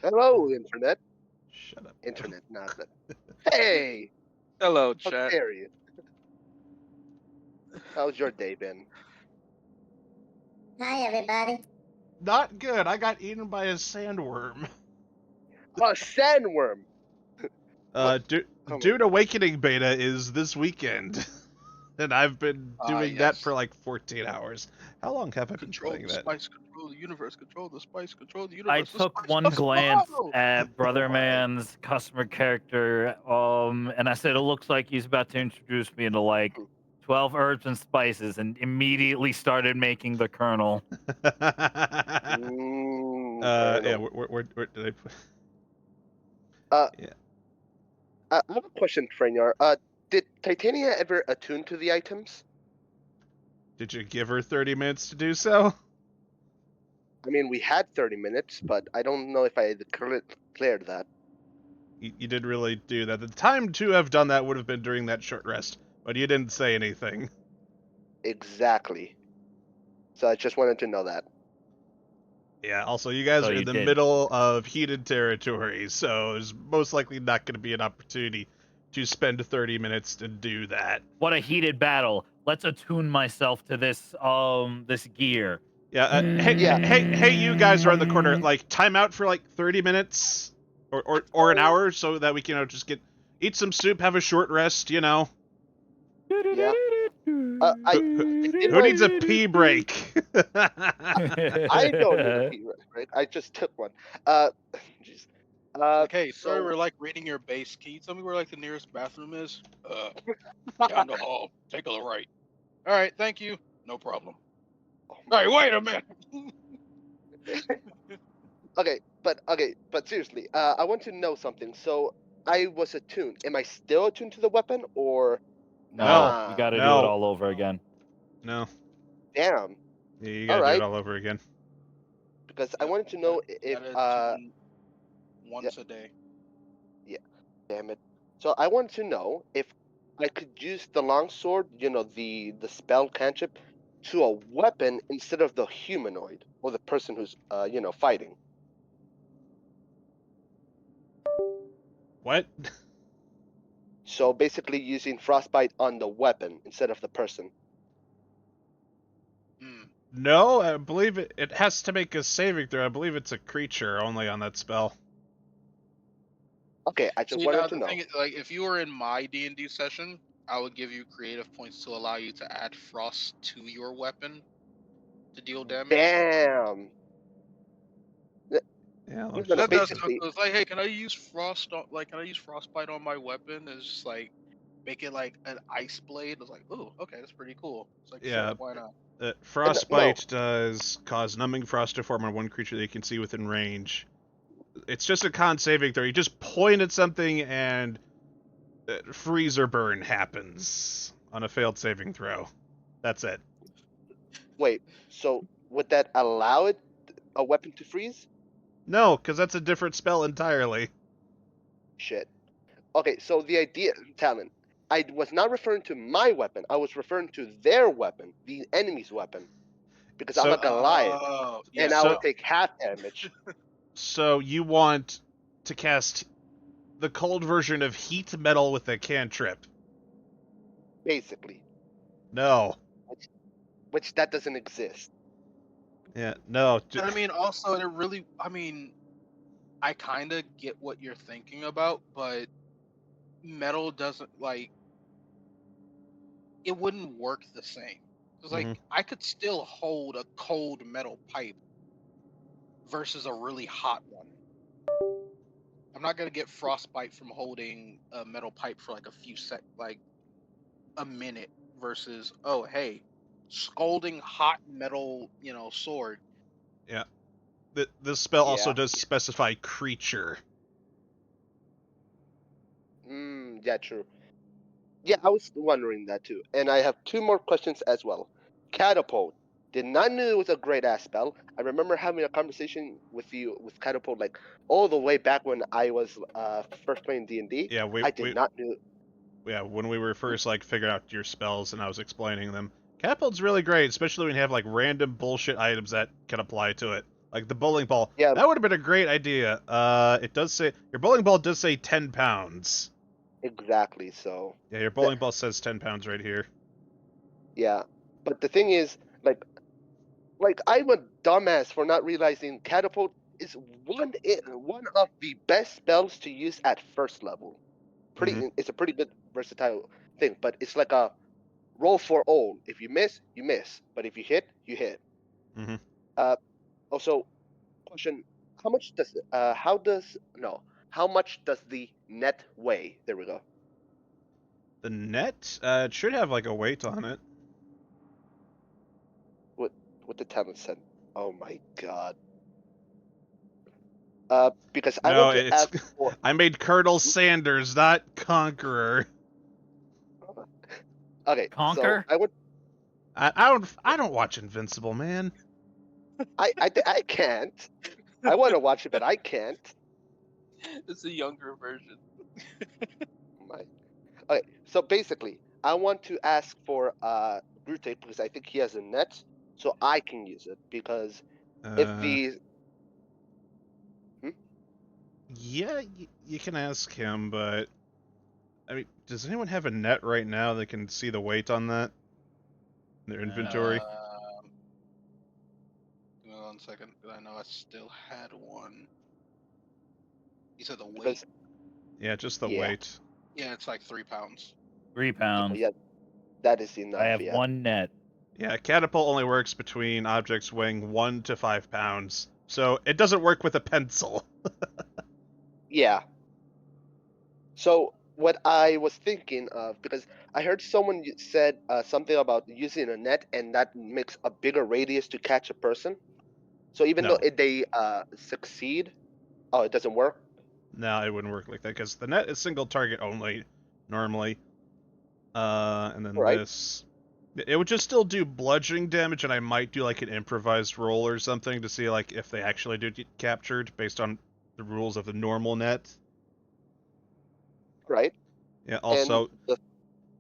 Hello, Internet. Shut up. Internet, not that. Hey, Hello, how chat. dare you? How's your day been? Hi, everybody. Not good. I got eaten by a sandworm. A sandworm. What? Oh my Dude Awakening beta is this weekend. And I've been doing that Yes. for like 14 hours. How long have I been Control playing the that? spice, control the universe, control the spice, control the I universe. The took spice one must glance follow! at Brother Why? Man's customer character, and I said, it looks like he's about to introduce me into like 12 herbs and spices, and immediately started making the kernel. Yeah, Colonel. where did I put? Uh, Yeah. I have a question, Freynar. Did Titania ever attune to the items? Did you give her 30 minutes to do so? I mean, we had 30 minutes, but I don't know if I cleared that. You didn't really do that. The time to have done that would have been during that short rest, but you didn't say anything. Exactly. So I just wanted to know that. Yeah, also, you guys So are you in the did. middle of heated territory, so there's most likely not going to be an opportunity to spend 30 minutes to do that. What a heated battle. Let's attune myself to this gear. Yeah, hey, you guys around the corner, like, time out for like 30 minutes or an hour so that we can, just eat some soup, have a short rest, Yeah. I did Who want needs a pee break? I don't need a pee break. I just took one. Jeez. Like, hey, sorry So we're like reading your base. Can you tell me where like the nearest bathroom is? Down the hall. Take a right. Alright, thank you. No problem. Hey, wait a minute! okay, but seriously, I want to know something. So I was attuned. Am I still attuned to the weapon, or No, you nah? got to do it No. all over again. No. Damn. Yeah, you All gotta do it right, all over again. because I wanted to know if Gotta attune yeah, once a day. yeah, damn it. So I wanted to know if I could use the longsword, the spell cantrip, to a weapon instead of the humanoid or the person who's fighting. What? So basically using frostbite on the weapon instead of the person. Hmm. No, I believe it has to make a saving throw. I believe it's a creature only on that spell. Okay, I just See, now wanted to the know. thing is, like, if you were in my D&D session, I would give you creative points to allow you to add frost to your weapon to deal damage. Damn. Yeah, No, let's no, That just does look. suck. basically, It's like, hey, can I use frost on, like, can I use frostbite on my weapon? It's just like make it like an ice blade. It's like, ooh, okay, that's pretty cool. It's like, sure, Yeah, why not? no. Frostbite does cause numbing frost to form on one creature that you can see within range. It's just a con saving throw. You just point at something and freeze or burn happens on a failed saving throw. That's it. Wait, so would that allow a weapon to freeze? No, because that's a different spell entirely. Shit. Okay, so the idea, Talon, I was not referring to my weapon. I was referring to their weapon, the enemy's weapon, because I'm So, a Goliath, Oh, and yeah. I so, would take half damage, so you want to cast the cold version of heat metal with a cantrip? basically, No. which that doesn't exist. Yeah, no. And I mean, also, it really, I mean, I kind of get what you're thinking about, but metal doesn't like it wouldn't work the same. It's like Mhm. I could still hold a cold metal pipe versus a really hot one. I'm not gonna get frostbite from holding a metal pipe for like a few like a minute versus, oh hey, scalding hot metal, sword. Yeah. This spell also Yeah. does specify creature. Yeah, true. Yeah, I was wondering that too. And I have two more questions as well. Catapult. Did not know it was a great ass spell. I remember having a conversation with you with Catapult like all the way back when I was first playing D&D. Yeah, I did not know. when we were first like figuring out your spells and I was explaining them. Catapult's really great, especially when you have like random bullshit items that can apply to it. Like the bowling ball. Yeah. That would have been a great idea. It does say your bowling ball does say 10 pounds. Exactly. So Yeah, your bowling ball says 10 pounds right here. yeah, but the thing is, like I'm a dumbass for not realizing catapult is one of the best spells to use at first level. It's a pretty good versatile thing, but it's like a roll for all. If you miss, you miss, but if you hit, you hit. Mm-hmm. Also, question: How much does how much does the net weigh? There we go. The net, it should have like a weight on it. What the talent said. Oh my god. Because I No, want to it's ask for. I made Colonel Sanders, not Conqueror. Okay, so Conquer? I don't watch Invincible, man. I can't. I want to watch it, but I can't. It's a younger version. My. Okay, so basically, I want to ask for Brute because I think he has a net, so I can use it because if Uh, the yeah, you can ask him, but I mean, does anyone have a net right now that can see the weight on that in their inventory? Give me 1 second, because I know I still had one. You said the weight? because Yeah, just the yeah. weight. Yeah, it's like 3 pounds. 3 pounds. yeah, that is enough. I have yeah. 1 net. Yeah, catapult only works between objects weighing 1 to 5 pounds, so it doesn't work with a pencil. Yeah. So what I was thinking of, because I heard someone said something about using a net, and that makes a bigger radius to catch a person. So even No. though they succeed, oh, it doesn't work. No, it wouldn't work like that because the net is single target only normally. And then Right. this, it would just still do bludgeoning damage, and I might do like an improvised roll or something to see like if they actually do get captured based on the rules of the normal net. Right. Yeah. And Also,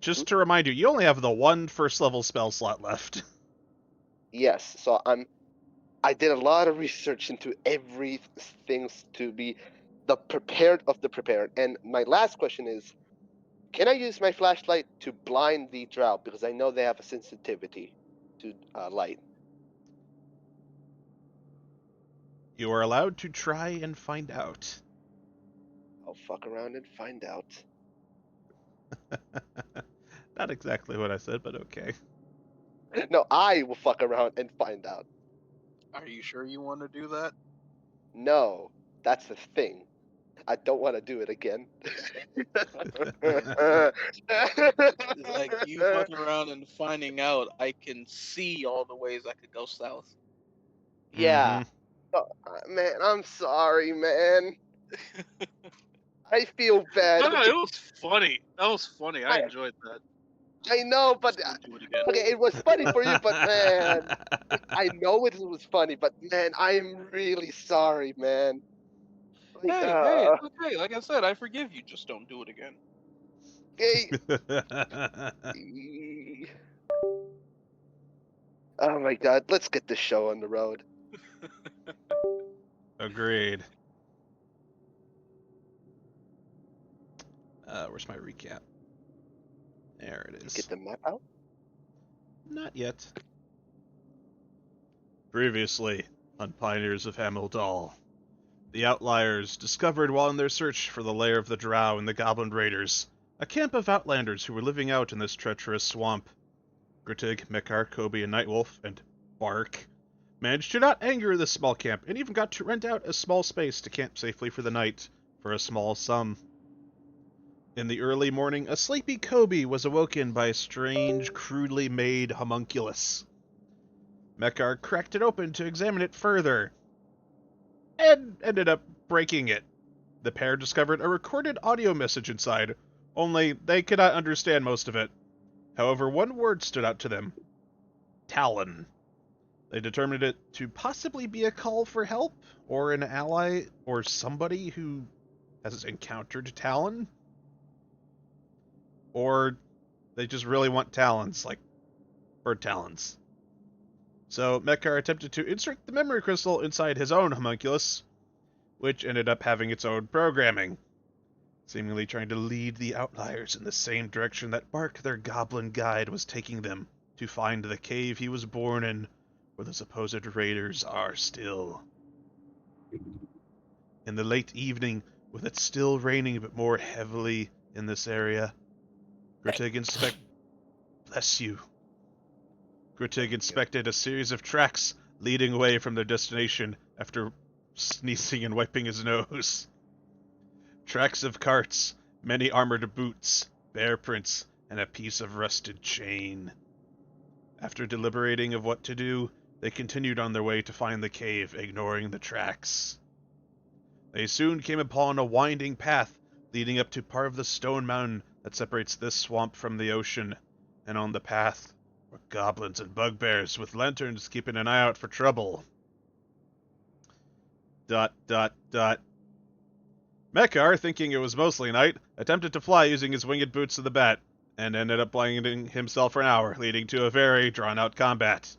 just to remind you, you only have the one first level spell slot left. yes, so I did a lot of research into everything to be the prepared of the prepared. And my last question is, can I use my flashlight to blind the Daw'l because I know they have a sensitivity to light? You are allowed to try and find out. I'll fuck around and find out. Not exactly what I said, but okay. No, I will fuck around and find out. Are you sure you want to do that? No, that's the thing. I don't want to do it again. Like you fucking around and finding out, I can see all the ways I could go south. Yeah. Oh, man, I'm sorry, man. I feel bad. No, it was funny. That was funny. I I- enjoyed that. I know, but Just don't do it again. okay, it was funny for you, but man, I know it was funny, but man, I am really sorry, man. Like, Hey, it's okay. Like I said, I forgive you. Just don't do it again. okay. Oh my god, let's get this show on the road. Agreed. Where's my recap? There it is. Get the map out. Not yet. Previously, on Pioneers of Hamil, Daw'l, the Outliers discovered while in their search for the lair of the Drow and the Goblin Raiders, a camp of Outlanders who were living out in this treacherous swamp. Grittig, Mekar, Kobe, and Nightwolf, and Bark managed to not anger this small camp, and even got to rent out a small space to camp safely for the night, for a small sum. In the early morning, a sleepy Kobe was awoken by a strange, crudely made homunculus. Mekar cracked it open to examine it further, and ended up breaking it. The pair discovered a recorded audio message inside, only they could not understand most of it. However, one word stood out to them. Talon. They determined it to possibly be a call for help, or an ally, or somebody who has encountered Talon. Or they just really want talons, like bird talons. So Mekar attempted to insert the memory crystal inside his own homunculus, which ended up having its own programming, seemingly trying to lead the outliers in the same direction that Bark, their goblin guide, was taking them, to find the cave he was born in, where the supposed raiders are still. In the late evening, with it still raining but more heavily in this area, Grittig Bless you. Grittig inspected a series of tracks leading away from their destination after sneezing and wiping his nose. Tracks of carts, many armored boots, bear prints, and a piece of rusted chain. After deliberating of what to do, they continued on their way to find the cave, ignoring the tracks. They soon came upon a winding path leading up to part of the stone mountain that separates this swamp from the ocean, and on the path were goblins and bugbears with lanterns keeping an eye out for trouble. ... Mekar, thinking it was mostly night, attempted to fly using his winged boots of the bat, and ended up blinding himself for an hour, leading to a very drawn-out combat.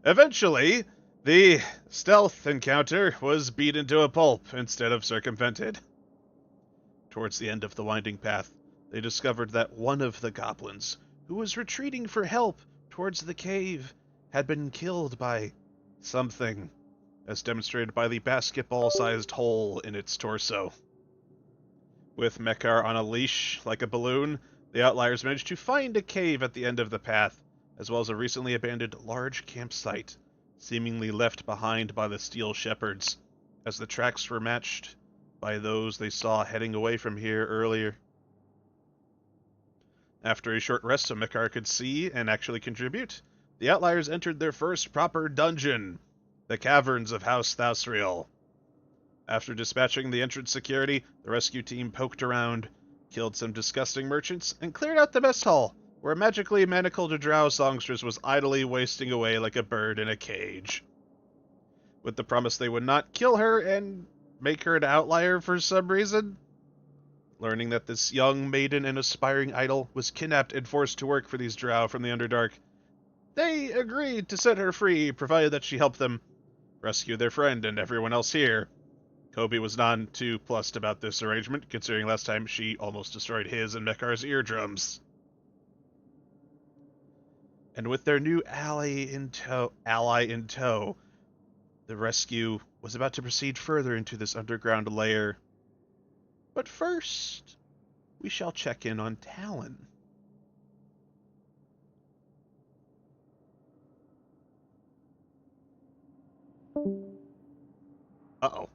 Eventually, the stealth encounter was beaten to a pulp instead of circumvented. Towards the end of the winding path, they discovered that one of the goblins, who was retreating for help towards the cave, had been killed by something, as demonstrated by the basketball-sized hole in its torso. With Mekar on a leash, like a balloon, the Outliers managed to find a cave at the end of the path, as well as a recently abandoned large campsite, seemingly left behind by the Steel Shepherds, as the tracks were matched by those they saw heading away from here earlier. After a short rest so Mekar could see and actually contribute, the Outliers entered their first proper dungeon, the Caverns of House Thausriel. After dispatching the entrance security, the rescue team poked around, killed some disgusting merchants, and cleared out the mess hall, where a magically manacled drow songstress was idly wasting away like a bird in a cage. With the promise they would not kill her and make her an outlier for some reason. Learning that this young maiden and aspiring idol was kidnapped and forced to work for these drow from the Underdark, they agreed to set her free, provided that she helped them rescue their friend and everyone else here. Kobe was none too plussed about this arrangement, considering last time she almost destroyed his and Mekar's eardrums. And with their new ally in tow, the rescue was about to proceed further into this underground lair. But first, we shall check in on Talon. Uh-oh.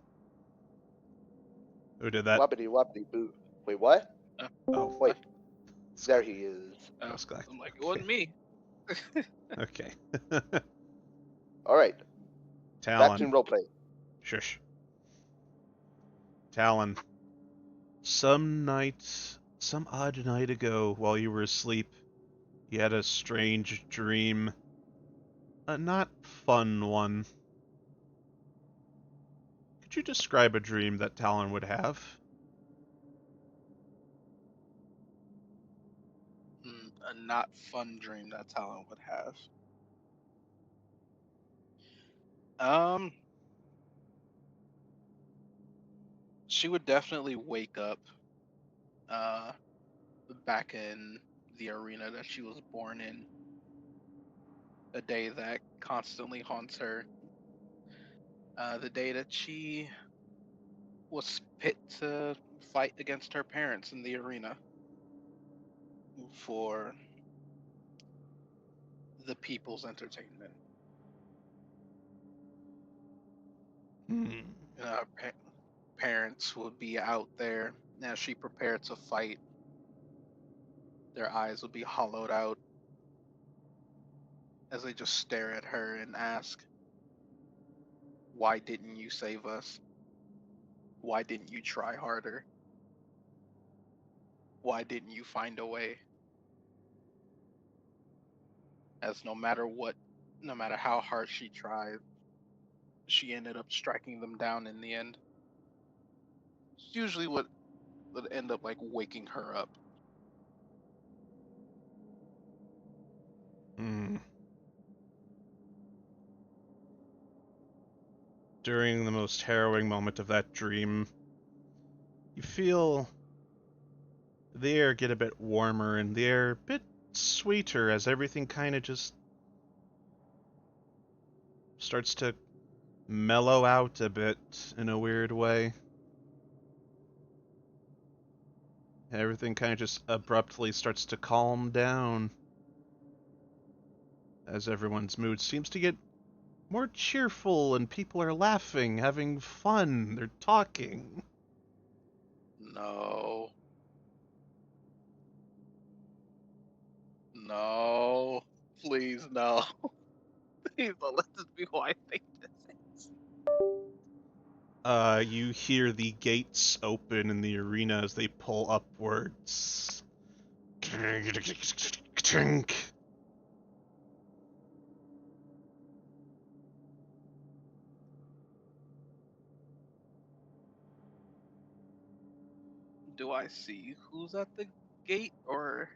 Who did that? Wobbity wobbity boo. Wait, what? Oh, Wait, there he is. I was glad. I'm like, it wasn't me. Okay. All right, back to Talon. roleplay. Shush. Talon. Some odd night ago, while you were asleep, you had a strange dream. A not fun one. Could you describe a dream that Talon would have? A not fun dream that Talon would have. She would definitely wake up back in the arena that she was born in. A day that constantly haunts her. The day that she was pit to fight against her parents in the arena for the people's entertainment. Her parents would be out there as she prepared to fight. Their eyes would be hollowed out as they just stare at her and ask, "Why didn't you save us? Why didn't you try harder? Why didn't you find a way?" As no matter how hard she tried, she ended up striking them down in the end. It's usually what would end up like waking her up. during the most harrowing moment of that dream, you feel the air get a bit warmer and the air a bit sweeter as everything kind of just starts to mellow out a bit in a weird way. Everything kind of just abruptly starts to calm down as everyone's mood seems to get more cheerful and people are laughing, having fun, they're talking. No. No. Please, no. Please don't let this be who I think this is. You hear the gates open in the arena as they pull upwards. Do I see who's at the gate or?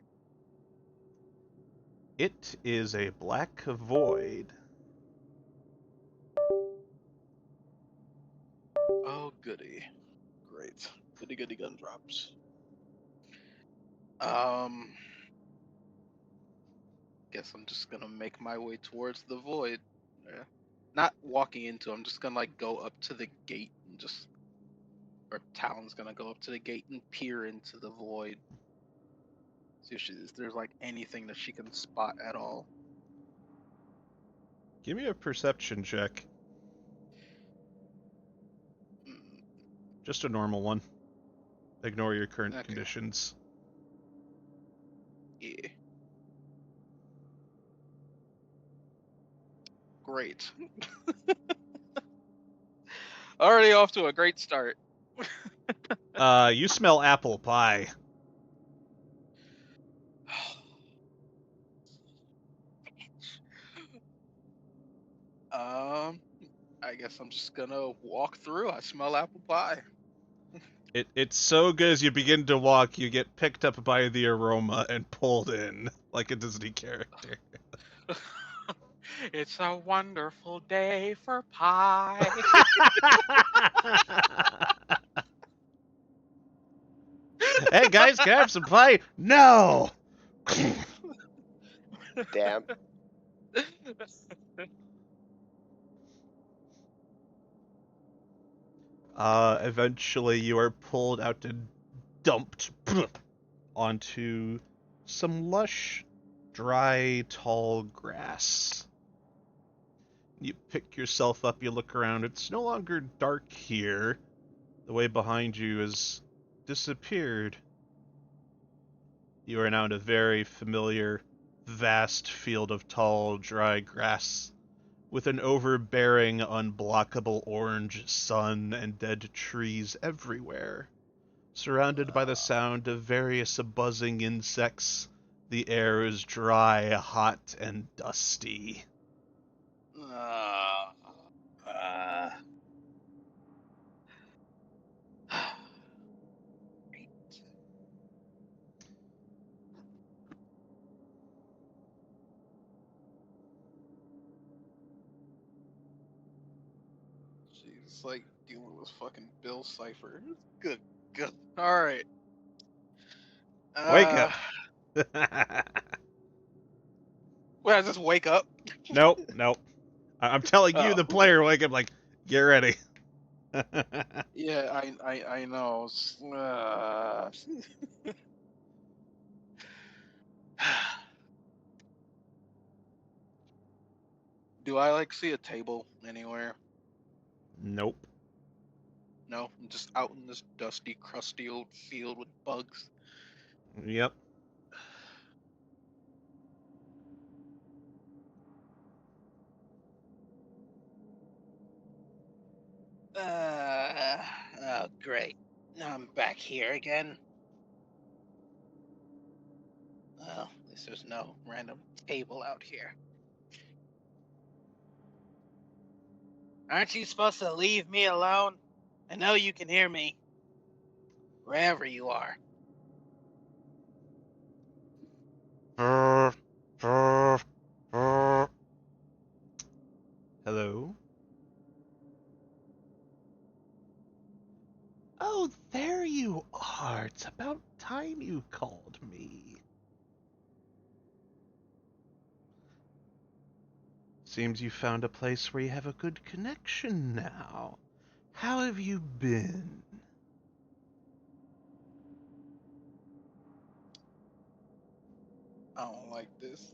It is a black void. Oh, goody. Great. Goody goody gun drops. Guess I'm just gonna make my way towards the void. Not walking into. I'm just gonna like go up to the gate and just, or Talon's gonna go up to the gate and peer into the void. See if there's like anything that she can spot at all. Give me a perception check. Mm, Just a normal one. Ignore your current Okay. conditions. Yeah. Great. Already off to a great start. You smell apple pie. I guess I'm just gonna walk through. I smell apple pie. It's so good as you begin to walk, you get picked up by the aroma and pulled in like a Disney character. It's a wonderful day for pie. Hey guys, can I have some pie? No! Damn. Eventually you are pulled out and dumped onto some lush, dry, tall grass. You pick yourself up, you look around, it's no longer dark here. The way behind you has disappeared. You are now in a very familiar, vast field of tall, dry grass, with an overbearing, unblockable orange sun and dead trees everywhere. Surrounded by the sound of various buzzing insects, the air is dry, hot, and dusty. Uh, uh. She's like dealing with fucking Bill Cipher. Good, good. All right. Wake up! Wait, I just wake up. Nope, nope. I'm telling you, Oh. the player, wake up, like, get ready. Yeah, I know. Do I like see a table anywhere? Nope. No, I'm just out in this dusty, crusty old field with bugs. Yep. Oh, great. Now I'm back here again. Well, at least there's no random table out here. Aren't you supposed to leave me alone? I know you can hear me. Wherever you are. Hello? Oh, there you are. It's about time you called me. Seems you found a place where you have a good connection now. How have you been? I don't like this.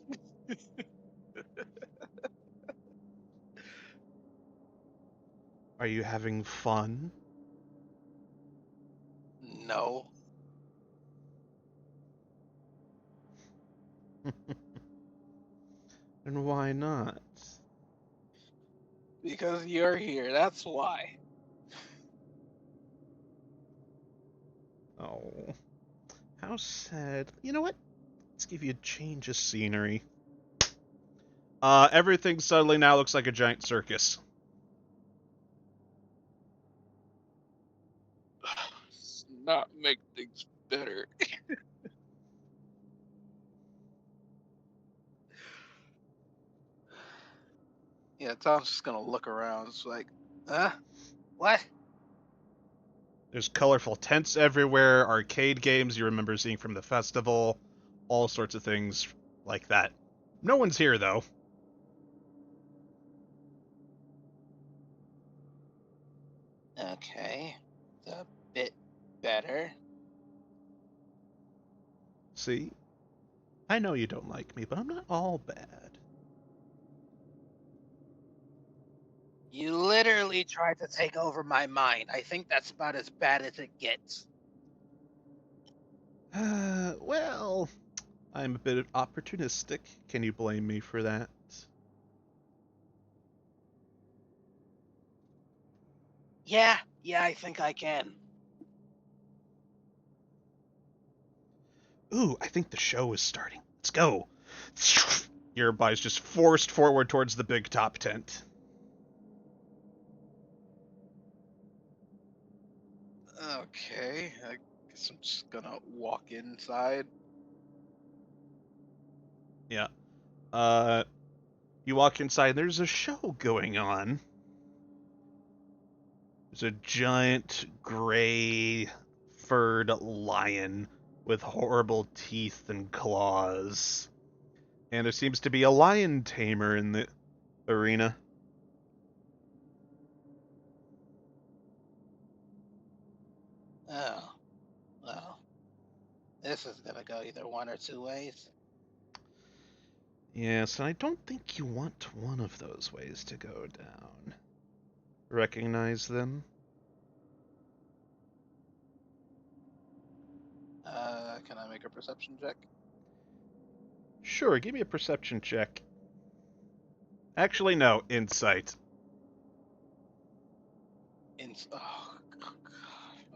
Are you having fun? No. And why not? Because you're here, that's why. Oh, how sad. You know what? Let's give you a change of scenery. Everything suddenly now looks like a giant circus. Does not make things better. Yeah, Tom's just gonna look around. It's like, huh? What? There's colorful tents everywhere, arcade games you remember seeing from the festival, all sorts of things like that. No one's here, though. Okay, it's a bit better. See? I know you don't like me, but I'm not all bad. You literally tried to take over my mind. I think that's about as bad as it gets. Well, I'm a bit opportunistic. Can you blame me for that? Yeah, I think I can. Ooh, I think the show is starting. Let's go. Your body's just forced forward towards the big top tent. Okay, I guess I'm just gonna walk inside. Yeah. You walk inside, there's a show going on. There's a giant gray furred lion with horrible teeth and claws. And there seems to be a lion tamer in the arena. Oh, well, this is gonna go either one or two ways. Yes, and I don't think you want one of those ways to go down. Recognize them? Can I make a perception check? Sure, give me a perception check. Actually, no, insight. Oh, God.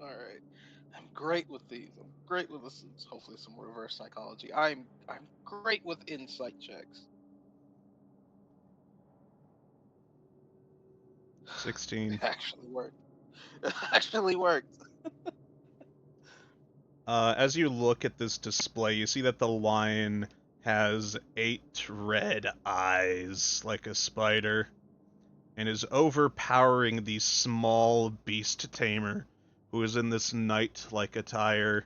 All right. I'm great with these. I'm great with this. Hopefully, some reverse psychology. I'm great with insight checks. 16. It actually worked. It actually worked. As you look at this display, you see that the lion has 8 red eyes, like a spider, and is overpowering the small beast tamer, who is in this knight-like attire,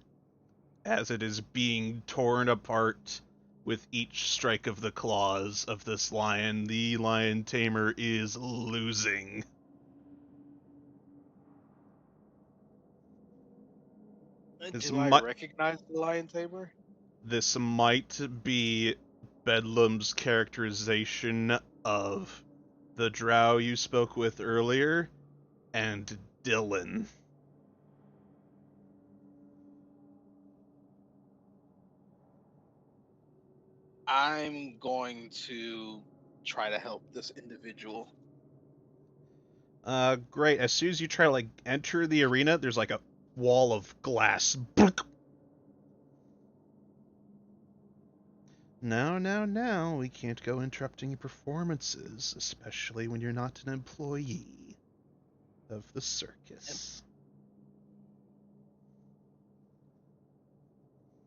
as it is being torn apart with each strike of the claws of this lion. The lion tamer is losing. This Do I might recognize the lion tamer? this might be Bedlam's characterization of the drow you spoke with earlier and Dylan. I'm going to try to help this individual. Great. As soon as you try to enter the arena, there's like a wall of glass. Now, we can't go interrupting your performances, especially when you're not an employee of the circus.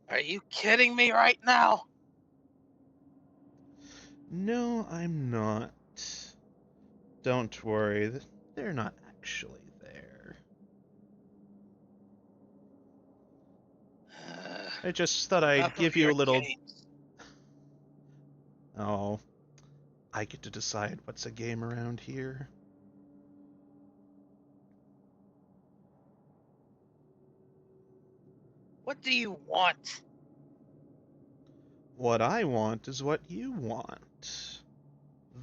Are you kidding me right now? No, I'm not. Don't worry, they're not actually there. I just thought I'd Enough of give you your a little... games. Oh, I get to decide what's a game around here. What do you want? What I want is what you want.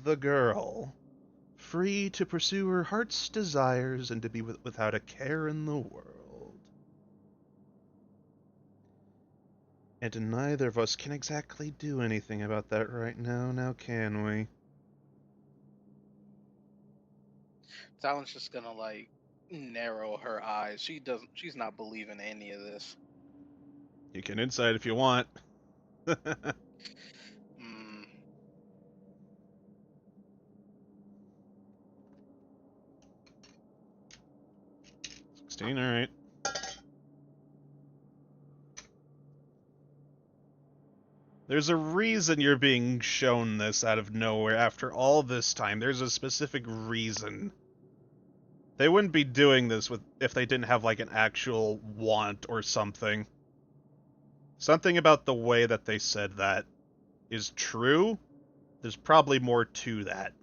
The girl. Free to pursue her heart's desires and to be without a care in the world. And neither of us can exactly do anything about that right now can we? Talon's just gonna like narrow her eyes. She's not believing any of this. You can insight if you want. Hmm. 16, alright. There's a reason you're being shown this out of nowhere after all this time. There's a specific reason. They wouldn't be doing this if they didn't have like an actual want or something. Something about the way that they said that is true. There's probably more to that.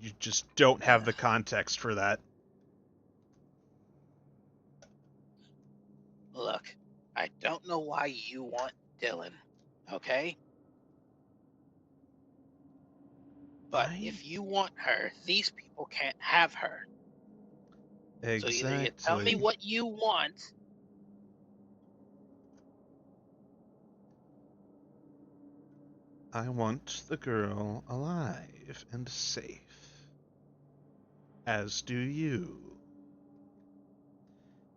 You just don't have the context for that. Look, I don't know why you want Dylan, okay? But if you want her, these people can't have her. Exactly. So either you tell me what you want. I want the girl alive and safe. As do you.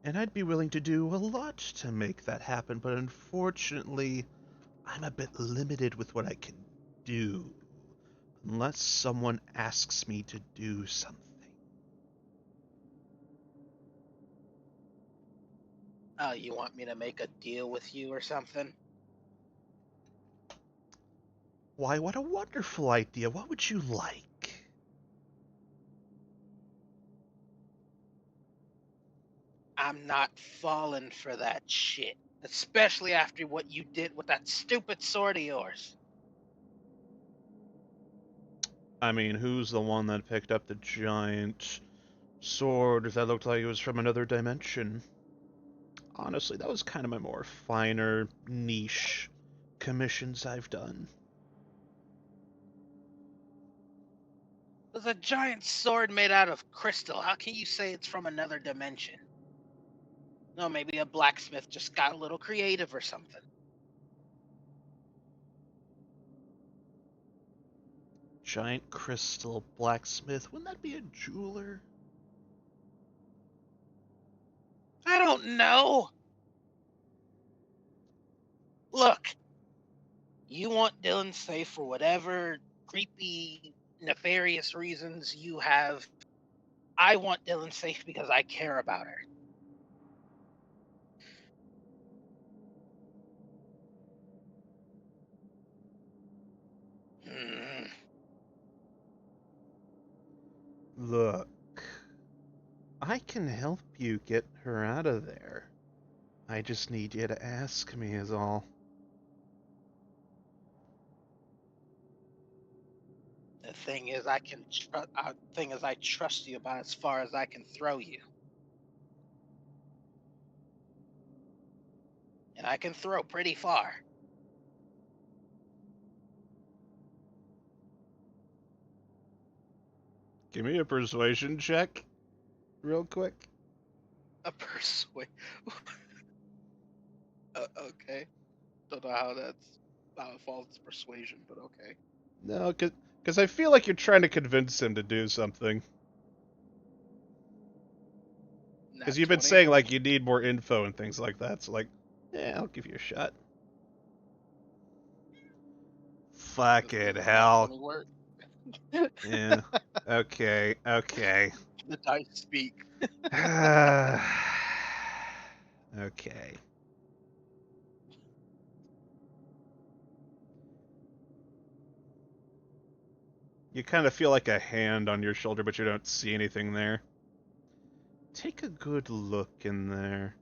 And I'd be willing to do a lot to make that happen, but unfortunately, I'm a bit limited with what I can do. Unless someone asks me to do something. Oh, you want me to make a deal with you or something? Why, what a wonderful idea. What would you like? I'm not falling for that shit. Especially after what you did with that stupid sword of yours. I mean, who's the one that picked up the giant sword that looked like it was from another dimension? Honestly, that was kind of my more finer, niche commissions I've done. There's a giant sword made out of crystal. How can you say it's from another dimension? No, maybe a blacksmith just got a little creative or something. Giant crystal blacksmith. Wouldn't that be a jeweler? I don't know. Look, you want Dylan safe for whatever creepy, nefarious reasons you have. I want Dylan safe because I care about her. Hmm. Look, I can help you get her out of there. I just need you to ask me is all. The thing is, I trust you about as far as I can throw you, and I can throw pretty far. Give me a persuasion check, real quick. A persuade. Okay. Don't know how it falls to persuasion, but okay. No, because I feel like you're trying to convince him to do something. Because Nat you've been 20. saying, like, you need more info and things like that, so, like, yeah, I'll give you a shot. Fucking Does a nat hell. 20 work? Yeah. Okay, okay. The dice speak. Okay. You kind of feel like a hand on your shoulder, but you don't see anything there. take a good look in there.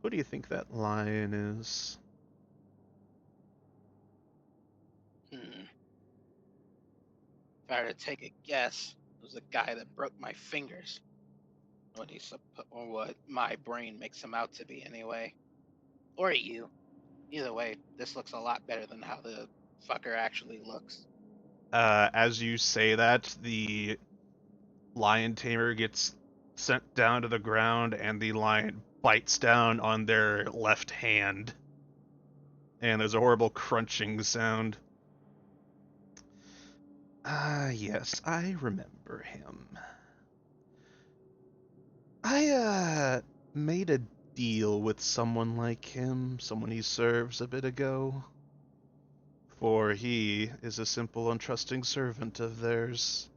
Who do you think that lion is? If I were to take a guess, it was the guy that broke my fingers. Or what my brain makes him out to be, anyway. Or you. Either way, this looks a lot better than how the fucker actually looks. As you say that, the lion tamer gets sent down to the ground, and the lion bites down on their left hand. And there's a horrible crunching sound. Ah, yes, I remember him. I made a deal with someone like him, someone he serves a bit ago. For he is a simple, untrusting servant of theirs.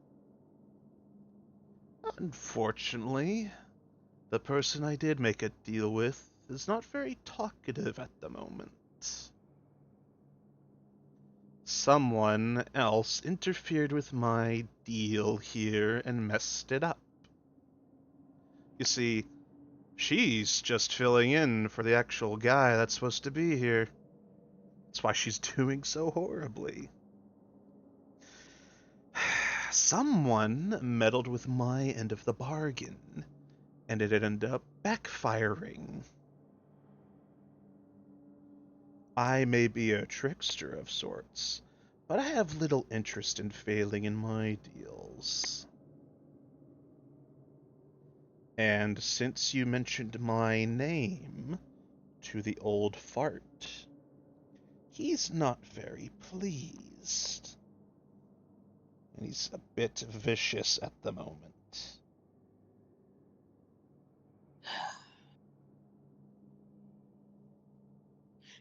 Unfortunately, the person I did make a deal with is not very talkative at the moment. Someone else interfered with my deal here and messed it up. You see, she's just filling in for the actual guy that's supposed to be here. That's why she's doing so horribly. Someone meddled with my end of the bargain, and it ended up backfiring. I may be a trickster of sorts, but I have little interest in failing in my deals. And since you mentioned my name to the old fart, he's not very pleased. And he's a bit vicious at the moment.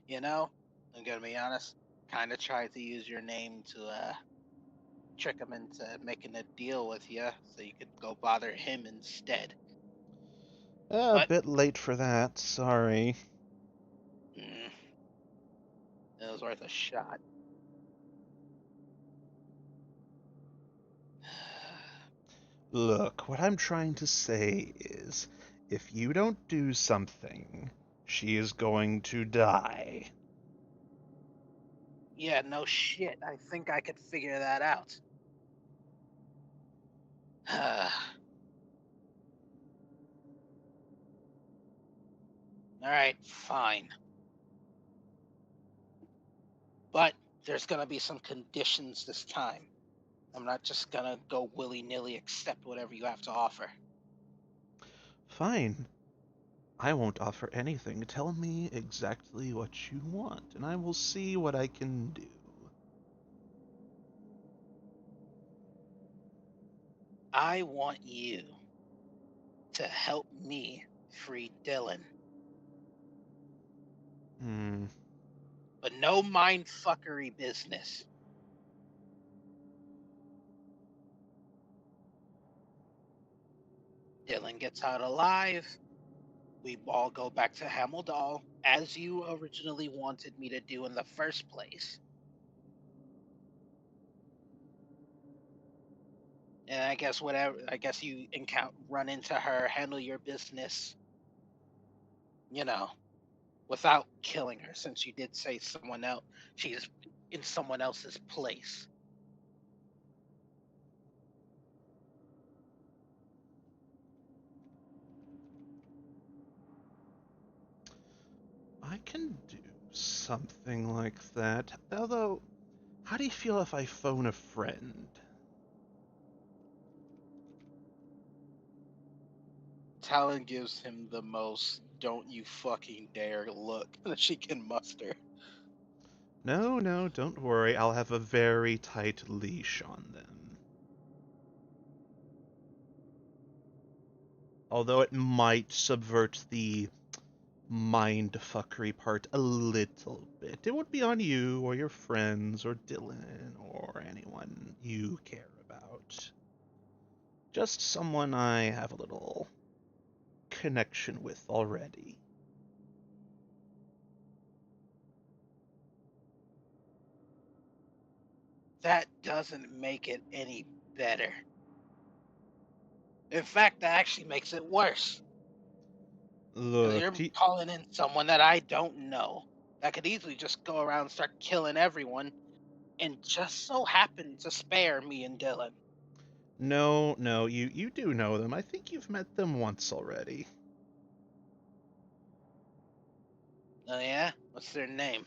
You know, I'm gonna be honest, kind of tried to use your name to trick him into making a deal with you so you could go bother him instead. A But bit late for that, sorry. it was worth a shot. Look, what I'm trying to say is, if you don't do something, she is going to die. Yeah, no shit. I think I could figure that out. Alright, fine. But there's gonna be some conditions this time. I'm not just gonna go willy-nilly accept whatever you have to offer. Fine. I won't offer anything. Tell me exactly what you want, and I will see what I can do. I want you to help me free Dylan. But no mindfuckery business. Dylan gets out alive. We all go back to Hamil, as you originally wanted me to do in the first place. And I guess you run into her, handle your business, without killing her, since you did say she's in someone else's place. I can do something like that. Although, how do you feel if I phone a friend? Talon gives him the most "don't you fucking dare" look that she can muster. No, no, don't worry. I'll have a very tight leash on them. Although it might subvert the mindfuckery part a little bit. It won't be on you or your friends or Dylan or anyone you care about. Just someone I have a little connection with already. That doesn't make it any better. In fact, that actually makes it worse. 'Cause you're Look, calling in someone that I don't know that could easily just go around and start killing everyone, and just so happen to spare me and Dylan. no, you do know them. I think you've met them once already. Oh yeah? What's their name?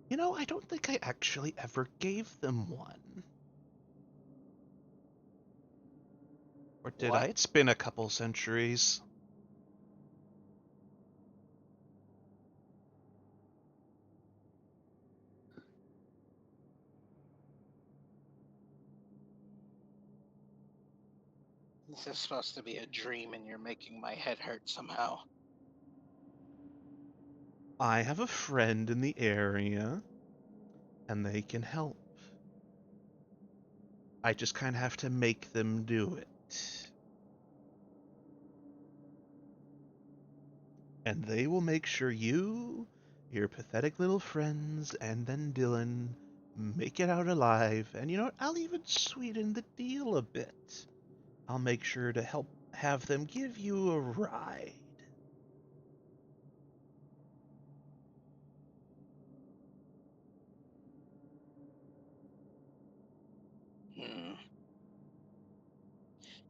You know, I don't think I actually ever gave them one. Or did I? What? It's been a couple centuries. This is supposed to be a dream, and you're making my head hurt somehow. I have a friend in the area, and they can help. I just kind of have to make them do it. And they will make sure you, your pathetic little friends, and then Dylan make it out alive. And you know what? I'll even sweeten the deal a bit. I'll make sure to help have them give you a ride. Hmm.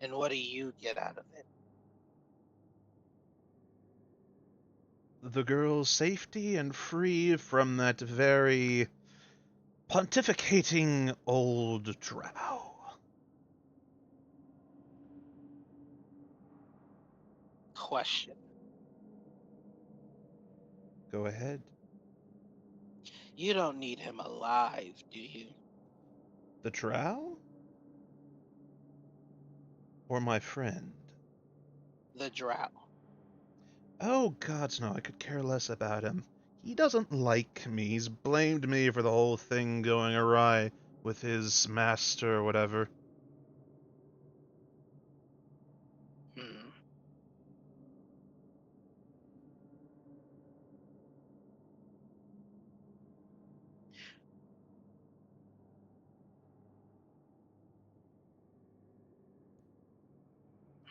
And what do you get out of it? The girl's safety and free from that very pontificating old drow. Question. Go ahead. You don't need him alive, do you? The drow? Or my friend? The drow. Oh, gods no, I could care less about him. He doesn't like me. He's blamed me for the whole thing going awry with his master or whatever. Hmm.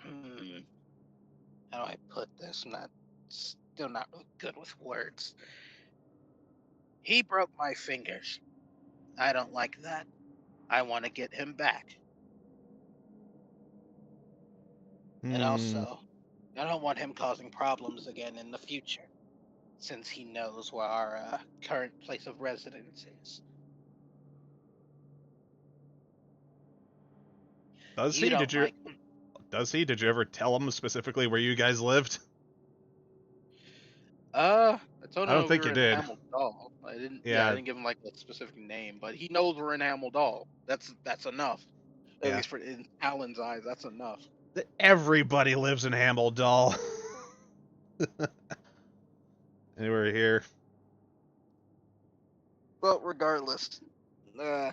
Hmm. How do I put this? Still not really good with words. He broke my fingers. I don't like that. I want to get him back. And Hmm. also, I don't want him causing problems again in the future, since he knows where our current place of residence is. Does You he? don't like him. Does he? Did you ever tell him specifically where you guys lived? I told I don't him we think were you in did. Hamil Daw'l. I didn't. Yeah, I Yeah, didn't give him like a specific name, but he knows we're in Hamil Daw'l. That's enough. At yeah. least for in Alan's eyes, that's enough. Everybody lives in Hamil, doll. Anywhere here. Well, regardless, he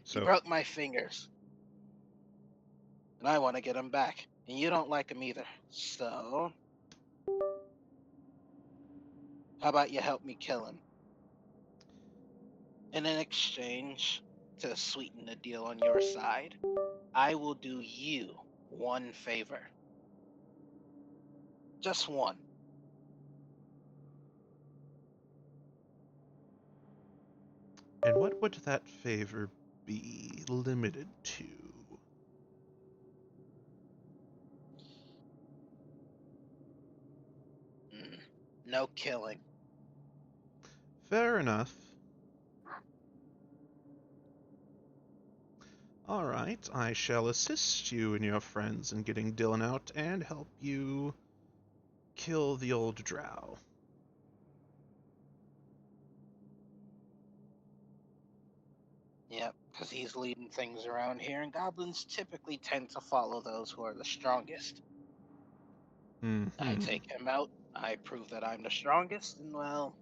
So, broke my fingers, and I want to get him back. And you don't like him either. So, how about you help me kill him? And in exchange, to sweeten the deal on your side, I will do you one favor. Just one. and what would that favor be limited to? Mm, no killing. Fair enough. Alright, I shall assist you and your friends in getting Dylan out and help you kill the old drow. Yep, because he's leading things around here, and goblins typically tend to follow those who are the strongest. I Mm-hmm. take him out, I prove that I'm the strongest, and well,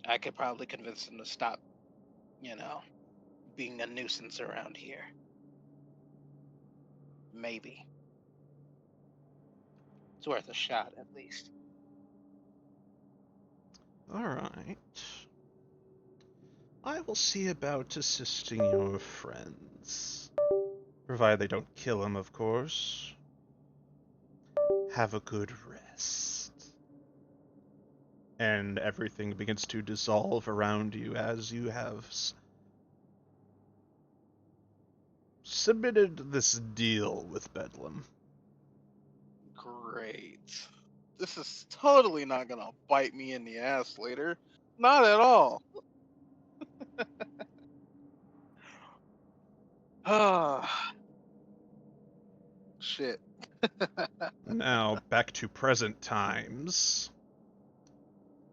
I could probably convince him to stop, you know, being a nuisance around here. Maybe. It's worth a shot, at least. Alright. I will see about assisting your friends. Provided they don't kill him, of course. Have a good rest. And everything begins to dissolve around you as you have submitted this deal with Bedlam. Great. This is totally not gonna bite me in the ass later. Not at all. Ah, shit. Now, back to present times.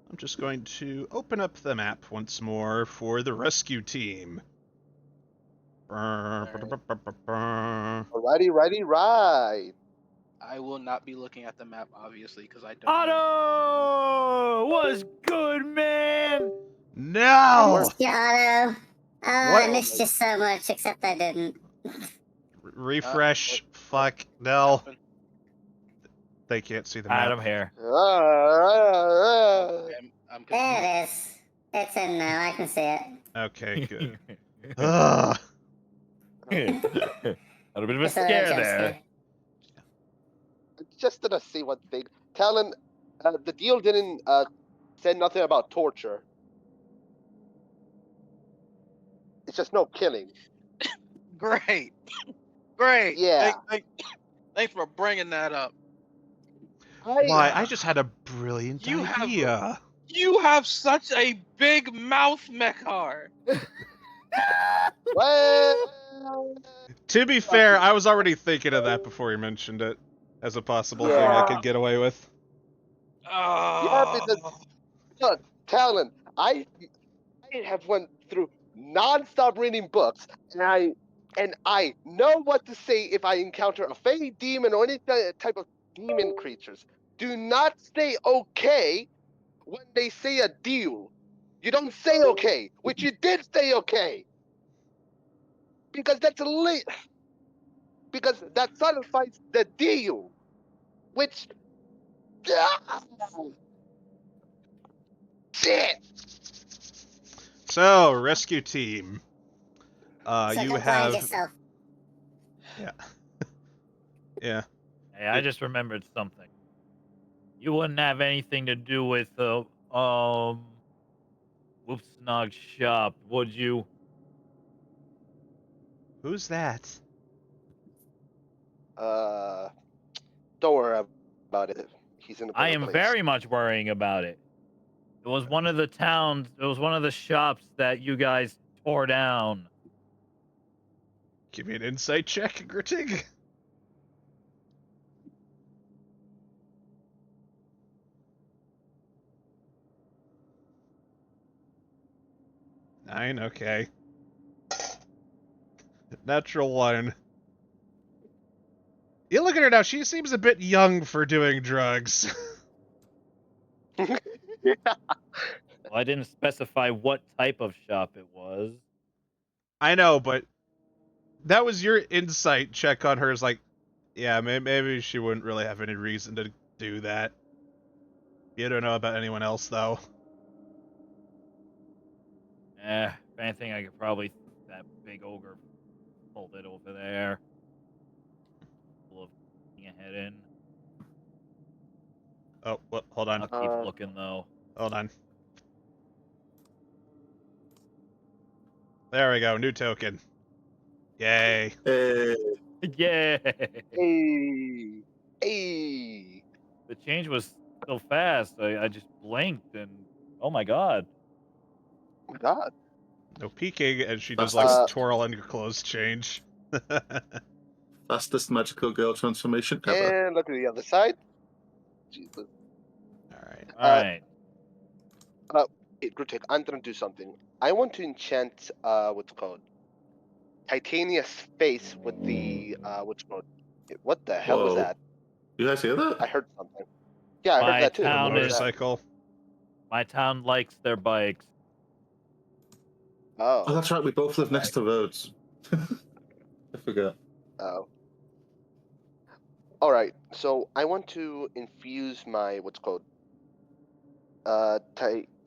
I'm just going to open up the map once more for the rescue team. Alrighty, right. I will not be looking at the map, obviously, because I don't. know. Otto was good, man. No! Missed you, Otto. Oh, What? I missed you so much, except I didn't. Refresh. What Fuck. No. happened? They can't see the Alright, map. I'm here. I'm There confused. it is. It's in now. I can see it. Okay, good. Ugh. A little bit of a Just a little scare jump there. scare. Just to say one thing. Talon, the deal didn't say nothing about torture. It's just no killing. Great. Great. Yeah. Thanks for bringing that up. Why? I just had a brilliant You have- idea. You have such a big mouth, Mechar. Well, To be fair, I was already thinking of that before you mentioned it as a possible thing I could get away with. yeah, because look, Talon, I have went through non-stop reading books, and I know what to say if I encounter a fey demon or any type of demon creatures. Do not say okay when they say a deal. You don't say okay, which you did say okay, because that's because that satisfies the deal, which shit. So, rescue team. So You don't blind have. yourself. Yeah. Yeah. Hey, I just remembered something. You wouldn't have anything to do with Whoopsnog's shop, would you? Who's that? Don't worry about it. He's in a I better am place. very much worrying about it. It was one of the towns, it was one of the shops that you guys tore down. Give me an insight check, Grittig. Nine, okay. Natural one. You look at her now, she seems a bit young for doing drugs. Well, I didn't specify what type of shop it was. I know, but that was your insight check on her. Is like, yeah, maybe she wouldn't really have any reason to do that. You don't know about anyone else, though. If anything, I could probably that big ogre pulled it over there. Full of head in. Oh, well, hold on. I'll keep looking though. Hold on. There we go. New token. Yay. Yeah. Hey, hey. The change was so fast. I just blinked and oh my god. Oh my God. No peeking, and she does Fastest. like twirl on your clothes change. Fastest magical girl transformation ever. And look at the other side. Jesus. Alright. All right. Hey, Grutek, I'm gonna do something. I want to enchant what's it called? Titania's face with the what's it called? What the hell was Whoa. that? You guys hear that? I heard something. Yeah, I My heard that too. town What was is- that? Motorcycle. My town likes their bikes. Oh, Oh, that's right. We both live next to roads. I forgot. oh. All right. So I want to infuse my what's it called?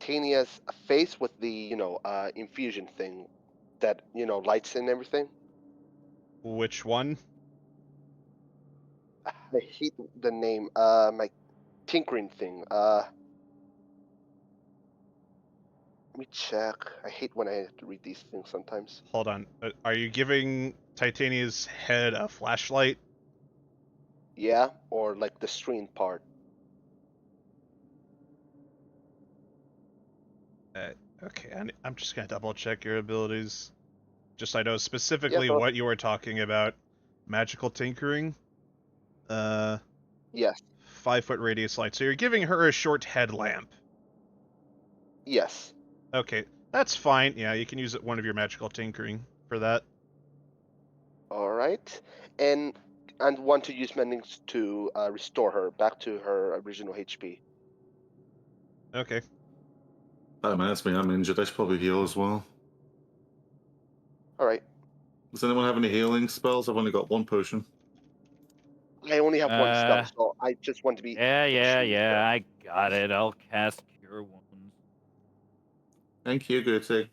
Tania's face with the infusion thing that lights and everything. Which one? I hate the name. My tinkering thing. Let me check. I hate when I have to read these things sometimes. Hold on. Are you giving Titania's head a flashlight? Yeah, or like the screen part. Okay, I'm just gonna double check your abilities. Just so I know Yeah, specifically go. what you were talking about. Magical tinkering. Yes. 5-foot radius light. So you're giving her a short headlamp. Yes. Okay, that's fine. Yeah, you can use one of your magical tinkering for that. All right. And want to use mendings to restore her back to her original HP. Okay. Oh man, that's me. I'm injured. I should probably heal as well. All right. Does anyone have any healing spells? I've only got one potion. I only have one spell, so I just want to be. Yeah. I got it. I'll cast Cure Wounds. Thank you, Gertie.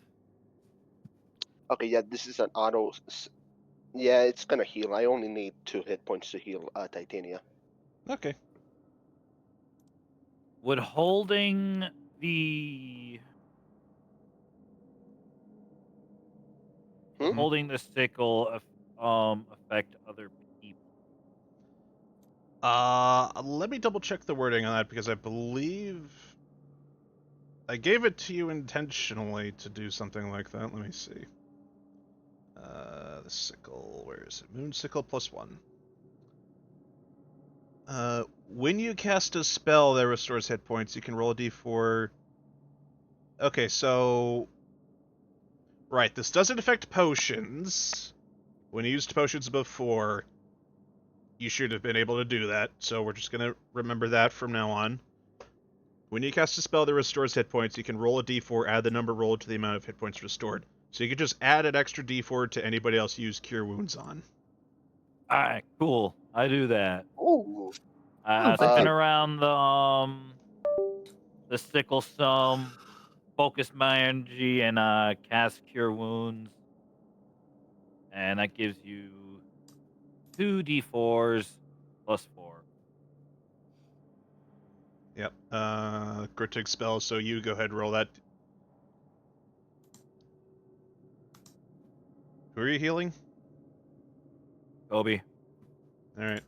Okay, yeah, this is an auto. Yeah, it's gonna heal. I only need 2 hit points to heal Titania. Okay. Would holding the Hmm? holding the sickle affect other people? Let me double check the wording on that because I believe I gave it to you intentionally to do something like that. Let me see. The sickle, where is it? Moon sickle +1. When you cast a spell that restores hit points, you can roll a d4. Okay, so right, this doesn't affect potions. When you used potions before, you should have been able to do that, so we're just gonna remember that from now on. When you cast a spell that restores hit points, you can roll a d4, add the number rolled to the amount of hit points restored. So you can just add an extra d4 to anybody else you use Cure Wounds on. All right, cool. I do that. Ooh. Oh, thank Spin you. around the sickle some, focus my energy, and cast Cure Wounds, and that gives you 2d4s +4. Yep. Critic spell, so you go ahead and roll that. Who are you healing? Kobe. Alright.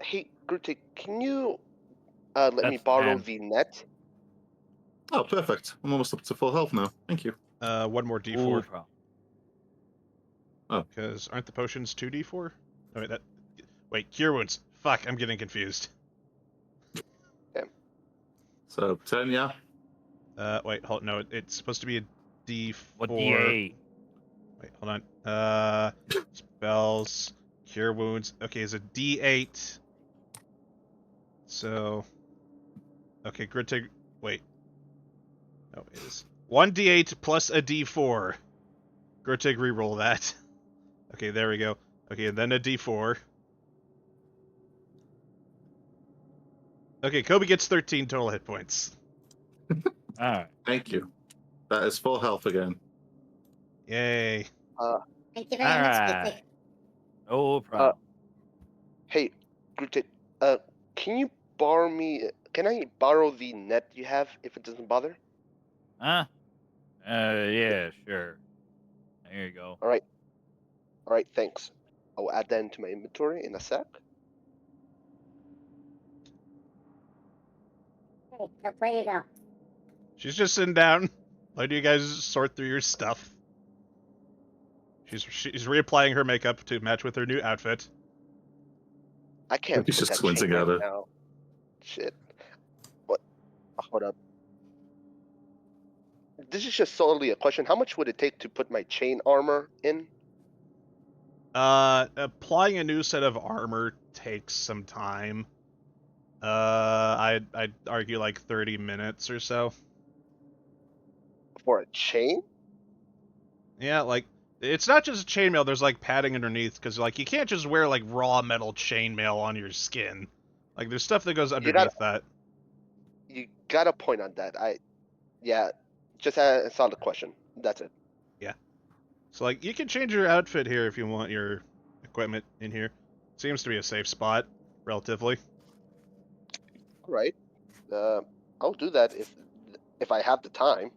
Hey, Grutik, can you let me That's borrow 10. the net? Oh, perfect. I'm almost up to full health now. Thank you. One more Ooh, d4. Oh. Because aren't the potions 2d4? Oh, wait, Cure Wounds. Fuck, I'm getting confused. So 10, yeah. Wait, hold no, it's supposed to be a d4. What d8? Wait, hold on. Spells, Cure Wounds. Okay, it's a d8. So, okay, Grittig. Wait. No, it is 1d8 plus a d4. Grittig, reroll that. Okay, there we go. Okay, and then a d4. Okay, Kobe gets 13 total hit points. All right. Thank you. That is full health again. Yay. Thank you All very much, right. Critic. No problem. Hey, Grutik, can you borrow me? Can I borrow the net you have if it doesn't bother? Huh? Yeah, sure. There you go. All right, thanks. I'll add that into my inventory in a sec. Hey, where you go? She's just sitting down. Why do you guys sort through your stuff? She's reapplying her makeup to match with her new outfit. I can't He's put just that squinting chain at right her. now. Shit. What? Hold up. This is just solely a question. How much would it take to put my chain armor in? Applying a new set of armor takes some time. I'd argue like 30 minutes or so. For a chain? Yeah, like it's not just chainmail. There's like padding underneath because like you can't just wear like raw metal chainmail on your skin. Like, there's stuff that goes You underneath that. got a point on that. Yeah, just a solid question. That's it. So, like, you can change your outfit here if you want your equipment in here. Seems to be a safe spot, relatively. All right. I'll do that if I have the time.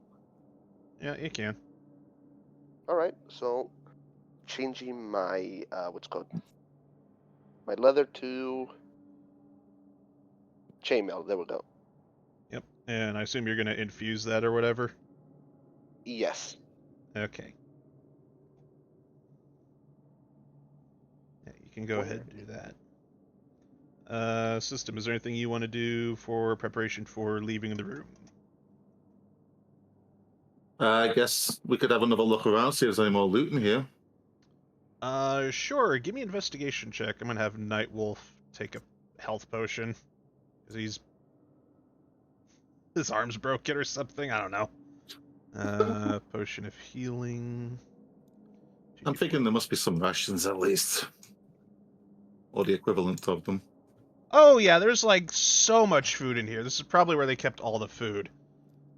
Yeah, you can. All right. So changing my what's it called, my leather to chainmail. There we go. Yep. And I assume you're gonna infuse that or whatever. Yes. Okay. Yeah, you can go ahead and do that. System, is there anything you want to do for preparation for leaving the room? I guess we could have another look around, see if there's any more loot in here. Sure. Give me an investigation check. I'm gonna have Nightwolf take a health potion because his arm's broken or something. I don't know. Potion of healing. I'm thinking there must be some rations at least. Or the equivalent of them. Oh yeah, there's like so much food in here. This is probably where they kept all the food.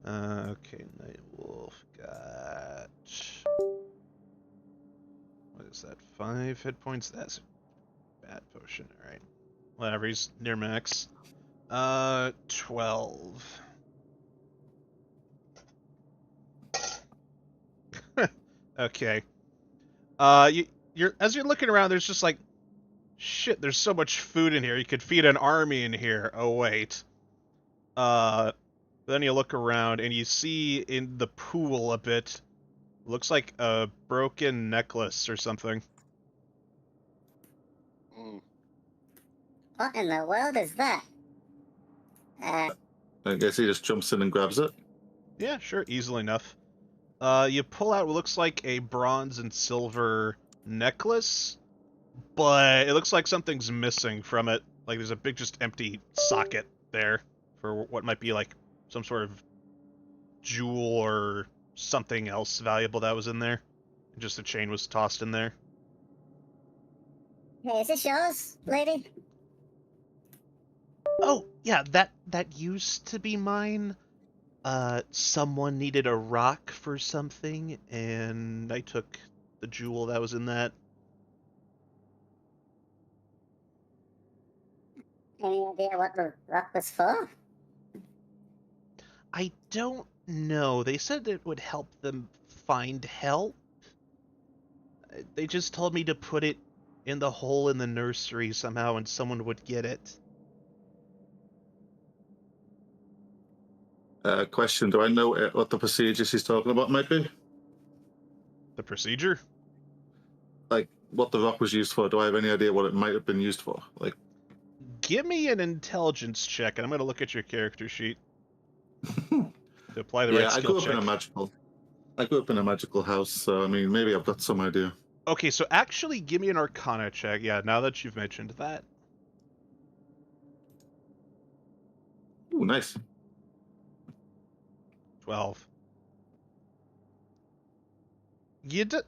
Okay, Nightwolf got... What is that? 5 hit points? That's a bad potion. Alright. Whatever, he's near max. 12. Okay. As you're looking around, there's just like, shit, there's so much food in here. You could feed an army in here. Oh, wait. Then you look around and you see in the pool a bit, looks like a broken necklace or something. Mm. What in the world is that? I guess he just jumps in and grabs it. Yeah, sure, easily enough. You pull out what looks like a bronze and silver necklace, but it looks like something's missing from it. Like there's a big, just empty socket there for what might be like some sort of jewel or something else valuable that was in there. Just the chain was tossed in there. Hey, is this yours, lady? Oh, yeah, that used to be mine. Someone needed a rock for something, and I took the jewel that was in that. Any idea what the rock was for? I don't know. They said it would help them find help. They just told me to put it in the hole in the nursery somehow and someone would get it. Question, do I know what the procedures he's talking about might be? The procedure? Like, what the rock was used for? Do I have any idea what it might have been used for? Like, Give me an intelligence check, and I'm going to look at your character sheet to apply the yeah, right I skill grew up check. I grew up in a magical house, so I mean, maybe I've got some idea. Okay, so actually give me an arcana check. Yeah, now that you've mentioned that. Ooh, nice. 12. You d-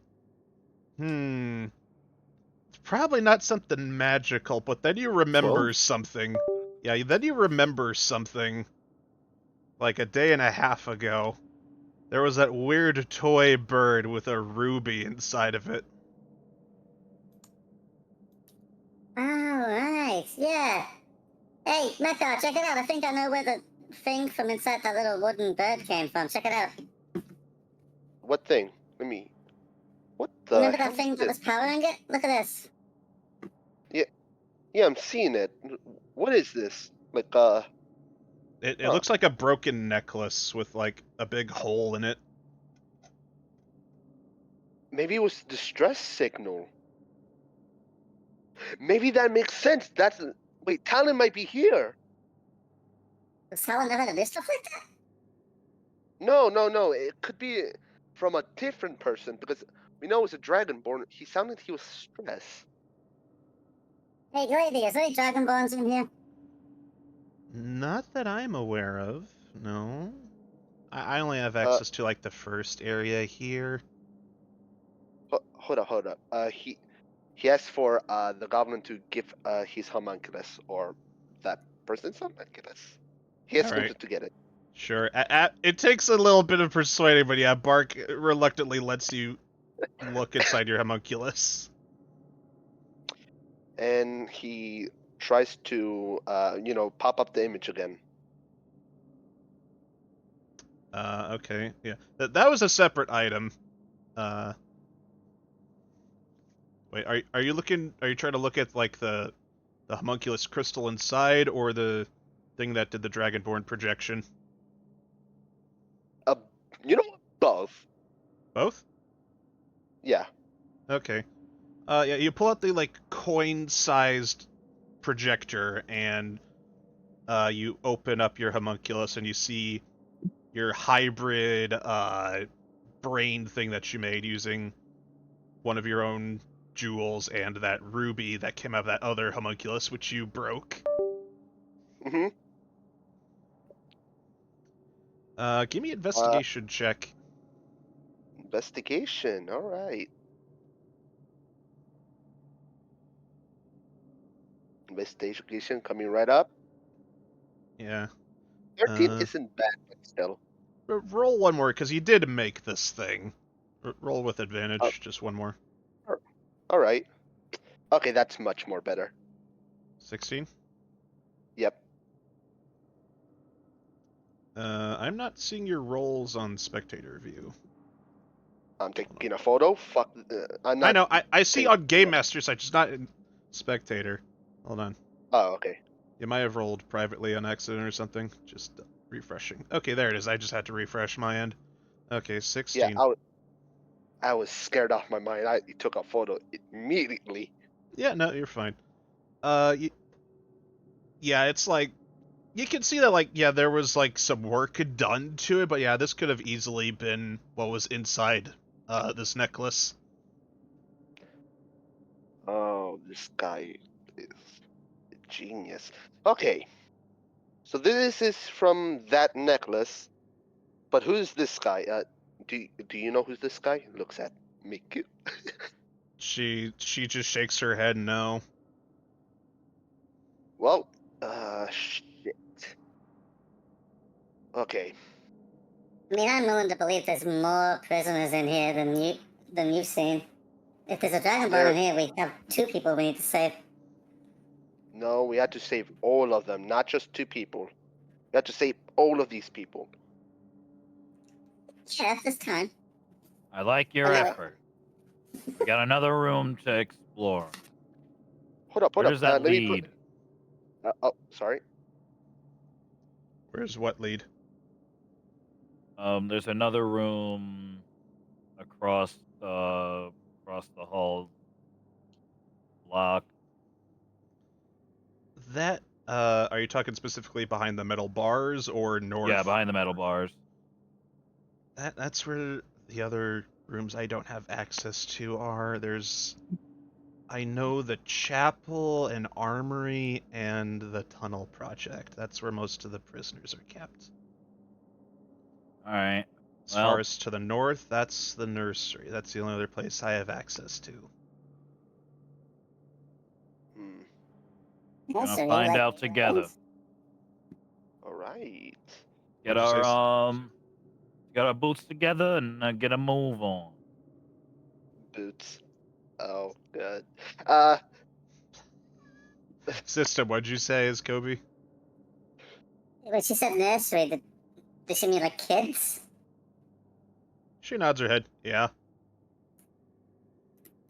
It's probably not something magical, but then you remember 12? something. Yeah, then you remember something. Like a day and a half ago, there was that weird toy bird with a ruby inside of it. Oh, right, yeah. Hey, Mecha, check it out. I think I know where the thing from inside that little wooden bird came from. Check it out. What thing? What the Remember hell that thing is that this? was powering it? Look at this. Yeah, I'm seeing it. What is this? Like, It Huh. looks like a broken necklace with like a big hole in it. maybe it was distress signal. Maybe that makes sense. Wait, Talon might be here. Was Talon never gonna do stuff like that? No. It could be from a different person because we know it's a dragonborn. He sounded he was stressed. Hey, lady, is there any dragonborns in here? Not that I'm aware of, no. I only have Uh, access to like the first area here. Hold up. He asked for the goblin to give his homunculus or that person's homunculus. He has Alright. to get it. Sure. It takes a little bit of persuading, but yeah, Bark reluctantly lets you look inside your homunculus. And he tries to, pop up the image again. Okay. Yeah. That was a separate item. Wait, are you trying to look at like the homunculus crystal inside, or the thing that did the Dragonborn projection? Both. Both? Yeah. Okay. Yeah, you pull out the like coin-sized projector, and you open up your homunculus, and you see your hybrid brain thing that you made using one of your own jewels and that ruby that came out of that other homunculus, which you broke. Mm-hmm. Give me an investigation check. Investigation. All right. Investigation coming right up. Yeah. 13 isn't bad, but still. Roll one more, because you did make this thing. Roll with advantage, just one more. All right. Okay, that's much more better. 16? Yep. I'm not seeing your rolls on spectator view. I'm taking a photo. Fuck. I'm not. I know, I see taking- on Game Master site, just not in spectator. Hold on. Oh, okay. You might have rolled privately on accident or something. Just refreshing. Okay, there it is. I just had to refresh my end. Okay, 16. Yeah, I was scared off my mind. I took a photo immediately. Yeah, no, you're fine. Yeah, it's like, you can see that, like, yeah, there was, like, some work done to it, but yeah, this could have easily been what was inside, this necklace. Oh, this guy is a genius. Okay. So this is from that necklace. But who's this guy? Do you know who this guy looks at? Miku? She just shakes her head no. Well, shit. Okay. I mean, I'm willing to believe there's more prisoners in here than you've seen. If there's a Dragonborn in here, we have 2 people we need to save. No, we had to save all of them, not just 2 people. We had to save all of these people. Yeah, this time. I like your effort. We got another room to explore. Hold up. Where does that Let me lead? oh, sorry. Where's what lead? There's another room across the hall. Locked. That, are you talking specifically behind the metal bars or north? Yeah, behind the metal bars. That's where the other rooms I don't have access to are. I know the chapel and armory and the tunnel project. That's where most of the prisoners are kept. Alright. As far as to the north, that's the nursery. That's the only other place I have access to. We're gonna find out together. All right. Get our boots together and get a move on. Boots. Oh, good. System, what'd you say is Kobe? When she said nursery, does she mean like kids? She nods her head. Yeah.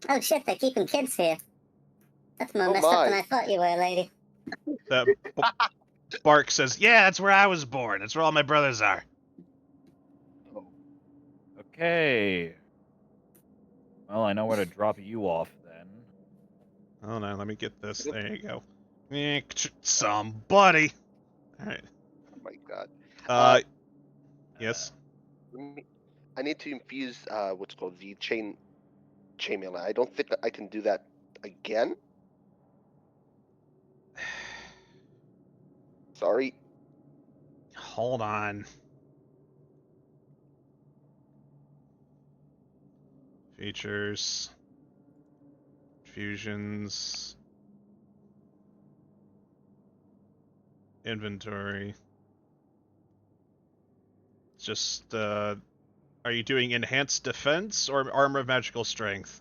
Oh shit, they're keeping kids here. That's more messed up than I thought you were, lady. Bark says, yeah, that's where I was born. That's where all my brothers are. Okay. Well, I know where to drop you off then. Oh no, let me get this. There you go. Somebody. Alright. Oh my god. Yes. I need to infuse what's called the chainmail. I don't think I can do that again. Sorry. Hold on. Features. Fusions. inventory. It's just, are you doing enhanced defense or armor of magical strength?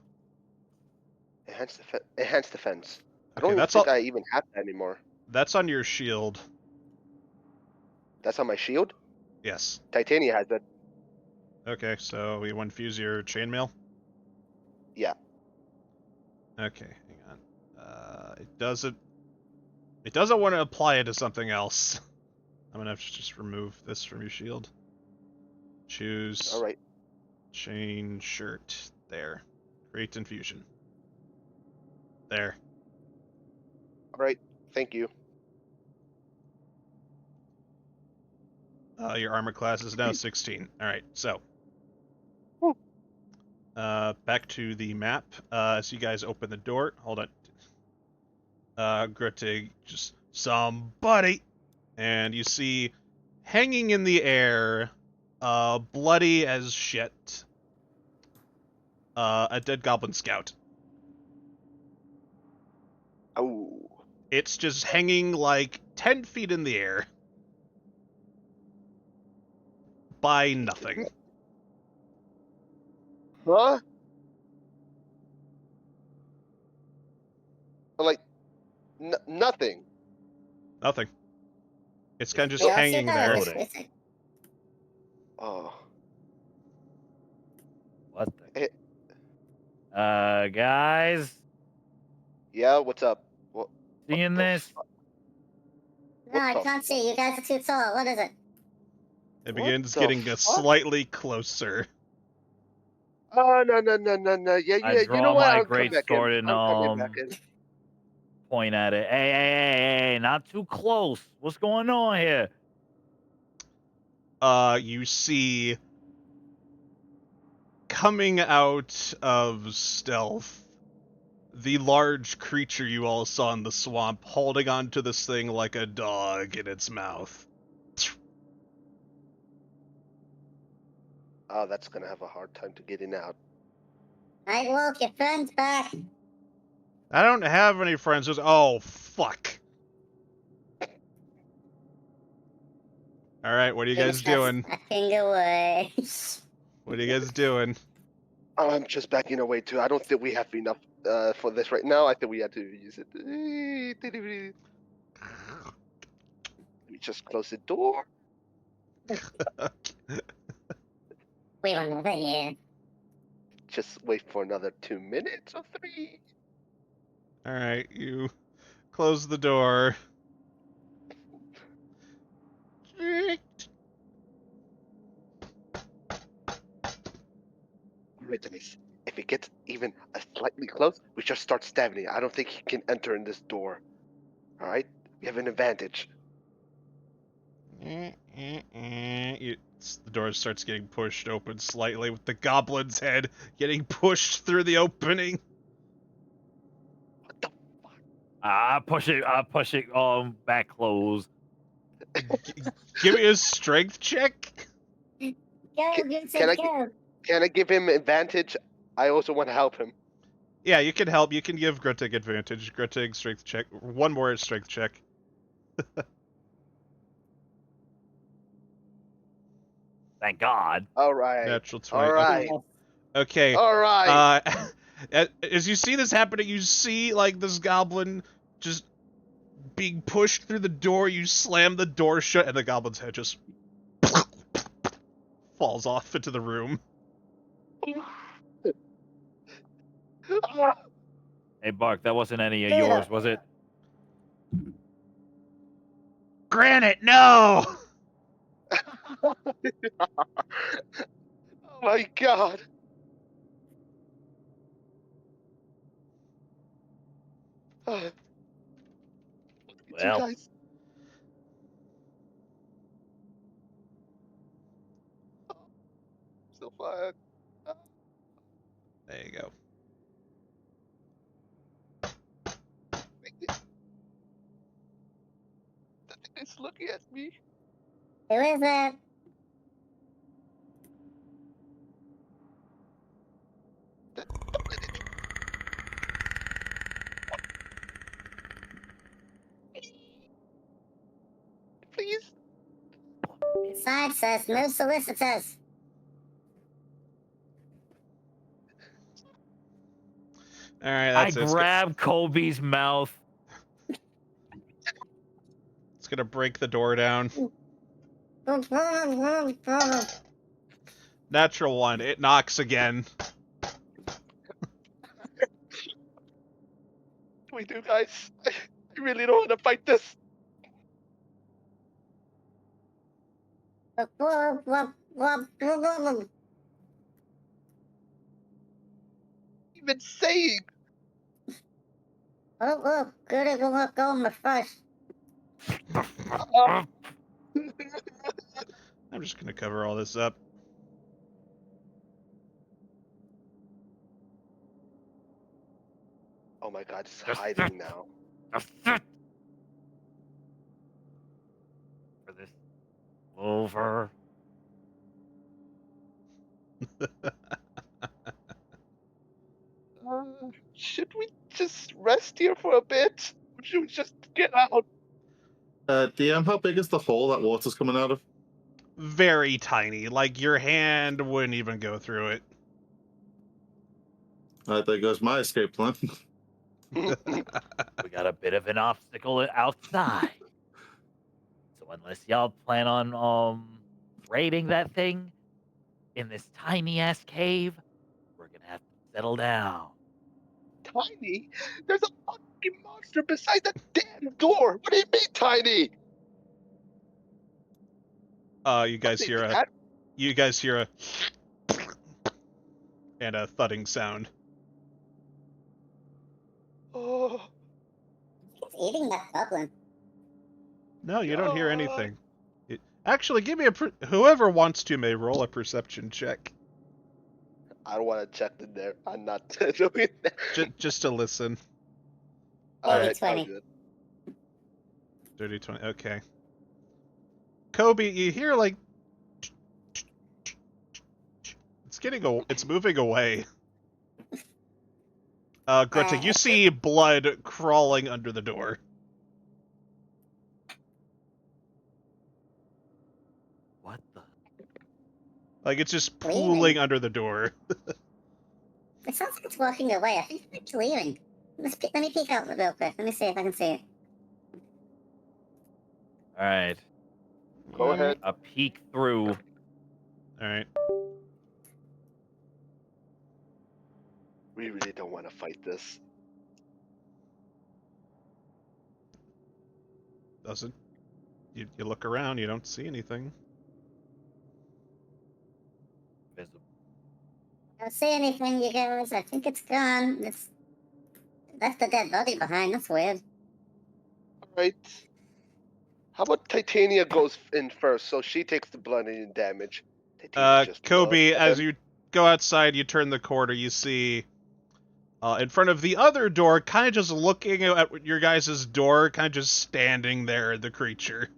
Enhanced defense. I Okay, don't that's think all. I even have that anymore. That's on your shield. That's on my shield? Yes. Titania has that. Okay, so we want to fuse your chainmail? Yeah. Okay, hang on. It doesn't want to apply it to something else. I'm gonna have to just remove this from your shield. Choose All right. chain shirt. There. Create infusion. There. All right. Thank you. Your armor class is now 16. Alright, so. Whew. Back to the map. As you guys open the door, hold on. Grittig, just somebody. And you see, hanging in the air, bloody as shit, a dead goblin scout. Oh. It's just hanging like 10 feet in the air. By nothing. Huh? Like, nothing. Nothing. It's kind of just Yeah, I'll hanging shoot that there. over. It's like, Oh. What Eh. the? Guys, Yeah, what's up? seeing the this? no, I What the can't see. You guys are too tall. What is it? It What begins the getting fuck? slightly closer. Oh, no. Yeah, I you know draw what? my I'll come great back in. sword and I'm coming back in. point at it. Hey, not too close. What's going on here? You see, coming out of stealth, the large creature you all saw in the swamp, holding onto this thing like a dog in its mouth. Oh, that's gonna have a hard time to getting out. Night Wolf, your friend's back. I don't have any friends who's. Oh, fuck. Alright, what are you guys doing? Backing away. What are you guys doing? Oh, I'm just backing away too. I don't think we have enough for this right now. I think we have to use it. Let me just close the door. We will never hear. Just wait for another 2 minutes or 3. Alright, you close the door. Wait, Denise. If it gets even slightly close, we just start stabbing it. I don't think he can enter in this door. All right, we have an advantage. The door starts getting pushed open slightly with the goblin's head getting pushed through the opening. What the fuck? I push it back close. Give me a strength check. Go, Can- Vincent, can I go. Can I give him advantage? I also want to help him. Yeah, you can help. You can give Grittig advantage. Grittig, strength check. One more strength check. Thank God. All right. Natural 20. All right. Okay. All right. As you see this happening, you see like this goblin just being pushed through the door. You slam the door shut, and the goblin's head just falls off into the room. Hey, Bark, that wasn't any of yours, was it? Granite, no! Oh my god. You Well, guys. So far. There you go. It's looking at me. Who is that? Sign says no solicitors. All right, I that's it. grab Colby's mouth. It's gonna break the door down. Natural one. It knocks again. What do we do, guys? I really don't want to fight this. Even saying. Oh, good it will not go on the first. I'm just gonna cover all this up. Oh my god, it's hiding now. For this over. Should we just rest here for a bit? Or should we just get out? DM, how big is the hole that water's coming out of? Very tiny. Like your hand wouldn't even go through it. There goes my escape plan. We got a bit of an obstacle outside. So unless y'all plan on raiding that thing in this tiny ass cave, we're gonna have to settle down. Tiny? There's a fucking monster beside the damn door. What do you mean, tiny? You guys hear a and a thudding sound. Oh, It's eating that goblin. No, you don't hear God. anything. Actually, give me whoever wants to may roll a perception check. I don't want to check in there. I'm not doing that. Just to listen. Alright, 20. I'm good. Dirty 20. Okay. Kobe, you hear like it's moving away. Greta, you see blood crawling under the door. What the? Like it's just pooling under the door. It sounds like it's walking away. I think it's leaving. Let me peek out real quick. Let me see if I can see it. All right. Go ahead. A peek through. All right. We really don't want to fight this. Doesn't. You look around, you don't see anything. Visible. I don't see anything, you guys. I think it's gone. It's left the dead body behind. That's weird. Alright. How about Titania goes in first, so she takes the bludgeoning damage. Titania's just Kobe, blood. as you go outside, you turn the corner, you see in front of the other door, kind of just looking at your guys' door, kind of just standing there, the creature.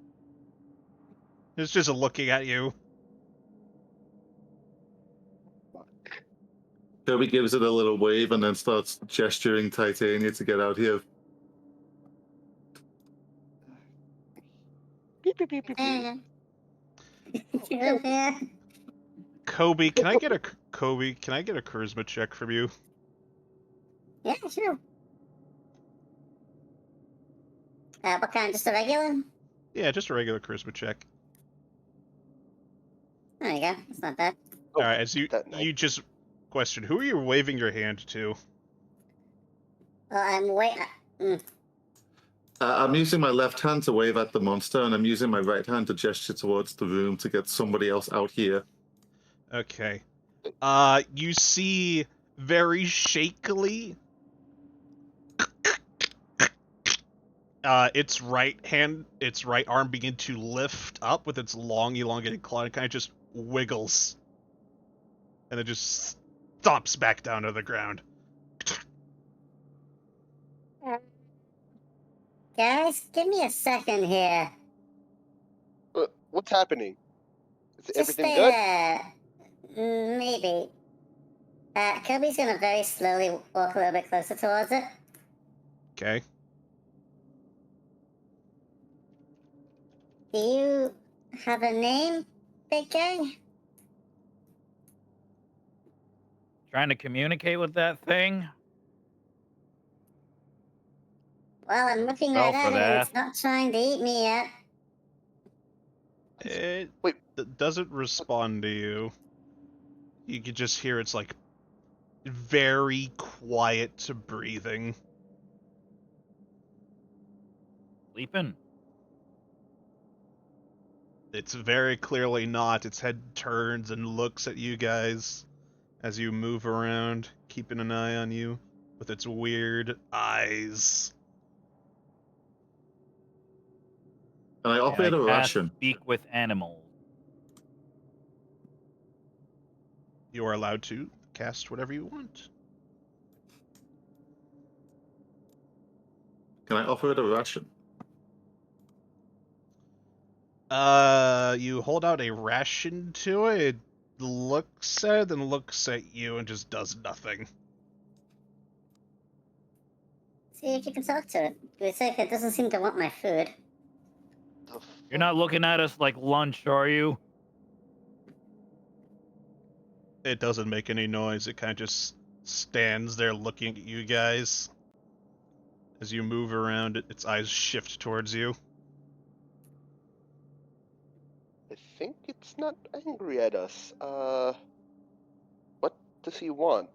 It's just looking at you. Toby gives it a little wave and then starts gesturing Titania to get out here. Beep, beep, beep, beep, beep. Yeah. Kobe, can I get a charisma check from you? Yeah, sure. What kind? Just a regular? Yeah, just a regular charisma check. There you go. That's not bad. Oh, All right, as you that night. just question, who are you waving your hand to? Well, I'm using my left hand to wave at the monster, and I'm using my right hand to gesture towards the room to get somebody else out here. Okay. You see very shakily its right arm begin to lift up with its long, elongated claw and kind of just wiggles. And it just stomps back down to the ground. Guys, give me a second here. What's happening? Is Just everything good? Maybe. Kobe's gonna very slowly walk a little bit closer towards it. Okay. Do you have a name? big guy? Trying to communicate with that thing? Well, I'm looking Go right for at it, and that. it's not trying to eat me yet. It Wait. doesn't respond to you. You can just hear it's like very quiet breathing. Sleeping. It's very clearly not. Its head turns and looks at you guys as you move around, keeping an eye on you with its weird eyes. And I Okay, offered I a cast ration. Speak with animals. You are allowed to cast whatever you want. Can I offer it a ration? You hold out a ration to it. It looks at it, then looks at you and just does nothing. See if you can talk to it. It doesn't seem to want my food. The You're not looking at us like lunch, are you? It doesn't make any noise. It kind of just stands there looking at you guys. As you move around, its eyes shift towards you. I think it's not angry at us. What does he want?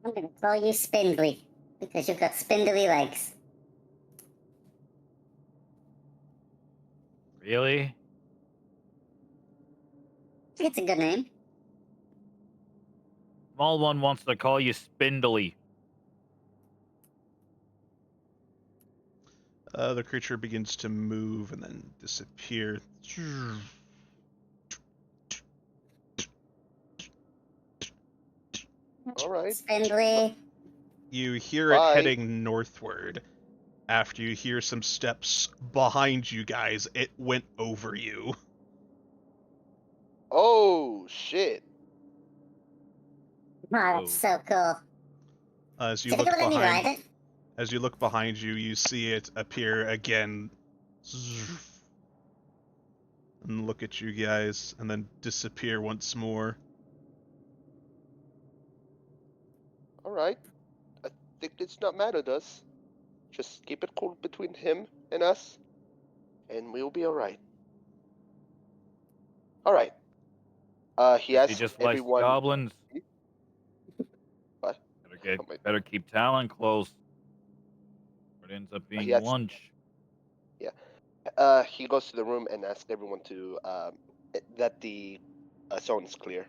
I'm gonna call you Spindly, because you've got spindly legs. Really? It's a good name. Small one wants to call you Spindly. The creature begins to move and then disappear. All right. Spindly. You hear it Bye. heading northward. After you hear some steps behind you guys, it went over you. Oh shit! Oh, that's so cool. As you Did it look go let me ride behind, it? as you look behind you, you see it appear again, and look at you guys, and then disappear once more. All right. I think it's not mad at us. Just keep it cool between him and us, and we'll be all right. All right. He Guess he asked just likes everyone. goblins. What? Oh my- Better keep Talon close. Or it ends up being He has- lunch. He goes to the room and asks everyone to that the zone is clear.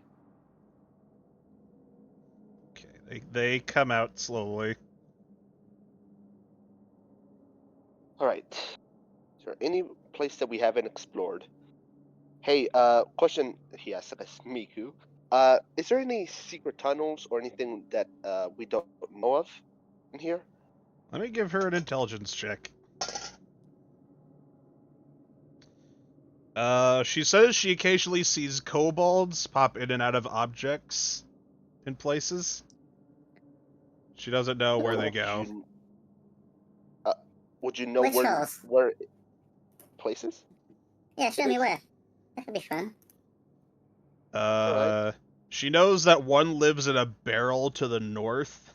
Okay, they come out slowly. All right. Is there any place that we haven't explored? Hey, question he asked us, Miku. Is there any secret tunnels or anything that we don't know of in here? Let me give her an intelligence check. She says she occasionally sees kobolds pop in and out of objects in places. She doesn't know where they go. Would you know Which where holes? places? Yeah, show me where. That could be fun. Alright. She knows that one lives in a barrel to the north.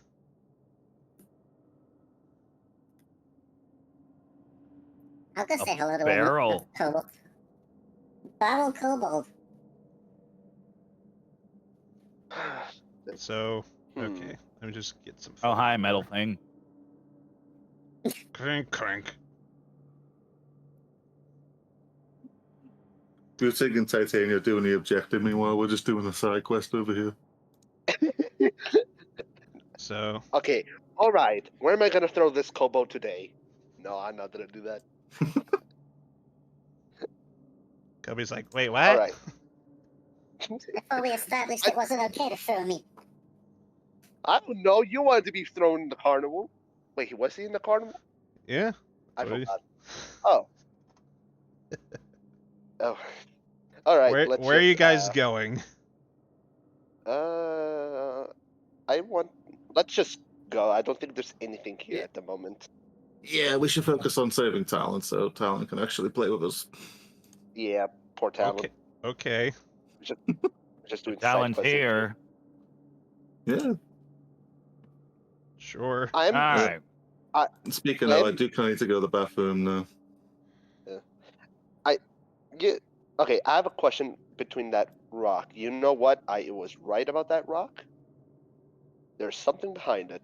I'll go A say hello to barrel. a kobold. Barrel kobold. So, Hmm. okay, let me just get some. Oh, hi, metal thing. Crank, crank. We're taking Titania doing the objective. Meanwhile, we're just doing the side quest over here. So, Okay, alright. Where am I gonna throw this kobold today? No, I'm not gonna do that. Cubby's like, wait, what? Alright. I thought we established it wasn't okay to throw me. I don't know, you wanted to be thrown in the carnival. Wait, was he in the carnival? Yeah. I What do you- forgot. Oh. Oh. Alright, Where are you guys going? Let's just go. I don't think there's anything here Yeah. at the moment. Yeah, we should focus on saving Talon so Talon can actually play with us. Yeah, poor Talon. Okay. Just doing side Talon's quests and shit. here. Yeah. Sure. All right. Speaking of, I do kind of need to go to the bathroom now. Okay, I have a question between that rock. You know what? I was right about that rock. There's something behind it.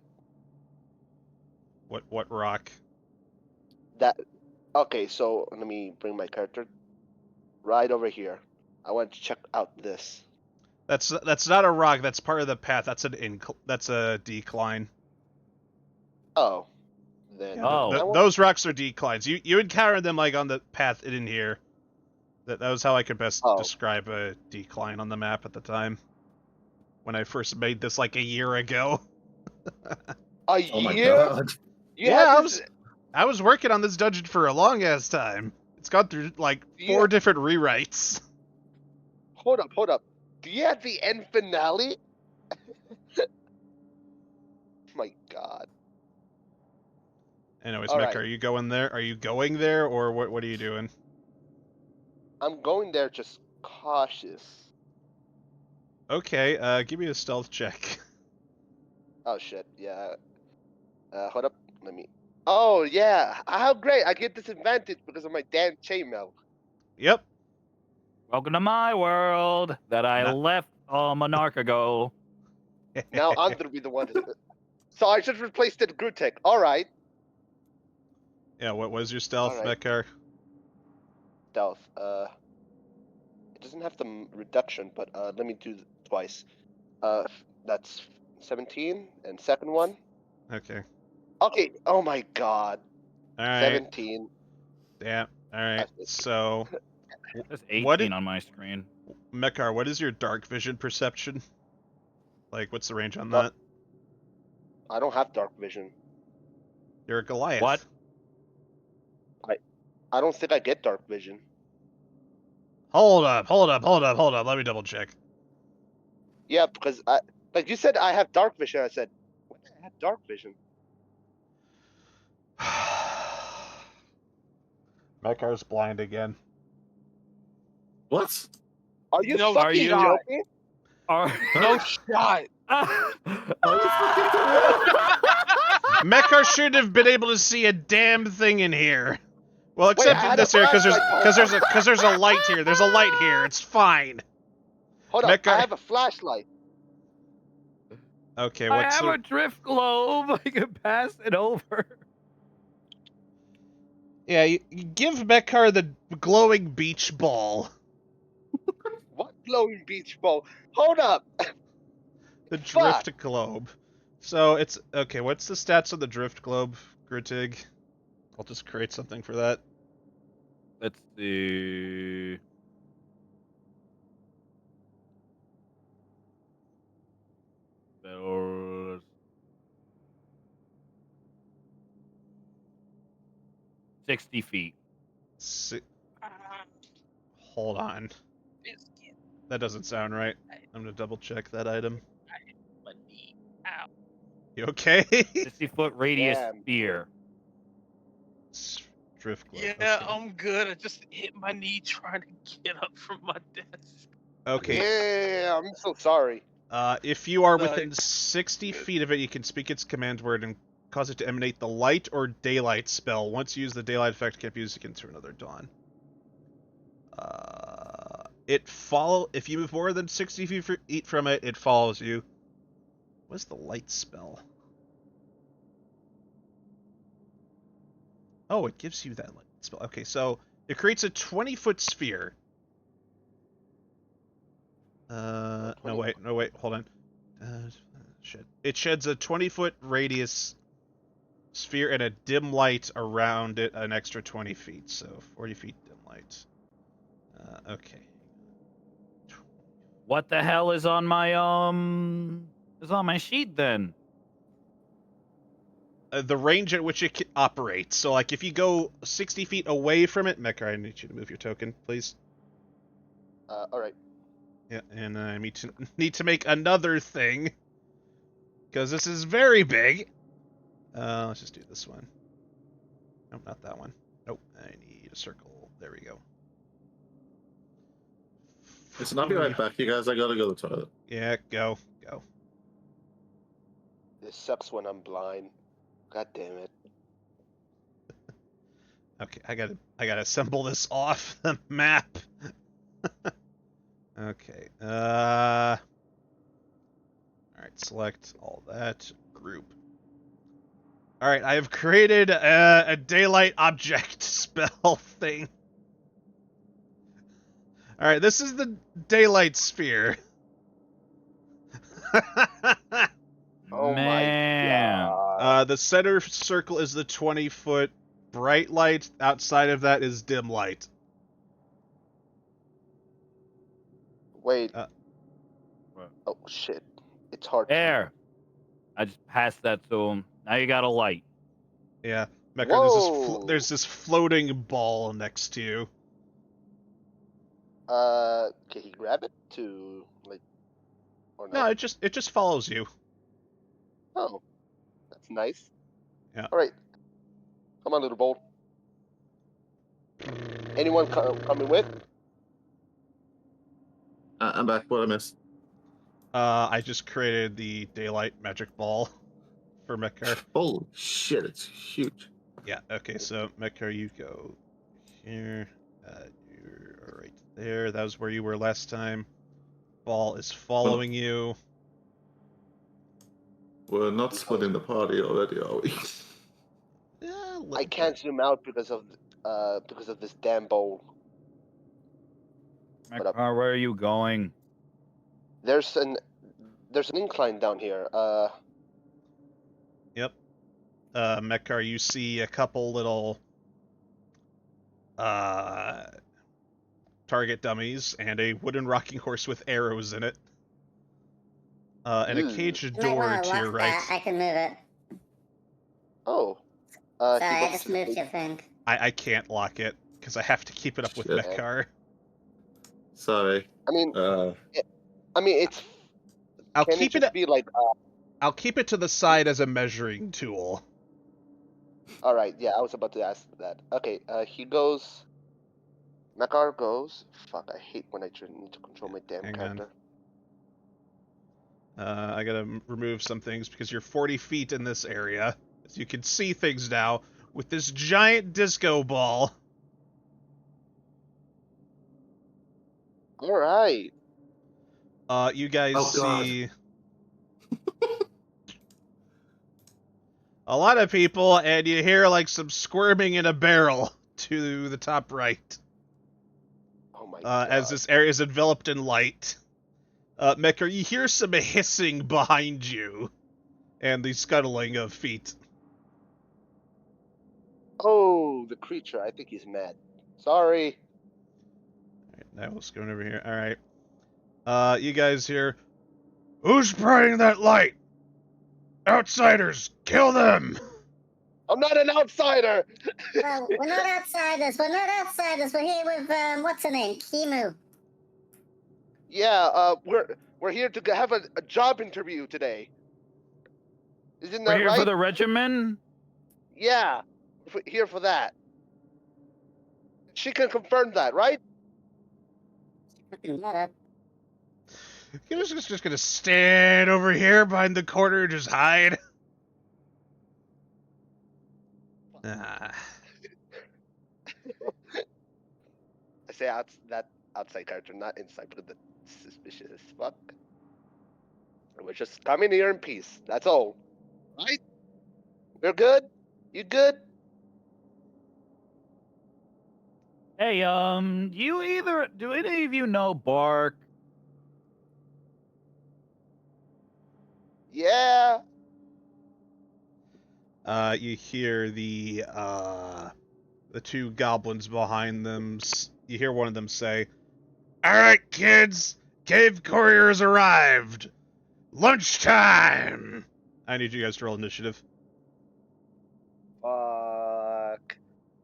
What rock? Okay, so let me bring my character right over here. I want to check out this. That's not a rock. That's part of the path. That's that's a decline. Oh, then Oh. Those rocks are declines. You encountered them like on the path in here. That was how I could best describe a decline on the map at the time. When I first made this like a year ago. A Oh my year? god. I was working on this dungeon for a long ass time. It's gone through like 4 different rewrites. Hold up. Do you have the end finale? My god. Anyways, All Mech, right. are you going there? Are you going there, or what are you doing? I'm going there just cautious. Okay, give me a stealth check. Oh shit, yeah. Hold up, let me... Oh yeah, how great! I get this advantage because of my damn chainmail. Yep. Welcome to my world that I left a monarch ago. Now I'm gonna be the one. So I just replaced it with Grutek. All right. Yeah. What was your stealth, All right. Mechar? Stealth. It doesn't have the reduction, but let me do twice. That's 17, and second one. Okay. Okay. Oh my god. All right. 17. Yeah. All right. So. There's 18 on my screen. Mechar, what is your dark vision perception? Like, what's the range on that? I don't have dark vision. You're a Goliath. What? I don't think I get dark vision. Hold up. Let me double check. Yeah, because like you said, I have dark vision. I said, what? I have dark vision. Mechar's blind again. What? Are you No fucking shot. joking? No shot. Mechar shouldn't have been able to see a damn thing in here. Well, except I in had this a area, flashlight. because there's a light here. There's a light here. It's fine. Hold up, Mechar... I have a flashlight. Okay, I have a drift globe. I can pass it over. Yeah, you give Mechar the glowing beach ball. What glowing beach ball? Hold up. The drift globe. So it's okay. What's the stats of the drift globe, Gritig? I'll just create something for that. Let's see. There's 60 feet. Hold on. That doesn't sound right. I'm gonna double check that item. You okay? 60-foot radius sphere. Drift globe. Yeah, okay. I'm good. I just hit my knee trying to get up from my desk. Okay. Yeah, I'm so sorry. If you are within 60 feet of it, you can speak its command word and cause it to emanate the light or daylight spell. Once you use the daylight effect, it can't be used again through another dawn. If you move more than 60 feet from it, it follows you. What's the light spell? Oh, it gives you that light spell. Okay, so it creates a 20-foot sphere. No wait, hold on. Shit. It sheds a 20-foot radius sphere and a dim light around it an extra 20 feet, so 40 feet dim light. Okay. What the hell is on my sheet then? The range at which it operates. So, like, if you go 60 feet away from it, Mechar, I need you to move your token, please. All right. Yeah, and I need to make another thing because this is very big. Let's just do this one. Nope, not that one. Nope, I need a circle. There we go. Listen, I'll be right back, you guys. I gotta go to the toilet. Yeah, go. This sucks when I'm blind. God damn it. Okay, I gotta assemble this off the map. Okay. All right. Select all that group. All right. I have created a daylight object spell thing. All right. This is the daylight sphere. Oh Man. my god. The center circle is the 20-foot bright light. Outside of that is dim light. Wait. What? Oh shit. It's hard to... There. I just passed that to him. Now you got a light. Yeah, Mekar, Whoa. there's this floating ball next to you. Can he grab it to like? Or No, it just follows you. Oh, that's nice. Yeah. All right. Come on, little bolt. Anyone coming with? I'm back. What I missed? I just created the daylight magic ball for Mekar. Holy shit! It's huge. Yeah. Okay. So Mekar, you go here. You're right there. That was where you were last time. Ball is following you. We're not splitting the party already, are we? Yeah, I can't zoom out because of this damn bowl. Mekar, where are you going? There's an incline down here. Yep. Mekar, you see a couple little target dummies and a wooden rocking horse with arrows in it. And a caged You might door wanna to your lock right. that. I can move it. Oh. Sorry, he I goes just to- moved your thing. I can't lock it because I have to keep it up with Shit. Mekar. Sorry. I mean, it's. I'll Can keep it it. just be like? I'll keep it to the side as a measuring tool. All right. Yeah, I was about to ask that. Okay. He goes. Mekar goes. Fuck! I hate when I need to control my damn Hang on. character. I gotta remove some things because you're 40 feet in this area. So you can see things now with this giant disco ball. All right. You guys Oh, God. see a lot of people, and you hear like some squirming in a barrel to the top right. Oh my god. As this area is enveloped in light. Mekar, you hear some hissing behind you, and the scuttling of feet. Oh, the creature. I think he's mad. Sorry. Alright, now what's going over here? Alright. You guys hear, who's spraying that light? Outsiders, kill them! I'm not an outsider. Well, we're not outsiders. We're not outsiders. We're here with what's her name? Kimu. Yeah. We're here to have a job interview today. Isn't We're that here right? for the regimen? Yeah. Here for that. She can confirm that, right? Fucking shut up. You're just gonna stand over here behind the corner and just hide? Ah. I say that outside character, not inside, because that's suspicious as fuck. We're just coming here in peace. That's all. Right? We're good? You good? Hey, do any of you know Bark? Yeah. You hear the two goblins behind them. You hear one of them say, "All right, kids, cave couriers arrived. Lunchtime." I need you guys to roll initiative. Fuck.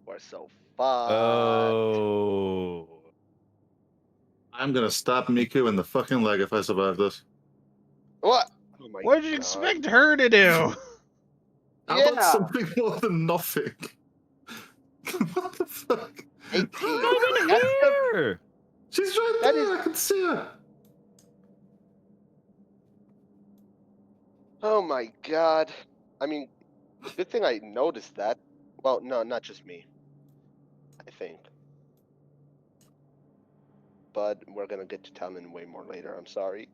We're so fucked. Oh. I'm gonna stab Miku in the fucking leg if I survive this. What? Oh my What did you God. expect her to do? How Yeah. about something more than nothing? What the fuck? 18. Not even That's the- here. She's right That there. is- I can see her. Oh my god. I mean, good thing I noticed that. Well, no, not just me. I think. But we're gonna get to Talon way more later. I'm sorry.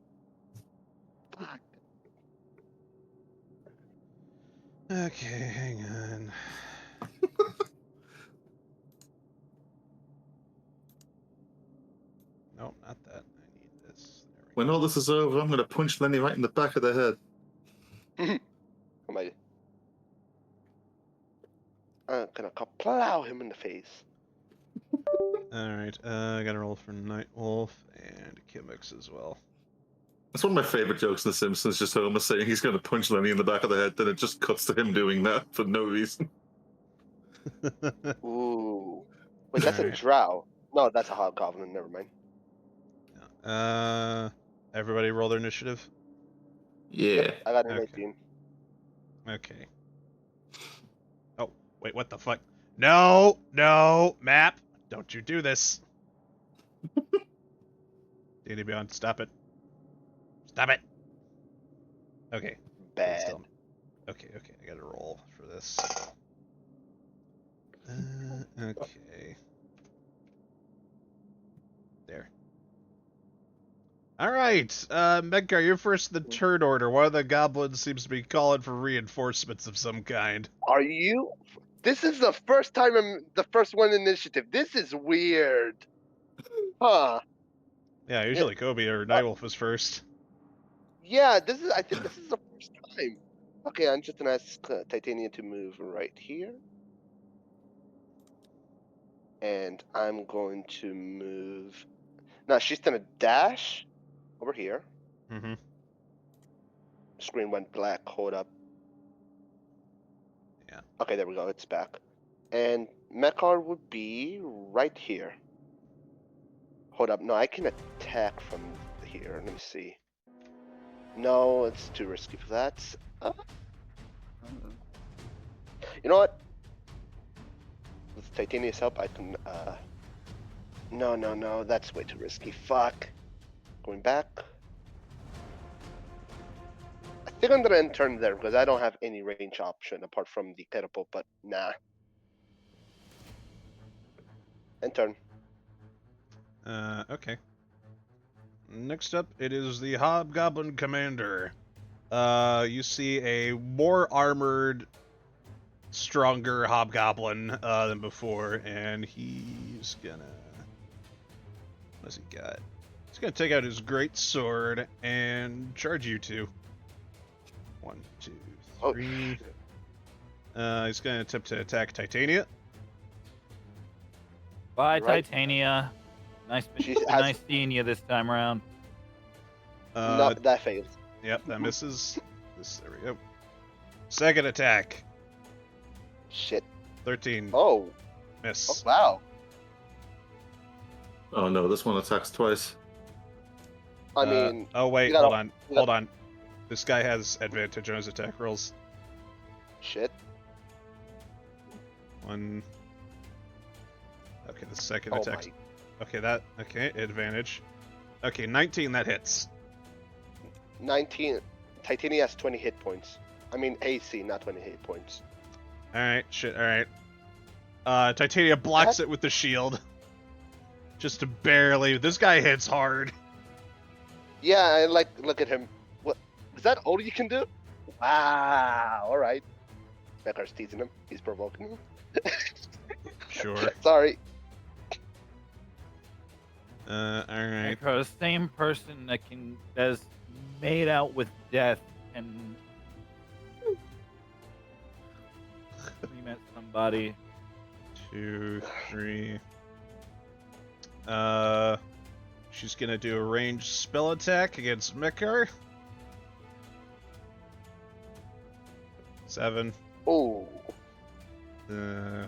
Fuck. Okay, hang on. Nope, not that. I need this. There we When all this is over, I'm going to punch Lenny right in the back of the head. Am I? I'm gonna plow him in the face. Alright, I gotta roll for Night Wolf and Kimix as well. That's one of my favorite jokes in The Simpsons, just Homer saying he's going to punch Lenny in the back of the head, then it just cuts to him doing that for no reason. Ooh. Wait, that's a Alright. drow. No, that's a hobgoblin. Never mind. Everybody roll their initiative? Yeah. I got an Okay. 18. Okay. Oh, wait, what the fuck? No, map! Don't you do this. D&D Beyond, stop it. Stop it! Okay. Bad. Still. Okay, I gotta roll for this. Okay. There. Alright, Medgar, you're first in the turn order. One of the goblins seems to be calling for reinforcements of some kind. Are you? This is the first time I'm the first one initiative. This is weird. Huh. Yeah, usually Kobe or Nightwolf is first. Yeah, I think this is the first time. Okay, I'm just gonna ask Titania to move right here. And I'm going to move. No, she's gonna dash over here. Mm-hmm. Screen went black. Hold up. Yeah. Okay, there we go. It's back. And Mekar would be right here. Hold up. No, I can attack from here. Let me see. No, it's too risky for that. You know what? With Titania's help, I can. No. That's way too risky. Fuck. Going back. I think I'm gonna end turn there because I don't have any range option apart from the catapult, but nah. End turn. Okay. Next up, it is the Hobgoblin Commander. You see a more armored, stronger Hobgoblin than before, and he's gonna... What's he got? He's gonna take out his great sword and charge you two. 1, 2, 3. He's gonna attempt to attack Titania. Bye, Right. Titania. Nice, She's nice seeing you this time around. No, that fails. Yep, that misses. There we go. Second attack. Shit. 13. Oh. Miss. Oh wow. Oh no, this one attacks twice. I mean. Oh wait, you gotta- hold on. Hold on. This guy has advantage on his attack rolls. Shit. 1. Okay, the second Oh attack. my. Okay, advantage. Okay, 19, that hits. 19. Titania has 20 hit points. I mean AC, not 20 hit points. Alright, shit, alright. Titania blocks it with the shield. Just to barely. This guy hits hard. Yeah, I look at him. What? Is that all you can do? Wow. All right. Becker's teasing him. He's provoking him. Sure. Sorry. Alright. Because same person that's made out with death and we met somebody. 2, 3. She's gonna do a ranged spell attack against Mekar. 7. Oh.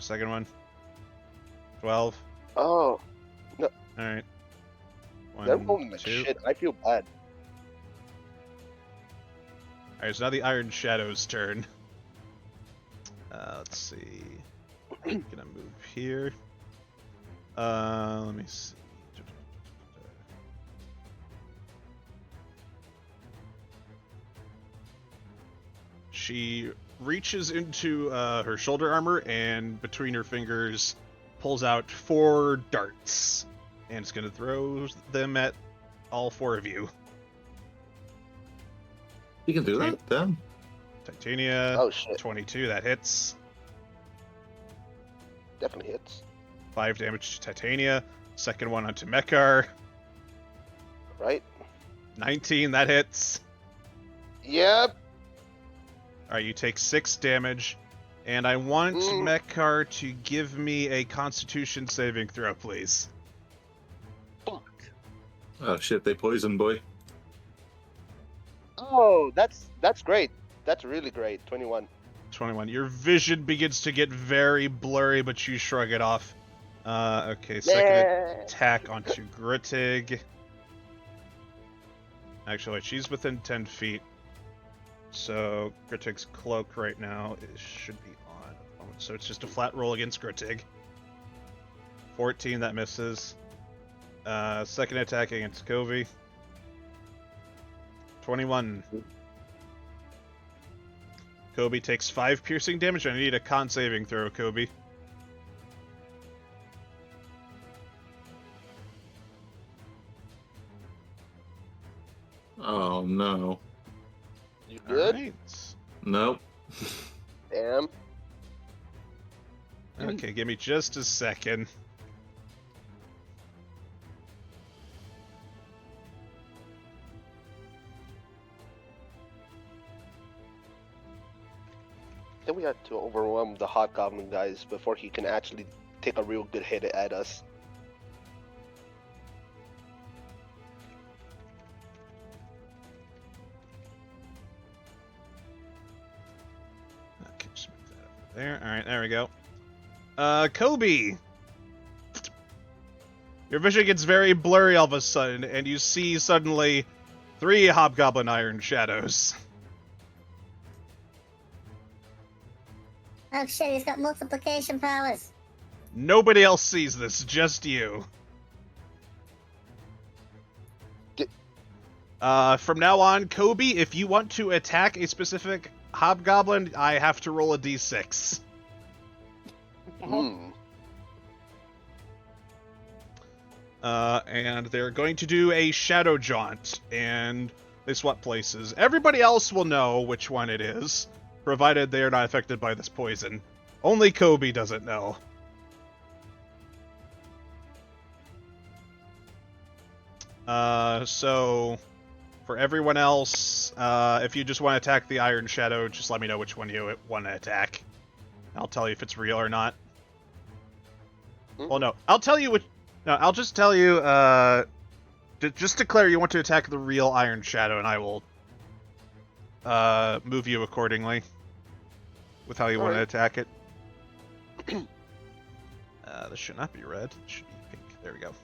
Second one. 12. Oh. Alright. They're 1, rolling like 2. shit. I feel bad. Alright, so now the Iron Shadow's turn. Let's see. Gonna move here. Let me see. she reaches into her shoulder armor and between her fingers pulls out 4 darts. And it's going to throw them at all 4 of you. You can do that? Damn. Titania, Oh shit! 22, that hits. Definitely hits. 5 damage to Titania. Second one onto Mekar. Right? 19, that hits. Yep. Alright, you take 6 damage. And I want Mekar to give me a Constitution saving throw, please. Fuck. Oh shit, they poison boy. Oh, that's great. That's really great. 21. 21. Your vision begins to get very blurry, but you shrug it off. Okay, second attack onto Grittig. Actually, she's within 10 feet. So Grittig's cloak right now should be on. So it's just a flat roll against Grittig. 14, that misses. Second attack against Covey. 21. Kobe takes 5 piercing damage. I need a con saving throw, Kobe. Oh no. You good? Alright. Nope. Damn. Okay, give me just a second. Then we have to overwhelm the Hobgoblin guys before he can actually take a real good hit at us. Okay, just move that over there. Alright, there we go. Kobe! Your vision gets very blurry all of a sudden, and you see suddenly 3 Hobgoblin Iron Shadows. Oh shit, he's got multiplication powers. Nobody else sees this, just you. From now on, Kobe, if you want to attack a specific Hobgoblin, I have to roll a d6. And they're going to do a shadow jaunt, and they swap places. Everybody else will know which one it is, provided they are not affected by this poison. Only Kobe doesn't know. So, for everyone else, if you just want to attack the Iron Shadow, just let me know which one you want to attack. I'll tell you if it's real or not. Well, no, I'll tell you which... No, I'll just tell you, just declare you want to attack the real Iron Shadow, and I will move you accordingly with how you want to attack it. This should not be red. It should be pink. There we go.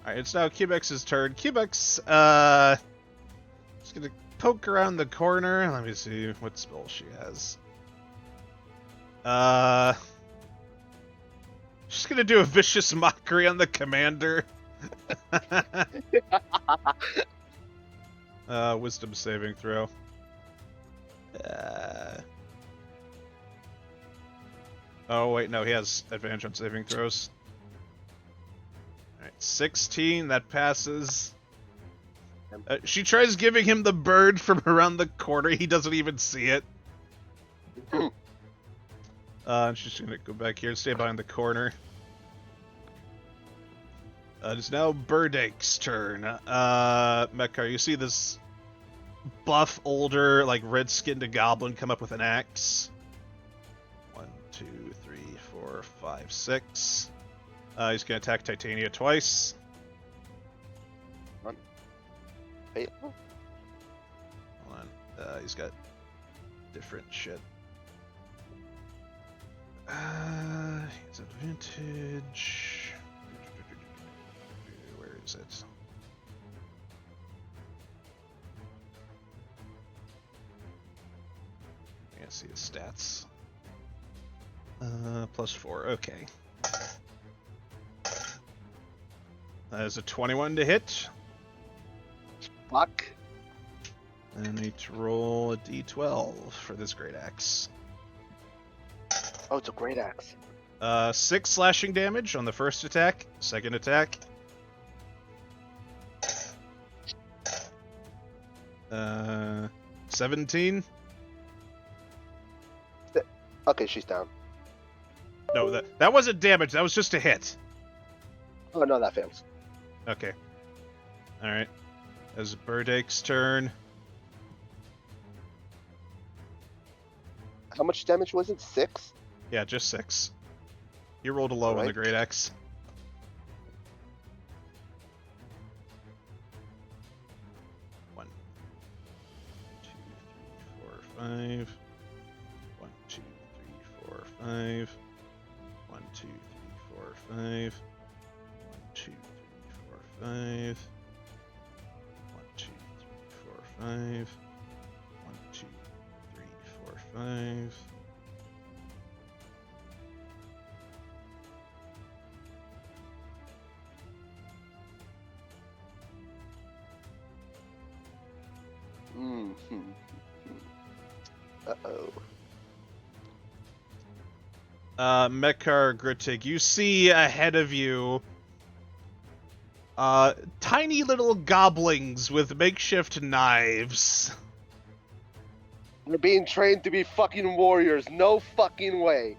Alright, it's now Cubex's turn. Cubex, just gonna poke around the corner. Let me see what spell she has. Just gonna do a vicious mockery on the commander. Wisdom saving throw. Oh wait, no, he has advantage on saving throws. Alright, 16, that passes. She tries giving him the bird from around the corner, he doesn't even see it. She's gonna go back here and stay behind the corner. It is now Burdake's turn. Mekar, you see this buff, older, like red-skinned goblin come up with an axe. 1, 2, 3, 4, 5, 6. He's gonna attack Titania twice. Hey. Hold on. He's got different shit. He's advantage. Where is it? I can't see his stats. +4. Okay. That is a 21 to hit. Fuck. I need to roll a d12 for this great axe. Oh, it's a great axe. 6 slashing damage on the first attack. Second attack. 17. Okay, she's down. No, that wasn't damage. That was just a hit. Oh no, that fails. Okay. All right. As Burdake's turn. How much damage was it? 6? Yeah, just 6. He rolled a low on the Alright. great axe. One, 2, 3, 4, 5. 1, 2, 3, 4, 5. 1, 2, 3, 4, 5. 1, 2, 3, 4, 5. 1, 2, 3, 4, 5. 1, 2, 3, 4, 5. Mm-hmm. Uh-oh. Mekar Grittig, you see ahead of you tiny little goblins with makeshift knives. They're being trained to be fucking warriors. No fucking way.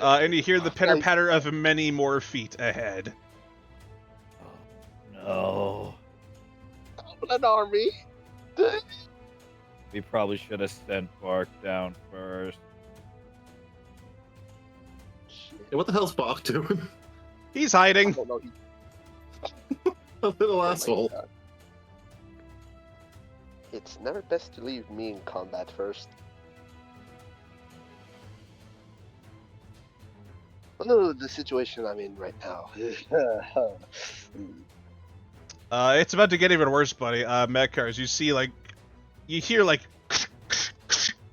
And you hear the pitter-patter of many more feet ahead. No. An army. We probably should have sent Bark down first. Yeah, what the hell's Bark doing? He's I hiding. don't know. A little Oh my asshole. God. It's never best to leave me in combat first. Oh, the situation I'm in right now. It's about to get even worse, buddy. Mekar, as you see, you hear,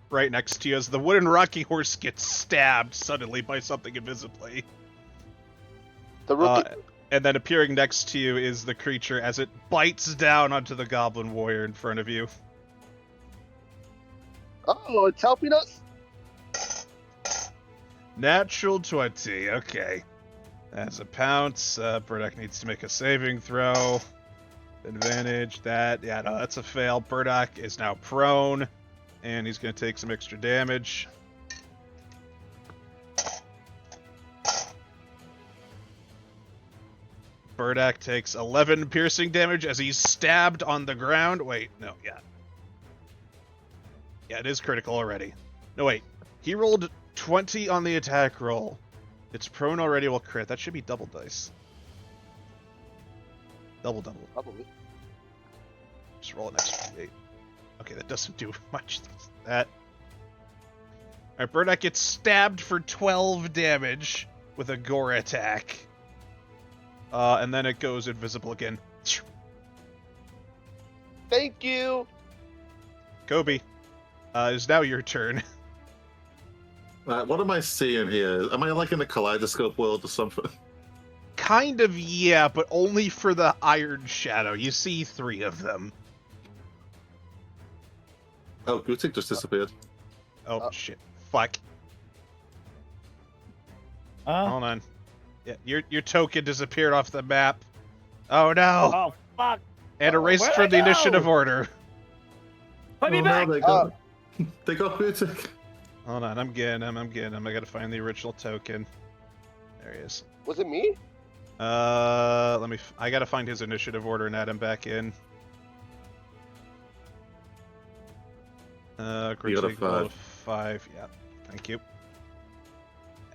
right next to you as the wooden rocking horse gets stabbed suddenly by something invisibly. The rookie. And then appearing next to you is the creature as it bites down onto the goblin warrior in front of you. Oh, it's helping us? Natural 20, okay. As a pounce, Burdock needs to make a saving throw. Advantage, yeah, no, that's a fail. Burdock is now prone, and he's going to take some extra damage. Burdock takes 11 piercing damage as he's stabbed on the ground. Wait, no, yeah. Yeah, it is critical already. No, wait. He rolled 20 on the attack roll. It's prone already, will crit. That should be double dice. Double. Probably. Just roll an extra 8. Okay, that doesn't do much. That. Alright, Burdock gets stabbed for 12 damage with a gore attack. And then it goes invisible again. Thank you. Kobe, is now your turn. What am I seeing here? Am I like in a kaleidoscope world or something? Kind of, yeah, but only for the Iron Shadow. You see 3 of them. Oh, Gutik just disappeared. Oh, shit. Fuck. Hold on. Yeah, your token disappeared off the map. Oh, no. Oh, fuck. And erased Where'd from I the go? initiative order. Put me Oh, back. no, they got Gutik. Hold on, I'm getting him. I gotta find the original token. There he is. Was it me? I gotta find his initiative order and add him back in. You got a Critique roll of 5. 5. Yeah, thank you.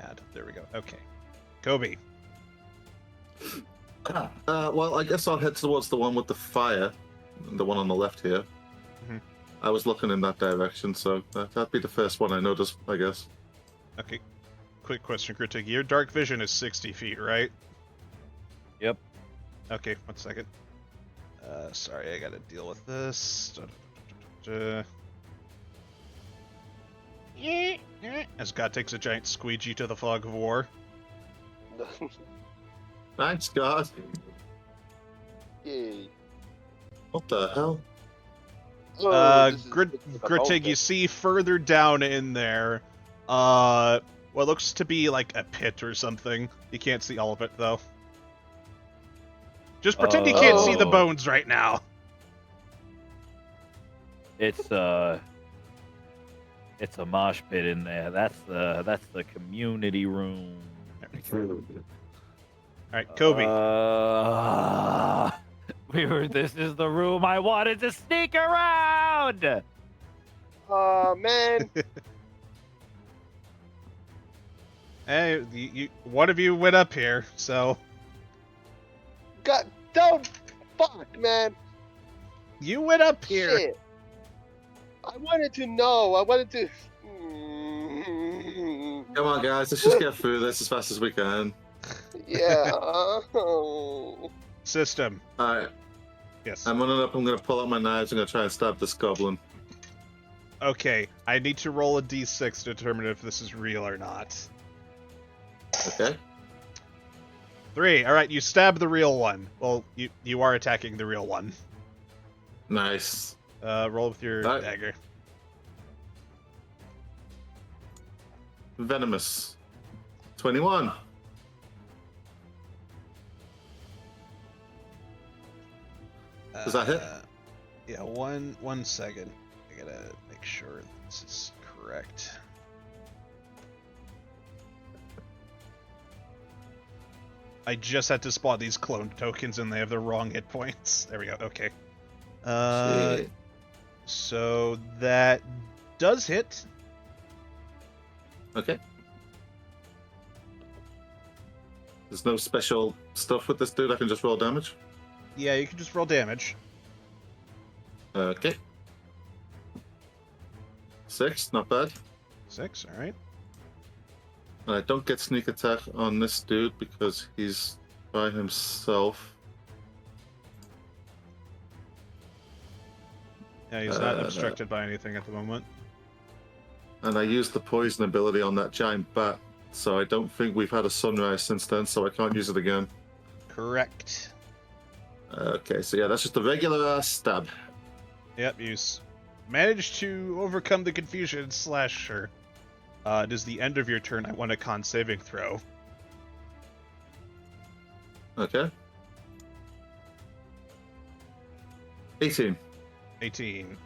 Add. There we go. Okay. Kobe. Well, I guess I'll head towards the one with the fire. The one on the left here. Mhm. I was looking in that direction, so that'd be the first one I noticed, I guess. Okay. Quick question, Critique. Your dark vision is 60 feet, right? Yep. Okay, 1 second. Sorry, I gotta deal with this. As God takes a giant squeegee to the fog of war. Thanks, God. Yay. What the hell? Oh, this is Grittig, you see further down in there, what looks to be like a pit or something. You can't see all of it, though. Just pretend you can't see the bones right now. It's a mosh pit in there. That's the community room. All right, Kobe. This is the room I wanted to sneak around. Oh man. Hey, one of you went up here, so God, don't fuck, man. you went up here. Shit. I wanted to know. I wanted to. Come on, guys. Let's just get through this as fast as we can. Yeah. System. All right. Yes. I'm running up. I'm going to pull out my knives. I'm going to try and stab this goblin. Okay, I need to roll a d6 to determine if this is real or not. Okay. 3. All right, you stab the real one. Well, you are attacking the real one. Nice. Roll with your Right. dagger. Venomous. 21. Does that hit? Yeah, one second. I gotta make sure this is correct. I just had to spot these clone tokens and they have the wrong hit points. There we go. Okay. Shit. So that does hit. Okay. There's no special stuff with this dude. I can just roll damage. Yeah, you can just roll damage. Okay. 6, not bad. 6, all right. And I don't get sneak attack on this dude because he's by himself. Yeah, he's not obstructed by anything at the moment. And I used the poison ability on that giant bat, so I don't think we've had a sunrise since then, so I can't use it again. Correct. Okay, so yeah, that's just a regular stab. Yep, you managed to overcome the confusion, Slasher. It is the end of your turn. I want a con saving throw. Okay. 18. 18.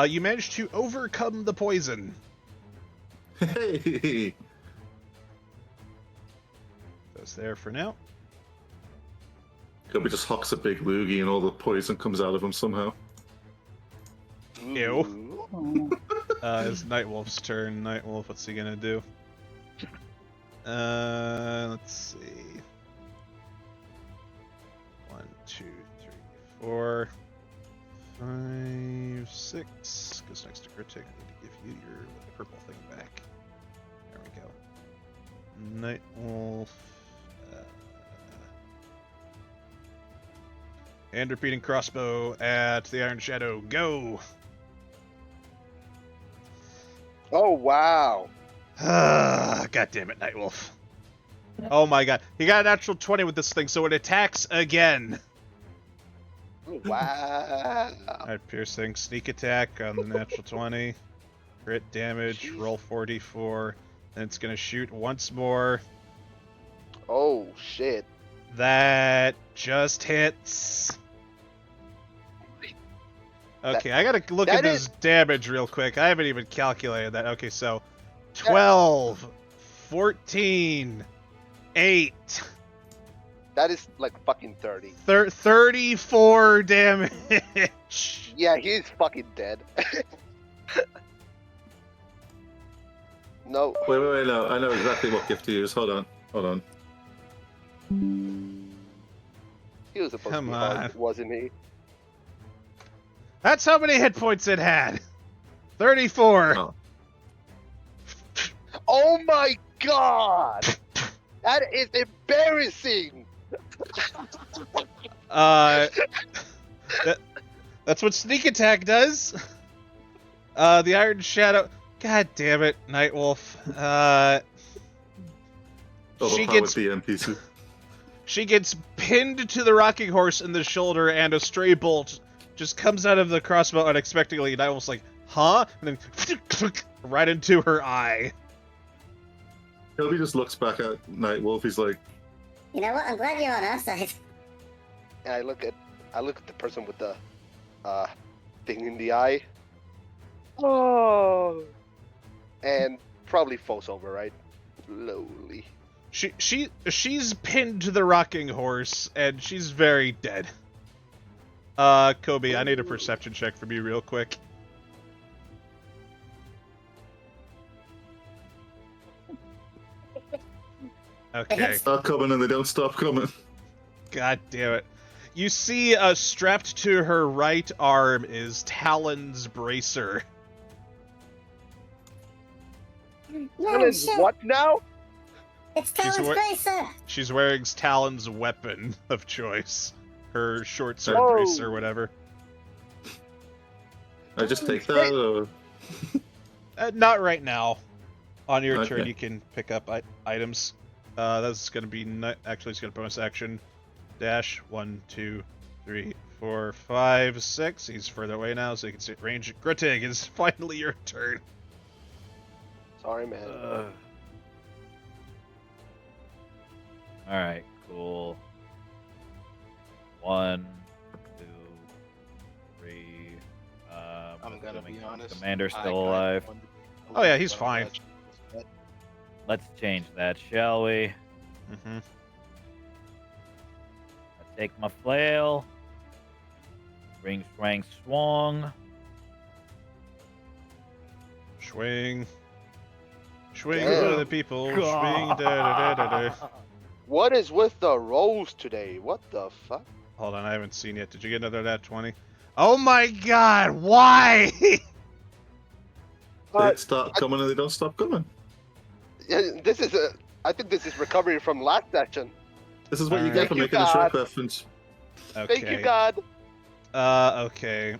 You managed to overcome the poison. Hey! Goes there for now. Kobe just hawks a big loogie and all the poison comes out of him somehow. Ew. It's Nightwolf's turn. Nightwolf, what's he gonna do? Let's see. 1, 2, 3, 4, 5, 6. Goes next to Critic. I need to give you your purple thing back. There we go. Nightwolf. And repeating crossbow at the Iron Shadow. Go! Oh wow. God damn it, Nightwolf. Oh my god. He got a natural 20 with this thing, so it attacks again. Wow. Alright, piercing. Sneak attack on the natural 20. Crit damage. Roll 4d4. Then it's gonna shoot once more. Oh shit. That just hits. Okay, I gotta look at this damage real quick. I haven't even calculated that. Okay, so 12, 14, 8. That is like fucking 30. 34 damage. Yeah, he's fucking dead. No. Wait, no. I know exactly what gift to use. Hold on. He was supposed Come to be on. hard, wasn't he? That's how many hit points it had. 34. Oh. Oh my god! That is embarrassing! That's what sneak attack does. The Iron Shadow. God damn it, Nightwolf. She gets the NPC. She gets pinned to the rocking horse in the shoulder, and a stray bolt just comes out of the crossbow unexpectedly, and I was like, huh? And then right into her eye. Kobe just looks back at Nightwolf. He's like, You know what? I'm glad you're on our side. And I look at the person with the thing in the eye. Oh. And probably falls over, right? Slowly. She's pinned to the rocking horse, and she's very dead. Kobe, I need a perception check from you real quick. Okay. start coming and they don't stop coming. God damn it. You see, strapped to her right arm is Talon's bracer. No, Talon's shit. what now? It's She's Talon's wor- bracer. She's wearing Talon's weapon of choice. Her short sword Oh. brace or whatever. I just take that. Or... Not right now. On your Okay. turn, you can pick up items. That's going to be... Actually, it's going to bonus action. Dash. 1, 2, 3, 4, 5, 6. He's further away now, so you can see it range. Grittig, it's finally your turn. Sorry, man. Alright, cool. 1, 2, 3. I'm gonna be honest. Commander's I still kinda alive. wanted to Oh, yeah, let he's go of fine. that. Let's change that, shall we? Mm-hmm. I take my flail. Ring, swang, swung. Swing. Swing Damn. for the people. Swing. Da-da-da-da-da. What is with the rolls today? What the fuck? Hold on, I haven't seen yet. Did you get another nat 20? Oh my god, why? They start coming and they don't stop coming. Yeah, this is I think this is recovery from last session. This is what you Alright. get for Thank you, making a Shrek God. reference. Okay. Thank you, God. Okay.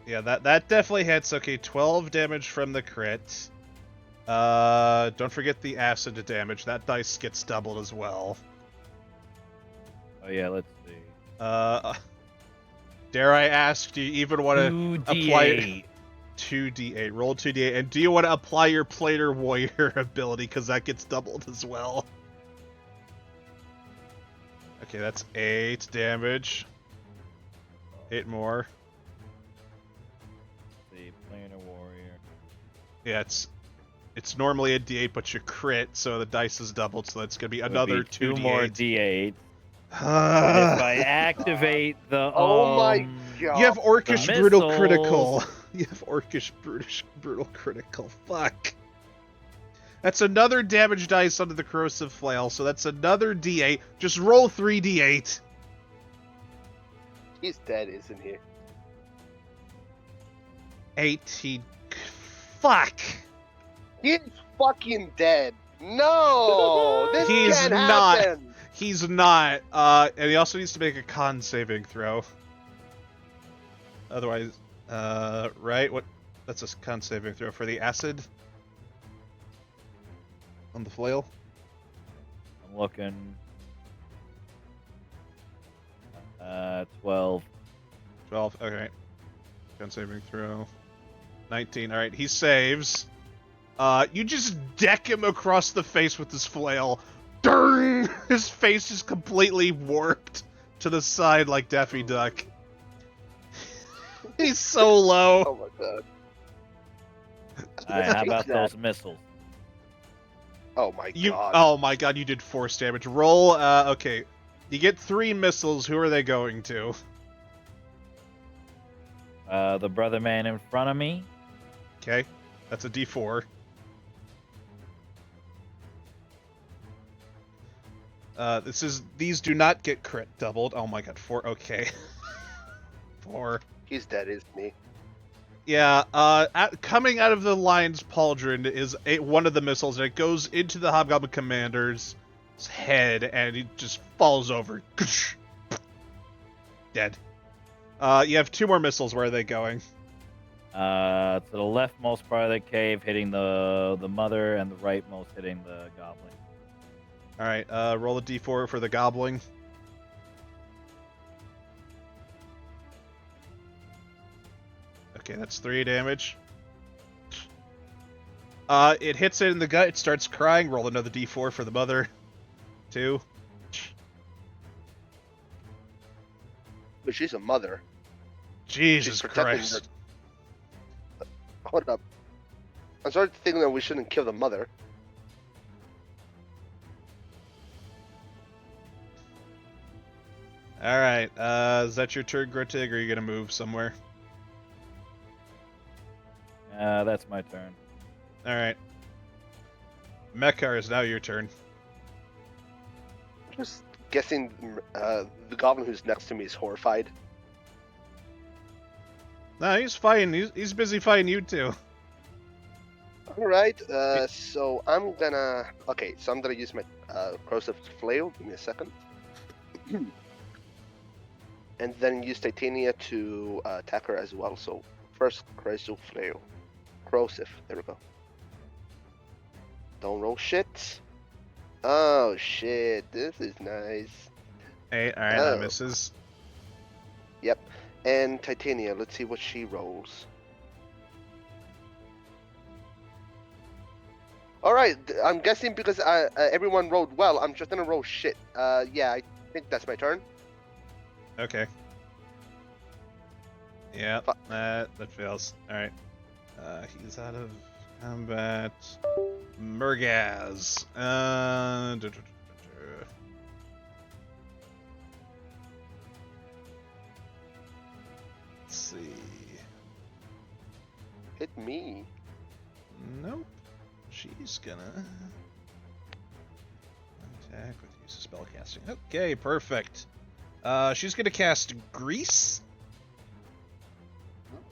Yeah, that definitely hits. Okay, 12 damage from the crit. Don't forget the acid damage. That dice gets doubled as well. Oh yeah, let's see. Dare I ask, do you even want to apply it? 2d8. 2d8. Roll 2d8. And do you want to apply your Plater Warrior ability? Because that gets doubled as well. Okay, that's 8 damage. 8 more. The Planar Warrior. Yeah, it's normally a d8, but you crit, so the dice is doubled, so that's gonna be another 2 2 more d8. d8. If I activate the Oh my God. You have Orcish The Brutal missiles. Critical. You have Orcish Brutal Critical. Fuck. That's another damage dice under the Corrosive Flail, so that's another d8. Just roll 3 d8. He's dead, isn't he? 18. Fuck. He's fucking dead. No, this He's can't not. happen. He's not. And he also needs to make a con saving throw. Otherwise, right? What? That's a con saving throw for the acid on the flail. I'm looking. 12. 12. Okay. Con saving throw. 19. All right. He saves. You just deck him across the face with this flail. Durr! His face is completely warped to the side like Daffy Duck. He's so low. Oh my God. Alright, how about those missiles? Oh my You. God. Oh my god! You did force damage. Roll. Okay. You get 3 missiles. Who are they going to? The brother man in front of me. Okay. That's a D4. These do not get crit doubled. Oh my god, 4. Okay. 4. He's dead, isn't he? Yeah. Coming out of the lion's pauldron is one of the missiles, and it goes into the Hobgoblin commander's head, and he just falls over. Dead. You have 2 more missiles. Where are they going? To the leftmost part of the cave, hitting the mother, and the rightmost hitting the goblin. All right. Roll a D4 for the goblin. Okay, that's 3 damage. It hits it in the gut. It starts crying. Roll another d4 for the mother. 2. But she's a mother. Jesus She's protecting Christ. Hold up. I'm starting to think that we shouldn't kill the mother. Alright, is that your turn, Grotig, or are you gonna move somewhere? That's my turn. Alright. Mekar, is now your turn. Just guessing the goblin who's next to me is horrified. No, he's fighting. He's busy fighting you too. Alright, so I'm gonna... Okay, so I'm gonna use my corrosive flail. Give me a second. And then use Titania to attack her as well. So first corrosive flail. Corrosive, there we go. Don't roll shit. Oh shit, this is nice. 8, alright, that misses. Yep. And Titania, let's see what she rolls. Alright, I'm guessing because everyone rolled well, I'm just gonna roll shit. Yeah, I think that's my turn. Okay. Yeah, that fails. Alright. He's out of combat. Murgaz. Let's see. Hit me. Nope. She's gonna attack with use of spellcasting. Okay, perfect. She's gonna cast Grease.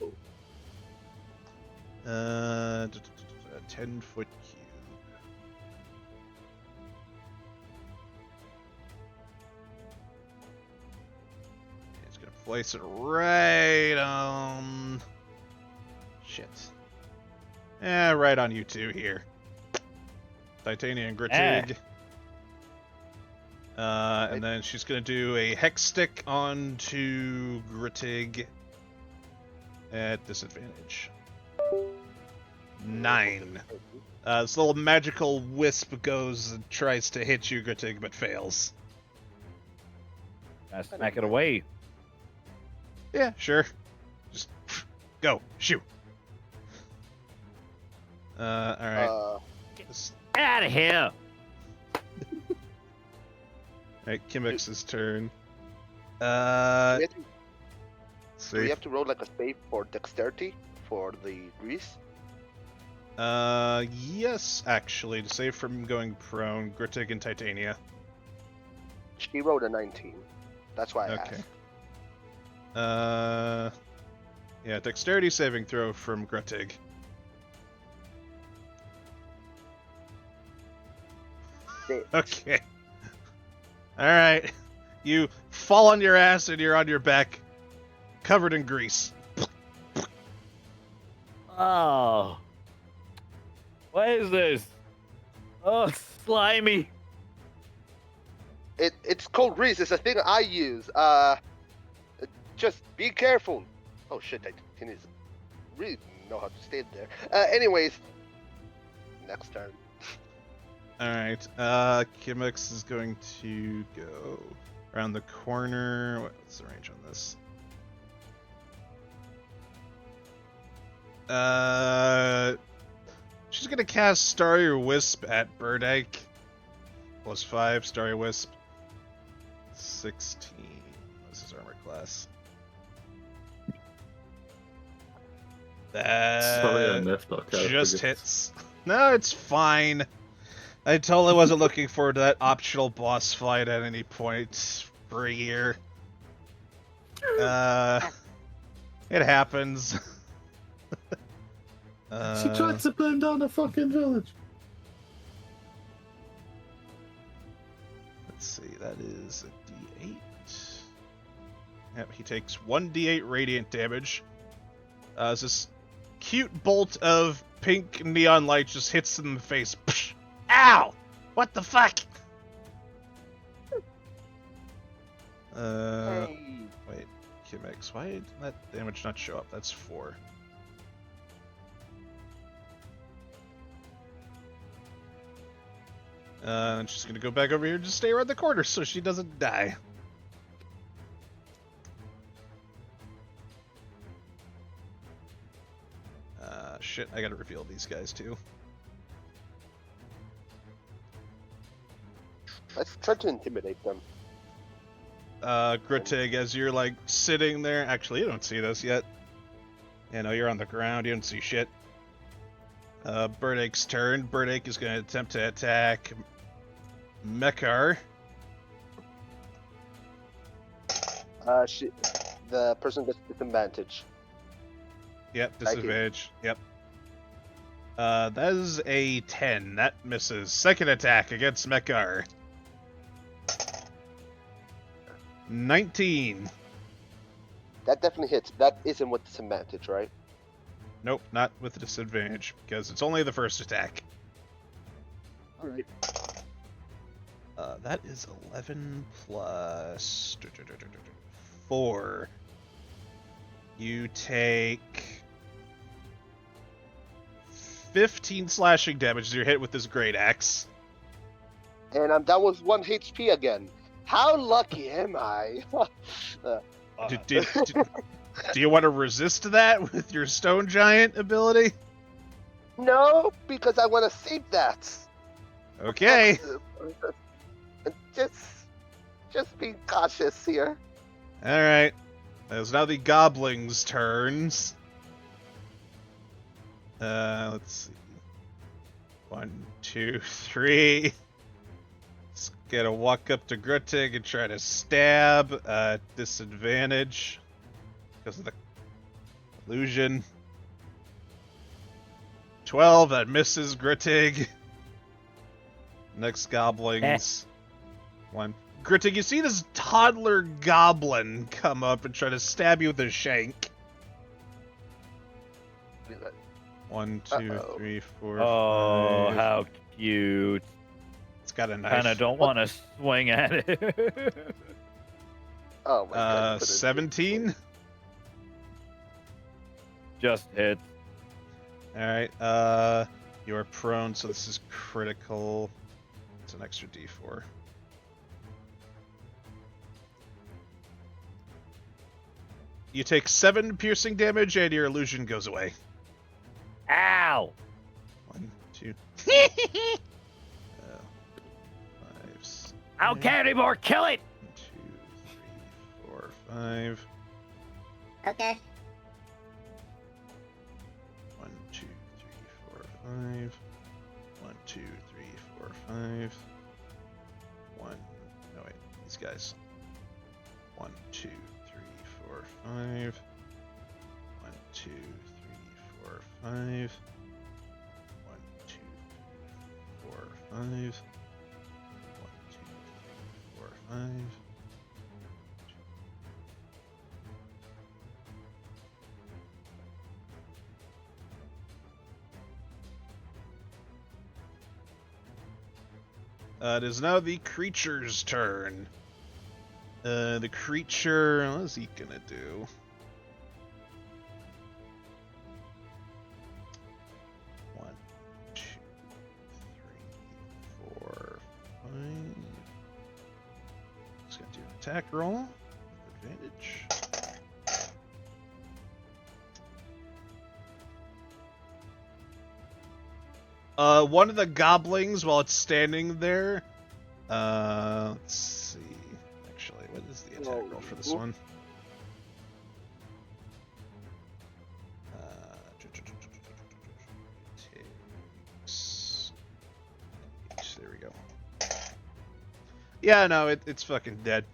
Oh. A 10-foot cube. It's gonna place it right on. Shit. Yeah, right on you two here. Titania and Grittig. And then she's gonna do a hex stick onto Grittig at disadvantage. 9. This little magical wisp goes and tries to hit you, Grittig, but fails. Smack it away. Yeah, sure. Just go, shoot. Alright. Out of here! Alright, Kimix's turn. Do we See. have to roll like a save for dexterity for the grease? Yes, actually, to save from going prone, Grittig and Titania. She rolled a 19. That's why I asked. Yeah, dexterity saving throw from Grittig. Okay. Alright. You fall on your ass and you're on your back, covered in grease. Oh. What is this? Oh, slimy. It's called grease. It's a thing I use. Just be careful. Oh shit, Titania's really know how to stay there. Anyways, next turn. Alright, Kimix is going to go around the corner. What's the range on this? She's gonna cast Starry Wisp at Burdyke. +5, Starry Wisp. 16. What's his armor class? Sorry, I That missed that character. just hits. No, it's fine. I totally wasn't looking forward to that optional boss fight at any point for a year. It happens. She tried to burn down a fucking village. Let's see, that is a d8. Yep, he takes 1d8 radiant damage. As this cute bolt of pink neon light just hits him in the face. Psh! Ow! What the fuck? Wait, Kimix, why did that damage not show up? That's 4. She's gonna go back over here and just stay around the corner so she doesn't die. Shit, I gotta reveal these guys too. Let's try to intimidate them. Grittig, as you're like sitting there, actually you don't see this yet. You know, you're on the ground, you don't see shit. Burdake's turn. Burdake is gonna attempt to attack Mekar. The person gets disadvantage. Yep, disadvantage. Yep. That is a 10. That misses. Second attack against Mekar. 19. That definitely hits. That isn't with disadvantage, right? Nope, not with disadvantage, because it's only the first attack. Alright. That is 11 plus 4. You take 15 slashing damage as you're hit with this great axe. And that was 1 HP again. How lucky am I? Do you want to resist that with your stone giant ability? No, because I want to save that. Okay. Just be cautious here. Alright. It's now the goblins' turns. Let's see. 1, 2, 3. Just gotta walk up to Grittig and try to stab. Disadvantage. Because of the illusion. 12, that misses Grittig. Next goblins. 1. Grittig, you see this toddler goblin come up and try to stab you with a shank. 1, 2, 3, 4, Oh, 5. how cute. It's got a knife. Kinda don't want to swing at it. Oh my god. 17. Just hit. Alright, you are prone, so this is critical. It's an extra d4. You take 7 piercing damage and your illusion goes away. Ow! 1, 2. 5, I don't care anymore. Kill it. 2, 3, 4, 5. Okay. 1, 2, 3, 4, 5. 1, 2, 3, 4, 5. 1. No wait, these guys. 1, 2, 3, 4, 5. 1, 2, 3, 4, 5. 1, 2, 3, 4, 5. 1, 2, 3, 4, 5. It is now the creature's turn. The creature, what is he gonna do? One, two, three, 4, 5. Just gonna do an attack roll with advantage. One of the goblins, while it's standing there, let's see. Actually, what is the attack roll for this one? There we go. Yeah, no, it's fucking dead.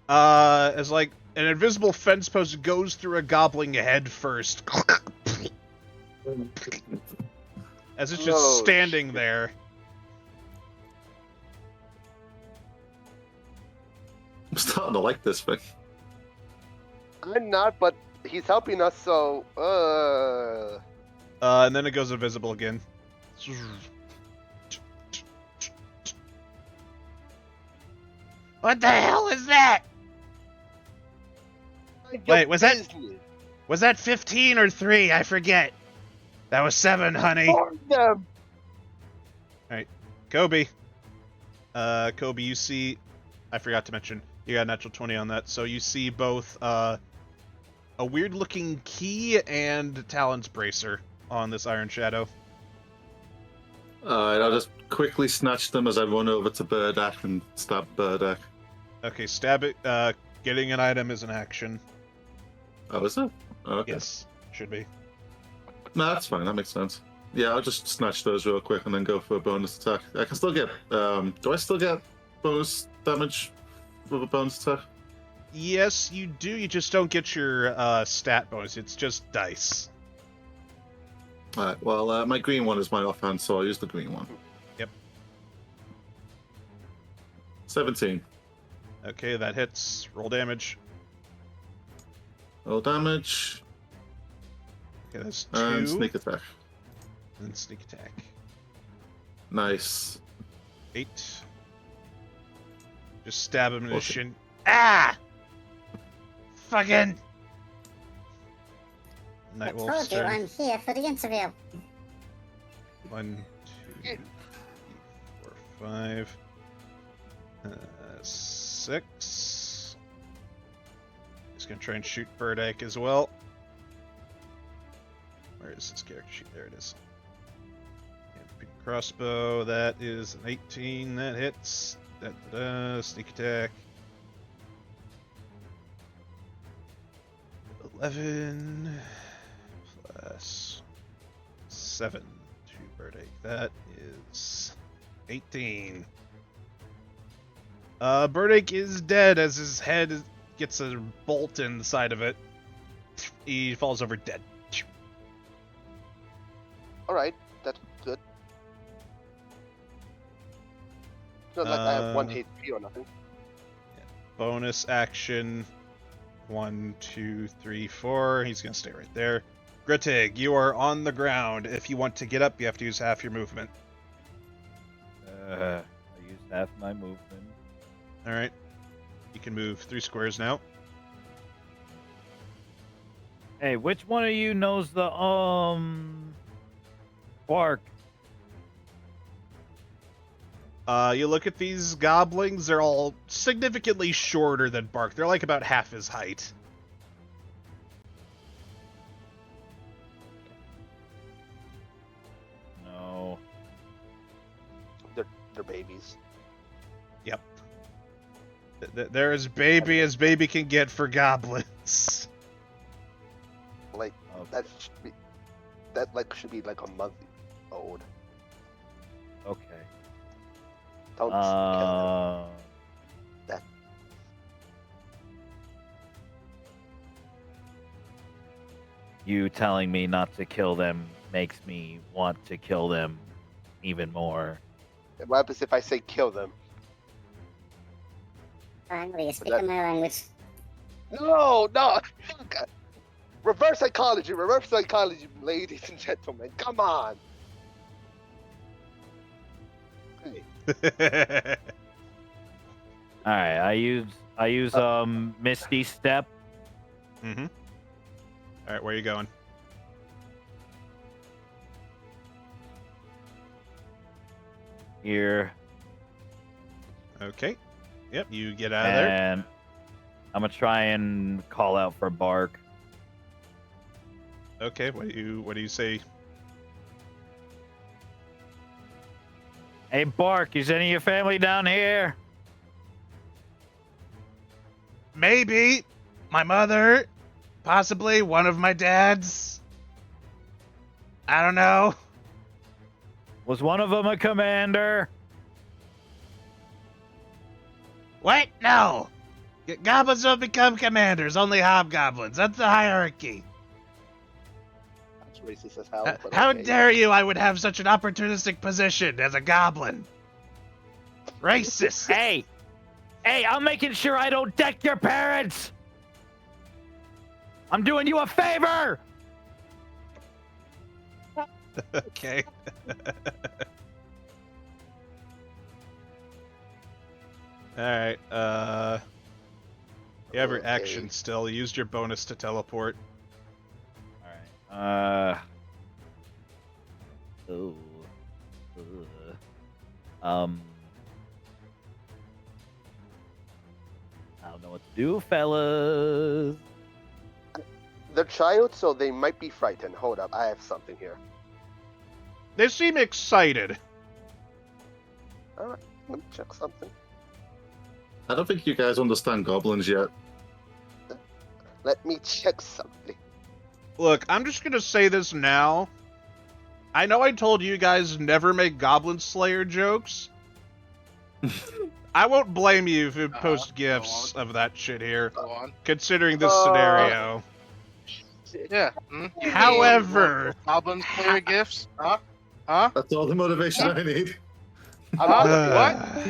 As like an invisible fence post goes through a goblin head first. As it's just standing there. I'm starting to like this thing. I'm not, but he's helping us, so And then it goes invisible again. What the hell is that? Wait, was that 15 or 3? I forget. That was 7, honey. Them. Alright, Kobe. Kobe, you see, I forgot to mention, you got a natural 20 on that, so you see both a weird-looking key and Talon's bracer on this Iron Shadow. Alright, I'll just quickly snatch them as I run over to Burdak and stab Burdak. Okay, stab it. Getting an item is an action. Oh, is it? Okay. Yes, should be. No, that's fine. That makes sense. Yeah, I'll just snatch those real quick and then go for a bonus attack. I can still get... do I still get bonus damage with a bonus attack? Yes, you do. You just don't get your stat bonus. It's just dice. Alright, well, my green one is my offhand, so I'll use the green one. Yep. 17. Okay, that hits. Roll damage. Roll damage. Okay, that's 2. And sneak attack. And sneak attack. Nice. 8. Just stab him in the Okay. shin. Ah! Fucking! I Nightwolf's told you turn. I'm here for the interview. 1, 2, 3, 4, 5. 6. He's gonna try and shoot Burdak as well. Where is his character sheet? There it is. And big crossbow, that is an 18, that hits. Sneak attack. 11 plus 7 to Burdak. That is 18. Burdak is dead as his head gets a bolt in the side of it. He falls over dead. Alright, that's good. It's not like I have 1 HP or nothing. Bonus action. 1, 2, 3, 4. He's gonna stay right there. Grettig, you are on the ground. If you want to get up, you have to use half your movement. I used half my movement. Alright. You can move 3 squares now. Hey, which one of you knows the bark? You look at these goblins, they're all significantly shorter than Bark. They're like about half his height. No. They're babies. Yep. They're as baby can get for goblins. Like, Okay. should be like a month old. Okay. Don't kill them. That You telling me not to kill them makes me want to kill them even more. what happens if I say kill them? Finally, you're that- speaking my language. No. Reverse psychology, ladies and gentlemen. Come on. Hey, All right, I use Misty Step. Mm-hmm. Alright, where are you going? Here, Okay. Yep, you get out of there. and I'm gonna try and call out for Bark. Okay, what do you say? Hey, Bark, is any of your family down here? Maybe my mother, possibly one of my dads. I don't know. Was one of them a commander? What? No. Goblins don't become commanders, only hobgoblins. That's the hierarchy. that's racist as hell. but How okay. dare you? I would have such an opportunistic position as a goblin. Racist. Hey, I'm making sure I don't deck your parents. I'm doing you a favor. Okay. Alright, you have your Okay. action still. You used your bonus to teleport. All right. Ooh. Ugh. know what to do, fellas. They're child, so they might be frightened. Hold up, I have something here. They seem excited. Alright, let me check something. I don't think you guys understand goblins yet. Let me check something. Look, I'm just gonna say this now. I know I told you guys never make Goblin Slayer jokes. I won't blame you if you post gifs of that shit here, Go on. considering this scenario. Yeah. However, Goblin Slayer gifts? Huh? Huh? That's all the motivation I need. What?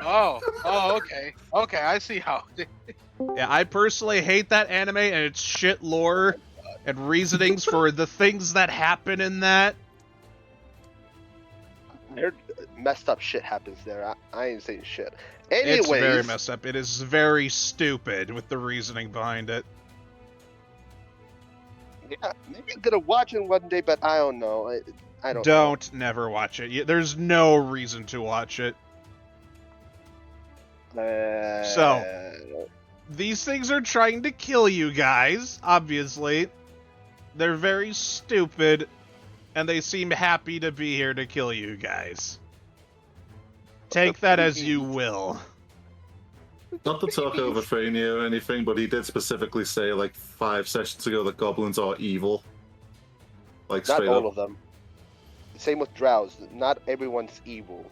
Oh, okay. Okay, I see how. Yeah, I personally hate that anime and its shit lore and reasonings for the things that happen in that. I heard messed up shit happens there. I ain't saying shit. Anyways, It's very messed up. It is very stupid with the reasoning behind it. yeah, maybe I'm gonna watch it one day, but I don't know. I don't. Don't never watch it. There's no reason to watch it. So, these things are trying to kill you guys, obviously. They're very stupid, and they seem happy to be here to kill you guys. Take that as you will. Not to talk over Frania or anything, but he did specifically say like 5 sessions ago that goblins are evil. Like not straight all up. of them. Same with Drows. Not everyone's evil.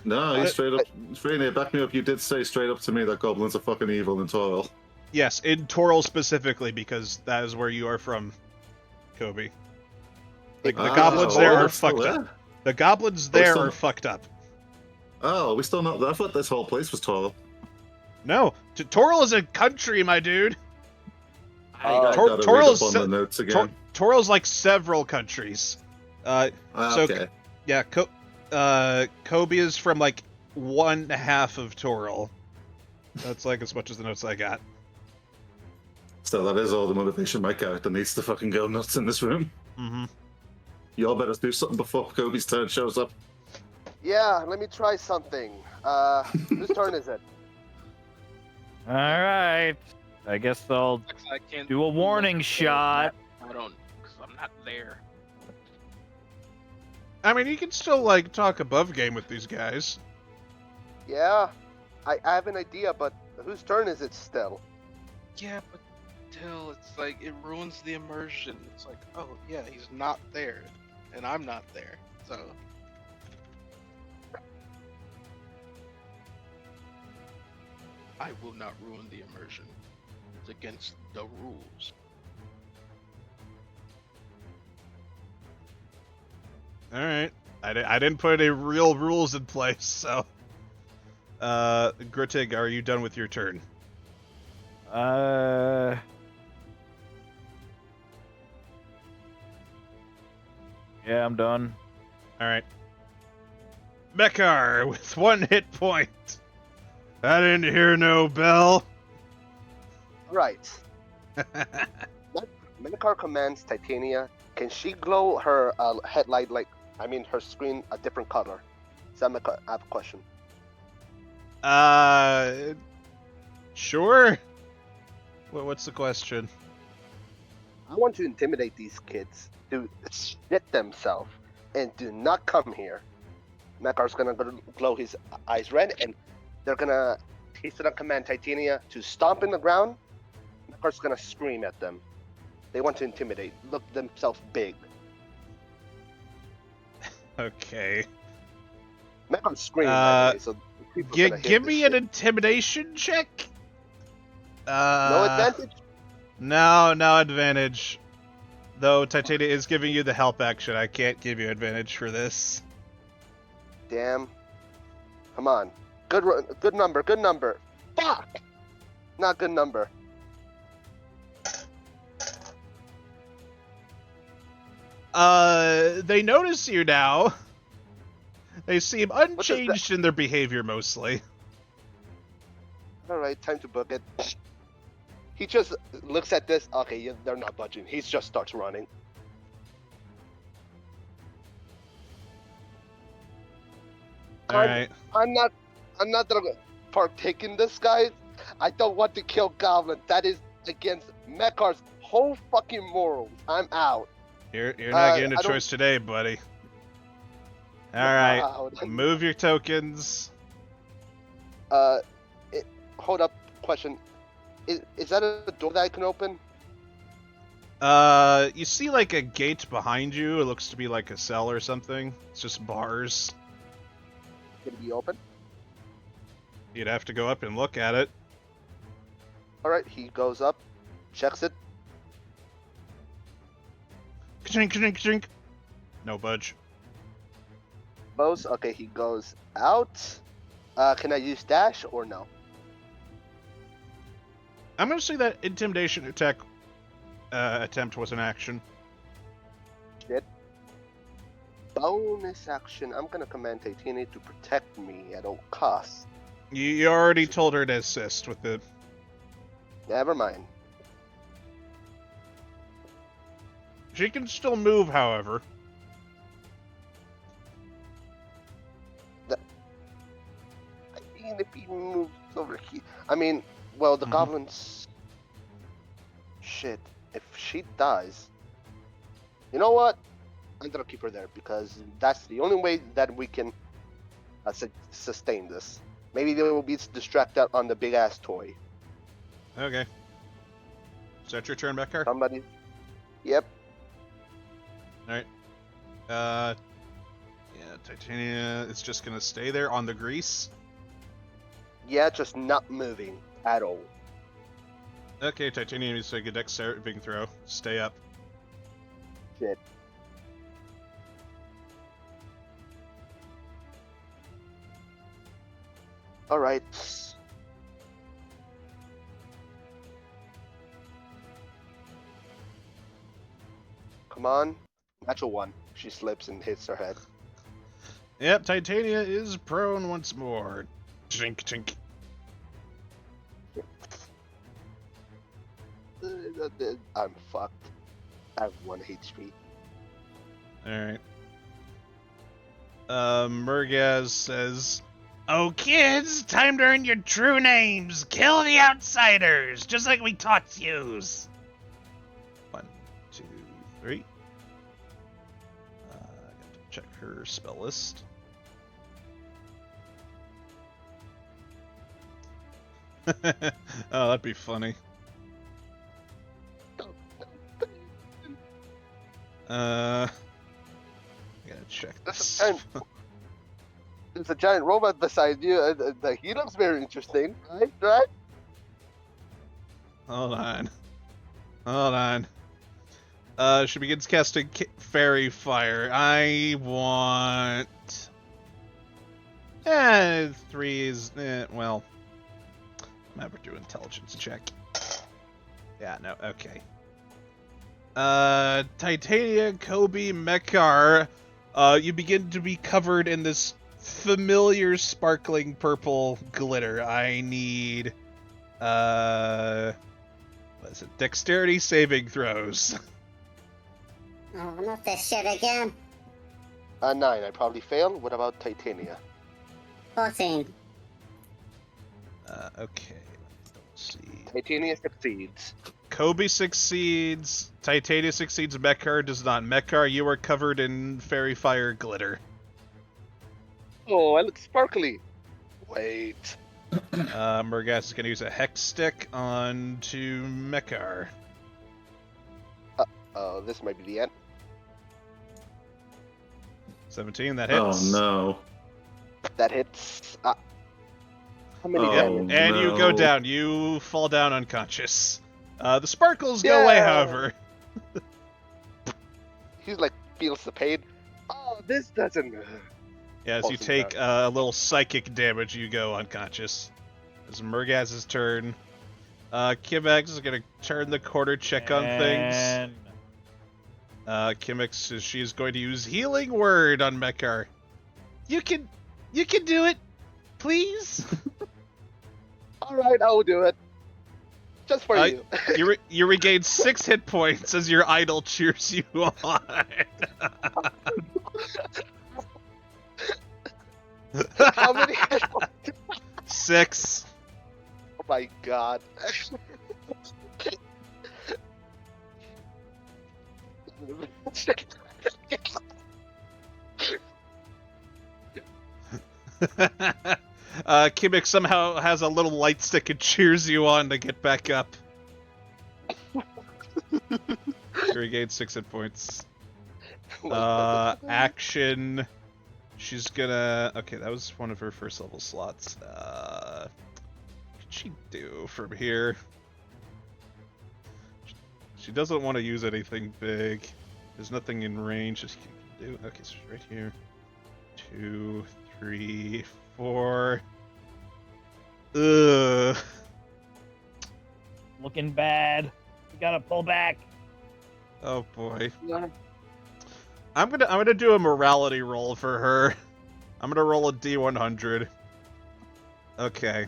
No, he straight up. Frania, back me up. You did say straight up to me that goblins are fucking evil in Daw'l. Yes, in Daw'l specifically, because that is where you are from, Kobe. Like, the goblins there are fucked up. The goblins there are fucked up. Oh, we still not. I thought this whole place was Daw'l. No, Daw'l is a country, my dude. Daw'l's like several countries. okay. Yeah, Kobe is from like 1/2 of Daw'l. That's like as much as the notes I got. So that is all the motivation my character needs to fucking go nuts in this room. Mm-hmm. Y'all better do something before Kobe's turn shows up. Yeah, let me try something. Whose turn is it? All right. I guess I'll I can't do a warning shot. I don't, because I'm not there. I mean, you can still like talk above game with these guys. Yeah, I have an idea, but whose turn is it still? Yeah, but still, it's like, it ruins the immersion. It's like, oh, yeah, he's not there, and I'm not there, so... I will not ruin the immersion. It's against the rules. All right, I didn't put any real rules in place, so. Grittig, are you done with your turn? Yeah, I'm done. All right. Mekar with 1 hit point. I didn't hear no bell. Right. Minotaur commands Titania. Can she glow her headlight her screen a different color? I have a question. Sure. What's the question? I want to intimidate these kids to shit themselves and do not come here. Mekar's gonna glow his eyes red, and he's gonna command Titania to stomp in the ground. Mekar's gonna scream at them. They want to intimidate, look themselves big. Okay. Mekar's screaming, by the way, so give me an intimidation check. No advantage? No advantage. Though Titania is giving you the help action, I can't give you advantage for this. Damn. Come on. Good number. Fuck! Not good number. They notice you now. They seem unchanged in their behavior mostly. Alright, time to book it. He just looks at this. Okay, they're not budging. He just starts running. Alright. I'm not gonna partake in this, guys. I don't want to kill goblins. That is against Mekar's whole fucking morals. I'm out. You're not getting a I don't- choice today, buddy. All right, Wow. move your tokens. Hold up. Question. Is that a door that I can open? You see like a gate behind you. It looks to be like a cell or something. It's just bars. Can it be open? You'd have to go up and look at it. All right. He goes up, checks it. Ka-chink, ka-chink, ka-chink. No budge. Bows. Okay. He goes out. Can I use dash or no? I'm gonna say that intimidation attack attempt was an action. Bonus action. I'm gonna command Titania to protect me at all costs. You already told her to assist with the. Never mind. She can still move, however. I mean, if he moves over here. I mean, well, the Mhm. goblins. Shit. If she dies. You know what? I'm gonna keep her there because that's the only way that we can sustain this. Maybe they will be distracted on the big ass toy. Okay. Is that your turn, Becker? Somebody. Yep. Yeah, Titania is just gonna stay there on the grease. Yeah, just not moving at all. Okay, Titania needs to take a dex saving throw. Stay up. Shit. All right. Come on. Natural one. She slips and hits her head. Yep, Titania is prone once more. Chink, chink. I'm fucked. I have 1 HP. Alright. Murgaz says, "Oh, kids, time to earn your true names. Kill the outsiders, just like we taught yous." 1, 2, 3. I got to check her spell list. Oh, that'd be funny. I gotta check this. There's a giant robot beside you. He looks very interesting, right? Right? Hold on. She begins casting fairy fire. I want. 3 is well. I'm gonna do intelligence check. Yeah, no, okay. Titania, Kobe, Mekar, you begin to be covered in this familiar sparkling purple glitter. I need, what is it? Dexterity saving throws. Oh, not this shit again. 9. I probably fail. What about Titania? 14. Okay, let's see. Titania succeeds. Kobe succeeds. Titania succeeds. Mekar does not. Mekar, you are covered in fairy fire glitter. Oh, I look sparkly. Wait. Murgas is going to use a hex stick onto Mekar. Oh, this might be the end. 17, that hits. Oh no. That hits. How many Oh, damage? And you go no. down. You fall down unconscious. The sparkles go away, Yeah. however. He's like, feels the pain. Oh, this doesn't. As you Awesome take a little psychic damage, you go unconscious. It's Murgaz's turn. Kimex is going to turn the corner, check on things. And Kimex says she is going to use Healing Word on Mekar. You can do it, please. All right, I will do it. Just for you. You regain 6 hit points as your idol cheers you on. How many? 6. my god. Kimik somehow has a little light stick and cheers you on to get back up. You regain 6 hit points. Action. She's gonna... Okay, that was one of her first level slots. What can she do from here? She doesn't want to use anything big. There's nothing in range that she can do. Okay, so she's right here. 2, 3, 4. Ugh. Looking bad. You gotta pull back. Oh boy. I'm gonna do a morality roll for her. I'm gonna roll a D100. Okay.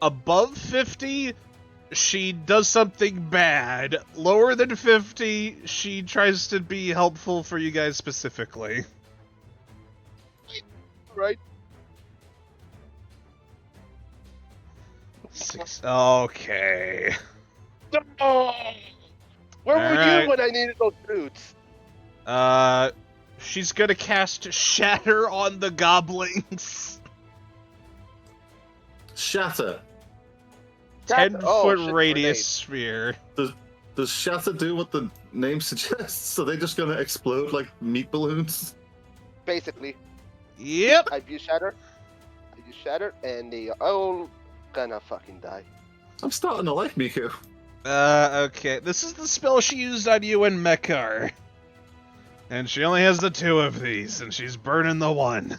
Above 50, she does something bad. Lower than 50, she tries to be helpful for you guys specifically. Right. 6. Okay. Oh, where were Alright. you when I needed those boots? She's gonna cast Shatter on the goblins. Shatter. 10-foot shit, radius sphere. Does Shatter do what the name suggests? So they're just gonna explode like meat balloons? Basically, Yep. I use Shatter. And they all gonna fucking die. I'm starting to like Miku. Okay. This is the spell she used on you and Mekar. And she only has the 2 of these, and she's burning the 1.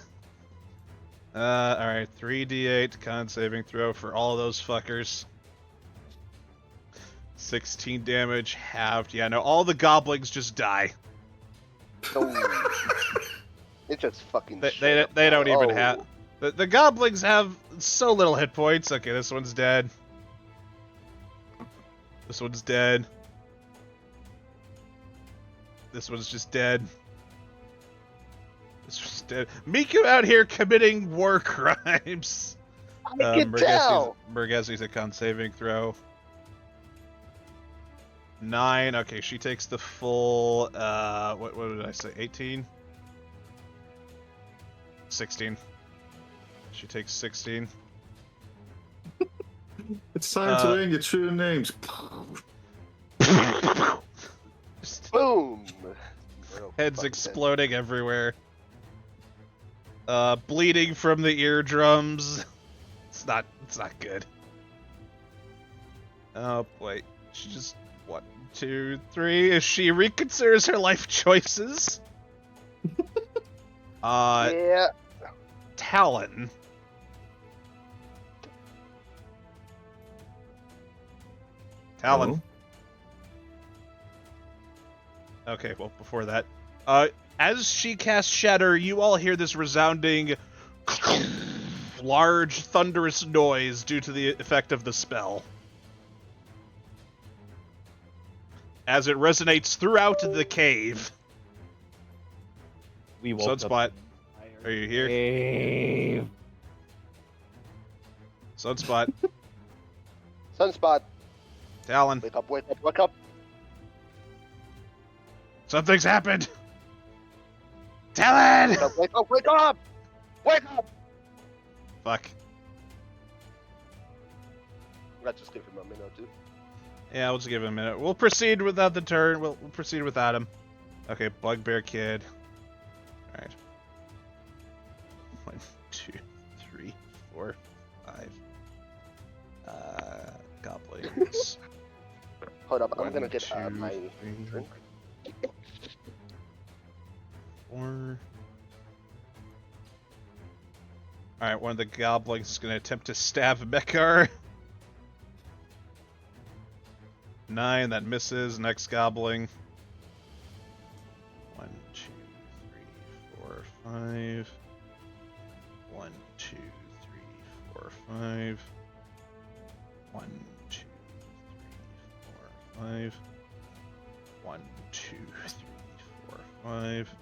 Alright, 3d8 con saving throw for all those fuckers. 16 damage, halved. Yeah, no, all the goblins just die. It just fucking. They don't even have... The goblins have so little hit points. Okay, this one's dead. This one's dead. This one's just dead. This one's dead. Miku out here committing war crimes. I can tell. Murgesi's a con saving throw. 9. Okay, she takes the full. What did I say? 18. 16. She takes 16. It's time to learn your true names. Boom. Heads exploding everywhere. Bleeding from the eardrums. It's not good. Oh boy. She just 1, 2, 3. She reconsiders her life choices. Yeah. Talon. Talon. Oh. Okay, well, before that. As she casts Shatter, you all hear this resounding, large, thunderous noise due to the effect of the spell. As it resonates throughout the cave. We woke Sunspot, up. are you here? Cave. Sunspot, Sunspot. Talon, Wake up, wake up, wake up. something's happened! Talon! Wake up, wake up, wake up! Wake up! Fuck. Let's just give him a minute or two. Yeah, we'll just give him a minute. We'll proceed without the turn. We'll proceed without him. Okay, Bugbear Kid. Alright. 1, 2, 3, 4, 5. Goblins. Hold up, I'm 1, gonna get 2, my 3, drink. 4. Alright, one of the goblins is gonna attempt to stab Mekar. 9, that misses. Next goblin. 1, 2, 3, 4, 5. 1, 2, 3, 4, 5. 1, 2, 3, 4, 5. 1, 2, 3, 4, 5.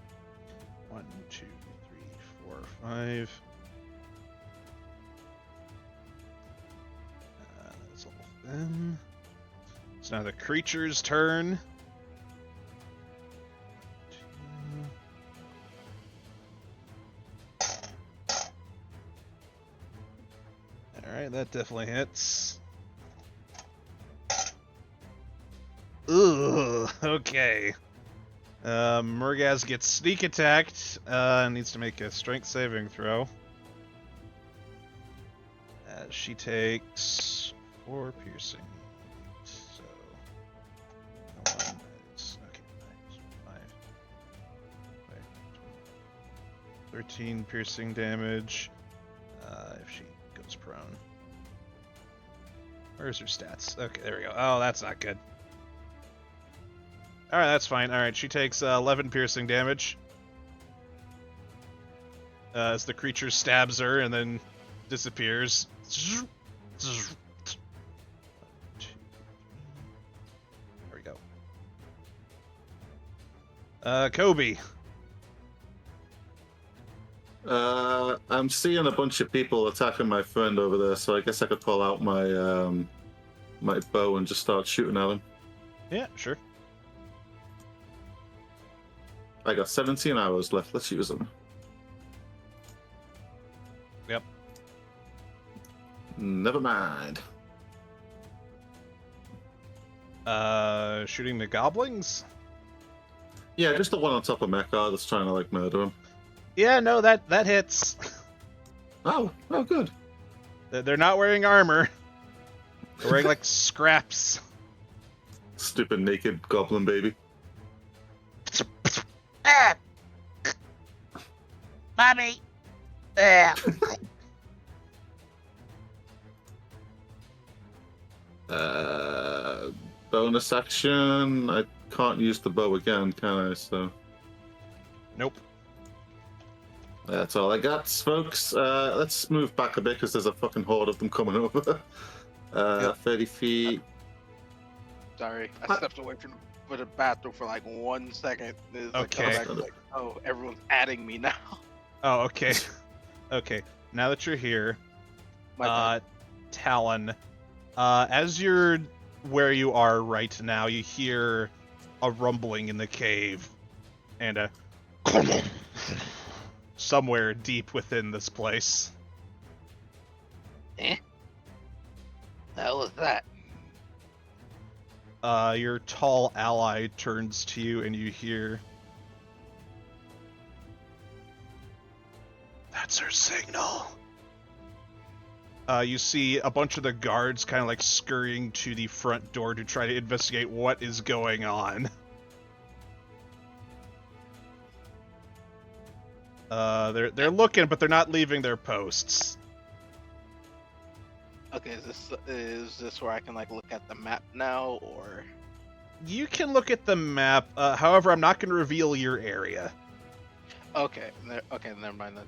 1, 2, 3, 4, 5. That's all of them. It's now the creature's turn. Alright, that definitely hits. Ugh, okay. Murgaz gets sneak attacked, needs to make a strength saving throw. She takes 4 piercing. So, 1 is, okay, 5. 13 piercing damage, if she goes prone. Where's her stats? Okay, there we go. Oh, that's not good. Alright, that's fine. Alright, she takes 11 piercing damage. As the creature stabs her and then disappears. There we go. Kobe. I'm seeing a bunch of people attacking my friend over there, so I guess I could pull out my my bow and just start shooting at him. Yeah, sure. I got 17 arrows left. Let's use them. Yep. Never mind. Shooting the goblins? Yeah, just the one on top of Mecha that's trying to, like, murder him. Yeah, no, that hits. Oh, good. They're not wearing armor. They're wearing, like, scraps. Stupid naked goblin baby. Mommy! Bonus action. I can't use the bow again, can I? So Nope. that's all I got, folks. Let's move back a bit because there's a fucking horde of them coming over. 30 feet. Sorry, I stepped away from the bathroom for like 1 second. Okay. Like, oh, everyone's adding me now. Oh, okay. Okay. Now that you're here, My bad. Talon, as you're where you are right now, you hear a rumbling in the cave and a somewhere deep within this place. The hell is that? Your tall ally turns to you and you hear, "That's her signal." You see a bunch of the guards kind of like scurrying to the front door to try to investigate what is going on. They're looking, but they're not leaving their posts. Okay, is this where I can like look at the map now, or? You can look at the map. However, I'm not going to reveal your area. Okay, never mind then.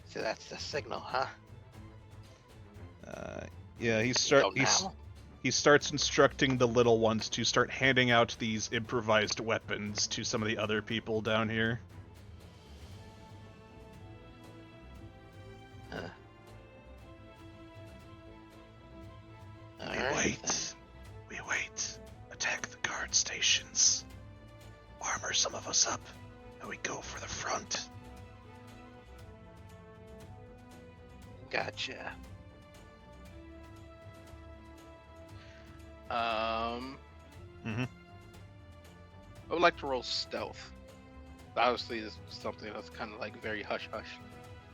So that's the signal, huh? Yeah, he Now? starts instructing the little ones to start handing out these improvised weapons to some of the other people down here. We wait. Attack the guard stations. Armor some of us up, and we go for the front. Gotcha. Mhm. I would like to roll stealth. Obviously, this is something that's kind of like very hush hush.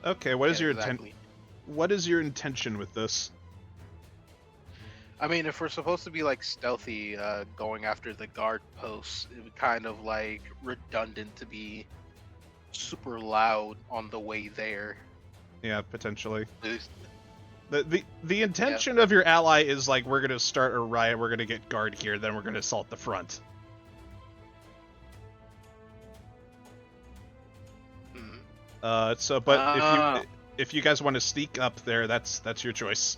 Okay, what is your Exactly. What is your intention with this? I mean, if we're supposed to be like stealthy, going after the guard posts, it would kind of like redundant to be super loud on the way there. Yeah, potentially. There's- The intention of your ally is like, we're gonna start a riot, we're gonna get guard here, then we're gonna assault the front. Hmm. But if you guys want to sneak up there, that's your choice.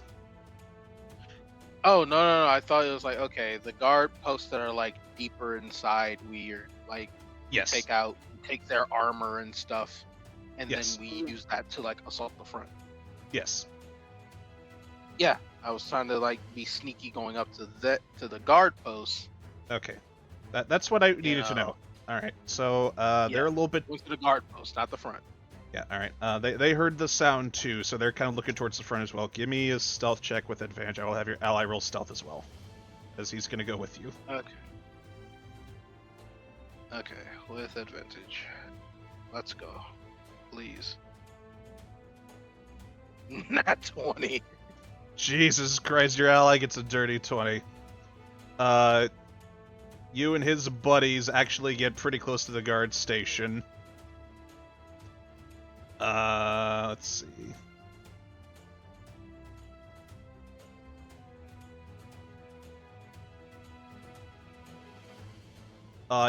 Oh no! I thought it was like, okay, the guard posts that are like deeper inside, we are like Yes. take their armor and stuff. and Yes. then we use that to like assault the front. Yes. Yeah, I was trying to like be sneaky going up to the guard post. Okay. That's what I needed to know. All right. So they're a little bit. Going to the guard post, not the front. Yeah. All right. They heard the sound too, so they're kind of looking towards the front as well. Give me a stealth check with advantage. I will have your ally roll stealth as well, as he's gonna go with you. Okay. Okay, with advantage. Let's go, please. Not 20. Jesus Christ, your ally gets a dirty 20. You and his buddies actually get pretty close to the guard station. Let's see.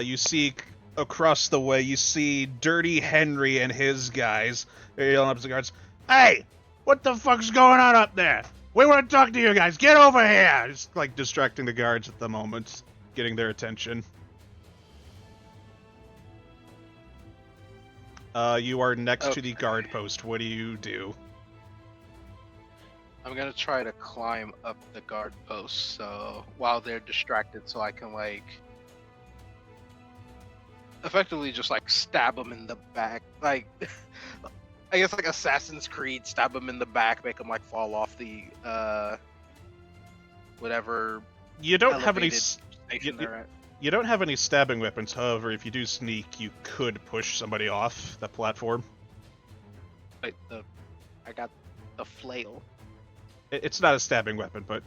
You see across the way, you see Dirty Henry and his guys. They're yelling up to the guards, "Hey! What the fuck's going on up there? We want to talk to you guys. Get over here!" Just like distracting the guards at the moment, getting their attention. You are next to the guard post. What do you do? I'm gonna try to climb up the guard post, so while they're distracted, so I can like effectively just like stab them in the back, like I guess like Assassin's Creed, stab them in the back, make them like fall off the whatever. You don't have any. Station they're at. You don't have any stabbing weapons. However, if you do sneak, you could push somebody off that platform. Wait, I got the flail. It's not a stabbing weapon, but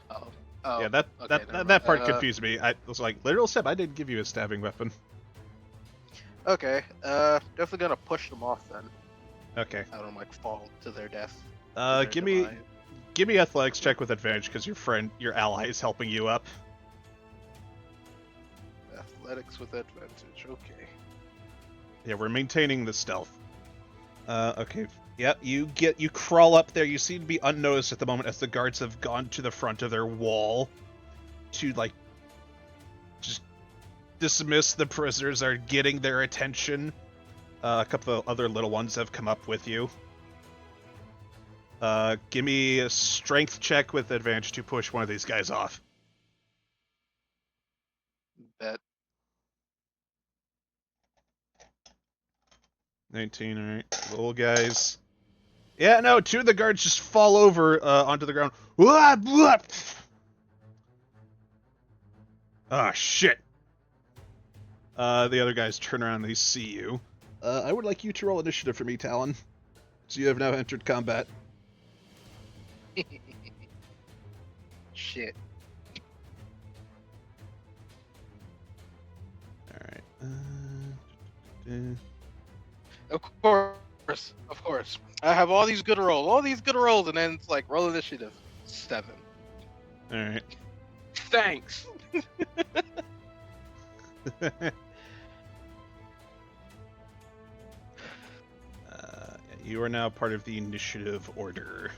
Oh, yeah, okay, that part mind. confused me. I was like, literal stab. I didn't give you a stabbing weapon. Okay, definitely gonna push them off then. Okay. I don't like fall to their death. Give me athletics check with advantage because your ally is helping you up. Athletics with advantage. Okay. Yeah, we're maintaining the stealth. Okay. Yep, you crawl up there. You seem to be unnoticed at the moment as the guards have gone to the front of their wall to like just dismiss the prisoners, are getting their attention. A couple of other little ones have come up with you. Give me a strength check with advantage to push one of these guys off. Bet. 19, alright. Little guys. Yeah, no, two of the guards just fall over onto the ground. Ah, shit. The other guys turn around and they see you. I would like you to roll initiative for me, Talon. So you have now entered combat. Shit. Alright. Of course. I have all these good rolls, and then it's like roll initiative 7. Alright. Thanks. You are now part of the initiative order.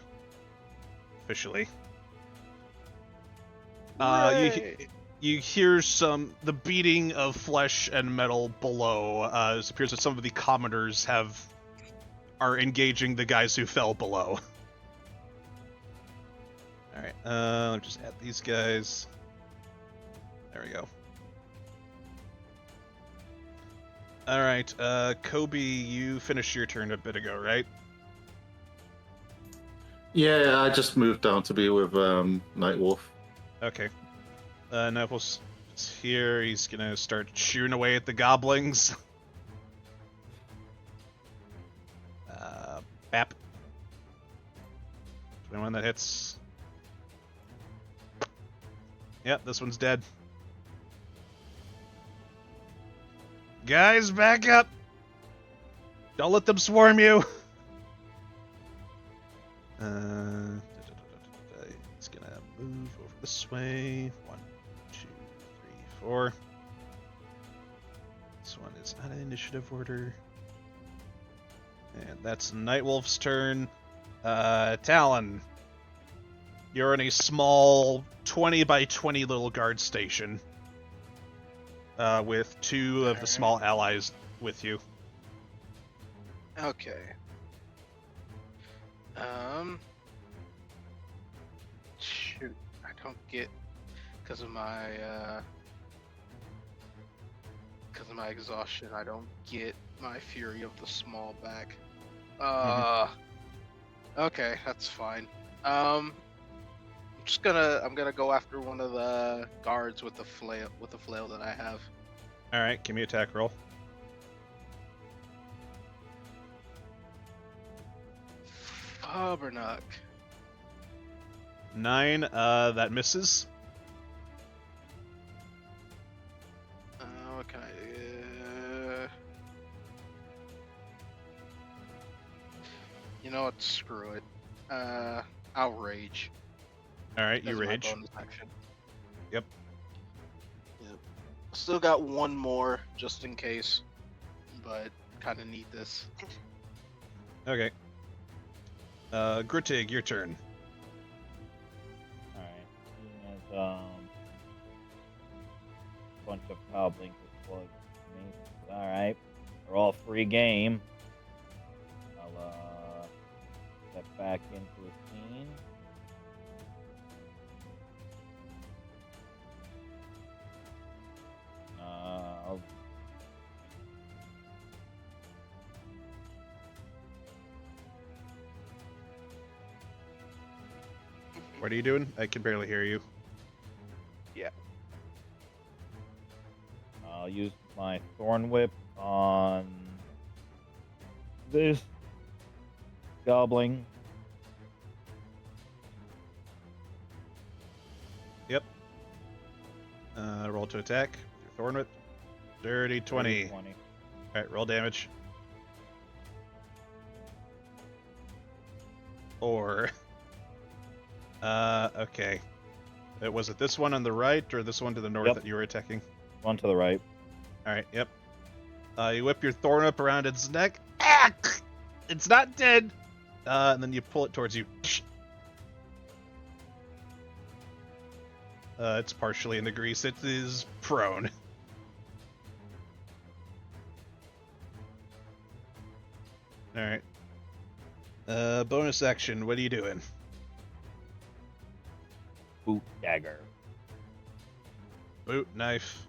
Officially. You hear the beating of flesh and metal below. It appears that some of the commoners are engaging the guys who fell below. Alright, let me just add these guys. There we go. Alright, Kobe, you finished your turn a bit ago, right? Yeah, I just moved down to be with Nightwolf. Okay. Nightwolf's here. He's gonna start chewing away at the goblins. Bap. The one that hits. Yep, this one's dead. Guys, back up! Don't let them swarm you! He's gonna move over this way. 1, 2, 3, 4. This one is not an initiative order. And that's Nightwolf's turn. Talon. You're in a small 20 by 20 little guard station. With 2 of the small allies with you. Okay. Shoot, I don't get because of my exhaustion. I don't get my Fury of the Small back. Okay, that's fine. I'm gonna go after one of the guards with the flail that I have. All right, give me attack roll. Fabernock. 9. That misses. What can I? You know what? Screw it. I'll rage. All right, you As my rage. bonus action. Yep. Still got one more just in case, but kind of need this. Okay. Grittig, your turn. Alright. Seeing as bunch of goblins with plugs. Alright. They're all free game. I'll step back into a scene. I'll What are you doing? I can barely hear you. I'll use my Thorn Whip on this goblin. Yep. Roll to attack with your Thorn Whip. Dirty 20. 20. Alright, roll damage. Or... okay. Was it this one on the right, or this one to the north Yep. that you were attacking? One to the right. Alright, yep. You whip your thorn up around its neck. Ah! It's not dead! And then you pull it towards you. It's partially in the grease. It is prone. Alright. Bonus action, what are you doing? Boot dagger. Boot, knife.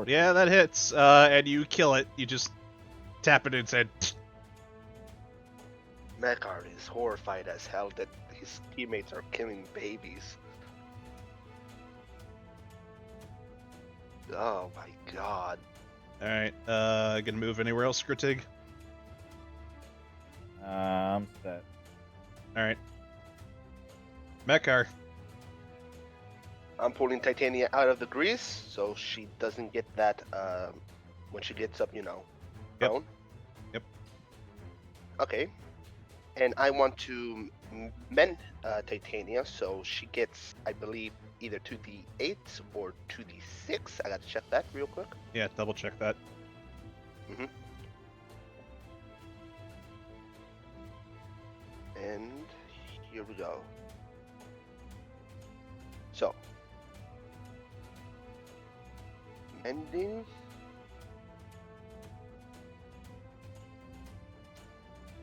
Yeah, that hits. And you kill it. You just tap it in its head. Mechard is horrified as hell that his teammates are killing babies. Oh my god. Alright, gonna move anywhere else, Grittig? I'm set. Alright. Mechar. I'm pulling Titania out of the grease so she doesn't get that when she gets up, you know. Yep. Prone. Yep. Okay. And I want to mend Titania so she gets, I believe, either 2d8 or 2d6. I gotta check that real quick. Yeah, double check that. And here we go. So, mending.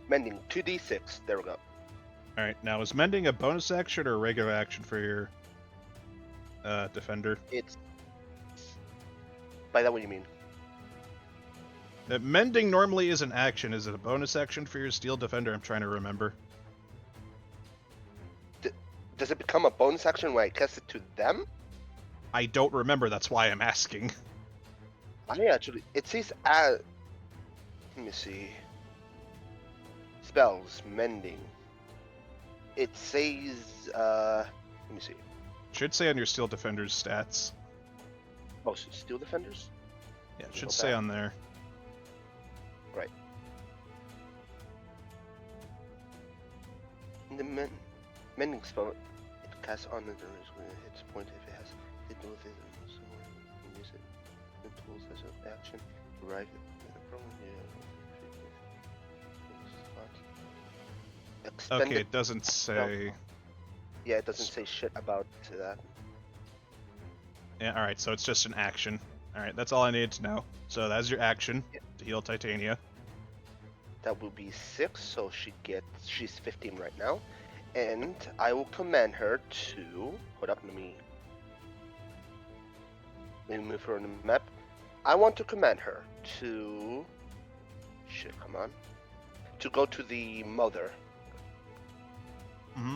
Mending 2d6. There we go. Alright, now is mending a bonus action or a regular action for your defender? It's by that what you mean? Mending normally is an action. Is it a bonus action for your steel defender? I'm trying to remember. Does it become a bonus action when I cast it to them? I don't remember, that's why I'm asking. I actually, it says let me see. Spells, mending. It says, let me see. Should say on your steel defender's stats. Oh, so steel defenders? Yeah, it should Okay. say on there. Right. The mending spell, it casts on the when it hits point if it has hit with it, so you can use it. The tools as an action to arrive at the problem. Okay, it doesn't say. Yeah, it doesn't say shit about that. Yeah, alright, so it's just an action. Alright, that's all I needed to know. So that's your action to heal Titania. That will be 6, so she's 15 right now. And I will command her to... Hold up, let me move her on the map. I want to command her to... Shit, come on. To go to the mother. Mm-hmm.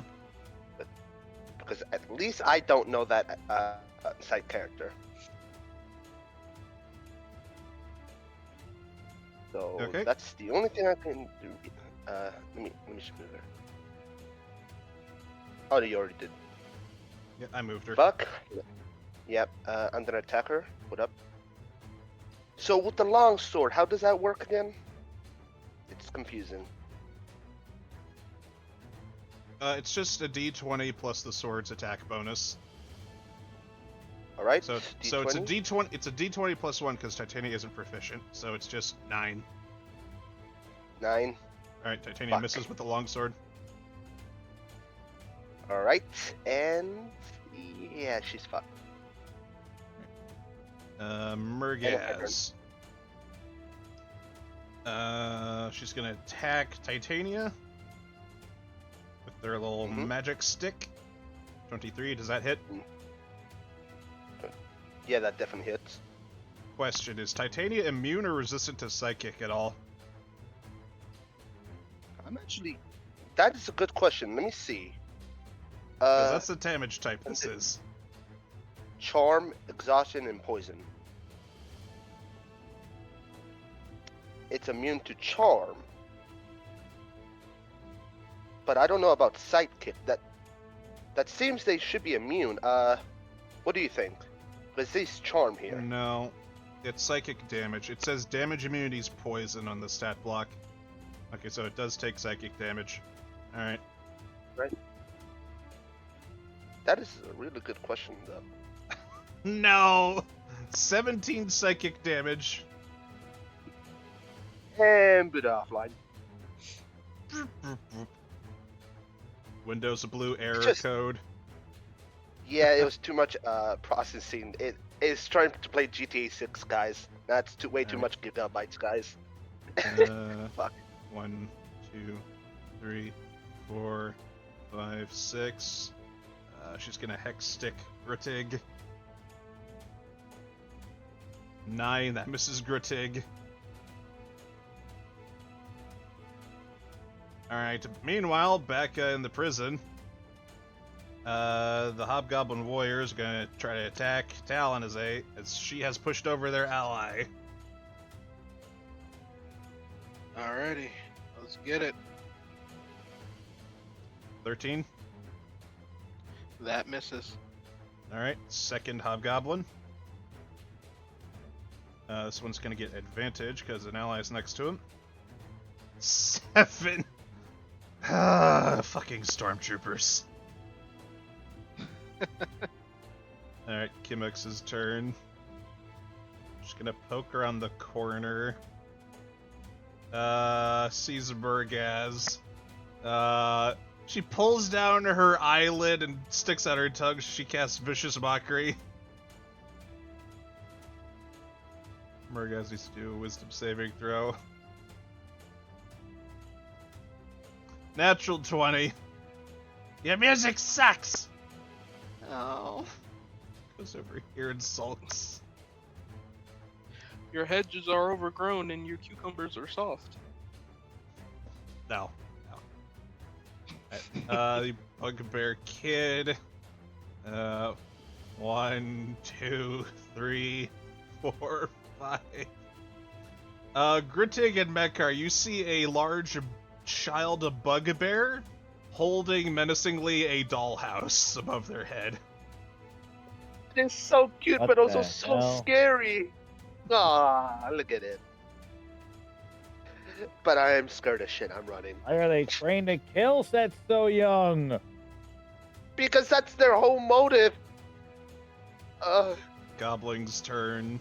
Because at least I don't know that side character. So Okay. that's the only thing I can do. Let me just move her. Oh, you already did. Yeah, I moved her. Fuck. Yep. I'm gonna attack her. What up? So with the long sword, how does that work again? It's confusing. It's just a D20 plus the sword's attack bonus. All right. So it's a D20. It's a D20 plus 1 because Titania isn't proficient. So it's just 9. 9. All right, Titania Fuck. misses with the longsword. All right, and yeah, she's fucked. Murgaz. She's gonna attack Titania with their little magic stick. 23. Does that hit? Yeah, that definitely hits. Question: is Titania immune or resistant to psychic at all? I'm actually. That is a good question. Let me see. 'Cause that's the damage type this is. Charm, exhaustion, and poison. It's immune to charm. But I don't know about sidekick. That seems they should be immune. What do you think? Because this charm here. No, it's psychic damage. It says damage immunity is poison on the stat block. Okay, so it does take psychic damage. All right. Right. That is a really good question, though. No, 17 psychic damage. And bit offline. Windows blue error Just- code. Yeah, it was too much processing. It is trying to play GTA 6, guys. That's way too much gigabytes, guys. Fuck. 1, 2, 3, 4, 5, 6. She's gonna hex stick Grittig. 9, that misses Grittig. Alright, meanwhile, back in the prison, the Hobgoblin Warriors are gonna try to attack Talon as she has pushed over their ally. Alrighty, let's get it. 13. That misses. Alright, second Hobgoblin. This one's gonna get advantage because an ally is next to him. 7! Fucking stormtroopers. Alright, Kimix's turn. Just gonna poke around the corner. Sees Murgaz. She pulls down her eyelid and sticks out her tongue. She casts Vicious Mockery. Murgaz needs to do a wisdom saving throw. Natural 20. Your music sucks! Oh. Goes over here and sulks. Your hedges are overgrown and your cucumbers are soft. No. The Bugbear Kid. 1, 2, 3, 4, 5. Grittig and Mekar, you see a large child bugbear holding menacingly a dollhouse above their head. It's so cute, What but also the so hell? scary. Ah, look at it. But I am scared as shit. I'm running. Why are they trained to kill sets so young? Because that's their whole motive. Goblin's turn.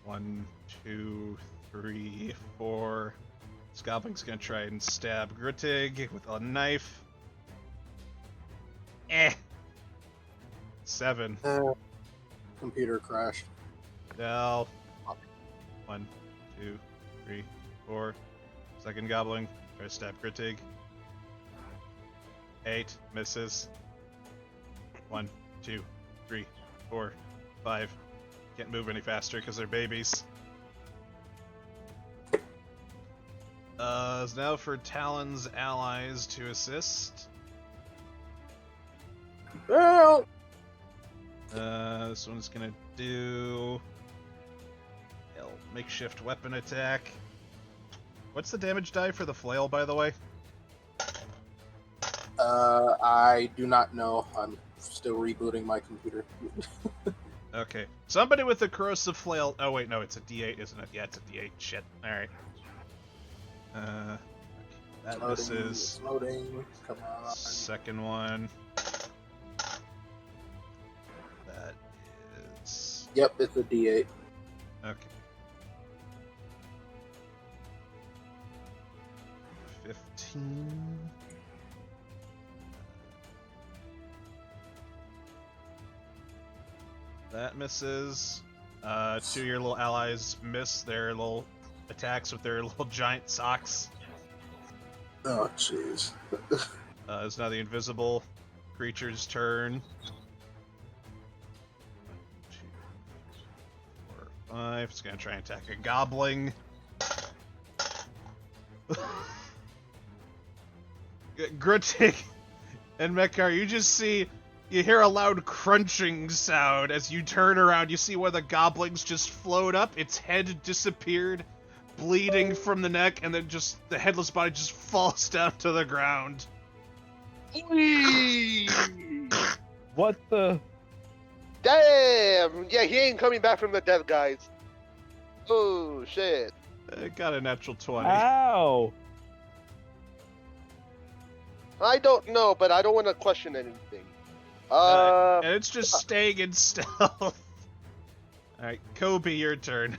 1, 2, 3, 4. This Gobling's gonna try and stab Grittig with a knife. 7. Computer crashed. Daw'l. 1, 2, 3, 4. Second goblin. Try to stab Grittig. 8. Misses. 1, 2, 3, 4, 5. Can't move any faster because they're babies. Is now for Talon's allies to assist. Well, This one's gonna do a makeshift weapon attack. What's the damage die for the flail, by the way? I do not know. I'm still rebooting my computer. Okay. Somebody with a corrosive flail. Oh wait, no, it's a D8, isn't it? Yeah, it's a D8. Shit. All right. That misses. Loading. Come on. Second one. That is. Yep, it's a D8. Okay. 15. That misses. Two of your little allies miss their little attacks with their little giant socks. Oh, jeez. It's now the invisible creature's turn. 1, 2, 4, 5. It's gonna try and attack a goblin. Grittig and Mekar, you hear a loud crunching sound as you turn around. You see one of the goblins just float up. Its head disappeared, bleeding from the neck, and then just the headless body just falls down to the ground. What the? Damn! Yeah, he ain't coming back from the dead, guys. Oh, shit. It got a natural 20. Ow! I don't know, but I don't want to question anything. And it's just staying in stealth. Alright, Kobe, your turn.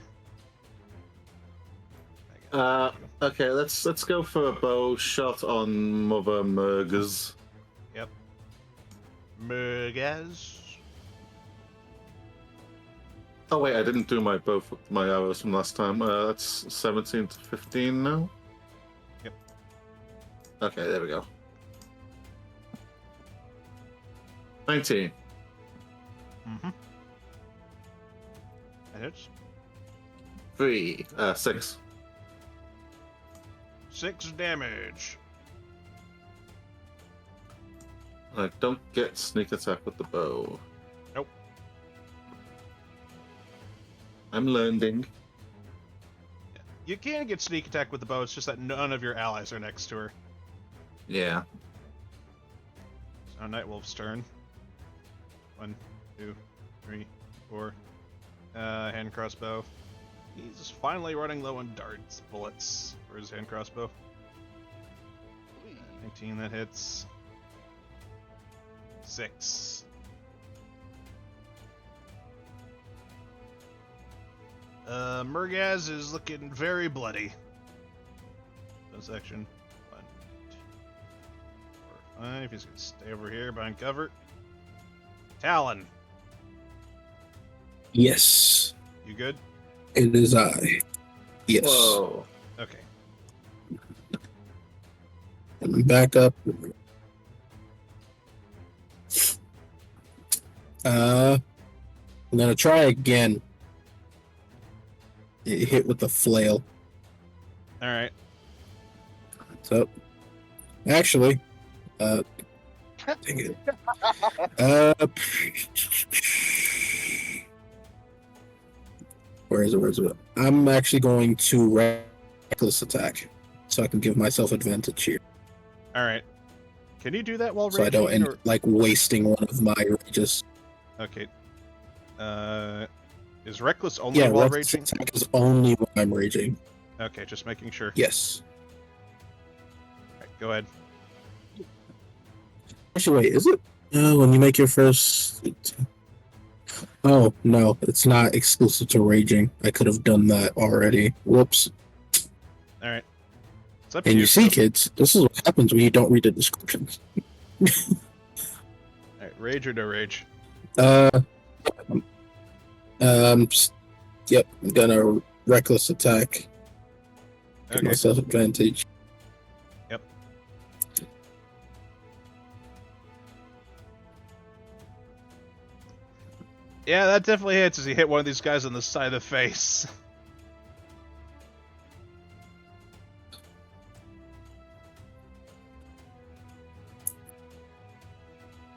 Okay, let's go for a bow shot on Mother Murgers. Yep. Murgaz. Oh wait, I didn't do my arrows from last time. That's 17 to 15 now. Yep. Okay, there we go. 19. Mm-hmm. That hits. 6. 6 damage. I don't get sneak attack with the bow. Nope. I'm learning. You can get sneak attack with the bow, it's just that none of your allies are next to her. Yeah. So Nightwolf's turn. 1, 2, 3, 4. Hand crossbow. He's finally running low on darts, bullets for his hand crossbow. 19, that hits. 6. Murgaz is looking very bloody. Bonus action. 1, 2, 4, 5. He's gonna stay over here behind cover. Talon, Yes, you good? it is I. Yes. Whoa. Okay. Back up. I'm gonna try again. It hit with the flail. All right. So, actually, dang it. Where is it? I'm actually going to reckless attack, so I can give myself advantage here. All right. Can you do that while So I don't raging? end up like wasting one of my rages. Okay. Is reckless only Yeah, while reckless raging? attack is only when I'm raging. Okay, just making sure. Yes. All right, go ahead. Actually, wait, is it? When you make your first. Oh, no, it's not exclusive to raging. I could have done that already. Whoops. All right. It's up to And you. you see, kids, this is what happens when you don't read the descriptions. All right, rage or no rage? Um, Yep, I'm gonna reckless attack. Give Okay. myself advantage. Yep. Yeah, that definitely hits as you hit one of these guys on the side of the face.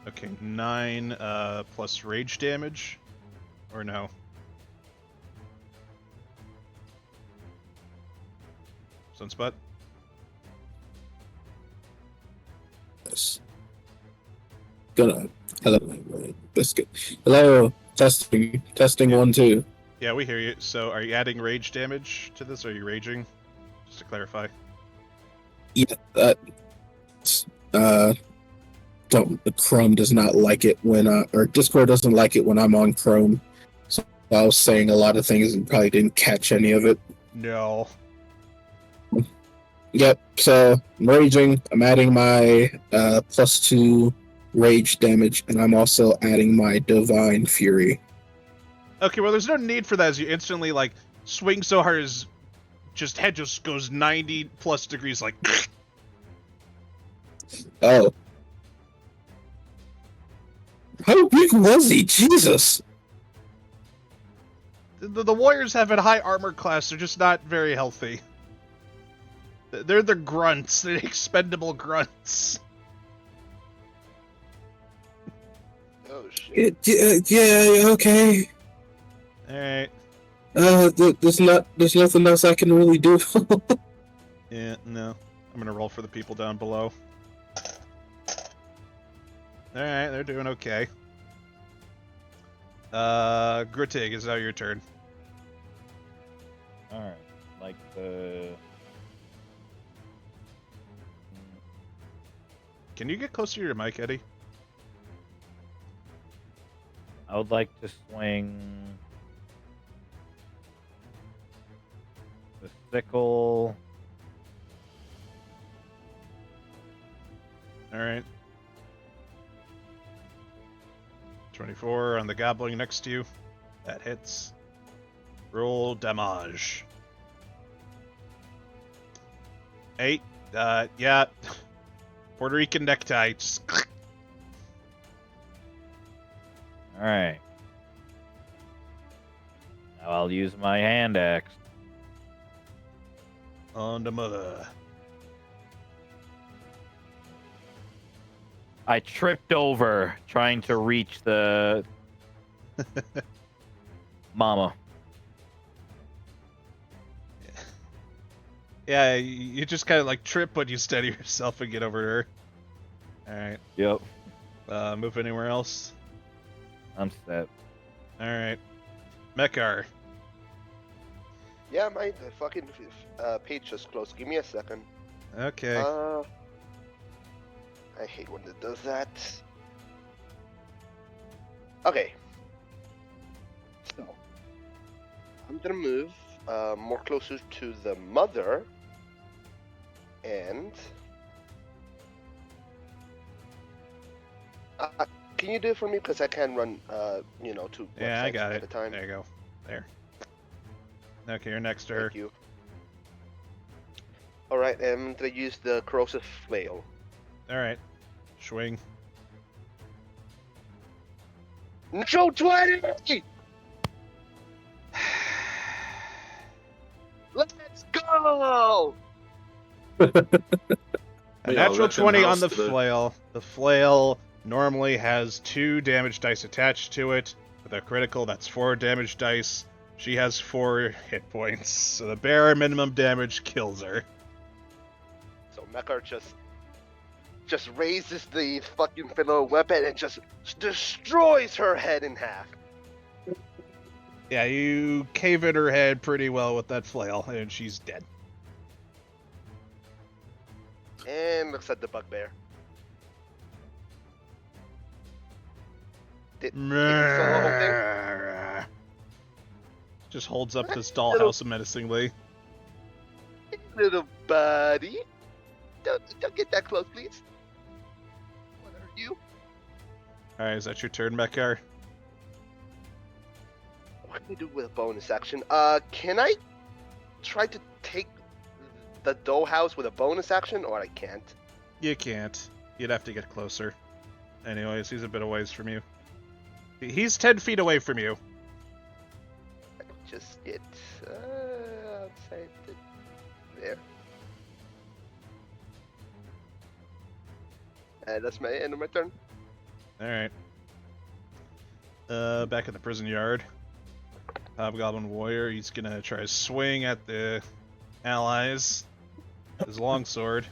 Okay, 9 plus rage damage? Or no? Sunspot? Yes. Gonna. Hello, biscuit. Hello, testing. Testing Yeah. 1 2. Yeah, we hear you. So, are you adding rage damage to this? Or are you raging? Just to clarify. Yeah, that. Chrome does not like it when or Discord doesn't like it when I'm on Chrome. So I was saying a lot of things and probably didn't catch any of it. No. Yep. So I'm raging. I'm adding my +2 rage damage, and I'm also adding my divine fury. Okay, well, there's no need for that as you instantly, like, swing so hard as just head just goes 90 plus degrees, like... Oh. How big was he? Jesus! The warriors have a high armor class, they're just not very healthy. They're the grunts, the expendable grunts. Oh shit. Yeah, okay. Alright. There's nothing else I can really do. Yeah, no. I'm gonna roll for the people down below. Alright, they're doing okay. Grittig, is now your turn. Alright, like the... Can you get closer to your mic, Eddie? I would like to swing the sickle. Alright. 24 on the goblin next to you. That hits. Roll damage. 8. Yeah. Puerto Rican necktie. Just... Alright. Now I'll use my hand axe. on the mother. I tripped over trying to reach the mama. Yeah, you just kind of like trip, but you steady yourself and get over to her. Alright. Yep, Move anywhere else? I'm set. Alright. Mekar. Yeah, my fucking page just closed. Give me a second. Okay. I hate when it does that. Okay. So, I'm gonna move more closer to the mother, and can you do it for me? Because I can run, you know, two Yeah, I websites got at it. a time. There you go. There. Okay, you're next to her. Thank you. All right, I'm gonna use the corrosive flail. Alright. Swing. Natural 20! Let's go! A Yeah, natural Wrecking 20 on House the today. flail. The flail normally has 2 damage dice attached to it. With a critical, that's 4 damage dice. She has 4 hit points. So the bare minimum damage kills her. So Mekar just raises the fucking fellow weapon and just destroys her head in half. Yeah, you cave in her head pretty well with that flail, and she's dead. And looks at the bugbear. Did you saw the whole thing? Just holds up this dollhouse menacingly. Little buddy. Don't get that close, please. What are you? Alright, is that your turn, Mekar? me do with a bonus action. Can I try to take the dollhouse with a bonus action, or I can't? You can't. You'd have to get closer. Anyways, he's a bit of ways from you. He's 10 feet away from you. Just get outside there. That's my end of my turn. Alright. Back at the prison yard. Hobgoblin warrior, he's gonna try to swing at the allies. His longsword.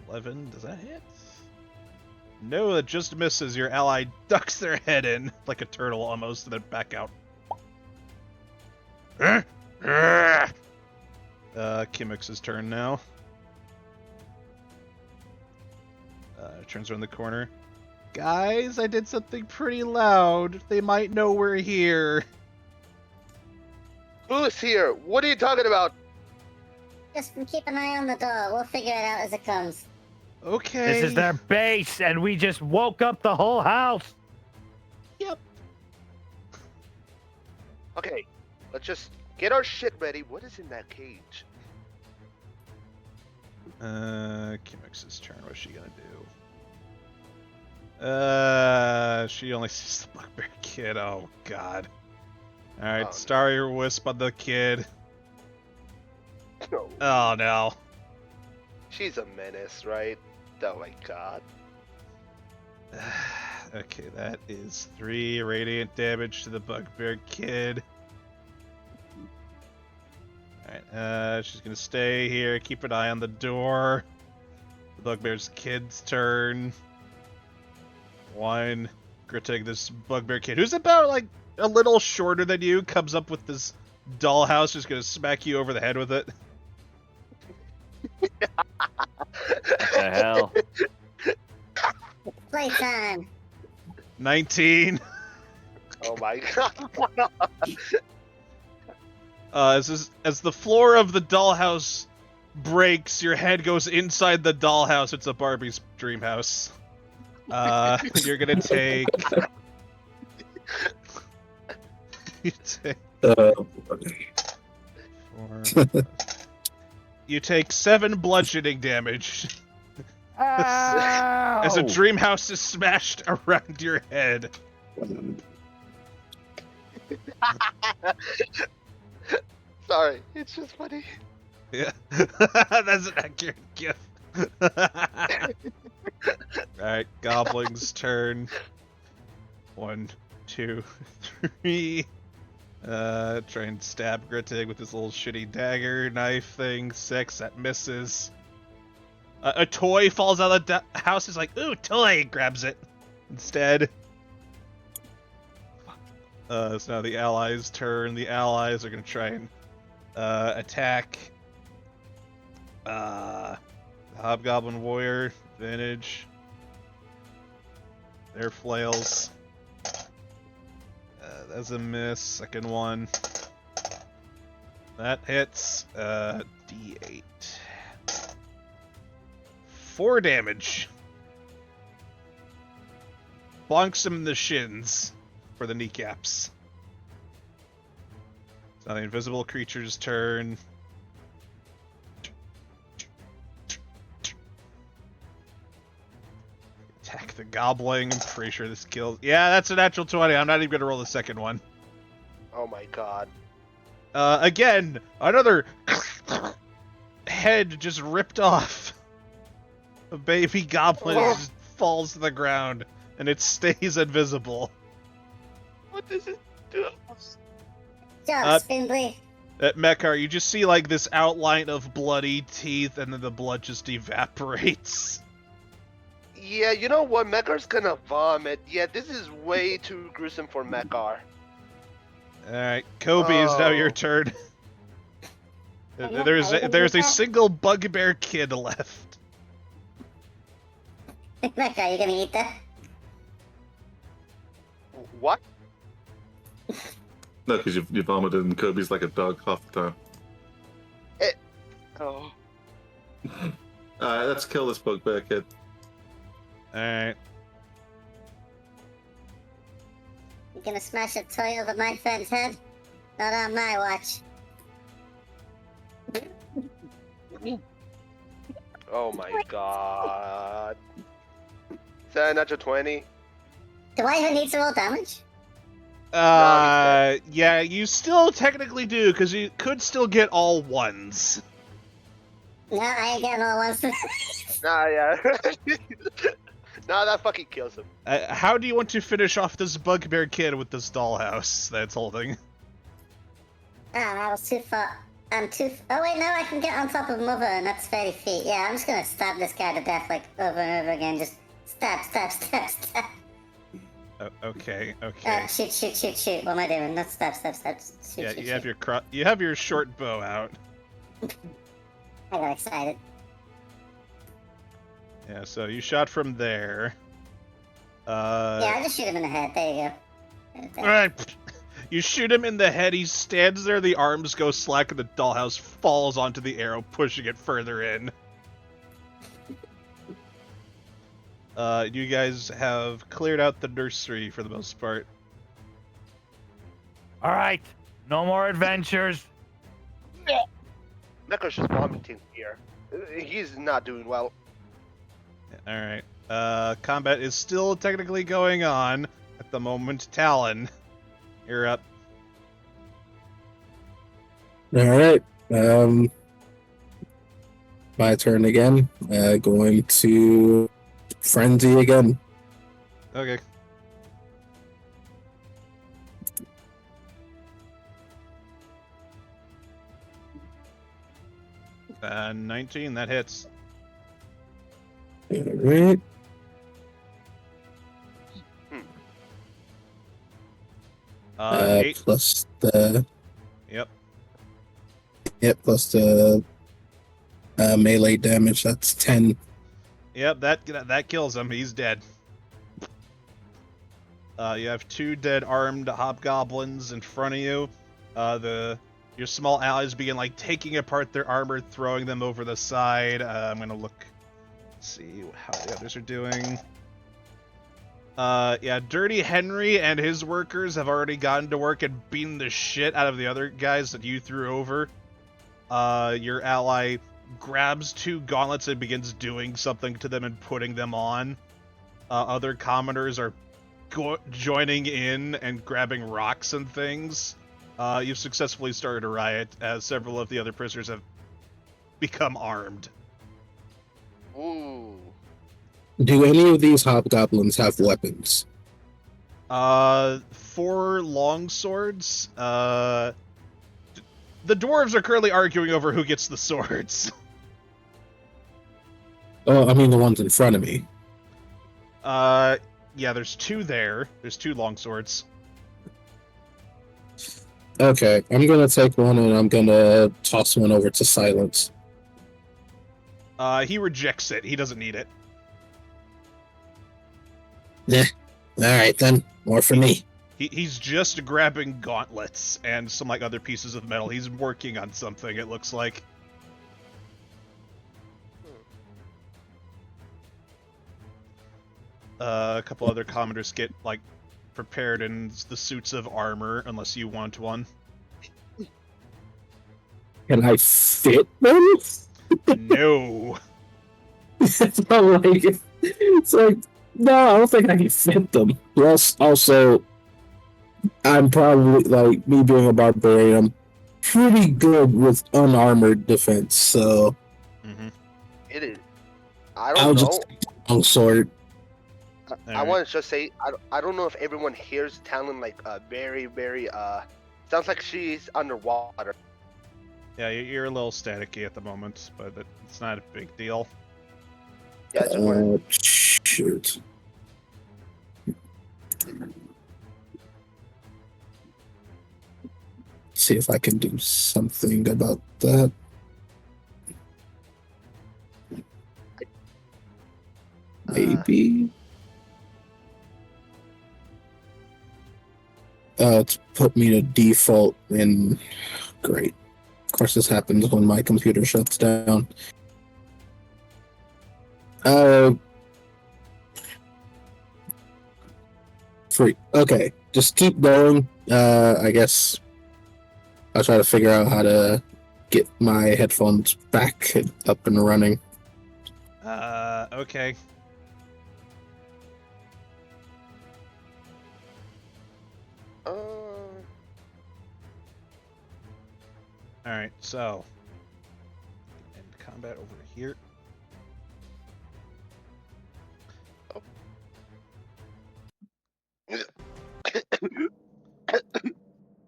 11, does that hit? No, that just misses. Your ally ducks their head in, like a turtle almost, and then back out. Kimix's turn now. Turns around the corner. Guys, I did something pretty loud. They might know we're here. Who's here? What are you talking about? Just keep an eye on the door. We'll figure it out as it comes. Okay. This is their base, and we just woke up the whole house. Yep. Okay, let's just get our shit ready. What is in that cage? Kimix's turn. What's she gonna do? She only sees the bugbear kid. Oh, God. Alright, Oh, Starry Wisp on the kid. No. Oh, no. She's a menace, right? Oh my god. Okay, that is 3 radiant damage to the bugbear kid. Alright, she's gonna stay here, keep an eye on the door. The bugbear's kid's turn. 1. Gritting this bugbear kid, who's about, like, a little shorter than you, comes up with this dollhouse, just gonna smack you over the head with it. What the hell? Playtime. 19. Oh my god. As the floor of the dollhouse breaks, your head goes inside the dollhouse. It's a Barbie's dream house. You're gonna take. You take. 4. You take 7 bludgeoning damage. As a dream house is smashed around your head. Sorry, it's just funny. Yeah, that's an accurate gift. Alright, Goblin's turn. 1, 2, 3. Try and stab Grittig with his little shitty dagger knife thing. 6, that misses. A toy falls out of the house. He's like, ooh, toy! Grabs it instead. So now the allies' turn. The allies are gonna try and attack the Hobgoblin Warrior. Advantage. Their flails. That's a miss. Second one. That hits. D8. 4 damage. Bonks him in the shins for the kneecaps. It's now the invisible creature's turn. Attack the goblin. I'm pretty sure this kills. Yeah, that's a natural 20. I'm not even gonna roll the second one. Oh my god. Again, another head just ripped off. A baby goblin just falls to the ground, and it stays invisible. What does it do? Job, Spindly. At Mekar, you just see like this outline of bloody teeth, and then the blood just evaporates. Yeah, you know what? Mekar's gonna vomit. Yeah, this is way too gruesome for Mekar. Alright, Kobe, is now your turn. There's a single bugbear kid left. Mecca, you gonna eat that? What? No, because you vomited and Kobe's like a dog half the time. Oh. Let's kill this bugbear kid. Alright. gonna smash a toy over my friend's head. Not on my watch. Oh my god. Is that a natural 20? Do I even need to roll damage? Yeah, you still technically do, because you could still get all ones. No, I ain't getting all ones. Nah, yeah. Nah, that fucking kills him. How do you want to finish off this bugbear kid with this dollhouse that's holding? That was too far. I'm too. Oh wait, no, I can get on top of Mother, and that's 30 feet. Yeah, I'm just gonna stab this guy to death like over and over again. Just stab, stab, stab, stab. Okay. Shoot. What am I doing? Not stab, stab, stab. Shoot, Yeah, shoot. you have your short bow out. I got excited. Yeah, so you shot from there. Yeah, I just shoot him in the head. There you go. Alright. You shoot him in the head, he stands there, the arms go slack, and the dollhouse falls onto the arrow, pushing it further in. You guys have cleared out the nursery for the most part. All right, no more adventures. Necro's just vomiting here. He's not doing well. Alright. Combat is still technically going on at the moment. Talon, you're up. Alright. My turn again. Going to frenzy again. Okay. Uh, 19, that hits. Alright. Uh, 8. Plus the Yep. plus the melee damage. That's 10. Yep, that kills him. He's dead. You have 2 dead armed hobgoblins in front of you. Your small allies begin like taking apart their armor, throwing them over the side. I'm gonna look, see how the others are doing. Yeah, Dirty Henry and his workers have already gotten to work and beaten the shit out of the other guys that you threw over. Your ally grabs 2 gauntlets and begins doing something to them and putting them on. Other commoners are joining in and grabbing rocks and things. You've successfully started a riot as several of the other prisoners have become armed. Ooh. Do any of these hobgoblins have weapons? 4 long swords. The dwarves are currently arguing over who gets the swords. Oh, I mean the ones in front of me. Yeah, there's 2 there. There's 2 long swords. Okay, I'm gonna take one and I'm gonna toss one over to Silence. He rejects it. He doesn't need it. Yeah. Alright then, more for me. He's just grabbing gauntlets and some like other pieces of metal. He's working on something, it looks like. A couple other commanders get like prepared in the suits of armor, unless you want one. Can I fit them? No. It's like, no, I don't think I can fit them. Plus, also, I'm probably, like, me being a barbarian, I'm pretty good with unarmored defense, so It is. I don't I'll know. just take the long sword. I want to just say I don't know if everyone hears Talon like very sounds like she's underwater. Yeah, you're a little staticky at the moment, but it's not a big deal. Yeah, just wondering. Shoot. See if I can do something about that. Maybe. To put me to default in. Great. Of course, this happens when my computer shuts down. Free. Okay. just keep going. I guess I'll try to figure out how to get my headphones back up and running. Okay. Alright, so. End combat over here.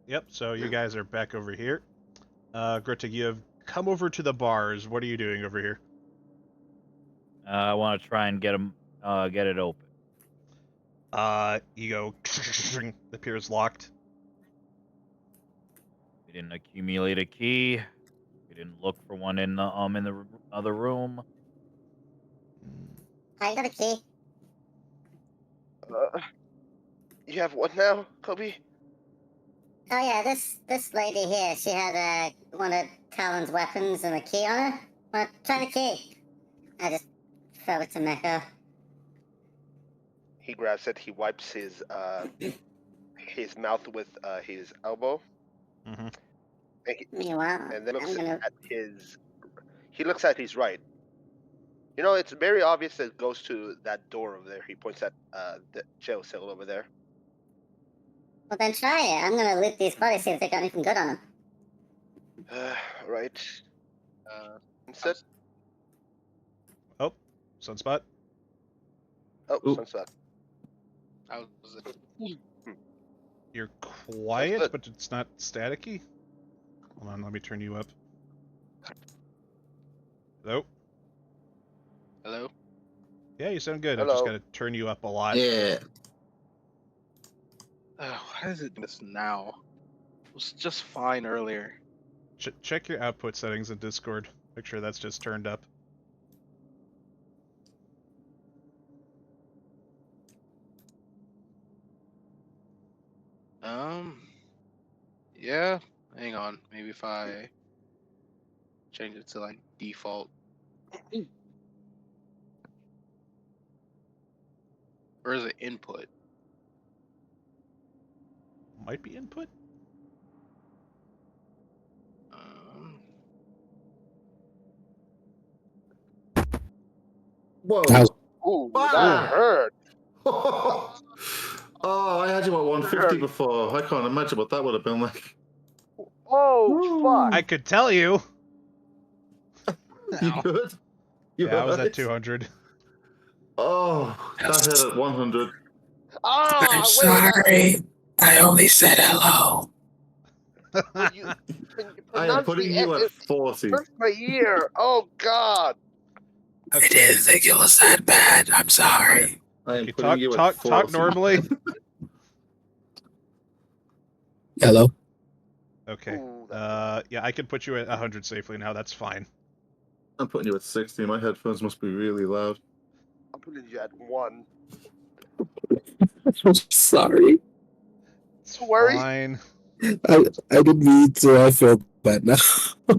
Yep, so you guys are back over here. Greta, you have come over to the bars. What are you doing over here? I want to try and get it open. You go. The pier is locked. We didn't accumulate a key. We didn't look for one in the other room. I got a key. You have what now, Kobe? Oh yeah, this lady here, she had one of Talon's weapons and a key on her. Well, try the key. I just throw it to Mecha. He grabs it. He wipes his mouth with his elbow. Mm-hmm. Meanwhile, And then looks I'm gonna... at his. He looks at his right. You know, it's very obvious that it goes to that door over there. He points at the jail cell over there. Well then try it. I'm gonna loot these bodies, see if they got anything good on them. Right. Instead. Oh, Sunspot. Oh, Ooh. Sunspot. I was You're quiet, good. but it's not staticky. Hold on, let me turn you up. Hello? Hello? Yeah, you sound good. I just Hello. gotta turn you up a lot. Yeah. Why is it this now? It was just fine earlier. Check your output settings in Discord. Make sure that's just turned up. Yeah. Hang on. Maybe if I change it to like default. Or is it input? Might be input? Whoa. How's- Ooh, Ah! that hurt. Oh, I had you at 150 before. I can't imagine what that would have been like. Oh, fuck. I could tell you. You could? You Yeah, I was alright? at 200. Oh, that hit at 100. Ah, I'm wait, sorry. I only said hello. when you I am pronounce putting the you S, at it 40. hurts my ear. Oh, God. I didn't think it was that bad. I'm sorry. I am Okay, putting you at 40. talk normally. Hello? Okay. Ooh, Yeah, I can put you at 100 safely now. That's fine. I'm putting you at 60. My headphones must be really loud. I'm putting you at 1. I'm sorry. It's Don't worry. fine. I didn't mean to. I feel bad now. I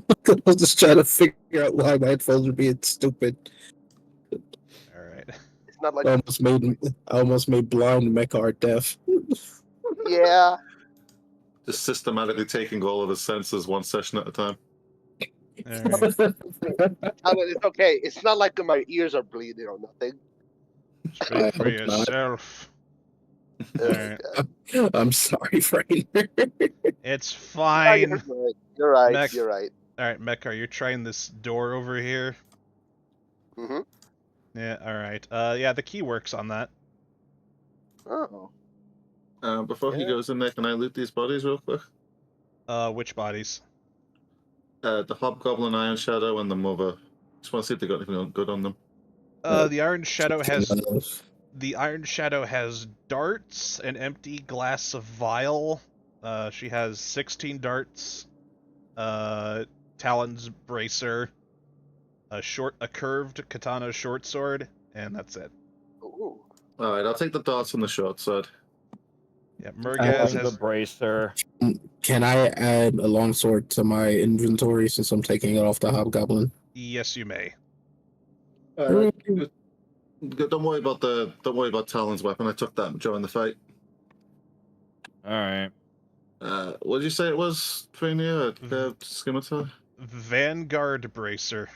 was just trying to figure out why my headphones were being stupid. Alright. It's not like, I almost made blind Mechar deaf. yeah. Just systematically taking all of his senses one session at a time. Alright. It's okay. It's not like my ears are bleeding or nothing. Speak I for hope not. yourself. Alright. I'm sorry, Frank. It's Ah, fine. You're right. Mech- You're right. Alright, Mechar, you're trying this door over here. Mm-hmm. Yeah, alright. Yeah, the key works on that. Oh. Before he Yeah. goes in there, can I loot these bodies real quick? Which bodies? The Hobgoblin, Iron Shadow, and the Mother. Just want to see if they got anything good on them. The Iron Shadow has darts, an empty glass of vial. She has 16 darts. Talon's bracer. A curved katana short sword, and that's it. Ooh. Alright, I'll take the darts on the short side. Yeah, I Murgaz like has the bracer. Can I add a longsword to my inventory since I'm taking it off the Hobgoblin? Yes, you may. Alright. Don't worry about Talon's weapon. I took that during the fight. All right. What did you say it was, Trainia? Scimitar? Vanguard Bracer.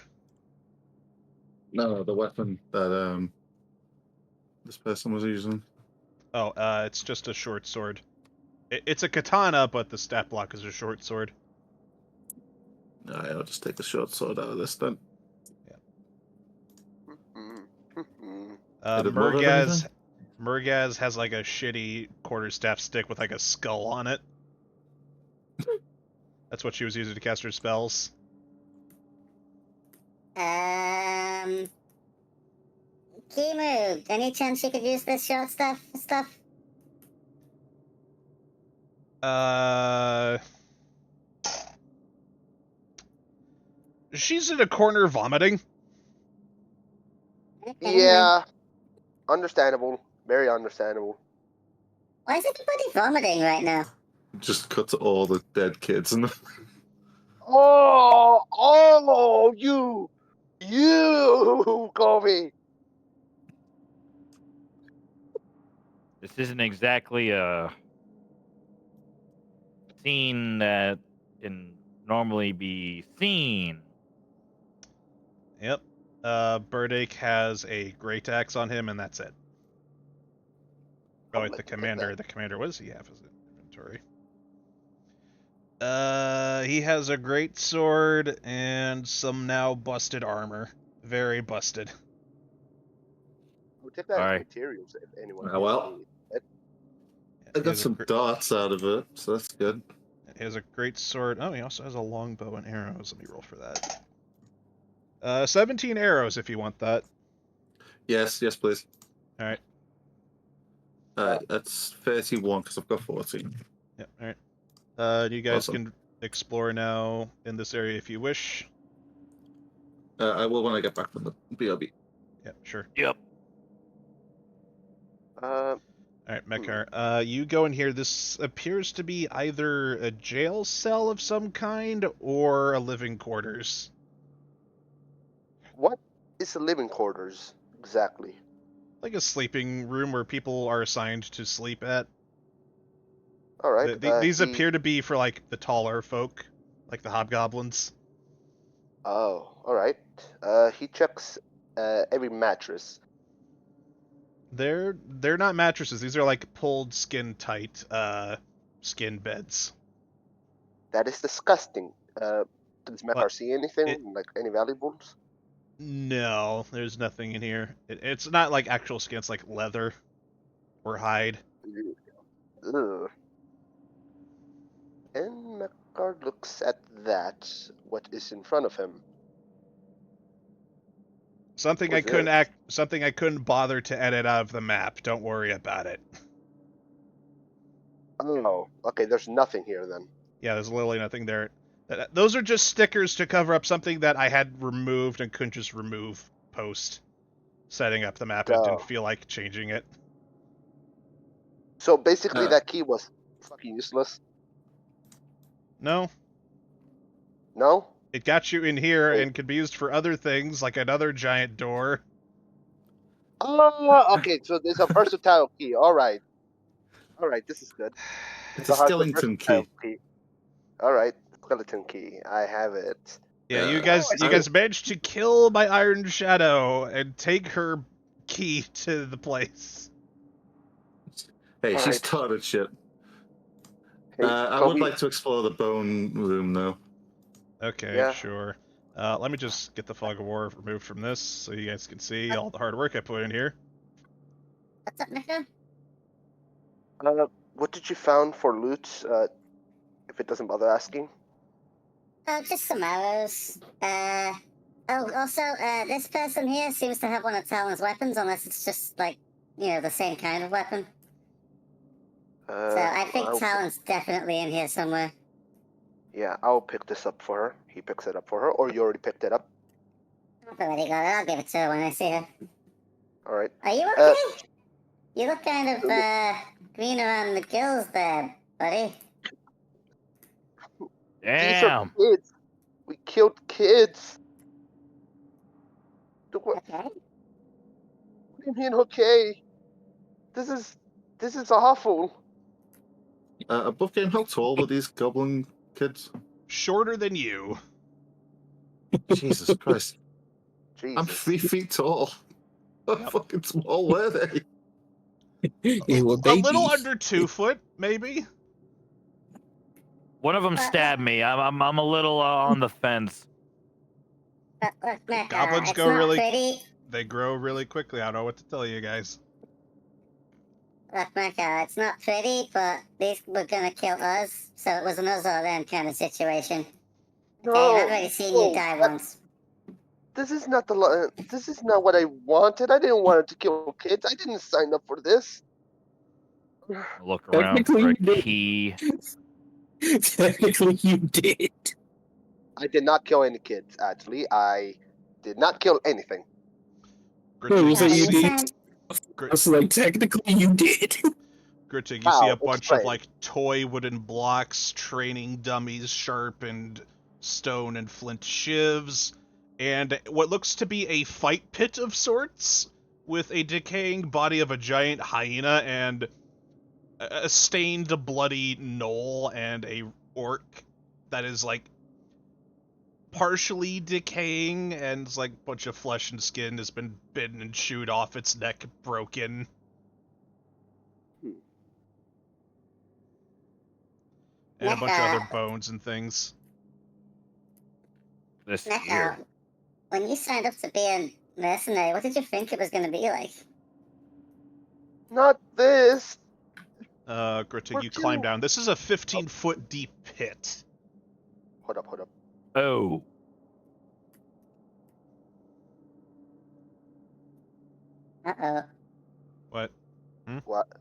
No, the weapon that this person was using. Oh, it's just a short sword. It's a katana, but the stat block is a short sword. Alright, I'll just take the short sword out of this then. Did it move Murgaz anything? has like a shitty quarterstaff stick with like a skull on it. That's what she was using to cast her spells. Kimu, any chance you could use this short stuff? She's in a corner vomiting. Yeah, understandable. Very understandable. Why is everybody vomiting right now? Just cut to all the dead kids and You, Kobe. This isn't exactly a scene that can normally be seen. Yep. Burdick has a great axe on him, and that's it. Oh, wait, the commander. The commander, what does he have as an inventory? He has a great sword and some now busted armor. Very busted. We'll take that as Alright. materials if anyone. well. I got some darts out of it, so that's good. He has a great sword. Oh, he also has a longbow and arrows. Let me roll for that. 17 arrows if you want that. Yes, please. Alright. That's 31 because I've got 14. Yep, alright. You guys Awesome. can explore now in this area if you wish. I will when I get back from the BRB. Yep, sure. Yep. Alright, Mekar. You go in here. This appears to be either a jail cell of some kind or a living quarters. What is the living quarters exactly? Like a sleeping room where people are assigned to sleep at. All right. These appear to be for like the taller folk, like the hobgoblins. Oh, all right. He checks every mattress. They're not mattresses. These are like pulled skin tight skin beds. That is disgusting. Does Mekar see anything like any valuables? No, there's nothing in here. It's not like actual skin. It's like leather or hide. Ugh. And Mekar looks at that. What is in front of him? Something I couldn't bother to edit out of the map. Don't worry about it. Oh, okay. There's nothing here then. Yeah, there's literally nothing there. Those are just stickers to cover up something that I had removed and couldn't just remove post setting up the map. I didn't feel like changing it. So basically, that key was fucking useless. No. No? It got you in here and could be used for other things, like another giant door. Oh, okay. So there's a versatile key. All right. This is good. It's a skeleton key. All right, skeleton key. I have it. Yeah, you guys managed to kill my Iron Shadow and take her key to the place. Hey, she's tired of shit. Hey, I would like to explore the bone room, though. Okay, sure. Let me just get the fog of war removed from this so you guys can see all the hard work I put in here. What's up, Mika? What did you found for loot? If it doesn't bother asking. Just some arrows. Also, this person here seems to have one of Talon's weapons, unless it's just like, the same kind of weapon. So I think Talon's definitely in here somewhere. Yeah, I'll pick this up for her. He picks it up for her, or you already picked it up. I've already got it. I'll give it to her when I see her. All right. Are you okay? You look kind of green around the gills there, buddy. Damn. These are kids. We killed kids. What do you mean, okay? This is awful. Above game, how tall are these goblin kids? Shorter than you. Jesus Christ. I'm Jesus. 3 feet tall. How Yep. fucking small were they? They were A little babies. under 2 foot, maybe. One of them stabbed me. I'm a little on the fence. But look, Mecca, Goblins it's go not really- pretty. They grow really quickly. I don't know what to tell you guys. Look, Mecca, it's not pretty, but these were gonna kill us, so it was an us or them kind of situation. No, Hey, I've already seen you no, die that- once. This is not this is not what I wanted. I didn't want to kill kids. I didn't sign up for this. Look around for a key. Technically, you did. I did not kill any kids. Actually, I did not kill anything. No, you Grittig, say when you you did. signed- I was like, technically, you did. Grittig, you see Wow, a bunch of explain. like toy wooden blocks, training dummies, sharpened stone and flint shivs, and what looks to be a fight pit of sorts with a decaying body of a giant hyena and a stained, bloody gnoll and a orc that is like partially decaying and it's like a bunch of flesh and skin has been bitten and chewed off, its neck broken. And a bunch of other bones and things. This Mecca, here. when you signed up to be a mercenary, what did you think it was gonna be like? Not this. Grittig, Where'd you climb you- down. This is a 15-foot deep pit. Hold up. Oh. Uh-oh. What?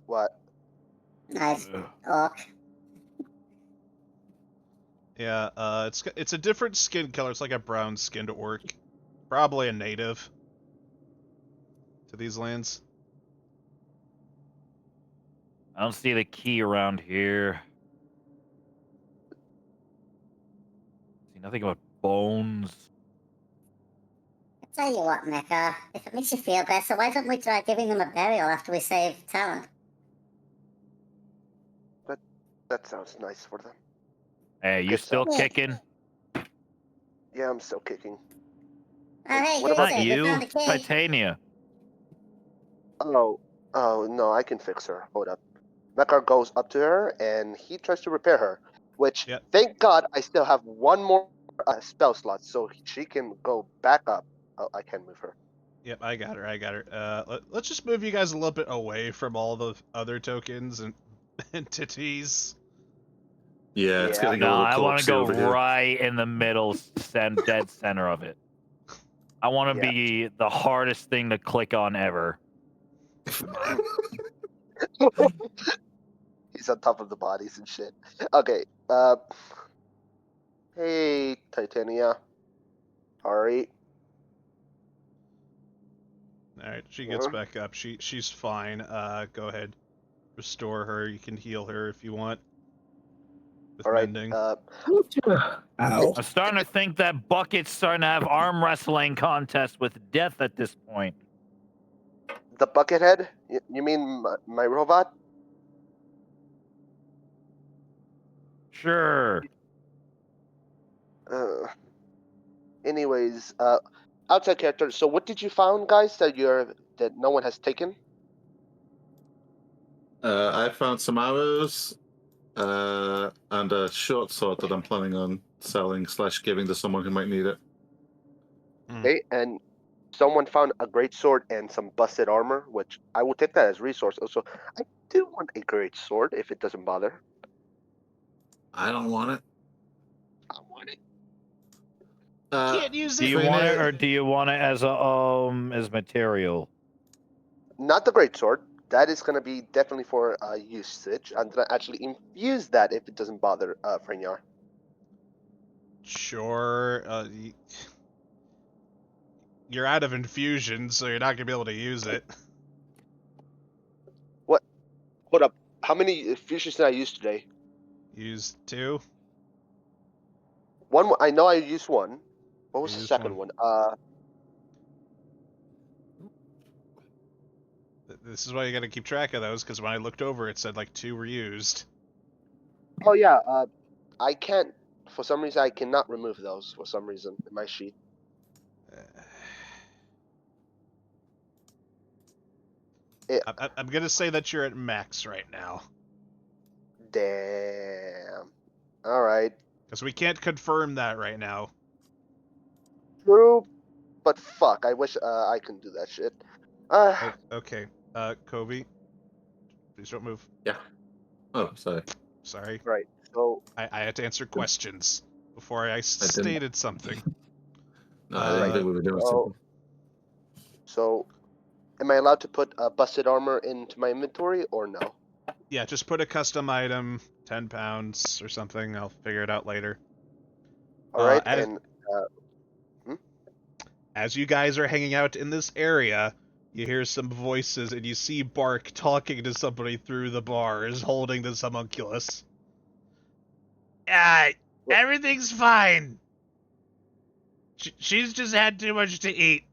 What? Nice. Ugh. Orc. Yeah, it's a different skin color. It's like a brown-skinned orc. Probably a native to these lands. I don't see the key around here. See nothing but bones. I tell you what, Mecca, if it makes you feel better, why don't we try giving them a burial after we save Talon? That sounds nice for them. Hey, you Guess still so. kicking? Yeah, I'm still kicking. Oh, hey, What who's about Not it? We you. found a key. Titania. Oh, no, I can fix her. Hold up. Mekar goes up to her and he tries to repair her. Which, Yep. thank God, I still have one more spell slot, so she can go back up. Oh, I can move her. Yep, I got her. Let's just move you guys a little bit away from all the other tokens and entities. Yeah, it's Yeah. getting a No, little I want to corpsey go over here. right in the middle, dead center of it. I want to Yeah. be the hardest thing to click on ever. He's on top of the bodies and shit. Okay, hey, Titania. Alright. Alright, she gets back up. She's fine. Go ahead. Restore her. You can heal her if you want. With Alright, mending. Ow. I'm starting to think that Bucket's starting to have arm wrestling contests with death at this point. the Buckethead? You mean my robot? Sure. Anyways, outside character. So what did you found, guys, that no one has taken? I found some arrows and a short sword that I'm planning on selling / giving to someone who might need it. Okay, and someone found a great sword and some busted armor, which I will take that as resource. Also, I do want a great sword if it doesn't bother. I don't want it. I want it. Can't use Do it. you want it or do you want it as a as material? Not the great sword. That is gonna be definitely for usage. I'm gonna actually infuse that if it doesn't bother Freynar. Sure. You're out of infusion, so you're not gonna be able to use it. Hold up. How many infusions did I use today? Use 2. One. I know I used one. What was You the used second one? This is why you gotta keep track of those, because when I looked over, it said like 2 were used. Oh yeah. I can't. For some reason, I cannot remove those. For some reason, in my sheet. I'm gonna say that you're at max right now. Damn. All right. Because we can't confirm that right now. True, but fuck. I wish I can do that shit. Okay. Kobe, please don't move. Yeah. Oh, sorry. Sorry. Right. So. I had to answer questions before I stated something. No, I didn't think we were doing something. So, am I allowed to put busted armor into my inventory or no? Yeah, just put a custom item, 10 pounds or something. I'll figure it out later. All right, As you guys are hanging out in this area, you hear some voices and you see Bark talking to somebody through the bars, holding this homunculus. Everything's fine. She's just had too much to eat.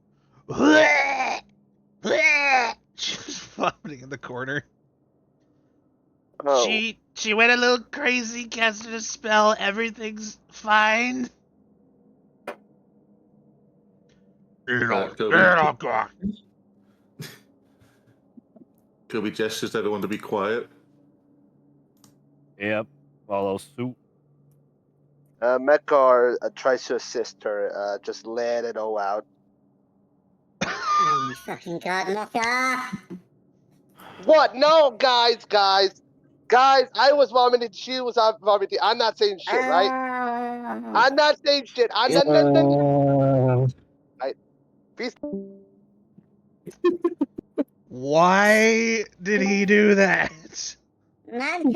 She's vomiting in the corner. Oh. She went a little crazy, casted a spell. Everything's fine. Kobe gestures everyone to be quiet. Yep. Follow suit. Mekar tries to assist her. Just let it all out. Oh my fucking god, Mecca! What? No, guys. I was vomiting. She was vomiting. I'm not saying shit, right? I'm not saying shit. Peace. Why did he do that? Man,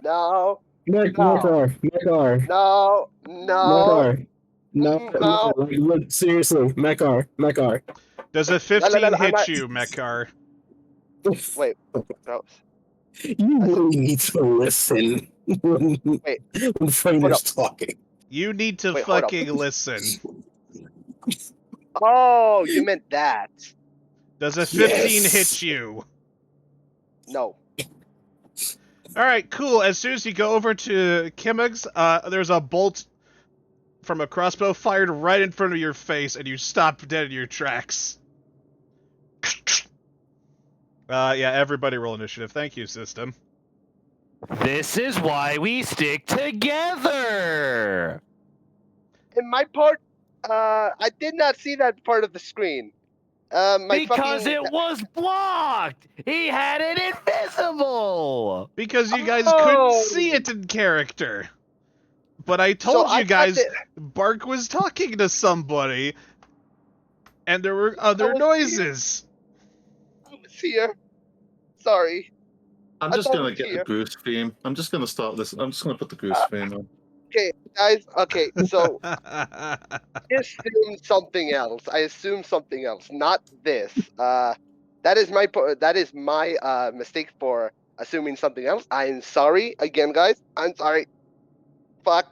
No. Mekar. No. Look, seriously, Mekar. Does a 15 I'm hit not- you, Mekar? Wait. No. You really need to listen when Frainer's talking. You need to Wait, hold up. fucking listen. Oh, you meant that. Does a 15 Yes. hit you? No. Alright, cool. As soon as you go over to Kimmigs, there's a bolt from a crossbow fired right in front of your face, and you stop dead in your tracks. Yeah, everybody roll initiative. Thank you, system. This is why we stick together. In my part, I did not see that part of the screen. Because it was blocked. He had it invisible. Because you guys Oh. couldn't see it in character. But I told you guys, Bark was talking to somebody, and there were other noises. I was here. Sorry. I'm just gonna get the goose theme. I'm just gonna start this. I'm just gonna put the goose theme on. Okay, guys. Okay, so I assume something else. Not this. That is my mistake for assuming something else. I'm sorry again, guys. I'm sorry. Fuck.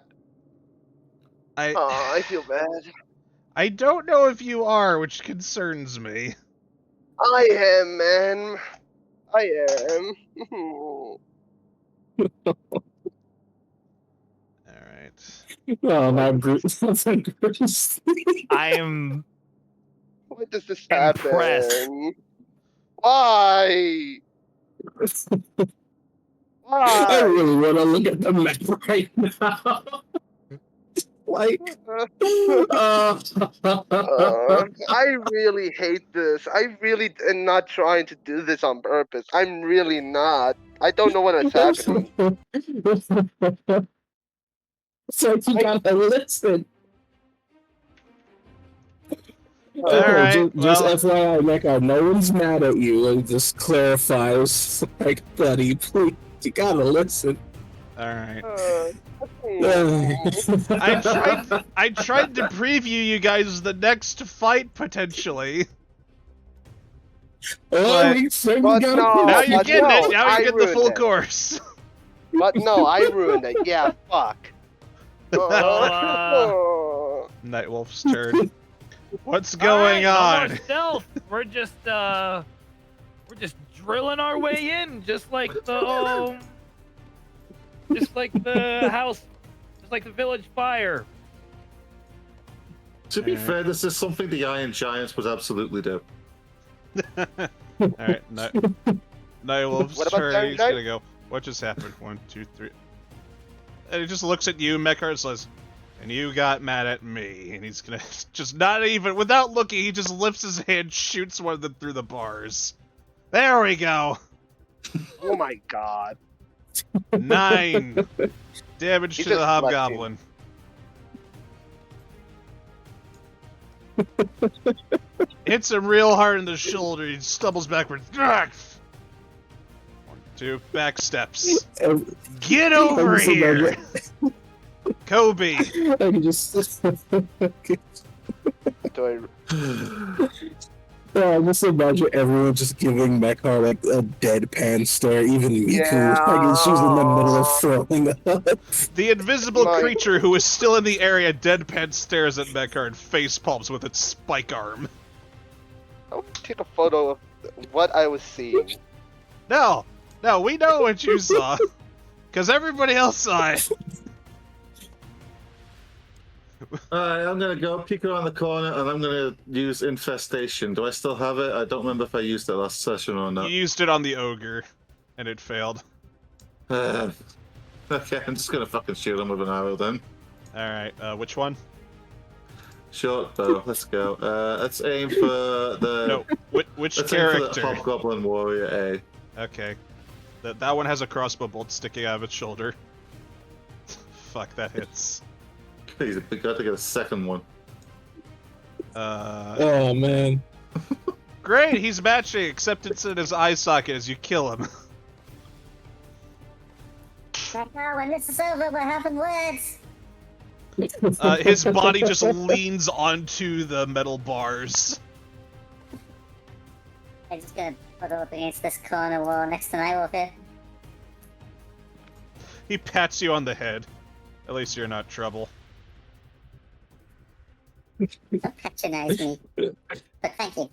I feel bad. I don't know if you are, which concerns me. I am, man. I am. Alright. Oh, my brute. That's like Bruce. I am What does this impressed. happen? Why? I Why? really want to look at the map right now. Like, I really hate this. I really am not trying to do this on purpose. I'm really not. I don't know what is happening. So you gotta listen. Alright, Just well- FYI, Mecca, no one's mad at you. Like, just clarifies, like, buddy, please, you gotta listen. Alright. I I tried to preview you guys the next fight potentially. Oh, we said we But gotta no, Now you're but getting no, it. Now I you get the ruined full it. course. But no, I ruined it. Yeah, fuck. Nightwolf's turn. What's going No on? more stealth. We're just drilling our way in, just like the Just like the house, just like the village fire. To be fair, this is something the Iron Giants would absolutely do. Alright, Nightwolf's What about turn. Iron He's Giant? gonna go. What just happened? 1, 2, 3. And he just looks at you, Mechar, and says, and you got mad at me. And he's gonna just not even, without looking, he just lifts his hand, shoots one of them through the bars. There we go. Oh my god. 9 damage He to the just hobgoblin. Hits him real hard in the shoulder. He stumbles backwards. 1, 2, back steps. Get over just here, Kobe. I can just. Do I just imagine everyone just giving Mechar like a deadpan stare, even Miku. Like she's in the middle of throwing up. The invisible My- creature who is still in the area deadpan stares at Mechar and face palms with its spike arm. I'll take a photo of what I was seeing. No, we know what you saw. Because everybody else saw it. Alright, I'm gonna go peek around the corner and I'm gonna use Infestation. Do I still have it? I don't remember if I used it last session or You not. used it on the ogre, and it failed. Okay, I'm just gonna fucking shoot him with an arrow then. Alright, which one? Short bow, let's go. Let's aim for the. No, which Let's aim for the character? Hobgoblin Warrior A. Okay. That one has a crossbow bolt sticking out of its shoulder. Fuck, that hits. He's got to get a second one. Oh man. Great, he's matching, except it's in his eye socket as you kill him. Mechar, when this is over, we're having words. His body just leans onto the metal bars. I'm just gonna put up against this corner wall next to Nightwolf here. He pats you on the head. At least you're not trouble. Don't patronize me. But thank you.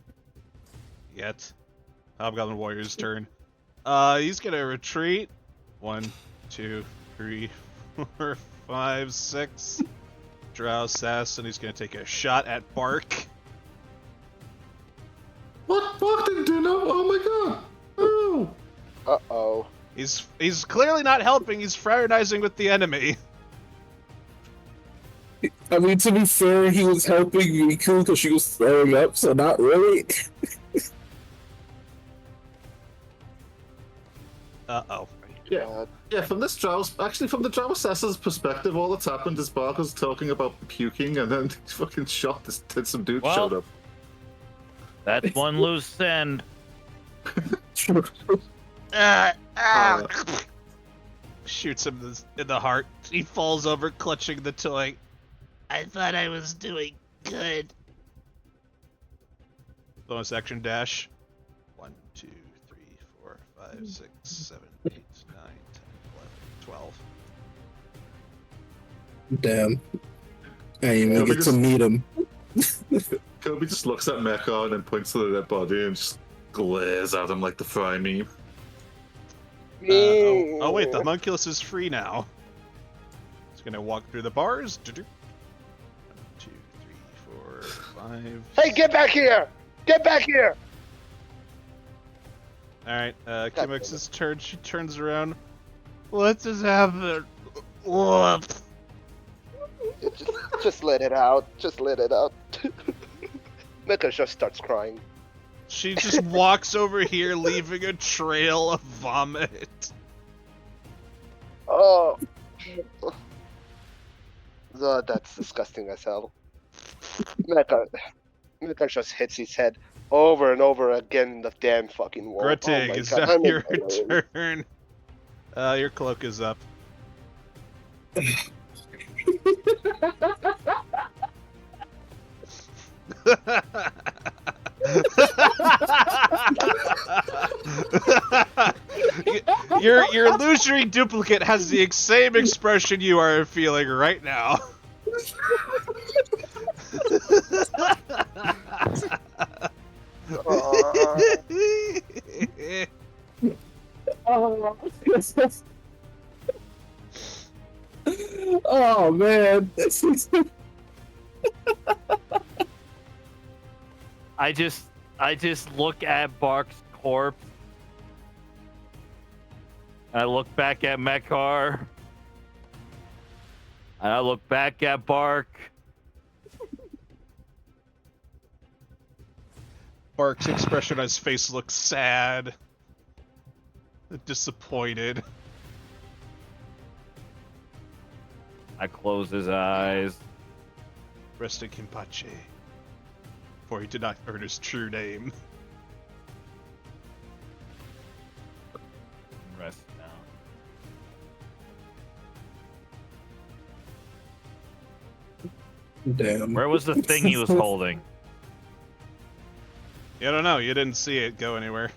Yet. Hobgoblin Warrior's turn. He's gonna retreat. 1, 2, 3, 4, 5, 6. Drow Assassin, he's gonna take a shot at Bark. What? Bark didn't do no? Oh my god! Oh! Uh-oh. He's clearly not helping, he's fraternizing with the enemy. I mean, to be fair, he was helping Miku because she was throwing up, so not really. Uh-oh. Yeah. Yeah, from this Drow, actually from the Drow Assassin's perspective, all that's happened is Bark was talking about puking and then he fucking shot this, some dude Well, showed up. That's one loose end. Shoots him in the heart. He falls over, clutching the toy. I thought I was doing good. Bonus action dash. 1, 2, 3, 4, 5, 6, 7, 8, 9, 10, 11, 12. Damn. I didn't even Kobe get to meet him. Kobe just looks at Mecha and then points to their body and just glares at him like the fry meme. Oh wait, the homunculus is free now. He's gonna walk through the bars. 1, 2, 3, 4, 5. Hey, get back here! Get back here! Alright, Kimix's turn. She turns around. What just happened? Whoop. Just let it out. Just let it out. Mecha just starts crying. She just walks over here, leaving a trail of vomit. Oh. That's disgusting as hell. Mecha just hits his head over and over again in the damn fucking wall. Grettig, oh it's God, now I'm your in- turn. Your cloak is up. Your illusory duplicate has the same expression you are feeling right now. Oh man. I just look at Bark's corpse. I look back at Mekar. And I look back at Bark. Bark's expression on his face looks sad, disappointed. I close his eyes. Rest in Kimpache, for he did not earn his true name. Rest now. Damn. Where was the thing he was holding? I don't know. You didn't see it go anywhere.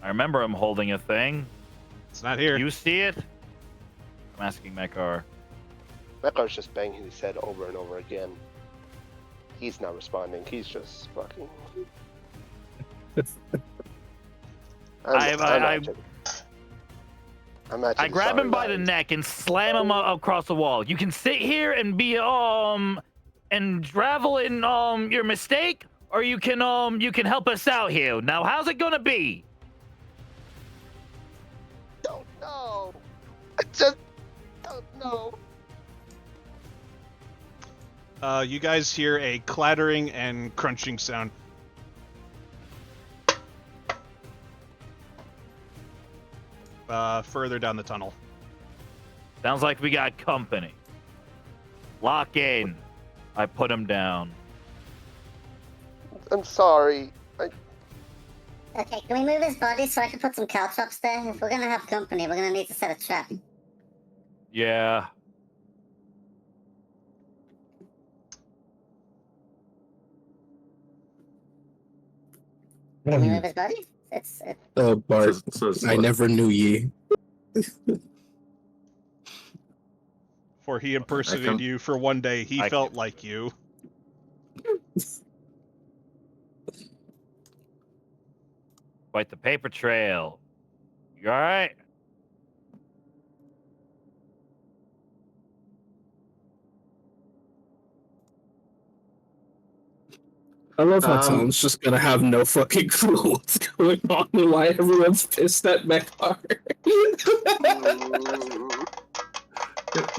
I remember him holding a thing. It's not here. You see it? I'm asking Mekar. Mekar's just banging his head over and over again. He's not responding. He's just fucking. I grab him by the neck and slam him across the wall. You can sit here and be and travel in your mistake, or you can help us out here. Now, how's it gonna be? Don't know. I just don't know. You guys hear a clattering and crunching sound. Further down the tunnel. Sounds like we got company. Lock in. I put him down. I'm sorry. Okay, can we move his body so I can put some caltrops there? If we're gonna have company, we're gonna need to set a trap. Yeah. Can we move his body? It's Bart, Says I never knew ye. For he impersonated you for one day, he felt like you. Quite the paper trail. You all right? I love how Tom's just gonna have no fucking clue what's going on and why everyone's pissed at Mekar.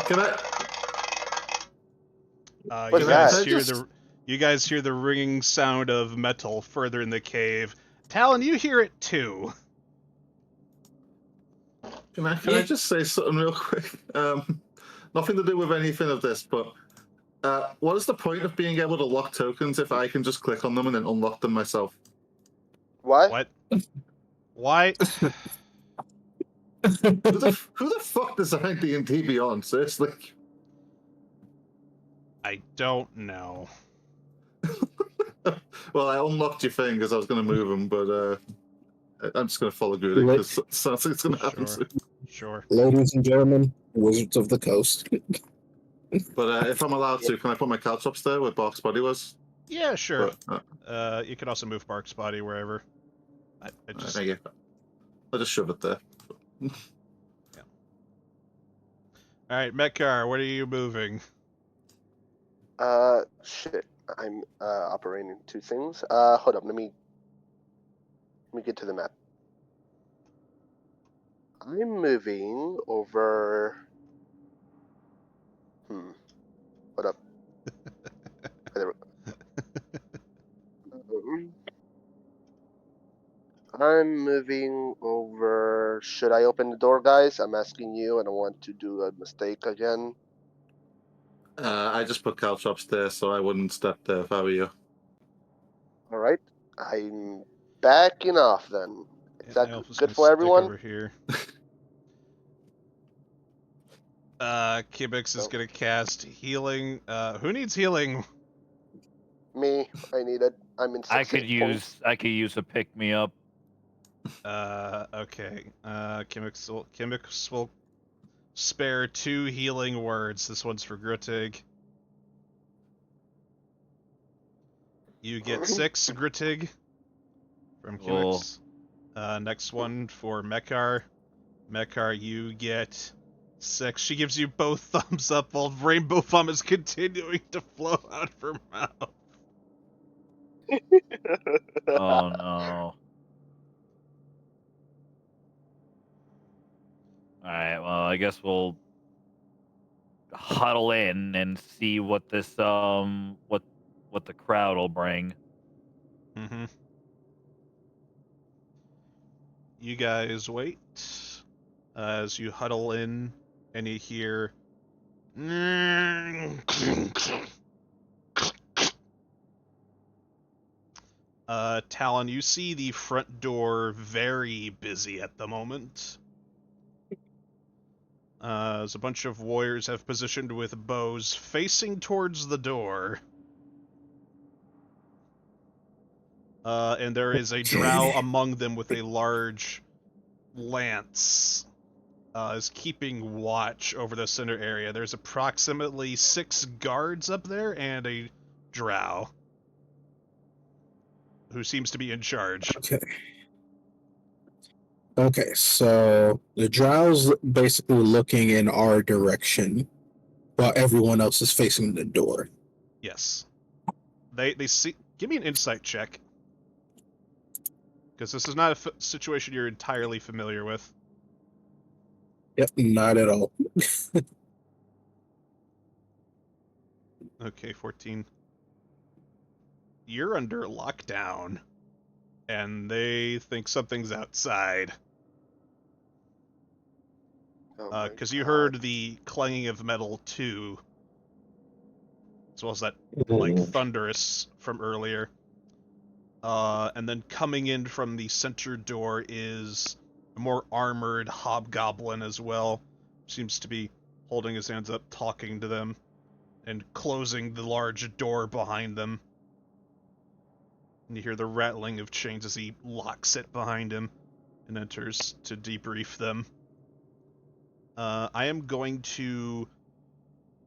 Can I? You guys hear the ringing sound of metal further in the cave. Talon, you hear it too. Can I just say something real quick? Nothing to do with anything of this, but what is the point of being able to lock tokens if I can just click on them and then unlock them myself? What? Why? Who the fuck designed D&D Beyond? Seriously. I don't know. Well, I unlocked your thing because I was going to move them, but I'm just going to follow Grudy because it sounds like it's going to happen soon. Sure. Ladies and gentlemen, Wizards of the Coast. But if I'm allowed to, can I put my caltrops there where Bark's body was? Yeah, sure. But, you can also move Bark's body wherever. Thank you. I'll just shove it there. Yeah. All right, Mekar, what are you moving? Shit. I'm operating two things. Hold up. Let me get to the map. I'm moving over. Hold up. There we go. I'm moving over. Should I open the door, guys? I'm asking you. I don't want to do a mistake again. I just put caltrops there, so I wouldn't step there if I were you. All right. I'm backing off then. Is that Elf is good gonna for stick everyone? over here. Kibix is gonna cast healing. Who needs healing? Me. I need it. I'm in. I could use a pick me up. Okay. Kibix will spare 2 healing words. This one's for Grittig. You get 6 Grittig from Kibix. Next one for Mekar. Mekar, you get 6. She gives you both thumbs up while rainbow foam is continuing to flow out of her mouth. Oh no. Alright, well I guess we'll huddle in and see what this what the crowd will bring. Mm-hmm. You guys wait as you huddle in, and you hear. Talon, you see the front door very busy at the moment. As a bunch of warriors have positioned with bows facing towards the door. And there is a drow among them with a large lance. Is keeping watch over the center area. There's approximately 6 guards up there and a drow who seems to be in charge. Okay, so the drow's basically looking in our direction while everyone else is facing the door. Yes. They see. Give me an insight check. Because this is not a situation you're entirely familiar with. Yep, not at all. Okay, 14. You're under lockdown. And they think something's outside. Because you heard the clanging of metal too. As well as that, like, thunderous from earlier. And then coming in from the center door is a more armored hobgoblin as well. Seems to be holding his hands up, talking to them, and closing the large door behind them. And you hear the rattling of chains as he locks it behind him and enters to debrief them. I am going to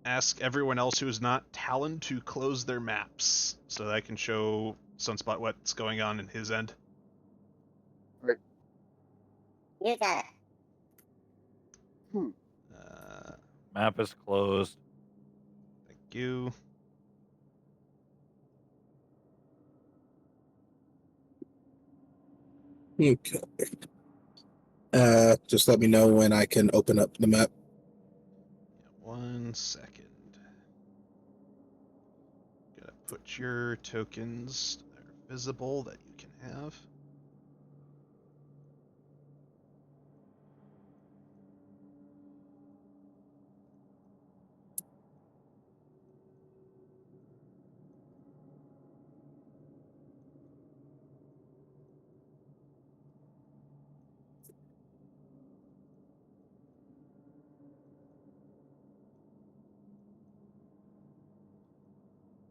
ask everyone else who is not Talon to close their maps so that I can show Sunspot what's going on in his end. Right. You got it. Map is closed. Thank you. Okay. Just let me know when I can open up the map. 1 second. Gotta put your tokens that are visible that you can have.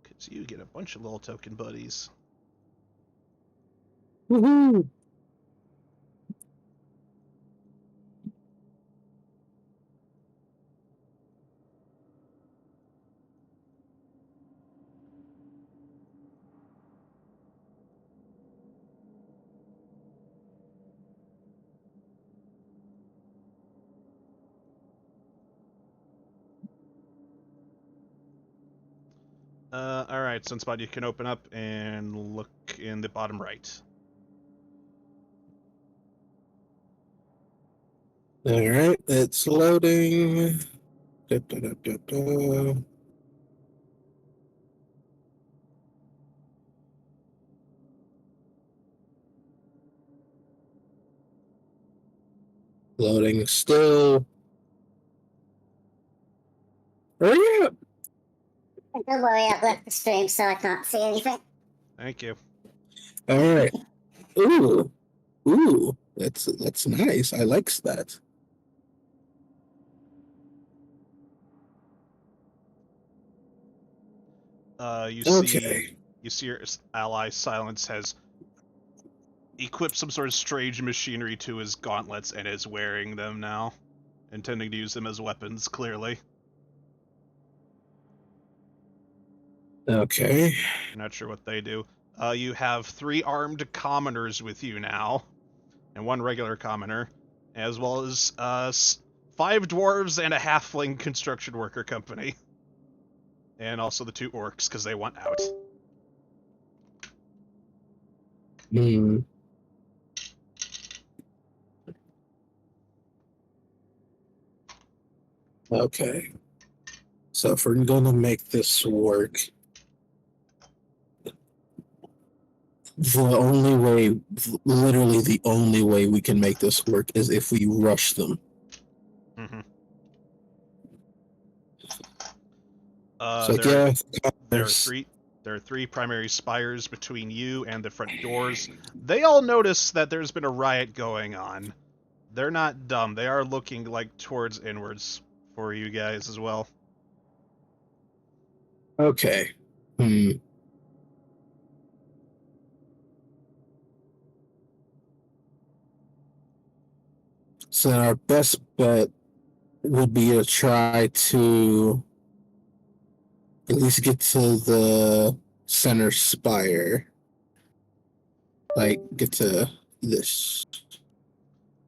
Because you get a bunch of little token buddies. Woohoo! Alright, Sunspot, you can open up and look in the bottom right. All right, it's loading. Da, da, da, da, da. Loading still. Hurry up! Don't worry, I've left the stream so I can't see anything. Thank you. All right. Ooh, that's nice. I likes that. You Okay. see your ally Silence has equipped some sort of strange machinery to his gauntlets and is wearing them now, intending to use them as weapons, clearly. Okay. You're not sure what they do. You have 3 armed commoners with you now, and 1 regular commoner, as well as 5 dwarves and a halfling construction worker company. And also the 2 orcs, because they want out. Hmm. Okay. So if we're gonna make this work, the only way, literally the only way we can make this work is if we rush them. Mm-hmm. So yeah, There are 3 primary spires between you and the front doors. They all notice that there's been a riot going on. They're not dumb. They are looking like towards inwards for you guys as well. okay. So our best bet would be to try to at least get to the center spire. Like, get to this.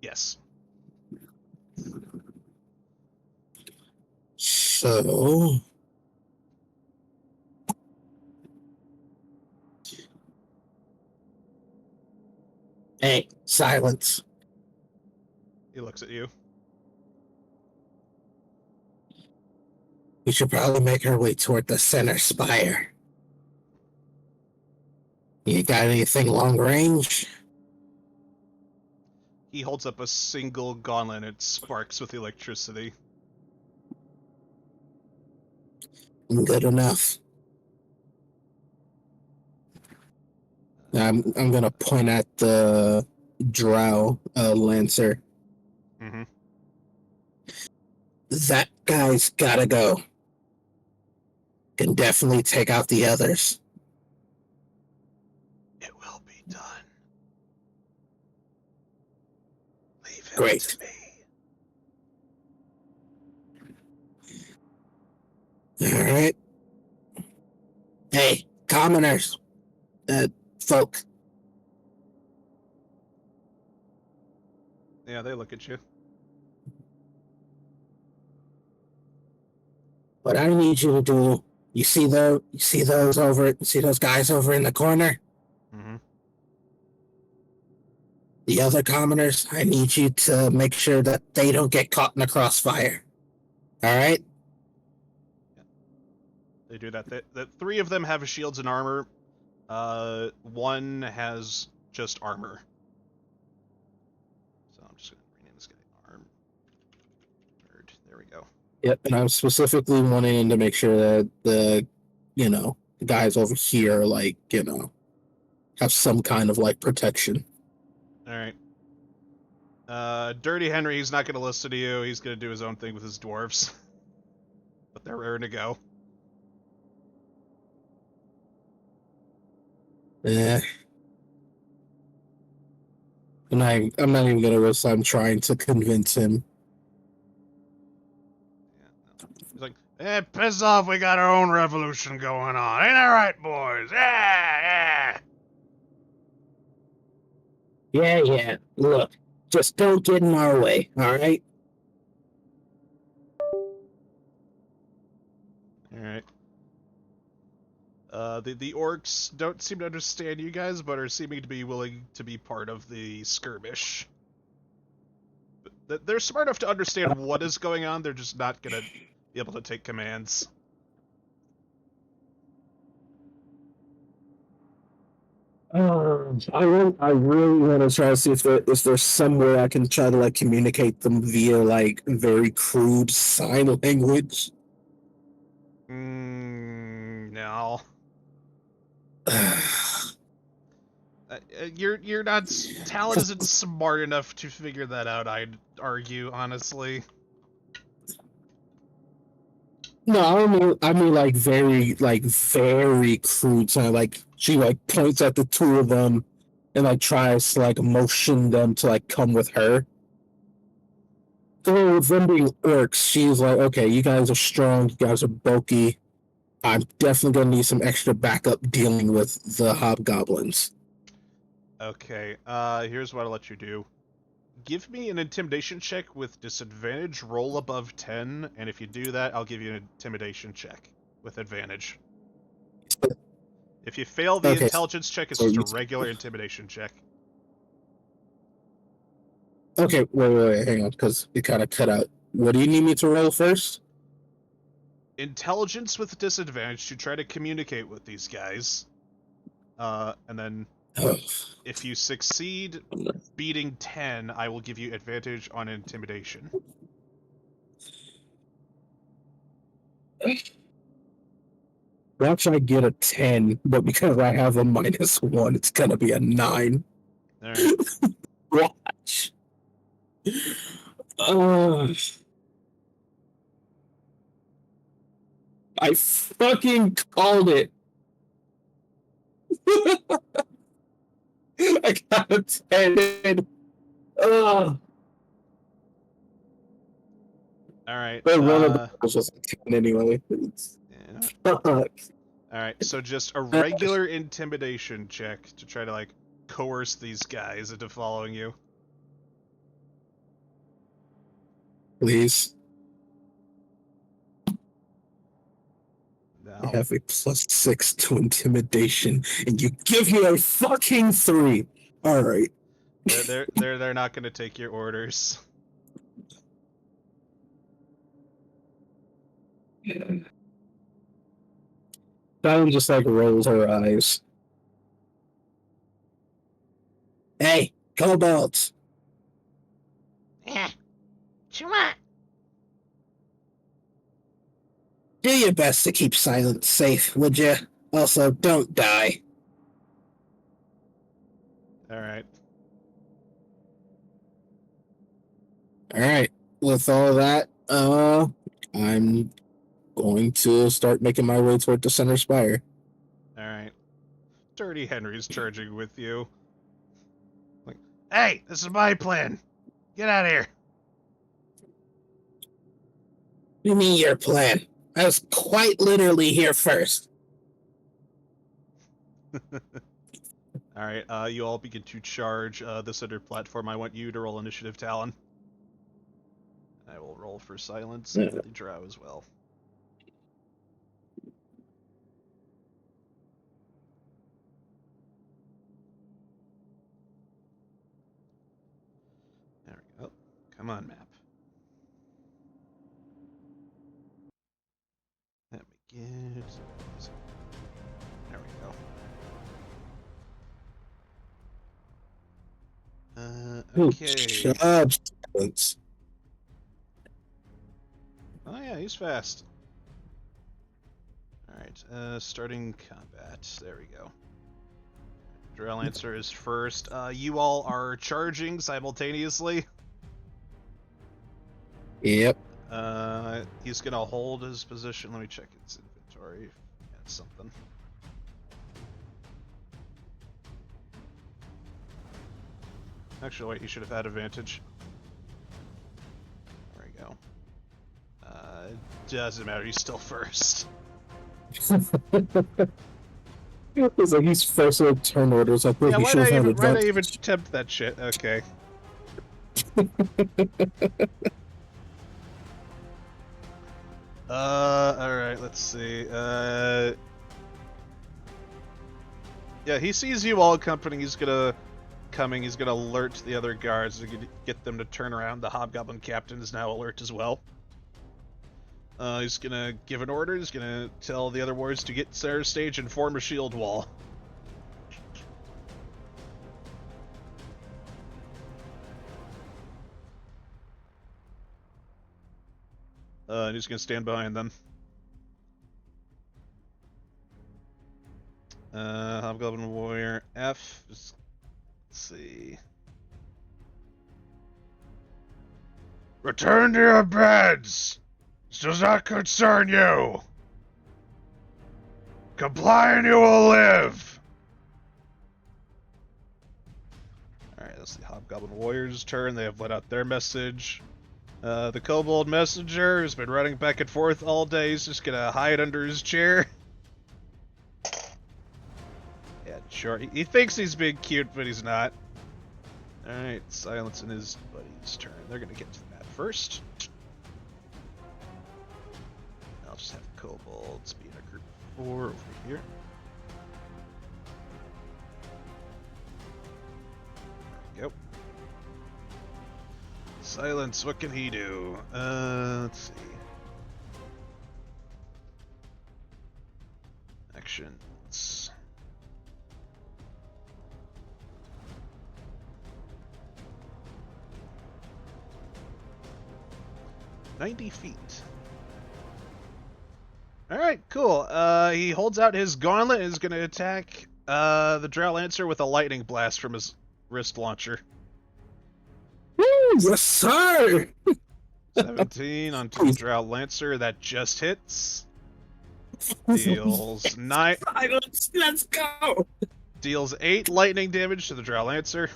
Yes. So... Hey, silence. He looks at you. We should probably make our way toward the center spire. You got anything long range? He holds up a single gauntlet and it sparks with electricity. Good enough. I'm gonna point at the Drow Lancer. Mm-hmm. That guy's gotta go. Can definitely take out the others. It will be done. Leave him Great. to me. All right. Hey, commoners, folk. Yeah, they look at you. What I need you to do, you see those guys over in the corner? Mm-hmm. The other commoners, I need you to make sure that they don't get caught in the crossfire. All right? They do that. The 3 of them have shields and armor. 1 has just armor. So I'm just going to rename this guy Arm. There we go. Yep, and I'm specifically wanting to make sure that the guys over here, like, have some kind of, like, protection. Alright. Dirty Henry, he's not going to listen to you. He's going to do his own thing with his dwarves. But they're raring to go. Yeah. I'm not even going to waste time trying to convince him. He's like, piss off, we got our own revolution going on. Ain't that right, boys? Yeah. Yeah. Look, just don't get in our way, all right? Alright. The orcs don't seem to understand you guys, but are seeming to be willing to be part of the skirmish. They're smart enough to understand what is going on, they're just not gonna be able to take commands. I really want to try to see if there's some way I can try to, like, communicate them via, like, very crude sign language. No. You're not. Talon isn't smart enough to figure that out. I'd argue, honestly. No, I mean, like, very crude sign. Like, she, like, points at the 2 of them and, like, tries to, like, motion them to, like, come with her. So with them being orcs, she's like, okay, you guys are strong, you guys are bulky. I'm definitely gonna need some extra backup dealing with the hobgoblins. Okay, here's what I'll let you do. Give me an intimidation check with disadvantage. Roll above 10, and if you do that, I'll give you an intimidation check with advantage. If you fail the Okay, intelligence check, it's so just a you- regular intimidation check. Okay, wait, hang on, because it kind of cut out. What do you need me to roll first? Intelligence with disadvantage to try to communicate with these guys. And then Oh, if you succeed beating 10, I will give you advantage on intimidation. watch I get a 10, but because I have a -1, it's gonna be a 9. Alright. Watch. I fucking called it. I got a 10. Alright. But one of them was just a 10 anyway. Yeah. Fuck. Alright, so just a regular intimidation check to try to, like, coerce these guys into following you. Please. No. I have a +6 to intimidation, and you give me a fucking 3. Alright. They're not gonna take your orders. Diane just like rolls her eyes. Hey, kobolds. Yeah. What you want? Do your best to keep silence safe, would you? Also, don't die. Alright. Alright, with all that, I'm going to start making my way toward the center spire. Alright. Dirty Henry's charging with you. Like, hey, this is my plan. Get out of here. What do you mean your plan? I was quite literally here first. Alright, you all begin to charge the center platform. I want you to roll initiative, Talon. I will roll for silence and the drow as well. There we go. Come on, map. Let me get... There we go. Okay. Silence. Oh yeah, he's fast. Alright, starting combat. There we go. Drow Lancer is first. You all are charging simultaneously. Yep. He's gonna hold his position. Let me check his inventory. That's something. Actually, wait, he should have had advantage. There we go. Doesn't matter, he's still first. It's like he's first with turn orders. I think Yeah, he should have had why'd I advantage. even attempt that shit? Okay. Alright, let's see. Yeah, he sees you all accompanying. He's gonna alert the other guards to get them to turn around. The Hobgoblin Captain is now alert as well. He's gonna give an order. He's gonna tell the other warriors to get center stage and form a shield wall. And he's gonna stand behind them. Hobgoblin Warrior F. Let's see. Return to your beds! This does not concern you! Comply and you will live! Alright, that's the Hobgoblin Warrior's turn. They have let out their message. The Kobold Messenger, who's been running back and forth all day, is just gonna hide under his chair. Yeah, sure. He thinks he's being cute, but he's not. Alright, Silence and his buddy's turn. They're gonna get to the map first. I'll just have kobolds be in a group of 4 over here. There we go. Silence, what can he do? Let's see. Actions. "90 feet. Alright, cool. He holds out his gauntlet and is going to attack the Drow Lancer with a lightning blast from his wrist launcher. Woo, yes, sir! 17 onto the Drow Lancer. That just hits. Deals 9. Let's go! Deals 8 lightning damage to the Drow Lancer.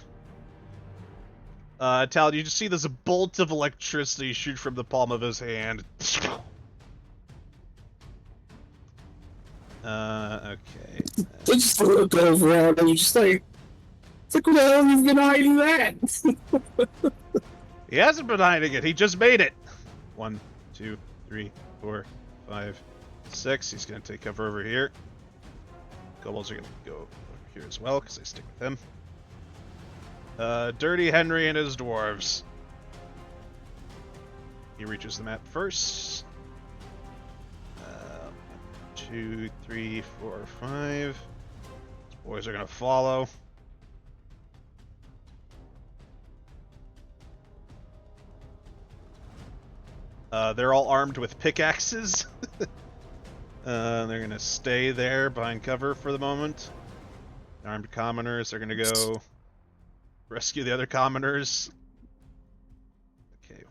Tal, you just see there's a bolt of electricity shoot from the palm of his hand. Okay. I just look over and you're just like, it's like, where the hell have you been hiding that? He hasn't been hiding it. He just made it. 1, 2, 3, 4, 5, 6. He's going to take cover over here. Kobolds are going to go over here as well because they stick with him. Dirty Henry and his dwarves. He reaches the map first. 2, 3, 4, 5. These boys are going to follow. They're all armed with pickaxes. They're going to stay there behind cover for the moment. Armed commoners are going to go rescue the other commoners. Okay,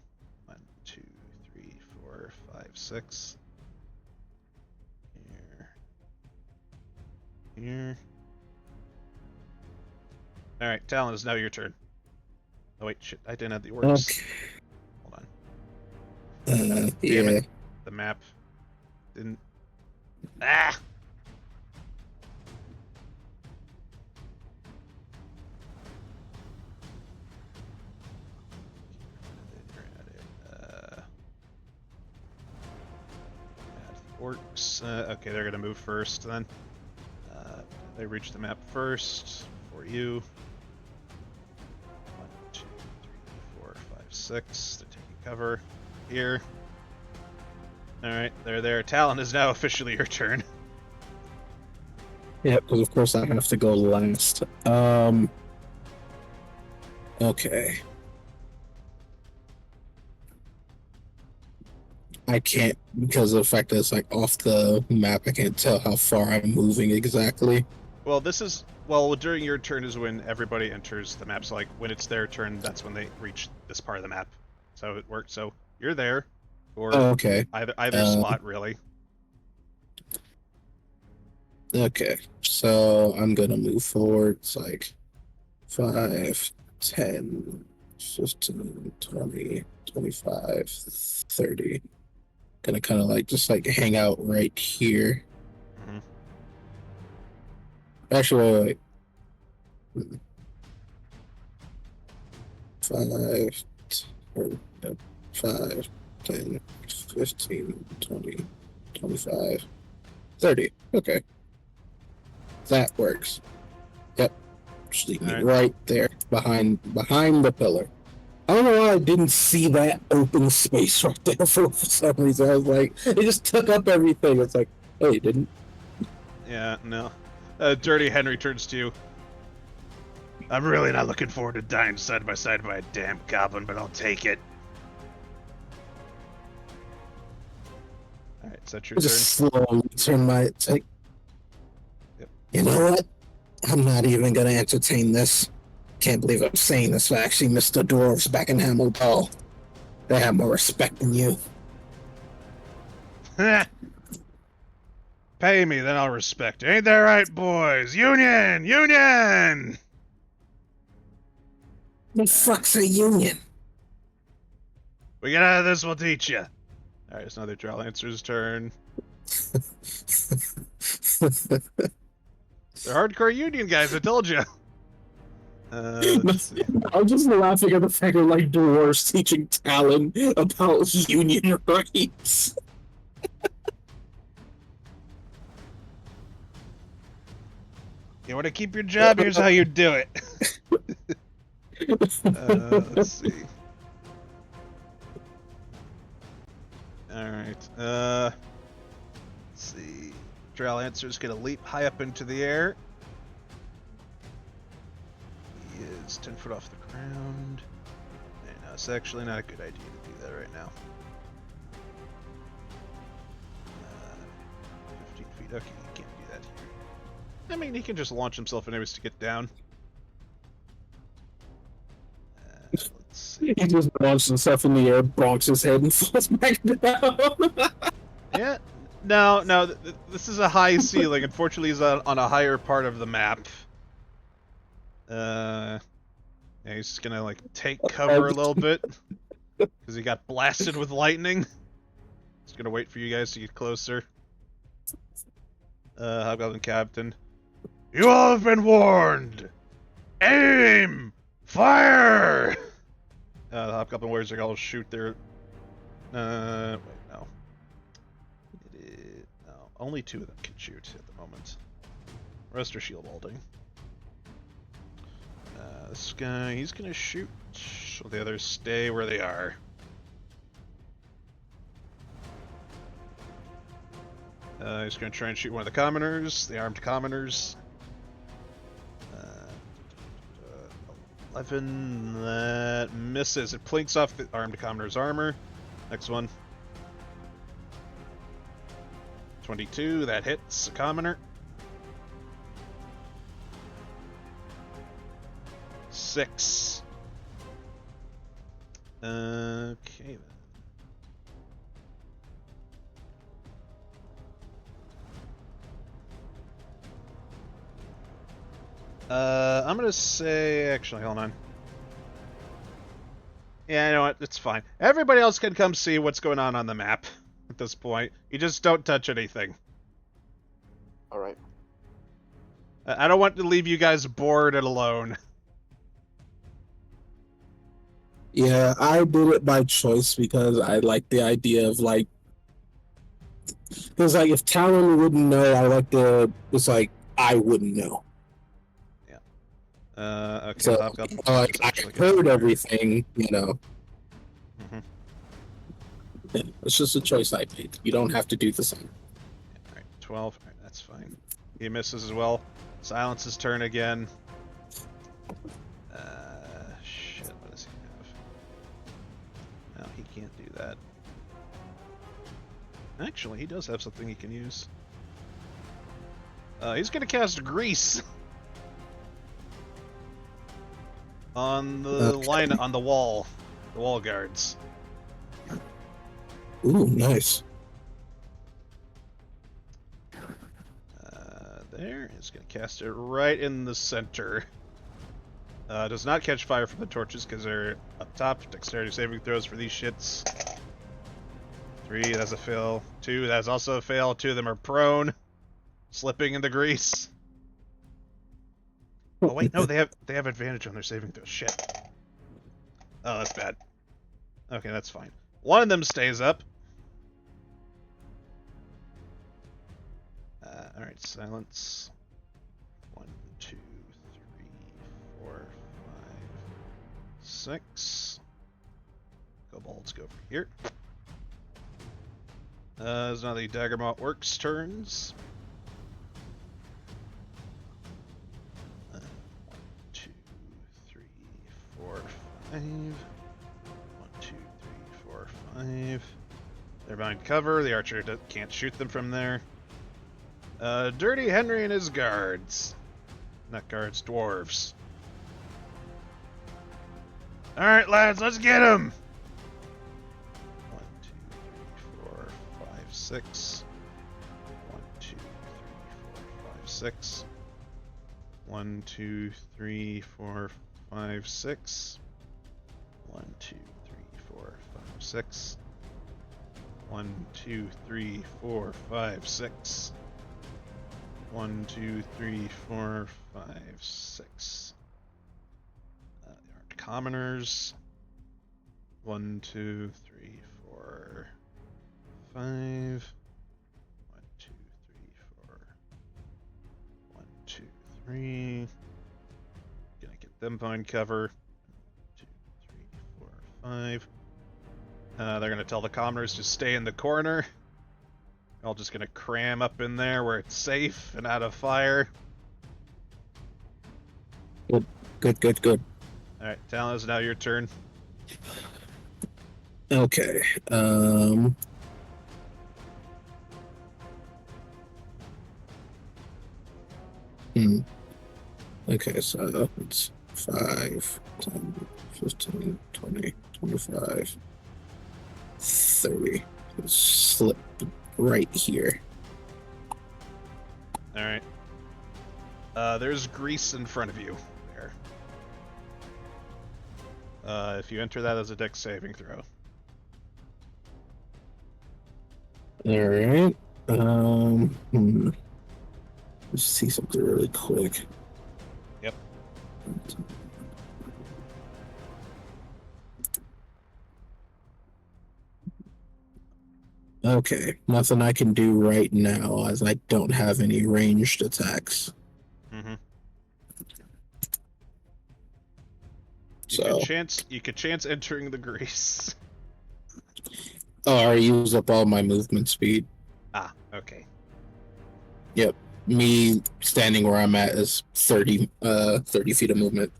1, 2, 3, 4, 5, 6. Here. Alright, Talon, it's now your turn. Oh wait, shit, I didn't have the orders. Okay. Hold on. Yeah. Damn it. The map didn't... Ah! Orcs. Okay, they're gonna move first then. They reach the map first for you. 1, 2, 3, 4, 5, 6. They're taking cover here. Alright, they're there. Talon is now officially your turn. Yeah, because of course I have to go last. Okay. I can't, because of the fact that it's like off the map, I can't tell how far I'm moving exactly. Well, this is... Well, during your turn is when everybody enters the map. So, like, when it's their turn, that's when they reach this part of the map. So it works. So you're there. Or Okay. either slot, really. Okay. So I'm gonna move forward. It's like 5, 10, 15, 20, 25, 30. Gonna kind of like just like hang out right here. Mhm. Actually, wait. 5, 5, 10, 15, 20, 25, 30. Okay. That works. Yep. Just leave me right there behind the pillar. I don't know why I didn't see that open space right there for some reason. I was like, it just took up everything. It's like, oh, you didn't? Yeah, no. Dirty Henry turns to you. I'm really not looking forward to dying side by side by a damn goblin, but I'll take it. Alright, is that your I turn? just slowly turn my... It's like, Yep. You know what? I'm not even going to entertain this. Can't believe I'm saying this, but actually, Mr. Dwarves back in Hamil, they have more respect than you. Pay me, then I'll respect it. Ain't that right, boys? Union! Union! The fuck's a union? We get out of this, we'll teach you. Alright, it's another Drow Lancer's turn. They're hardcore Union guys, I told you. Let's see. I'm just laughing at the fact of like dwarves teaching Talon about union rights. You want to keep your job? Here's how you do it. Let's see. Alright, let's see. Daw'l Answer's gonna leap high up into the air. He is 10 foot off the ground. And no, it's actually not a good idea to do that right now. 15 feet, okay, you can't do that here. I mean, he can just launch himself anyways to get down. Let's see. He just launches himself in the air, bonks his head, and falls back down. Yeah, no, this is a high ceiling. Unfortunately, he's on a higher part of the map. Yeah, he's just gonna like take cover a little bit because he got blasted with lightning. Just gonna wait for you guys to get closer. Hobgoblin Captain, you all have been warned. Aim, fire. The Hobgoblin Warriors are gonna shoot their. Wait, no. No, only 2 of them can shoot at the moment. The rest are shield walding. This guy, he's gonna shoot. So the others stay where they are. He's gonna try and shoot one of the commoners, the armed commoners. 11, that misses. It plinks off the armed commoner's armor. Next one. 22, that hits a commoner. 6. Okay then. I'm gonna say, actually, hold on. Yeah, you know what? It's fine. Everybody else can come see what's going on the map at this point. You just don't touch anything. All right. I don't want to leave you guys bored and alone. Yeah, I did it by choice because I like the idea of like, because like if Talon wouldn't know, I like the. It's like I wouldn't know. Okay. So I heard everything, you know. Mm-hmm. Yeah, it's just a choice I made. You don't have to do the same. Alright, 12. Alright, that's fine. He misses as well. Silence his turn again. Shit, what does he have? No, he can't do that. Actually, he does have something he can use. He's gonna cast Grease. On the line, on the wall guards. Ooh, nice. There, he's gonna cast it right in the center. Does not catch fire from the torches because they're up top. Dexterity saving throws for these shits. 3, that's a fail. 2, that's also a fail. 2 of them are prone, slipping in the grease. Oh wait, no, they have advantage on their saving throws. Shit. Oh, that's bad. Okay, that's fine. One of them stays up. Alright, silence. 1, 2, 3, 4, 5, 6. Kobolds go over here. It's now the Daggermot Works turns. 1, 2, 3, 4, 5. 1, 2, 3, 4, 5. They're behind cover. The archer can't shoot them from there. Dirty Henry and his guards. Not guards, dwarves. Alright, lads, let's get him! 1, 2, 3, 4, 5, 6. 1, 2, 3, 4, 5, 6. 1, 2, 3, 4, 5, 6. 1, 2, 3, 4, 5, 6. 1, 2, 3, 4, 5, 6. 1, 2, 3, 4, 5, 6. commoners. 1, 2, 3, 4, 5. 1, 2, 3, 4. 1, 2, 3. Gonna get them behind cover. 2, 3, 4, 5. They're gonna tell the commoners to stay in the corner. All just gonna cram up in there where it's safe and out of fire. Good. Alright, Talos, now your turn. Okay. Okay, so it's 5, 10, 15, 20, 25, 30. Slip right here. Alright. There's grease in front of you. There. If you enter that as a dex saving throw. Alright. Let's see something really quick. Yep. Okay, nothing I can do right now as I don't have any ranged attacks. Mm-hmm. So You could chance entering the grease. I use up all my movement speed. Ah, okay. Yep. Me standing where I'm at is 30 feet of movement.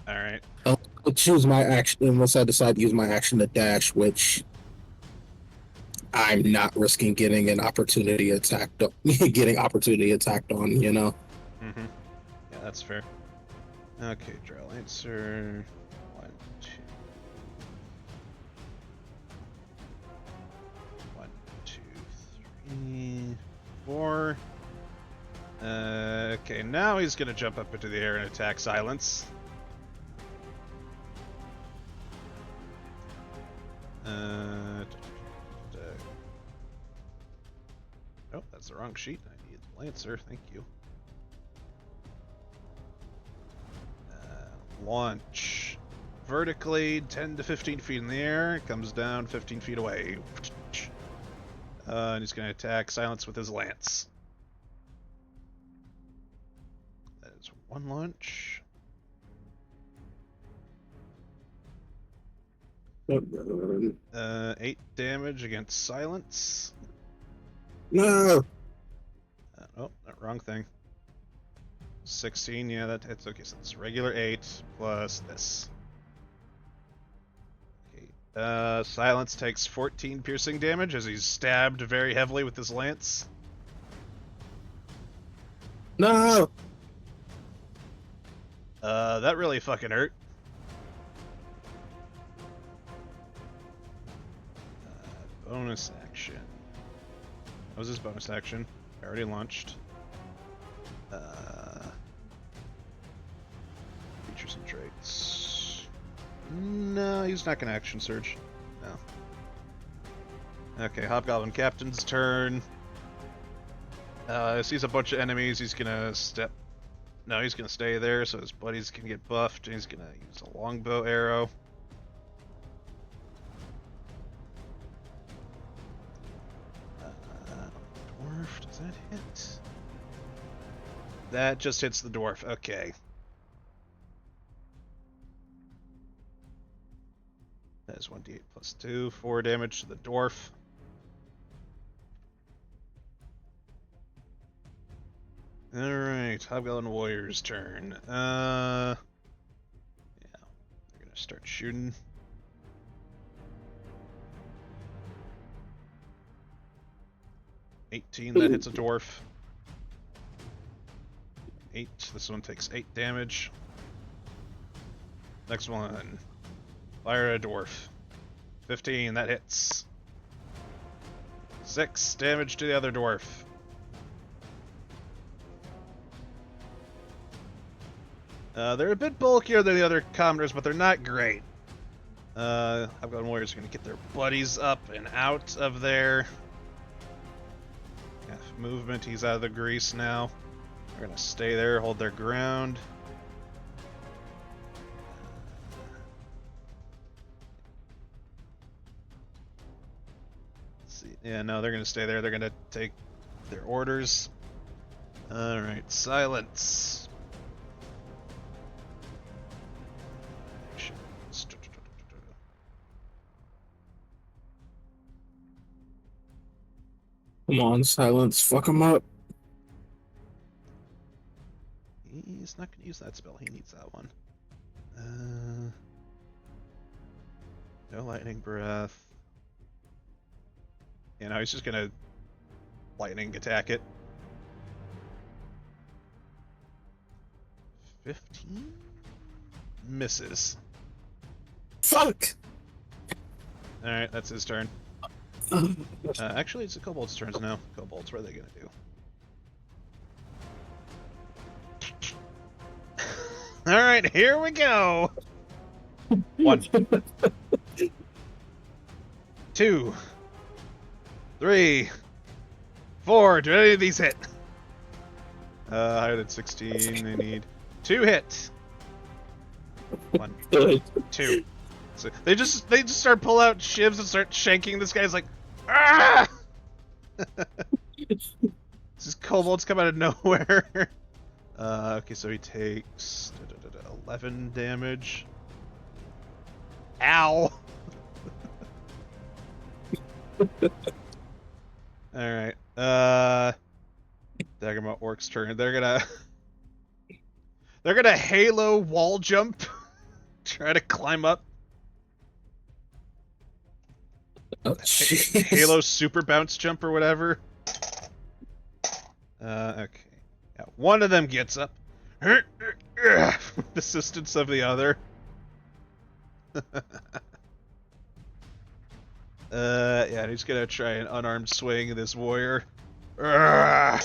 Alright. I'll choose my action unless I decide to use my action to dash, which I'm not risking getting an opportunity attacked on, you know? Mm-hmm. Yeah, that's fair. Okay, Daw'l answer. 1, 2. 1, 2, 3, 4. Okay, now he's gonna jump up into the air and attack Silence. Oh, that's the wrong sheet. I need Lancer, thank you. Launch. Vertically, 10 to 15 feet in the air, comes down 15 feet away. And he's going to attack Silence with his lance. That is one launch. No. 8 damage against Silence. No. Oh, wrong thing. 16, yeah, that hits. Okay, so it's regular 8 plus this. Okay. Silence takes 14 piercing damage as he's stabbed very heavily with his lance. No. That really fucking hurt. Bonus action. What was his bonus action? I already launched. Features and traits. No, he's not gonna action surge. No. Okay, Hobgoblin Captain's turn. Sees a bunch of enemies. He's gonna step. No, he's gonna stay there so his buddies can get buffed. And he's gonna use a longbow arrow. Dwarf, does that hit? That just hits the dwarf. Okay. That is 1d8 plus 2. 4 damage to the dwarf. Alright, Hobgoblin Warrior's turn. Yeah. They're gonna start shooting. $18, that hits a dwarf. 8, this one takes 8 damage. Next one. Fire a dwarf. 15, that hits. 6 damage to the other dwarf. They're a bit bulkier than the other commoners, but they're not great. Hobgoblin Warriors are going to get their buddies up and out of there. Movement, he's out of the grease now. They're gonna stay there, hold their ground. Yeah, no, they're gonna stay there. They're gonna take their orders. Alright, silence. Come on, silence. Fuck him up. He's not gonna use that spell. He needs that one. No lightning breath. You know, he's just gonna lightning attack it. 15? Misses. Fuck! Alright, that's his turn. Actually, it's the kobold's turns now. Kobolds, what are they gonna do? Alright, here we go! 1. 2. 3. 4. Do any of these hit? Higher than 16, they need 2 hits. 1, 2. So they just start pull out shivs and start shanking this guy's like, ah! These kobolds come out of nowhere. Okay, so he takes 11 damage. Ow! Alright, Daggermouth Orc's turn. They're gonna halo wall jump. Try to climb up. Oh, Halo super bounce jump or whatever. Okay. Yeah, one of them gets up. With the assistance of the other. Yeah, he's gonna try an unarmed swing at this warrior. Nope,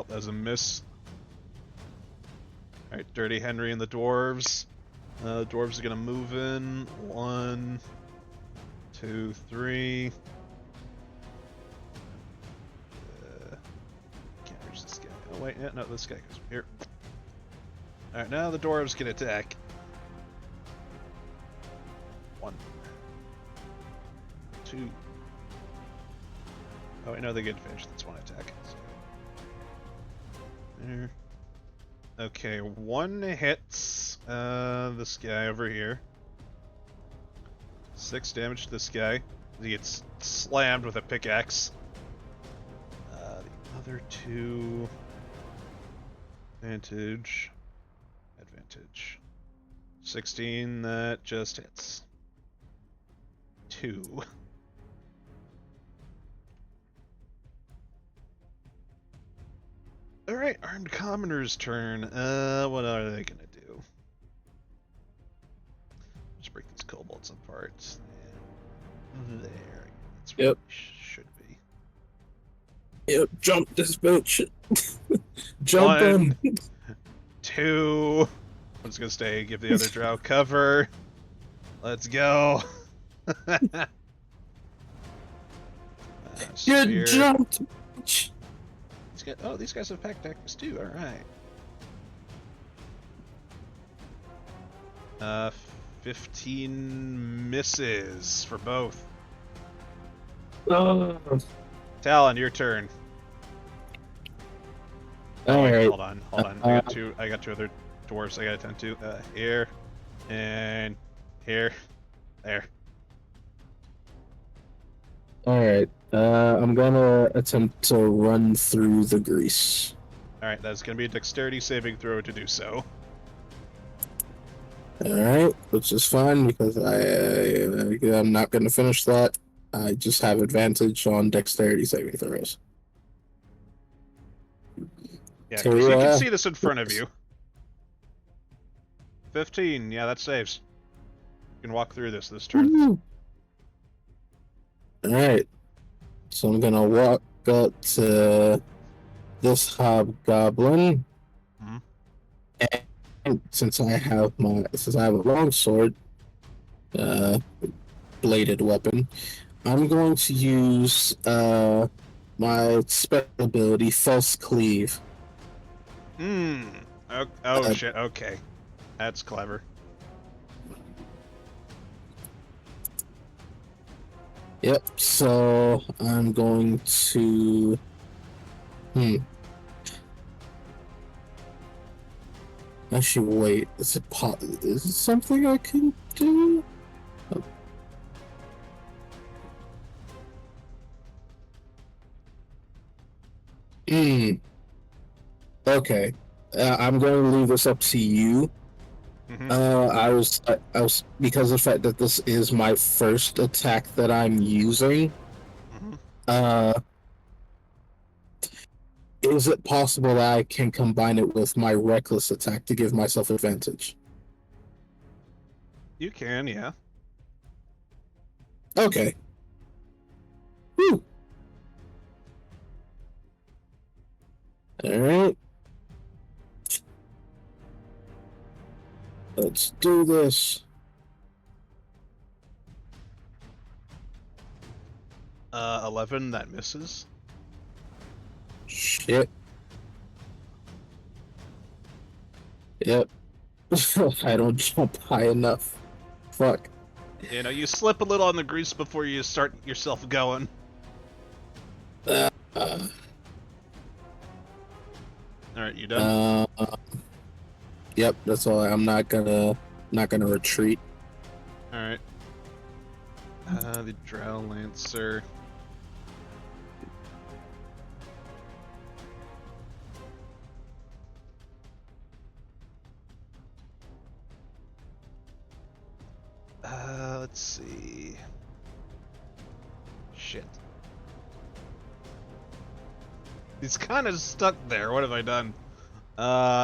that's a miss. Alright, Dirty Henry and the dwarves. Dwarves are gonna move in. 1, 2, 3. Can't reach this guy. Oh wait, yeah, no, this guy goes here. Alright, now the dwarves can attack. 1, 2. Oh wait, no, they get advantage. That's one attack. So. There. Okay, 1 hits this guy over here. 6 damage to this guy. He gets slammed with a pickaxe. The other 2... Advantage. 16, that just hits. 2. Alright, armed commoner's turn. What are they gonna do? Just break these kobolds apart. And there. That's where Yep. we should be. Yep, jump this bitch. Jump 1, him. 2. One's gonna stay, give the other drow cover. Let's go. Get Spear. jumped, bitch. Oh, these guys have pack tactics too. All right. 15 misses for both. Oh. Talon, your turn. All right. Hold on. I got two other dwarves I gotta attend to. Here, and here, there. All right. I'm gonna attempt to run through the grease. All right, that's gonna be a dexterity saving throw to do so. All right, which is fine because I'm not gonna finish that. I just have advantage on dexterity saving throws. Yeah, So, because you can see this in front of you. 15. Yeah, that saves. You can walk through this turn. Woo! All right. So I'm gonna walk up to this hobgoblin, Mhm. and since I have a longsword, bladed weapon, I'm going to use my special ability, False Cleave. Oh shit. Okay, that's clever. Yep. So I'm going to. Actually, wait. Is it something I can do? Hmm. Okay. I'm going to leave this up to you. Mhm. I was because of the fact that this is my first attack that I'm using. Mhm. Is it possible that I can combine it with my reckless attack to give myself advantage? You can, yeah. Okay. Whew. All right. Let's do this. 11, that misses. Shit. Yep. I don't jump high enough. Fuck. You know, you slip a little on the grease before you start yourself going. Uh, Alright, you done? Yep, that's all. I'm not gonna retreat. Alright. The Daw'l Lancer. Let's see. Shit. He's kind of stuck there. What have I done?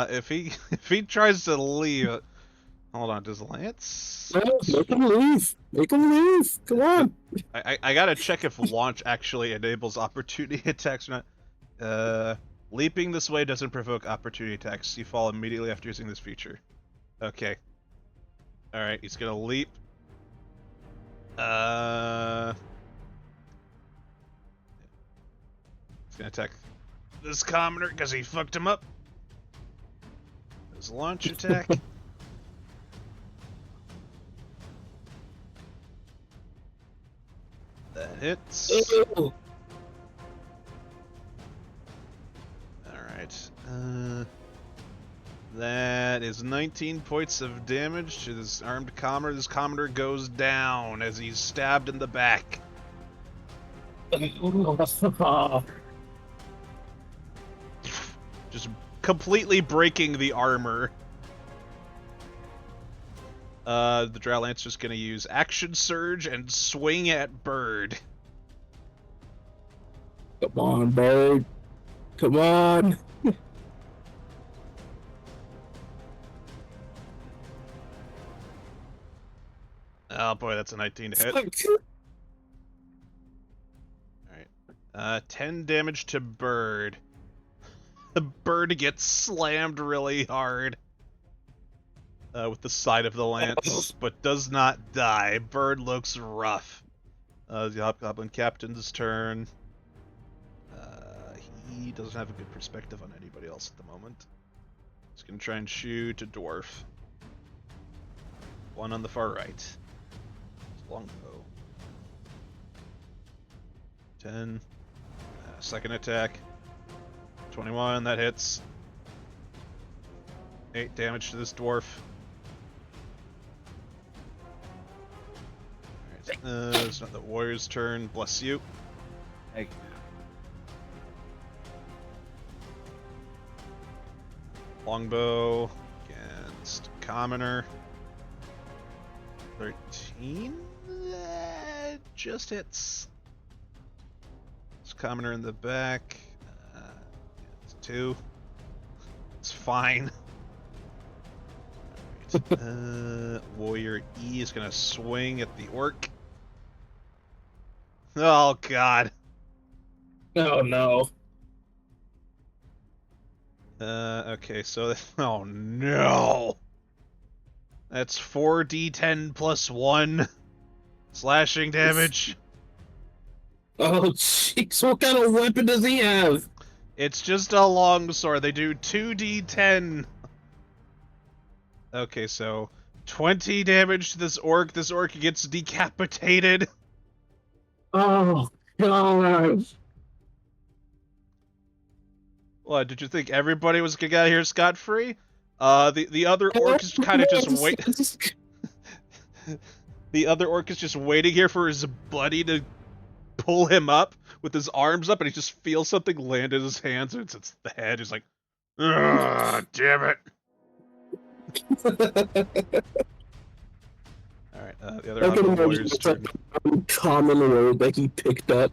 If he tries to leave, hold on. Does Lance? No, make him leave. Make him leave. Come on. I gotta check if launch actually enables opportunity attacks or not. Leaping this way doesn't provoke opportunity attacks. You fall immediately after using this feature. Okay. Alright, he's gonna leap. He's gonna attack this commoner because he fucked him up. His launch attack. That hits. Ew. Alright. That is 19 points of damage to this armed commoner. This commoner goes down as he's stabbed in the back. Just completely breaking the armor. The Daw'l Lancer's just gonna use Action Surge and swing at Bird. Come on, bird. Come on. Oh boy, that's a 19 to hit. Fuck. Alright. 10 damage to Bird. The bird gets slammed really hard with the side of the lance, but does not die. Bird looks rough. The Hobgoblin Captain's turn. He doesn't have a good perspective on anybody else at the moment. He's gonna try and shoot a dwarf. One on the far right. Longbow. 10. Second attack. 21, that hits. 8 damage to this dwarf. Alright, it's not the warrior's turn. Bless you. Thank Longbow against commoner. 13? That just hits. It's commoner in the back. It's 2. It's fine. Alright. Warrior E is gonna swing at the orc. Oh god. Oh no. Okay, so oh no. That's 4d10 plus 1 slashing damage. Oh jeez, what kind of weapon does he have? It's just a longsword. They do 2d10. Okay, so 20 damage to this orc. This orc gets decapitated. Oh god. What, did you think everybody was gonna get out of here scot-free? The other orc is kind of just wait. The other orc is just waiting here for his buddy to pull him up with his arms up, and he just feels something land in his hands, and it's the head. He's like, ugh, damn it. Alright, the other I can Hunter imagine warrior's it's like turn. an uncommon word that he picked up.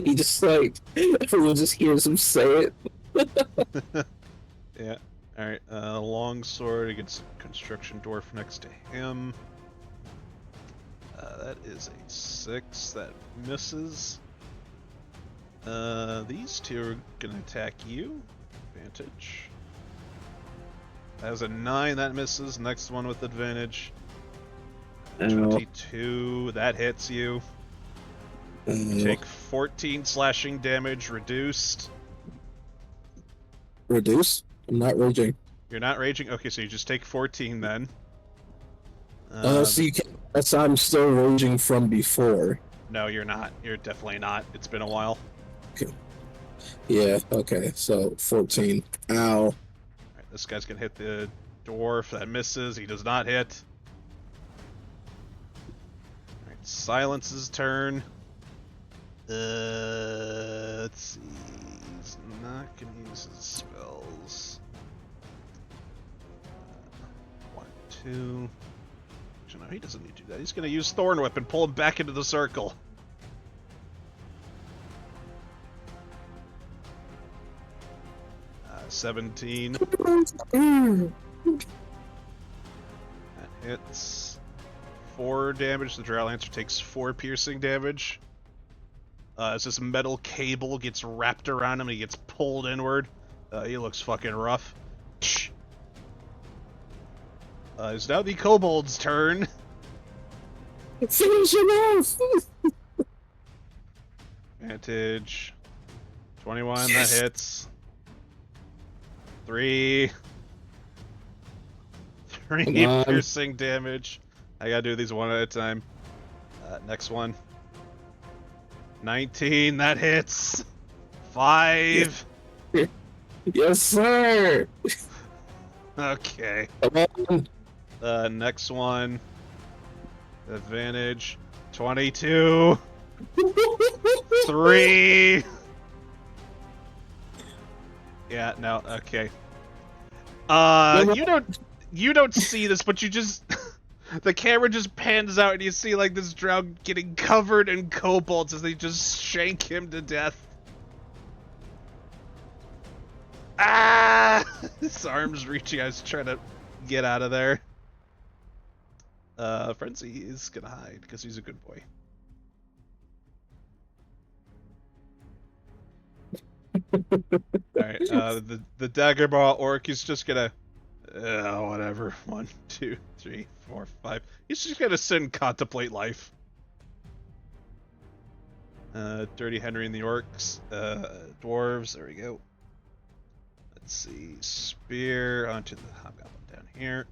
He just like everyone just hears him say it. Yeah. Alright, longsword against construction dwarf next to him. That is a 6. That misses. These two are gonna attack you. Advantage. That has a 9. That misses. Next one with advantage. 22. That hits you. You take 14 slashing damage, reduced. Reduce? I'm not raging. You're not raging? Okay, so you just take 14 then. So you can. That's I'm still raging from before. No, you're not. You're definitely not. It's been a while. Okay. Yeah. Okay. So 14. Ow. Alright, this guy's gonna hit the dwarf. That misses. He does not hit. Alright, Silence's turn. Let's see. He's not gonna use his spells. 1, 2. Actually, no, he doesn't need to do that. He's gonna use Thorn Whip and pull him back into the circle. Uh, 17. That hits. 4 damage. The Drow Lancer takes 4 piercing damage. As this metal cable gets wrapped around him and he gets pulled inward. He looks fucking rough. It's now the kobold's turn. Finish him off! Advantage. 21, that hits. 3. 3 Come on. piercing damage. I gotta do these one at a time. Next one. 19, that hits. 5. Yes, sir! Okay. Come on. Next one. Advantage. 22. 3. Yeah, no, okay. You don't see this, but you just the camera just pans out and you see like this drow getting covered in kobolds as they just shank him to death. Ah! His arm's reaching out, he's trying to get out of there. Frenzy is gonna hide because he's a good boy. Alright, the Daggermaw Orc is just gonna whatever. 1, 2, 3, 4, 5. He's just gonna sit and contemplate life. Dirty Henry and the Orcs. Dwarves, there we go. Let's see. Spear onto the Hobgoblin down here.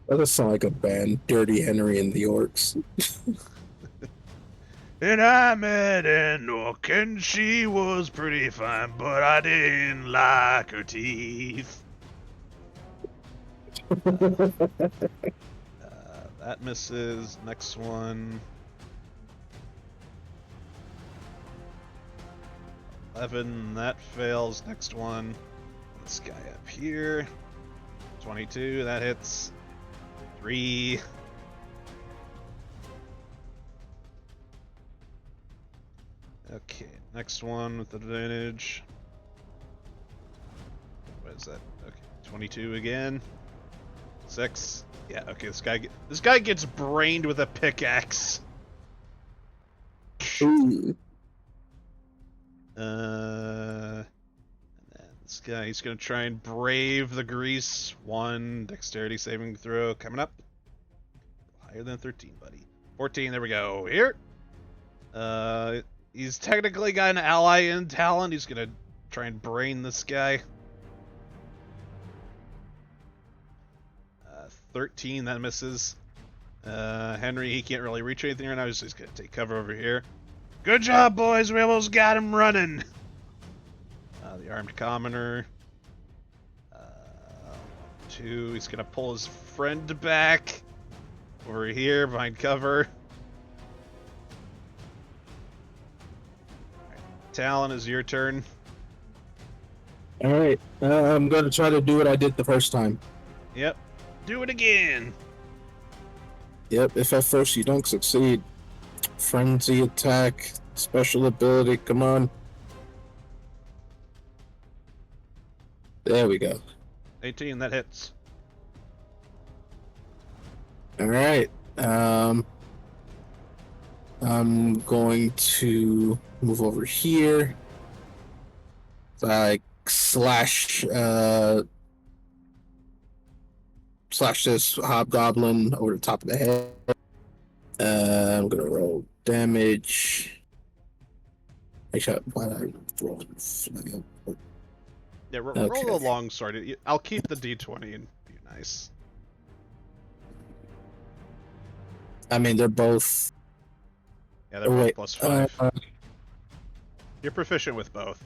That does sound like a band. Dirty Henry and the Orcs. And I met an orc and she was pretty fine, but I didn't like her teeth. That misses. Next one. 11, that fails. Next one. This guy up here. 22, that hits. 3. Okay, next one with advantage. What is that? Okay, 22 again. 6. Yeah, okay, this guy gets brained with a pickaxe. Ooh. And then this guy, he's gonna try and brave the grease. 1 dexterity saving throw coming up. Higher than 13, buddy. 14, there we go. Here. He's technically got an ally in Talon. He's gonna try and brain this guy. 13, that misses. Henry, he can't really reach anything right now. He's just gonna take cover over here. Good job, boys. We almost got him running. The armed commoner. 2. He's gonna pull his friend back over here behind cover. Talon, is your turn. All right. I'm going to try to do what I did the first time. Yep. Do it again. Yep. If at first you don't succeed, frenzy attack, special ability. Come on. There we go. 18, that hits. All right. I'm going to move over here. Like slash this hobgoblin over the top of the head. I'm gonna roll damage. Actually, why did I roll? Yeah, roll Okay. the long sword. I'll keep the d20 and be nice. I mean, they're both. Yeah, they're both plus 5. Uh, You're proficient with both.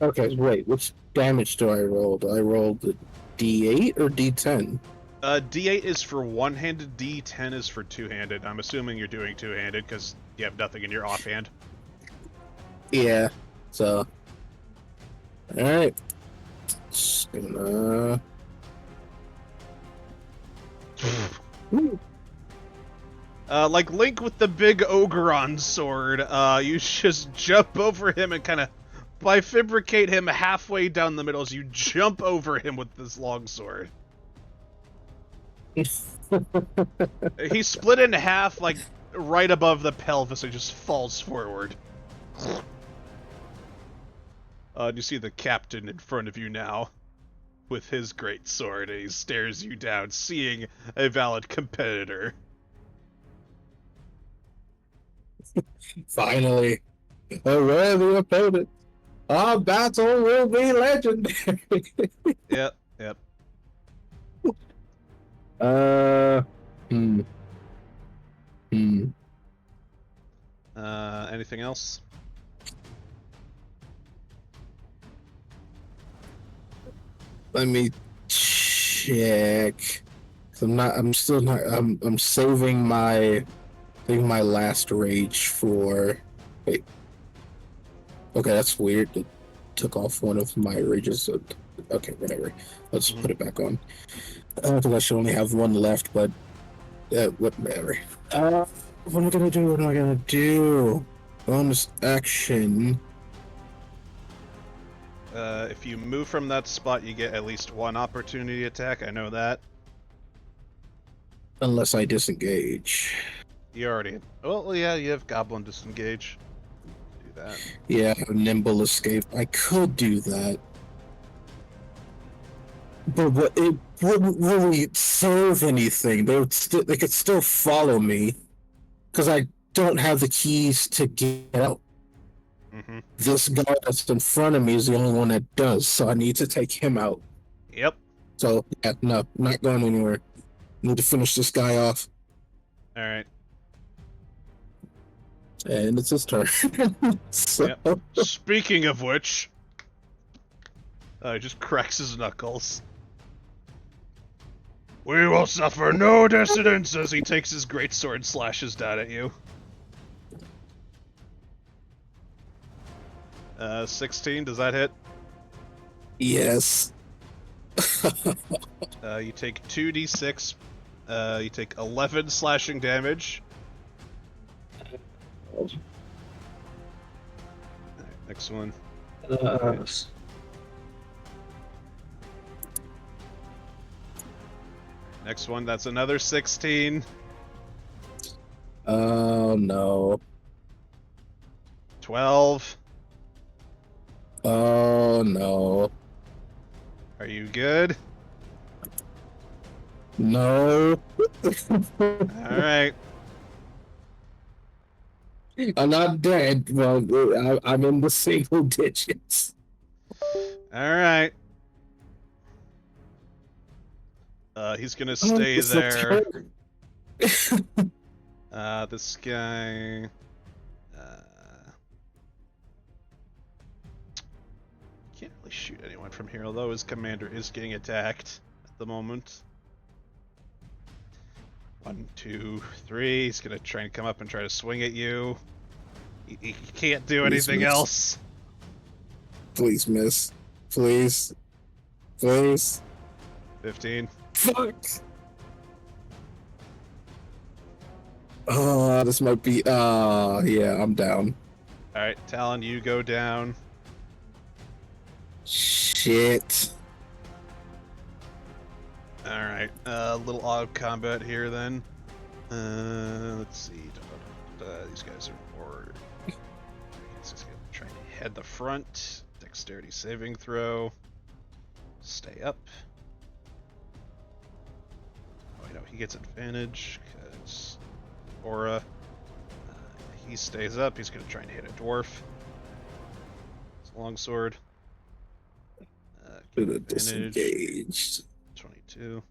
okay, wait. Which damage do I roll? Do I roll the D8 or D10? D8 is for one-handed, D10 is for two-handed. I'm assuming you're doing two-handed because you have nothing in your offhand. Yeah. So. All right. Just gonna. Like Link with the big Ogron sword, you just jump over him and kind of bifurcate him halfway down the middle as you jump over him with this long sword. He split in half, like, right above the pelvis and just falls forward. You see the captain in front of you now with his great sword, and he stares you down, seeing a valid competitor. Finally, a worthy opponent. Our battle will be legendary. Yep. Anything else? Let me check. I'm saving my last rage for. Wait. Okay, that's weird. It took off one of my rages. Okay, whatever. Let's put it back on. I think I should only have one left, but whatever. What am I gonna do? Bonus action. If you move from that spot, you get at least one opportunity attack. I know that. Unless I disengage. You already... Well, yeah, you have Goblin disengage. Do that. Yeah, nimble escape. I could do that. But it wouldn't really serve anything. They could still follow me. Because I don't have the keys to get out. Mm-hmm. This guy that's in front of me is the only one that does, so I need to take him out. Yep. So, yeah, no, not going anywhere. Need to finish this guy off. Alright. And it's his turn. So, Yep. Speaking of which... he just cracks his knuckles. We will suffer no dissidence as he takes his greatsword and slashes down at you. 16, does that hit? yes. You take 2d6. You take 11 slashing damage. Alright, next one. Next one, that's another 16. Oh, no. 12. Oh, no. Are you good? No. Alright. I'm not dead. Well, I'm in the single digits. Alright. He's gonna stay it's the there. turn. This guy. Can't really shoot anyone from here, although his commander is getting attacked at the moment. 1, 2, 3. He's gonna try and come up and try to swing at you. He can't do Please anything miss. else. Please miss. Please. Please. 15. Fuck. This might be. Yeah, I'm down. All right, Talon, you go down. Shit. All right, a little odd combat here then. Let's see. These guys are more. He's just gonna try to head the front. Dexterity saving throw. Stay up. Oh, you know, he gets advantage because aura. He stays up. He's gonna try and hit a dwarf. It's a longsword. Should have disengaged. 22.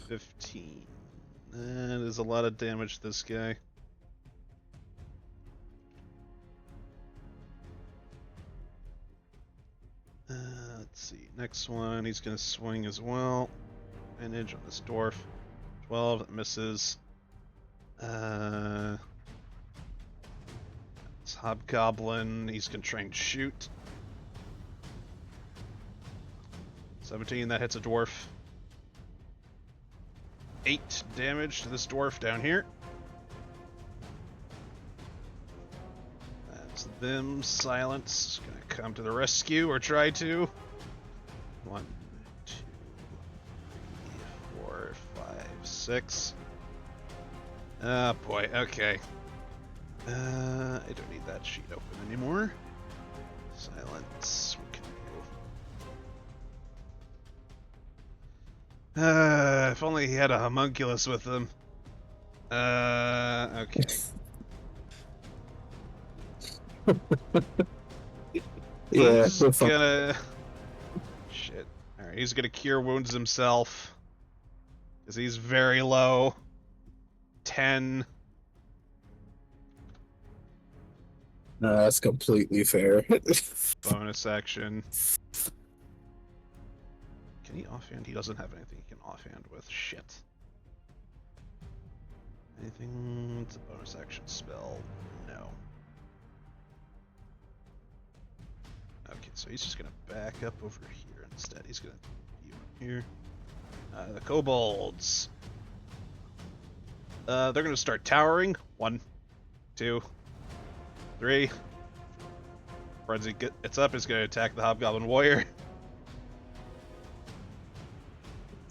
15. That is a lot of damage to this guy. Let's see. Next one, he's going to swing as well. Advantage on this dwarf. 12, that misses. This hobgoblin, he's going to try and shoot. 17, that hits a dwarf. 8 damage to this dwarf down here. That's them. Silence is gonna come to the rescue, or try to. 1, 2, 3, 4, 5, 6. Ah, boy, okay. I don't need that sheet open anymore. Silence. What can we do? If only he had a homunculus with him. Okay. Yeah, He's gonna... Shit. Alright, he's gonna cure wounds himself. Because he's very low. 10. No, that's completely fair. Bonus action. Can he offhand? He doesn't have anything he can offhand with. Shit. Anything? It's a bonus action spell. No. Okay, so he's just gonna back up over here instead. He's gonna be over here. The kobolds. They're gonna start towering. 1, 2, 3. Once he gets up, he's gonna attack the hobgoblin warrior.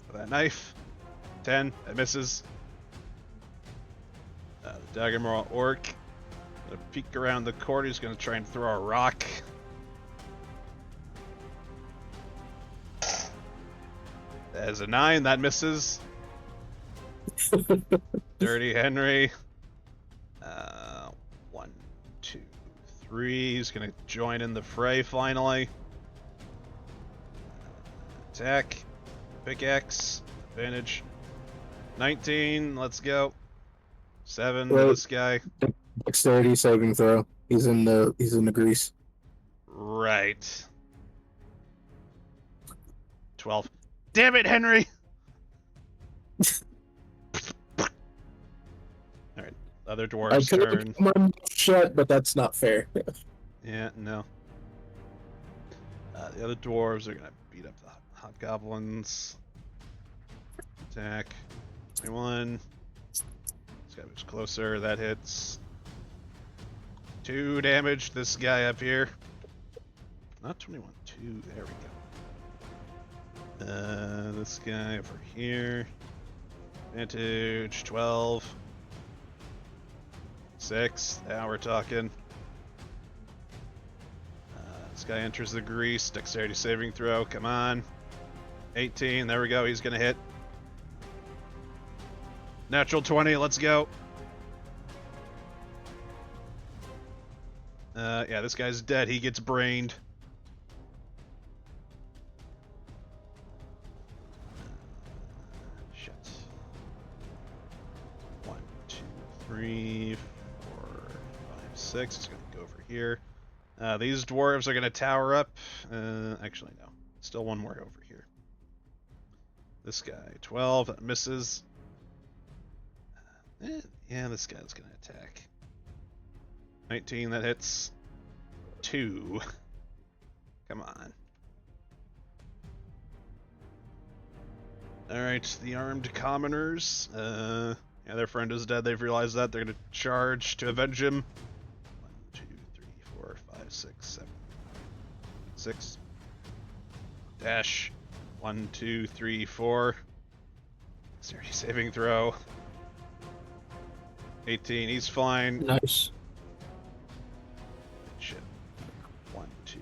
With that knife. 10, that misses. The Daggermaw orc. Gonna peek around the corner. He's gonna try and throw a rock. That is a 9, that misses. Dirty Henry. 1, 2, 3. He's gonna join in the fray finally. Attack. Pickaxe. Advantage. 19. Let's go. 7 to Well, this guy. Dexterity saving throw. He's in the grease. Right. 12. Damn it, Henry! Alright, other I dwarf's could turn. have kept my mouth shut, but that's not fair. Yeah, no. The other dwarves are gonna beat up the hobgoblins. Attack. 21. This guy moves closer, that hits. 2 damage, this guy up here. Not 21, 2, there we go. This guy over here. Advantage, 12. 6, now we're talking. This guy enters the grease, dexterity saving throw, come on. 18, there we go, he's gonna hit. Natural 20, let's go. Yeah, this guy's dead, he gets brained. 3, 4, 5, 6. It's going to go over here. These dwarves are going to tower up. Actually, no. Still one more over here. This guy, 12, that misses. Yeah, this guy's going to attack. 19, that hits. 2. Come on. Alright, the armed commoners. Yeah, their friend is dead. They've realized that. They're going to charge to avenge him. 1, 2, 3, 4, 5, 6, 7, 6. Dash. 1, 2, 3, 4. Dexterity saving throw. 18, he's fine. Nice. Shit. 1, 2,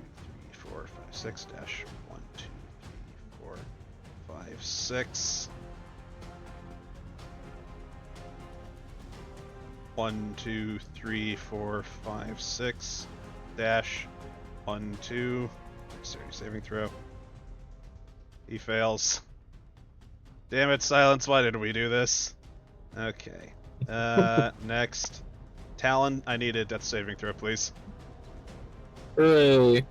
3, 4, 5, 6. Dash. 1, 2, 3, 4, 5, 6. 1, 2, 3, 4, 5, 6. Dash. 1, 2. Dexterity saving throw. He fails. Damn it, Silence, why did we do this? Okay. Next. Talon, I need a death saving throw, please. Hooray.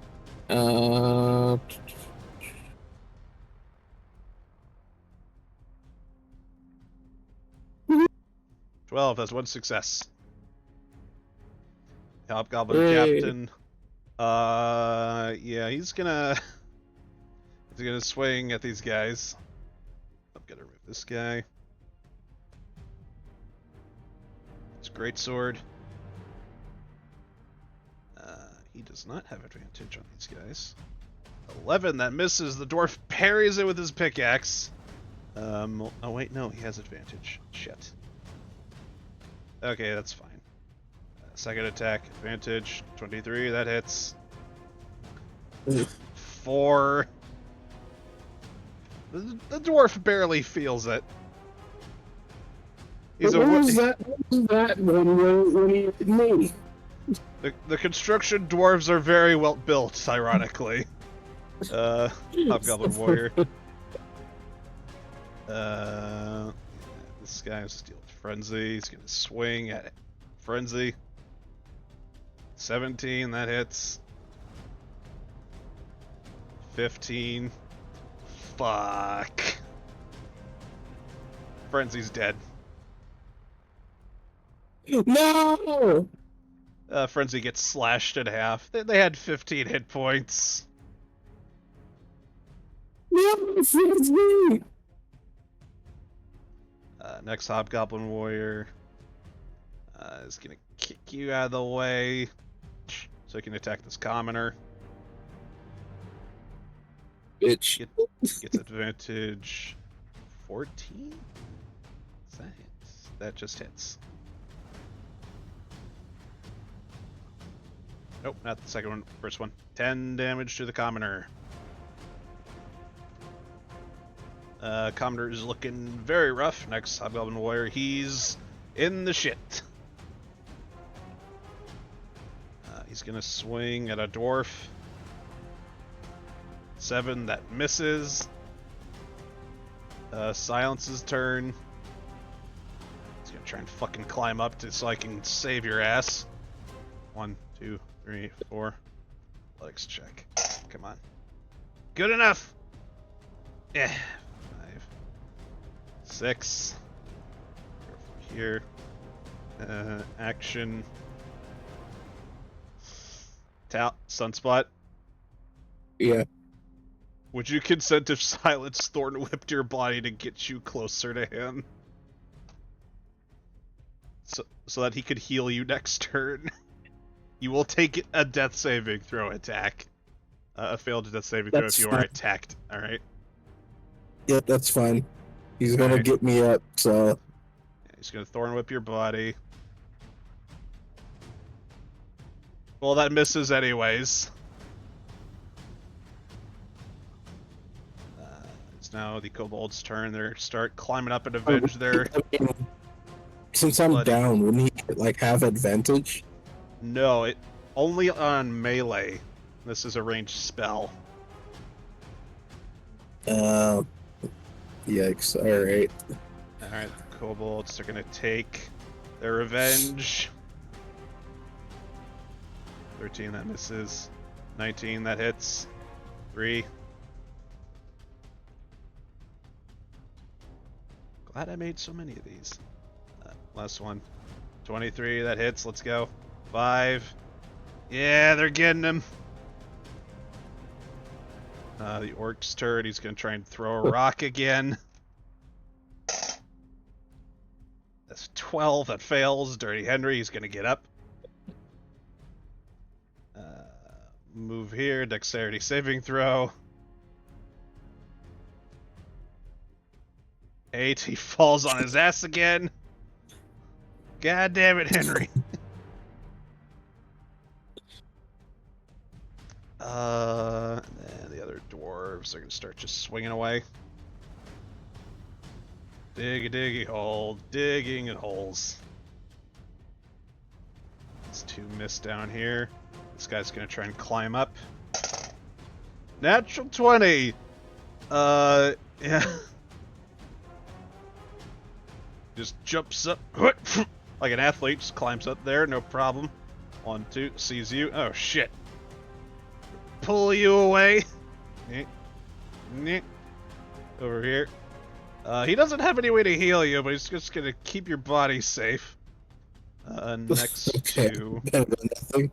12, that's one success. Hobgoblin Hooray. Captain. Yeah, he's gonna swing at these guys. I'm gonna remove this guy. It's greatsword. He does not have advantage on these guys. 11, that misses. The dwarf parries it with his pickaxe. Oh wait, no, he has advantage. Shit. Okay, that's fine. Second attack, advantage, 23, that hits. 4. The dwarf barely feels it. He's What was that one when he hit me? The construction dwarves are very well built, ironically. Hobgoblin warrior. This guy has Steel Frenzy. He's gonna swing at Frenzy. 17, that hits. 15. Fuck. Frenzy's dead. No! Frenzy gets slashed in half. They had 15 hit points. No, it's me! Next Hobgoblin Warrior is gonna kick you out of the way so he can attack this commoner. Bitch. Gets advantage 14? Is that hits? That just hits. Nope, not the second one, first one. 10 damage to the commoner. Commoner is looking very rough. Next, Hobgoblin Warrior, he's in the shit. He's gonna swing at a dwarf. 7, that misses. Silence's turn. He's gonna try and fucking climb up so I can save your ass. 1, 2, 3, 4. Athletics check. Come on. Good enough! Yeah. 5, 6. Over here. Action. Sunspot. Yeah. Would you consent if Silence Thorn whipped your body to get you closer to him? So that he could heal you next turn. You will take a death saving throw attack. A failed death saving throw if you are attacked. Alright? Yeah, that's fine. He's gonna get me up, so... Yeah, he's gonna Thorn whip your body. Well, that misses anyways. It's now the kobold's turn. They start climbing up and avenge their... Since I'm down, wouldn't he, like, have advantage? No, it only on melee. This is a ranged spell. Yikes, alright. Alright, the kobolds are gonna take Their revenge. 13, that misses. 19, that hits. 3. Glad I made so many of these. Last one. 23, that hits. Let's go. 5. Yeah, they're getting him. The orc's turn. He's going to try and throw a rock again. That's 12. That fails. Dirty Henry, he's going to get up. Move here. Dexterity saving throw. 8. He falls on his ass again. God damn it, Henry. And then the other dwarves are going to start just swinging away. Diggy hole. Digging holes. It's 2 miss down here. This guy's going to try and climb up. Natural 20! Yeah. Just jumps up. Like an athlete, just climbs up there, no problem. 1, 2, sees you. Oh, shit. Pull you away. Over here. He doesn't have any way to heal you, but he's just going to keep your body safe. Next Okay. to... Better than nothing.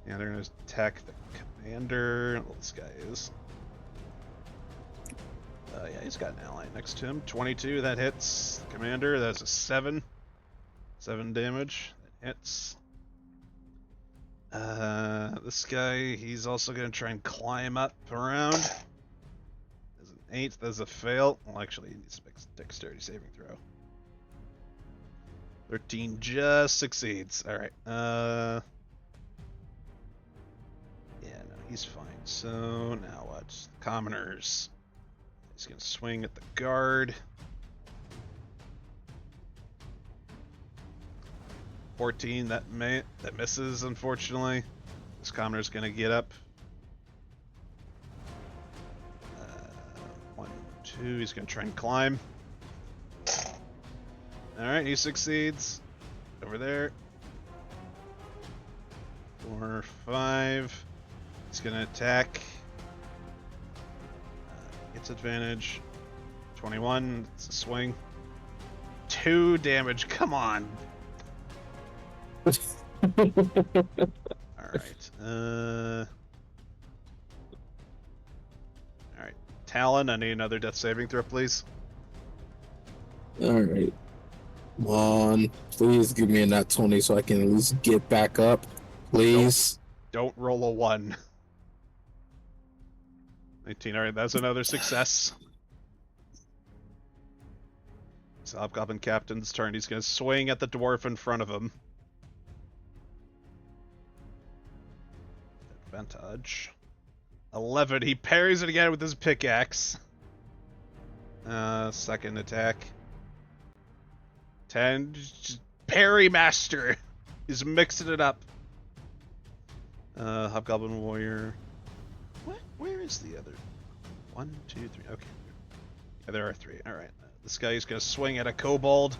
Yeah, they're going to attack the commander. Well, this guy is. Yeah, he's got an ally next to him. 22, that hits. Commander, that's a 7. 7 damage. That hits. This guy, he's also going to try and climb up around. There's an 8, there's a fail. Well, actually, he needs to make a dexterity saving throw. 13 just succeeds. Alright, yeah, no, he's fine. So, now what? Commoners. He's going to swing at the guard. 14, that misses, unfortunately. This commoner's going to get up. 1, 2, he's going to try and climb. Alright, he succeeds. Over there. 4, 5. He's going to attack. Gets advantage. 21, it's a swing. 2 damage, come on! Alright, Alright, Talon, I need another death saving throw, please. Alright. Come on. Please give me a nat 20 so I can at least get back up. Please. Don't roll a 1. 19, alright, that's another success. It's Hobgoblin Captain's turn. He's going to swing at the dwarf in front of him. Advantage. 11, he parries it again with his pickaxe. Second attack. 10, parry master. He's mixing it up. Hobgoblin Warrior. What? Where is the other? 1, 2, 3. Okay. Yeah, there are 3. Alright. This guy is going to swing at a kobold.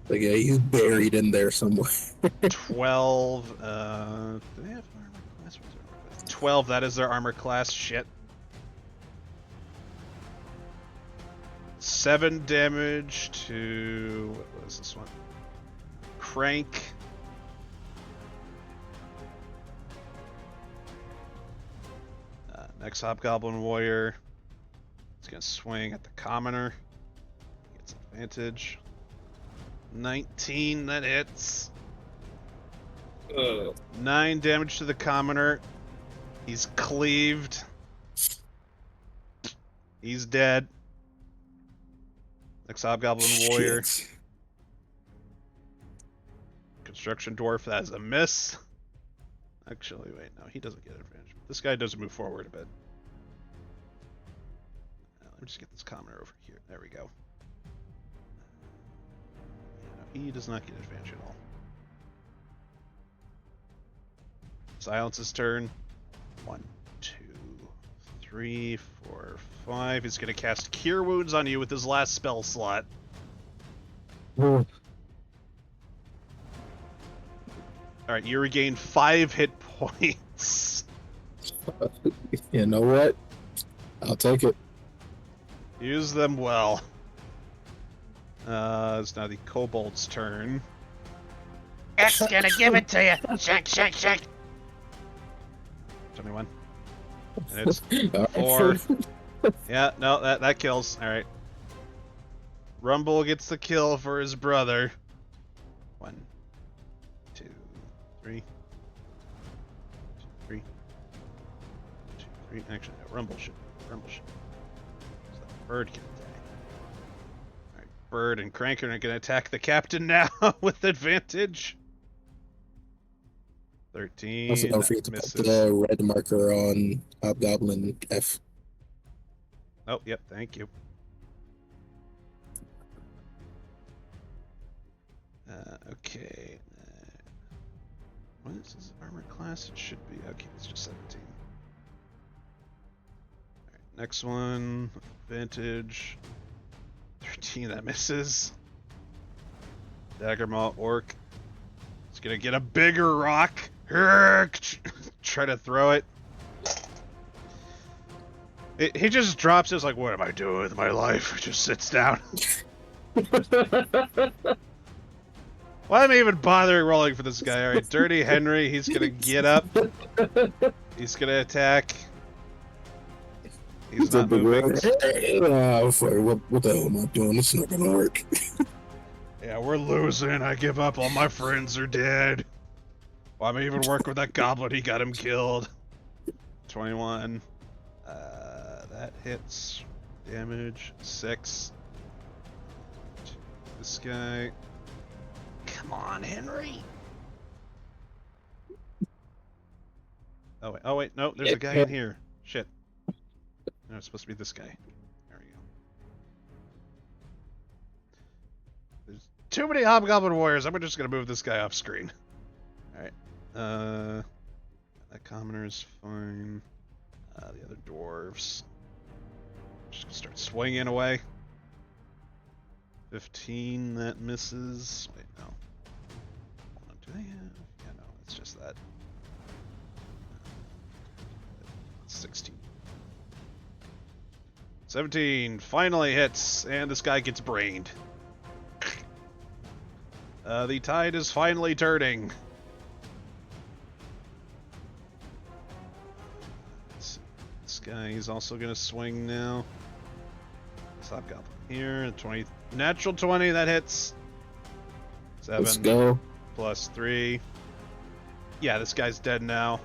Like, yeah, he's buried in there somewhere. 12. Do they have armor class? What's their armor class? 12. That is their armor class. Shit. 7 damage to... What was this one? Crank. Next Hobgoblin Warrior. He's going to swing at the commoner. Gets advantage. 19, that hits. 9 damage to the commoner. He's cleaved. He's dead. Next Hobgoblin Warrior. Shit. Construction Dwarf, that is a miss. Actually, wait, no, he doesn't get advantage. This guy does move forward a bit. Let me just get this commoner over here. There we go. Yeah, no, he does not get advantage at all. Silence's turn. 1, 2, 3, 4, 5. He's going to cast Cure Wounds on you with his last spell slot. All right, you regain 5 hit points. You know what? I'll take it. Use them well. It's now the kobold's turn. X gonna give it to you. Shank, shank, shank. 21. And it's Alright. 4. Yeah, no, that kills. All right. Rumble gets the kill for his brother. 1, 2, 3. 2, 3. 2, 3. Actually, no, Rumble should. So that bird can attack. All right, Bird and Cranker are gonna attack the captain now with advantage. 13. Also, don't forget to put misses. the red marker on Hobgoblin F. Oh, yep, thank you. Okay. What is his armor class? It should be. Okay, it's just 17. Alright, next one. Advantage. 13, that misses. Daggermaw Orc. It's gonna get a bigger rock. Try to throw it. He just drops it. It's like, what am I doing with my life? Just sits down. Why am I even bothering rolling for this guy? Alright, Dirty Henry, he's gonna get up. He's gonna attack. He's not moving. What the hell am I doing? This is not gonna work. Yeah, we're losing. I give up. All my friends are dead. Why am I even working with that goblin? He got him killed. 21. That hits. Damage. 6. This guy. Come on, Henry. Oh wait, no, there's a guy in here. Shit. No, it's supposed to be this guy. There we go. There's too many Hobgoblin Warriors. I'm just gonna move this guy off screen. Alright. That commoner is fine. The other dwarves. Just gonna start swinging away. 15, that misses. Wait, no. Hold on, do they have? Yeah, no, it's just that. 16. 17 finally hits, and this guy gets brained. The tide is finally turning. Let's see. This guy, he's also gonna swing now. Hobgoblin here, 20, natural 20, that hits. 7. Let's go. Plus 3. Yeah, this guy's dead now.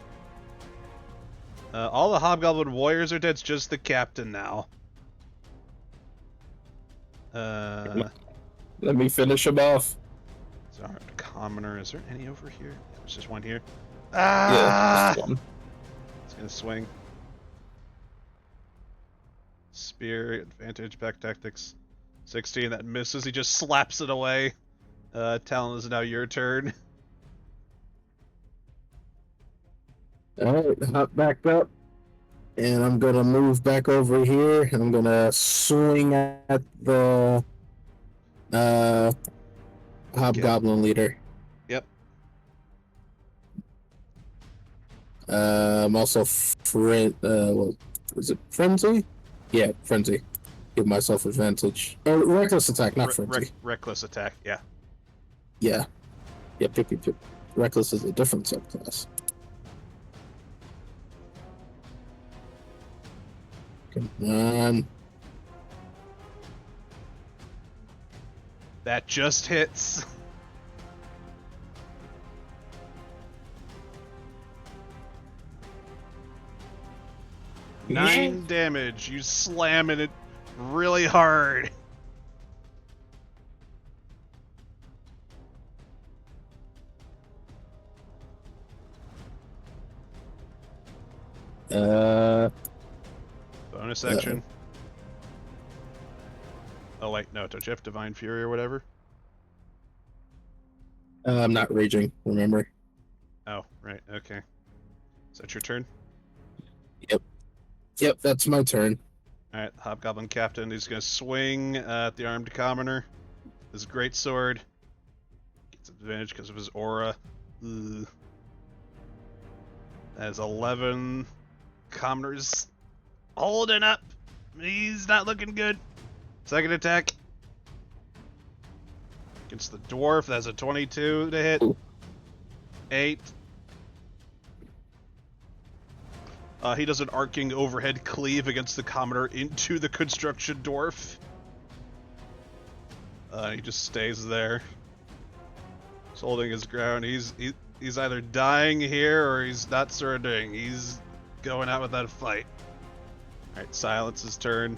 All the Hobgoblin Warriors are dead, it's just the captain now. Let me finish him off. Is our commoner, is there any over here? Yeah, there's just one here. Yeah, just one. It's gonna swing. Spear, advantage, back tactics. 16, that misses, he just slaps it away. Talon, is now your turn. Alright, hop back up. And I'm gonna move back over here and I'm gonna swing at the Hobgoblin leader. Yep. I'm also what is it, frenzy? Yeah, frenzy. Give myself advantage. Oh, reckless attack, not frenzy. Reckless attack, yeah. Yeah. Yep. Reckless is a different subclass. Come on. That just hits. Nine damage. You slam it really hard. Bonus action. Oh wait, no, don't you have Divine Fury or whatever? I'm not raging, remember? Oh, right, okay. Is that your turn? Yep, that's my turn. Alright, Hobgoblin Captain, he's gonna swing at the armed commoner. His great sword. Gets advantage because of his aura. Ugh. That's 11 commoners holding up. He's not looking good. Second attack. Against the dwarf, that's a 22 to hit. 8. He does an arcing overhead cleave against the commoner into the construction dwarf. He just stays there. He's holding his ground. He's either dying here or he's not surrendering. He's going out with that fight. Alright, Silence's turn.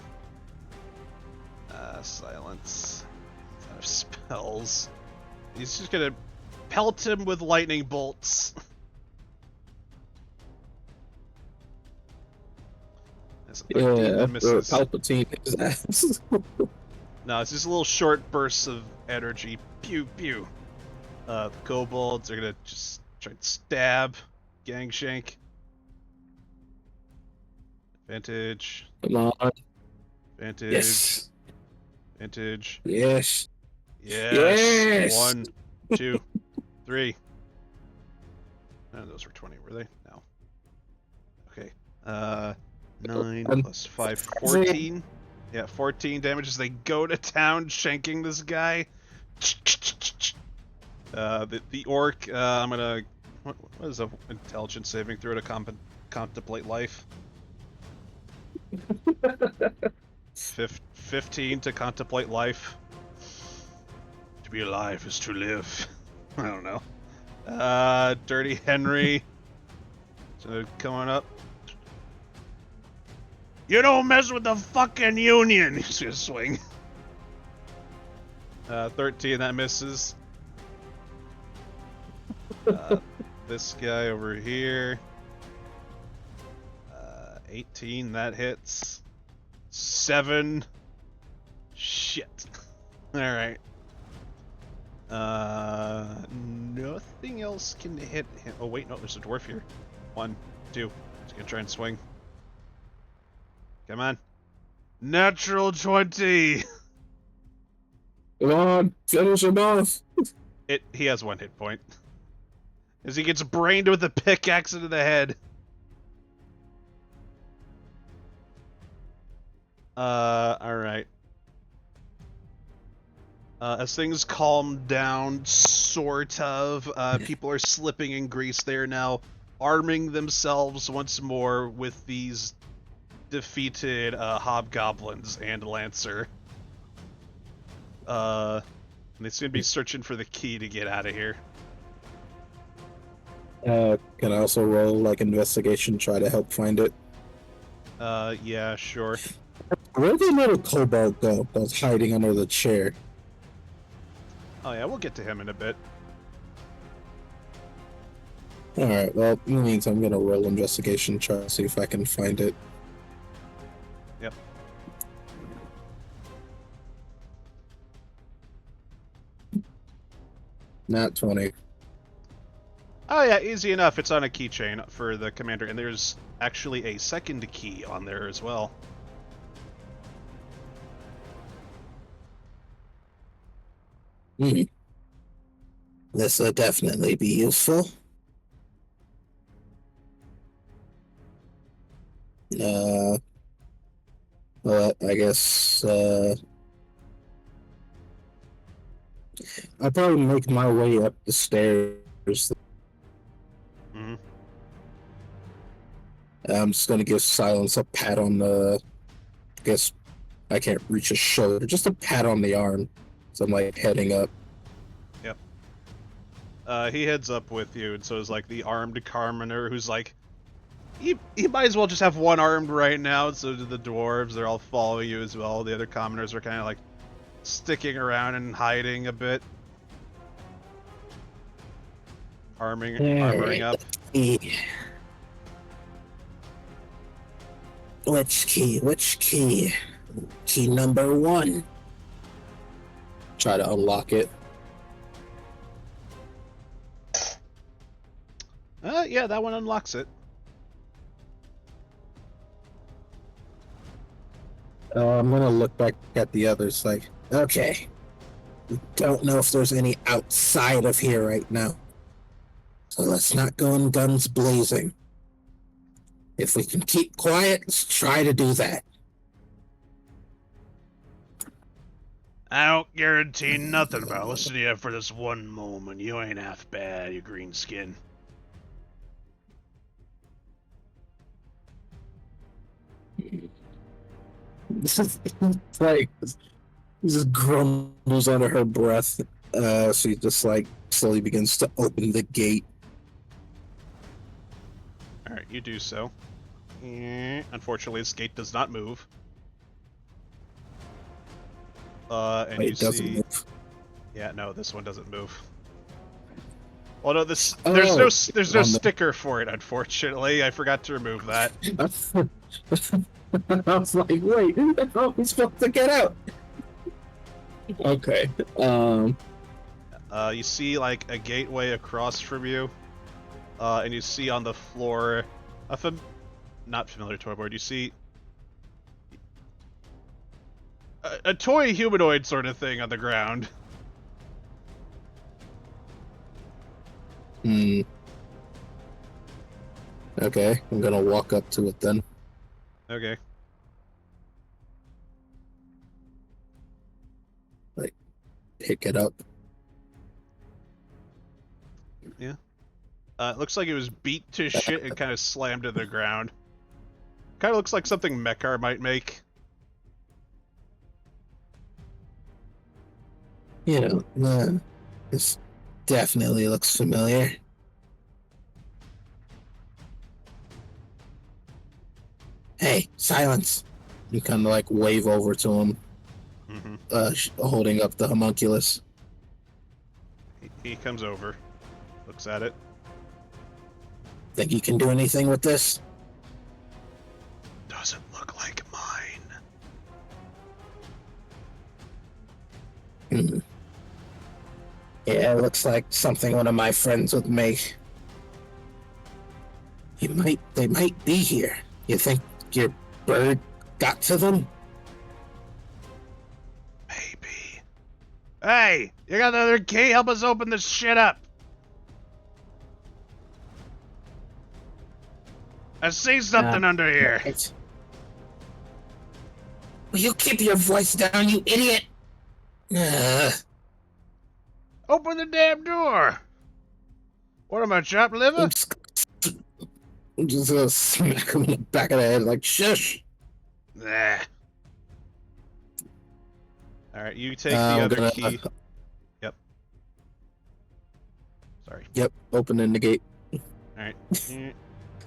Silence. Out of spells. He's just gonna pelt him with lightning bolts. That's a 13 that misses. Palpatine his ass. No, it's just little short bursts of energy. Pew pew. The kobolds are gonna just try and stab Gangshank. Advantage. Come on. Advantage. Yes. Advantage. Yes. Yes. 1, 2, 3. No, those were 20, were they? No. Okay. 9 plus 5, 14. Yeah, 14 damage as they go to town, shanking this guy. The orc, I'm gonna... What is a intelligence saving throw to contemplate life? 15 to contemplate life. To be alive is to live. I don't know. Dirty Henry. So coming up. You don't mess with the fucking Union! He's gonna swing. 13, that misses. This guy over here. 18, that hits. 7. Shit. Alright. Nothing else can hit him. Oh wait, no, there's a dwarf here. 1, 2. He's gonna try and swing. Come on. Natural 20! Come on, finish him off. He has 1 hit point. As he gets brained with a pickaxe into the head. Alright. As things calm down, sort of, people are slipping in grease. They are now arming themselves once more with these defeated hobgoblins and lancer. And they seem to be searching for the key to get out of here. Can I also roll like investigation, try to help find it? Yeah, sure. Where'd the little kobold go that was hiding under the chair? Oh yeah, we'll get to him in a bit. Alright, well, in the meantime, I'm gonna roll investigation, try to see if I can find it. Yep. Not 20. Oh yeah, easy enough. It's on a keychain for the commander, and there's actually a second key on there as well. This will definitely be useful. Well, I guess, I'll probably make my way up the stairs. Mm-hmm. I'm just gonna give Silence a pat on the... I guess I can't reach his shoulder. Just a pat on the arm. So I'm like heading up. Yep. He heads up with you, and so is like the armed commoner who's like... He might as well just have one armed right now, so do the dwarves. They're all following you as well. The other commoners are kind of like sticking around and hiding a bit. Armoring up. Which key? Which key? Key number 1. Try to unlock it. Yeah, that one unlocks it. I'm gonna look back at the others like, okay. We don't know if there's any outside of here right now. So let's not go in guns blazing. If we can keep quiet, let's try to do that. I don't guarantee nothing, but I'll listen to you for this one moment. You ain't half bad, you green skin. This is like, he just grumbles under her breath. She just like slowly begins to open the gate. Alright, you do so. Unfortunately, this gate does not move. And Wait, you it doesn't see... move. Yeah, no, this one doesn't move. Well, no, there's Oh, no on the- sticker for it, unfortunately. I forgot to remove that. I was like, wait, how are we supposed to get out? Okay. You see, like, a gateway across from you. And you see on the floor not familiar toy board. You see a toy humanoid sort of thing on the ground. Okay, I'm gonna walk up to it then. Okay. Like, pick it up. Yeah. It looks like it was beat to shit and kind of slammed to the ground. Kind of looks like something Mechar might make. You know, this definitely looks familiar. Hey, silence! You kind of like wave over to him, holding up the homunculus. He comes over, looks at it. Think you can do anything with this? Doesn't look like mine. Yeah, it looks like something one of my friends would make. They might be here. You think your bird got to them? Maybe. Hey, you got the other key? Help us open this shit up. I see something under here. Right. Will you keep your voice down, you idiot? Open the damn door. What am I, chopped liver? I'm just gonna smack him in the back of the head like, shush! Nah. Alright, you take the other key. Yep. Sorry. Yep, opening the gate. Alright.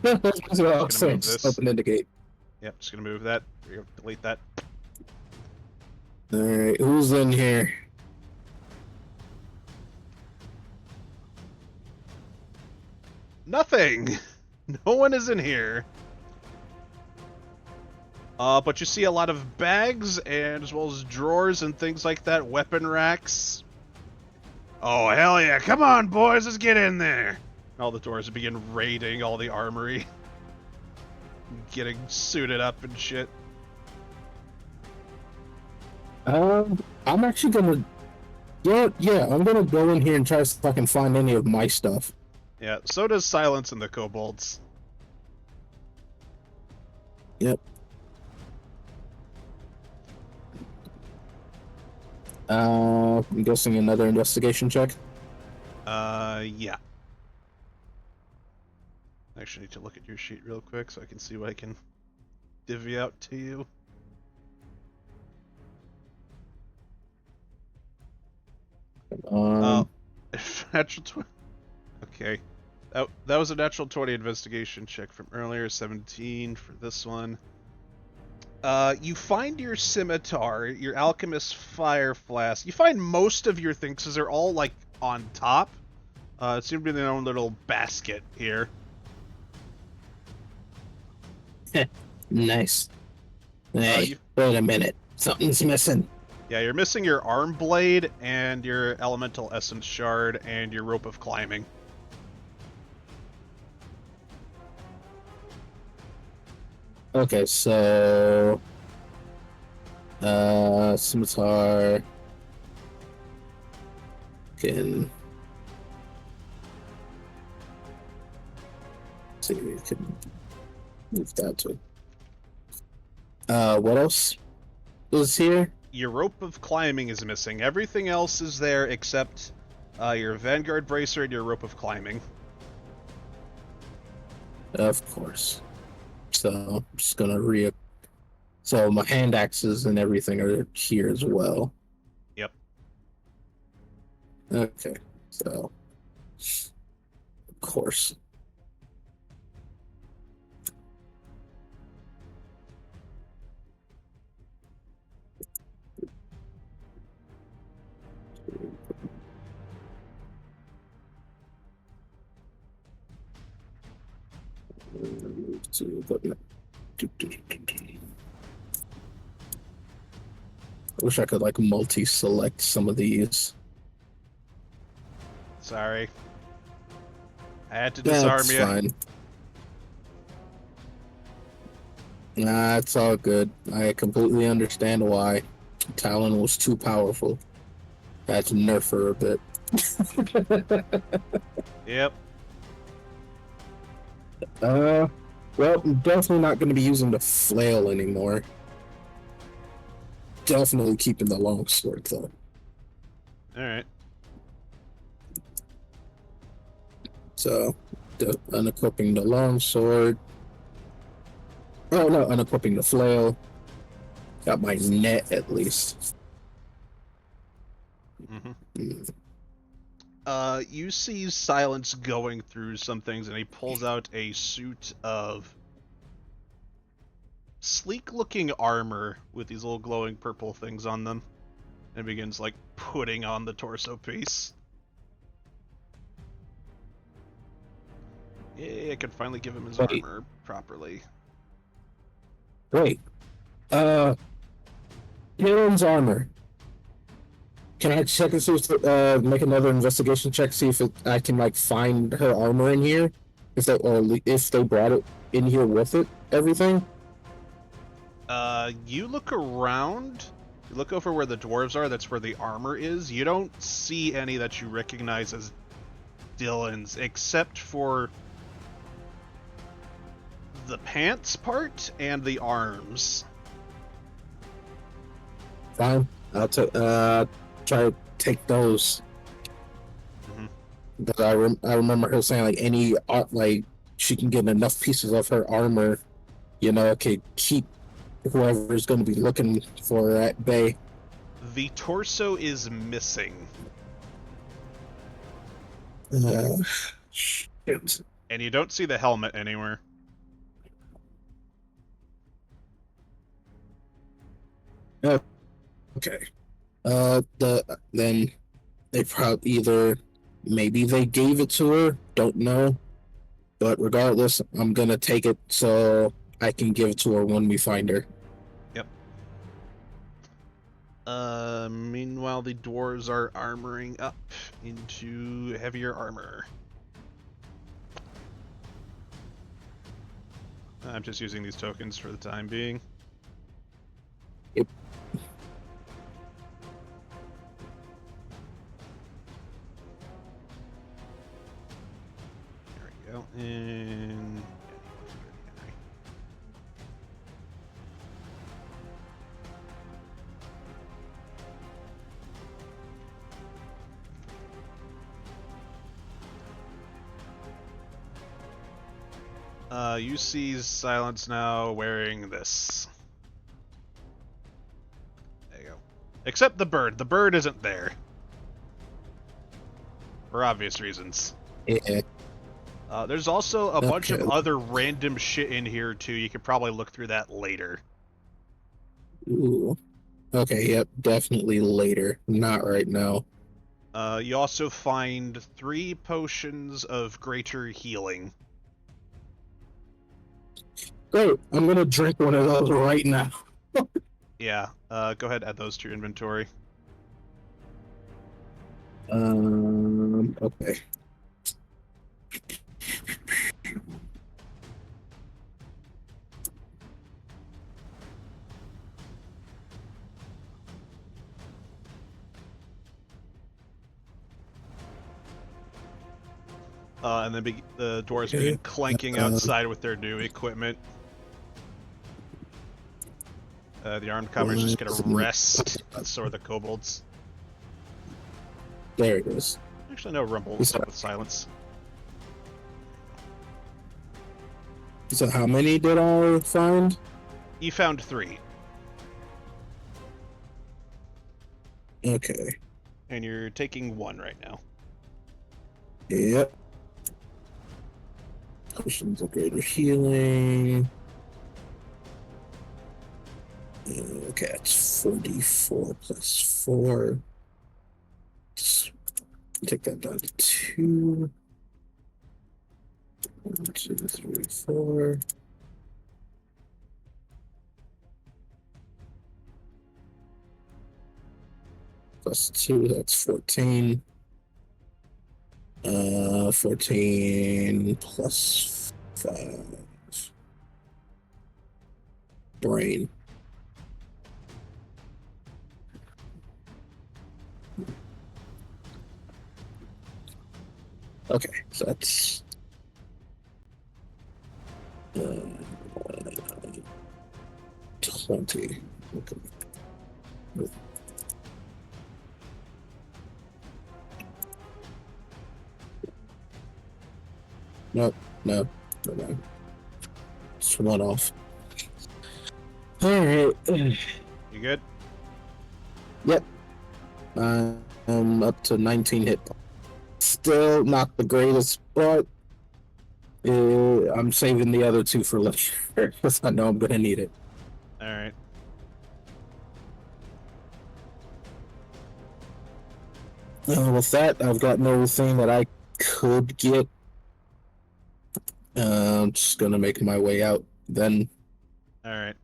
That's what I was saying, just opening the gate. Yep, just gonna move that. We're gonna delete that. Alright, who's in here? Nothing! No one is in here. But you see a lot of bags, and as well as drawers and things like that, weapon racks. Oh, hell yeah. Come on, boys, let's get in there. And all the doors begin raiding all the armory. Getting suited up and shit. I'm actually gonna... Yeah, I'm gonna go in here and try to fucking find any of my stuff. Yeah, so does Silence and the Kobolds. Yep. I'm guessing another investigation check? Yeah. I actually need to look at your sheet real quick so I can see what I can divvy out to you. Natural 20. Okay. That was a natural 20 investigation check from earlier, 17 for this one. You find your scimitar, your alchemist fire flask. You find most of your things because they're all like on top. It seems to be in their own little basket here. Nice. Hey, wait a minute. Something's missing. Yeah, you're missing your arm blade and your elemental essence shard and your rope of climbing. Okay, so... scimitar... see, we can move that to. What else is here? Your rope of climbing is missing. Everything else is there except your Vanguard Bracer and your rope of climbing. Of course. So I'm just gonna So my hand axes and everything are here as well. Yep. Okay. So of course. I wish I could like multi-select some of these. Sorry. I had to disarm That's you. fine. Nah, it's all good. I completely understand why. Talon was too powerful. Had to nerf her a bit. Yep. Well, I'm definitely not going to be using the flail anymore. Definitely keeping the longsword though. Alright. So, unequipping the longsword. Oh no, unequipping the flail. Got my net at least. Mm-hmm. You see Silence going through some things, and he pulls out a suit of sleek-looking armor with these little glowing purple things on them, and begins, like, putting on the torso piece. Yay, I can finally give him his armor properly. Wait. Talon's armor. Can I check and see if make another investigation check, see if I can like find her armor in here, if they brought it in here with it, everything. You look around. You look over where the dwarves are. That's where the armor is. You don't see any that you recognize as Dylan's, except for the pants part and the arms. Fine. I'll try to take those. Mm-hmm. But I remember her saying like any like she can get enough pieces of her armor, could keep whoever's going to be looking for her at bay. The torso is missing. Shit. And you don't see the helmet anywhere. Okay. Then they probably maybe they gave it to her, don't know. But regardless, I'm gonna take it so I can give it to her when we find her. Yep. Meanwhile, the dwarves are armoring up into heavier armor. I'm just using these tokens for the time being. Yep. There we go. And you see Silence now wearing this. There you go. Except the bird. The bird isn't there. For obvious reasons. Yeah. There's also a bunch of other random shit in here, too. You could probably look through that later. Ooh. Okay, yep, definitely later. Not right now. You also find 3 potions of greater healing. Great, I'm gonna drink one of those right now. Yeah, go ahead, add those to your inventory. Okay. and then the dwarves begin clanking outside with their new equipment. The armed commoners just get a rest, and so are the kobolds. There it is. Actually, no, rumble with silence. So how many did I find? You found 3. Okay. And you're taking 1 right now. Yep. Potions of greater healing. Okay, it's 44 plus 4. Take that down to 2. 1, 2, 3, 4. Plus 2, that's 14. 14 plus 5. Brain. Okay, so that's 20. Okay. Nope, no. Just one off. Alright. You good? Yep. I'm up to 19 hit points. Still not the greatest, but I'm saving the other 2 for later because I know I'm gonna need it. Alright. With that, I've gotten everything that I could get. I'm just gonna make my way out. Then Alright.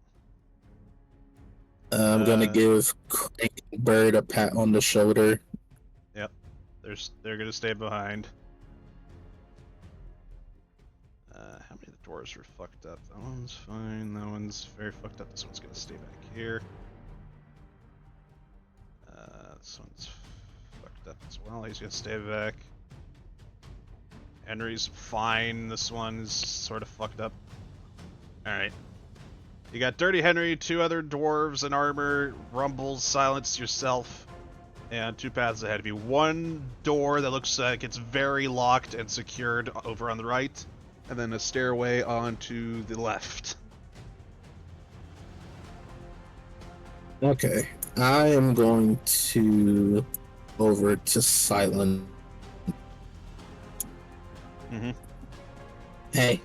I'm gonna give Crank Bird a pat on the shoulder. Yep. They're gonna stay behind. How many of the dwarves are fucked up? That one's fine. That one's very fucked up. This one's gonna stay back here. This one's fucked up as well. He's gonna stay back. Henry's fine. This one's sort of fucked up. Alright. You got Dirty Henry, 2 other dwarves in armor, Rumbles, Silence, yourself, and 2 paths ahead of you. 1 door that looks like it's very locked and secured over on the right, and then a stairway onto the left. Okay. I am going to over to Silent. Mm-hmm. Hey,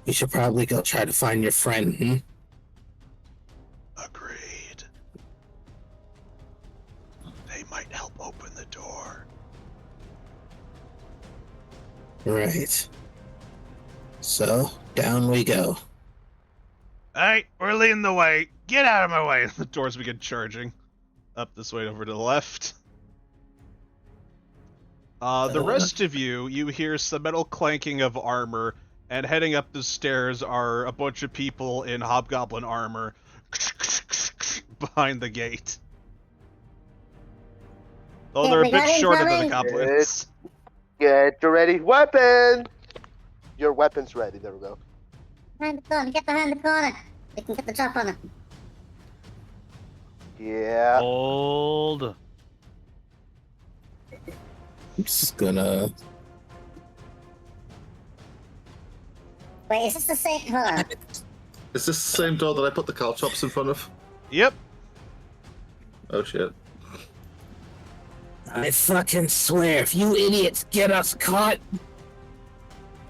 you should probably go try to find your friend, Agreed. They might help open the door. Right. So, down we go. Alright, we're leading the way. Get out of my way. The doors begin charging. Up this way over to the left. The rest of you hear some metal clanking of armor, and heading up the stairs are a bunch of people in hobgoblin armor behind the gate. Though they're a bit shorter than the goblins. Get your ready weapon! Your weapon's ready. There we go. Behind the corner. Get behind the corner. We can get the drop on him. Yeah. Hold. I'm just gonna... Wait, is this the same? Hold on. Is this the same door that I put the caltrops in front of? Yep. Oh shit. I fucking swear, if you idiots get us caught...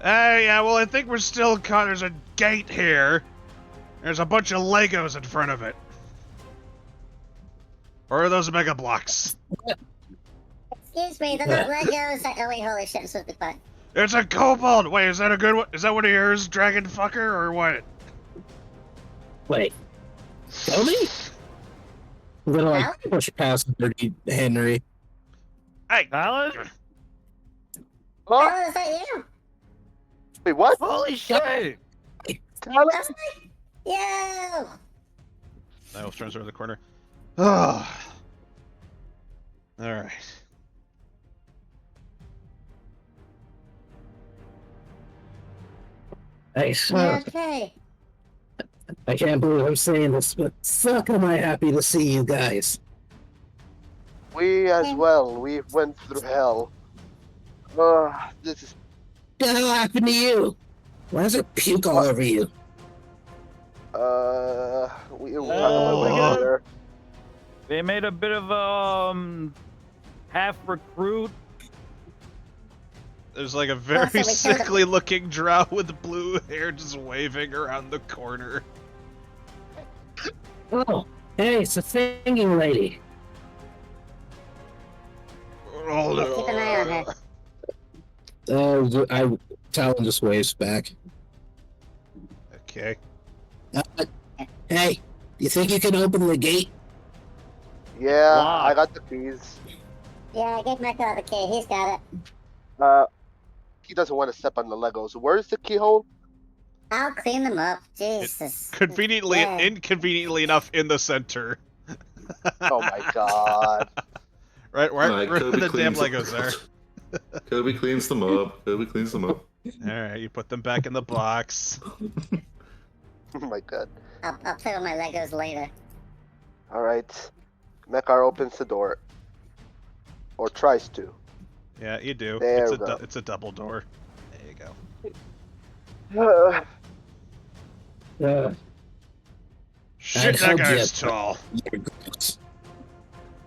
Yeah, well, I think we're still caught. There's a gate here. There's a bunch of Legos in front of it. Or are those Mega Blocks? Excuse me, they're not Legos. Oh wait, holy shit, I'm supposed to be quiet. It's a kobold! Wait, is that a good one? Is that one of yours, dragon fucker, or what? Wait. Tony? I'm gonna like push past Dirty Henry. Hey! Alan? Huh? Oh, is that you? Wait, what? Holy shit! That's like you! Niles turns around the corner. Oh. Alright. Nice. You okay? I can't believe I'm saying this, but fuck am I happy to see you guys. We as well. We went through hell. This is What the hell happened to you? Why is there puke all over you? we'll talk about that got- later. They made a bit of half recruit. There's like a very we killed him. sickly looking drow with blue hair just waving around the corner. Oh, hey, it's a singing lady. Yeah, keep an eye on her. Talon just waves back. Okay. Hey, you think you can open the gate? Yeah, Lock. I got the keys. Yeah, I gave Mecca the key. He's got it. He doesn't want to step on the Legos. Where's the keyhole? I'll clean them up. Jesus. Conveniently, Yeah. inconveniently enough, in the center. Oh my god. Right, Alright, where Kobe the damn cleans Legos are. Kobe cleans them up. Kobe cleans them up. Alright, you put them back in the box. Oh my god. I'll play with my Legos later. Alright. Mekar opens the door. Or tries to. Yeah, you do. There It's we a go. it's a double door. There you go. Shit, that help guy's you. tall.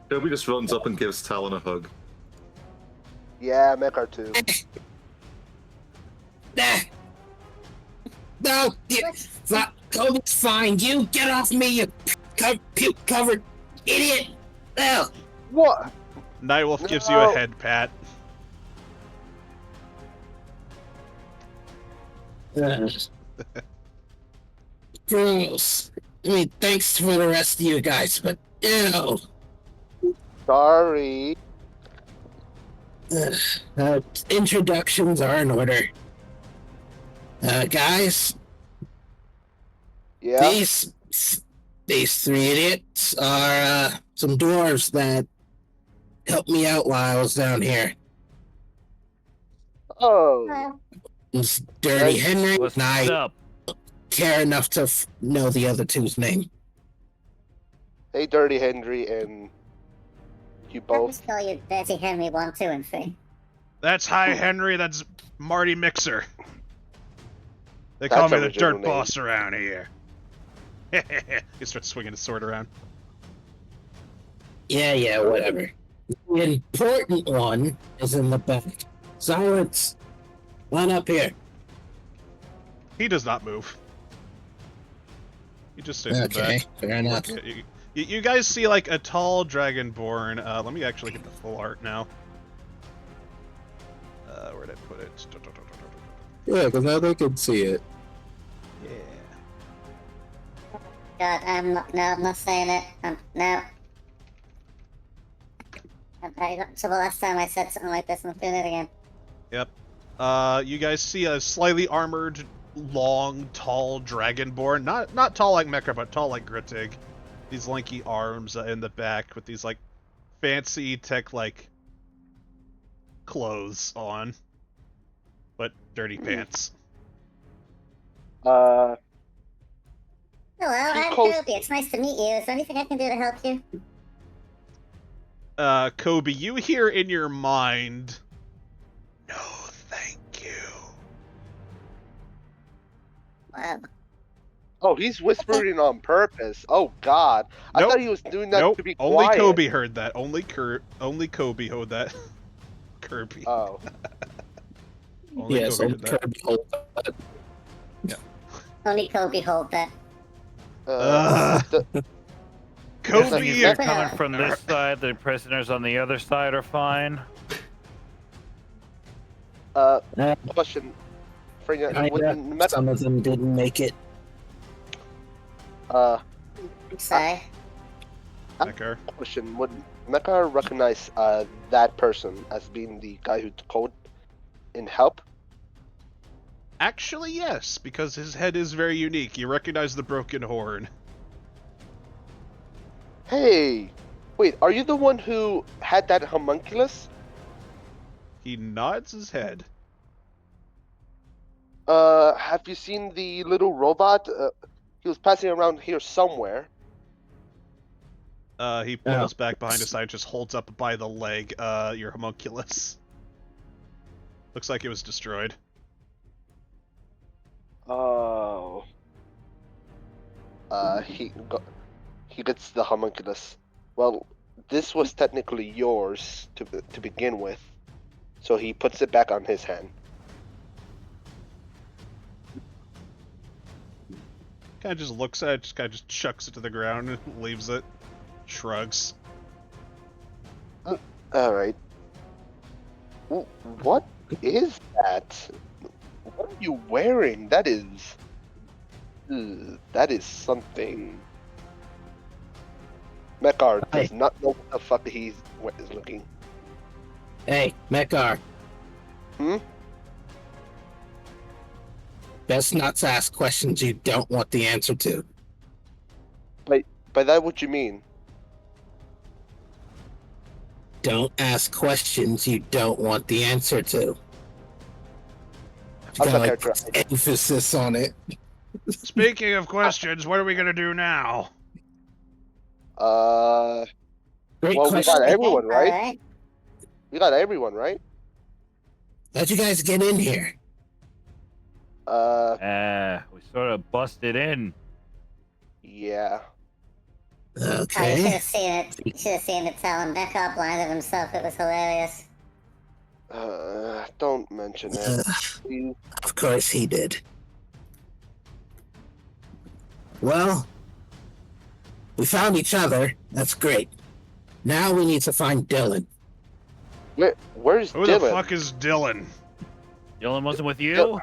Kobe just runs up and gives Talon a hug. Yeah, Mekar too. No, Kobe's fine. You get off me, you puke covered idiot. Oh. What? Nightwolf gives you No. a head pat. Gross. I mean, thanks for the rest of you guys, but ew. Sorry. Introductions are in order. Guys, Yeah. these three idiots are some dwarves that helped me out while I was down here. Oh. Well, It's Dirty Nice. Henry, What's and I up? care enough to know the other two's name. Hey, Dirty Henry and you I'll both. just call you Dirty Henry 1, 2, and 3. That's Hi Henry, that's Marty Mixer. They call That's me a the original dirt name. boss around here. He starts swinging his sword around. Yeah, whatever. The important one is in the back. Silence. Line up here. He does not move. He just stays in the Okay, back. fair enough. You guys see like a tall dragonborn. Let me actually get the full art now. Where'd I put it? Yeah, because now they can see it. Yeah. God, I'm not saying it. No. So the last time I said something like this, I'm doing it again. Yep. You guys see a slightly armored, long, tall dragonborn. Not tall like Mecha, but tall like Grittig. These lanky arms in the back with these like fancy tech like clothes on, but dirty pants. Hello, He I'm calls- Kobe. It's nice to meet you. Is there anything I can do to help you? Kobe, you hear in your mind, "No, thank you." Well, Oh, he's whispering on purpose. Oh God, I Nope. thought he was doing that Nope. to be Only quiet. Kobe heard that. Only Kobe heard that. Kirby. Oh, Only Yes, Kobe old did that. Kirby hold that. only Kobe hold that. the- Kobe, Like, If you're they're coming from this side, the prisoners on the other side are fine. question. For you, I with bet Meta, some of them didn't make it. I'm sorry. Mecha. question. Would Mecha recognize that person as being the guy who called in help? Actually, yes, because his head is very unique. You recognize the broken horn. Hey, wait, are you the one who had that homunculus? He nods his head. Have you seen the little robot? He was passing around here somewhere. He pulls back behind his side, just holds up by the leg, your homunculus. Looks like it was destroyed. Oh. He gets the homunculus. Well, this was technically yours to begin with, so he puts it back on his hand. Kind of just looks at it, just chucks it to the ground and leaves it. Shrugs. Alright. What is that? What are you wearing? That is something. Mekar does not know what the fuck he's looking. Hey, Mekar. Hmm? Best not to ask questions you don't want the answer to. By that, what you mean? Don't ask questions you don't want the answer to. How's Kinda that like character? emphasis on it. Speaking of questions, what are we gonna do now? Great Well, we question. got everyone, right? Alright. We got everyone, right? How'd you guys get in here? We sort of busted in. Yeah. Oh, you should Okay. have seen it. You should have seen it telling Mekar blinded himself. It was hilarious. Don't mention it. Please. Of course he did. Well, we found each other. That's great. Now we need to find Dylan. Where's Who the Dylan? fuck is Dylan? Dylan wasn't with you?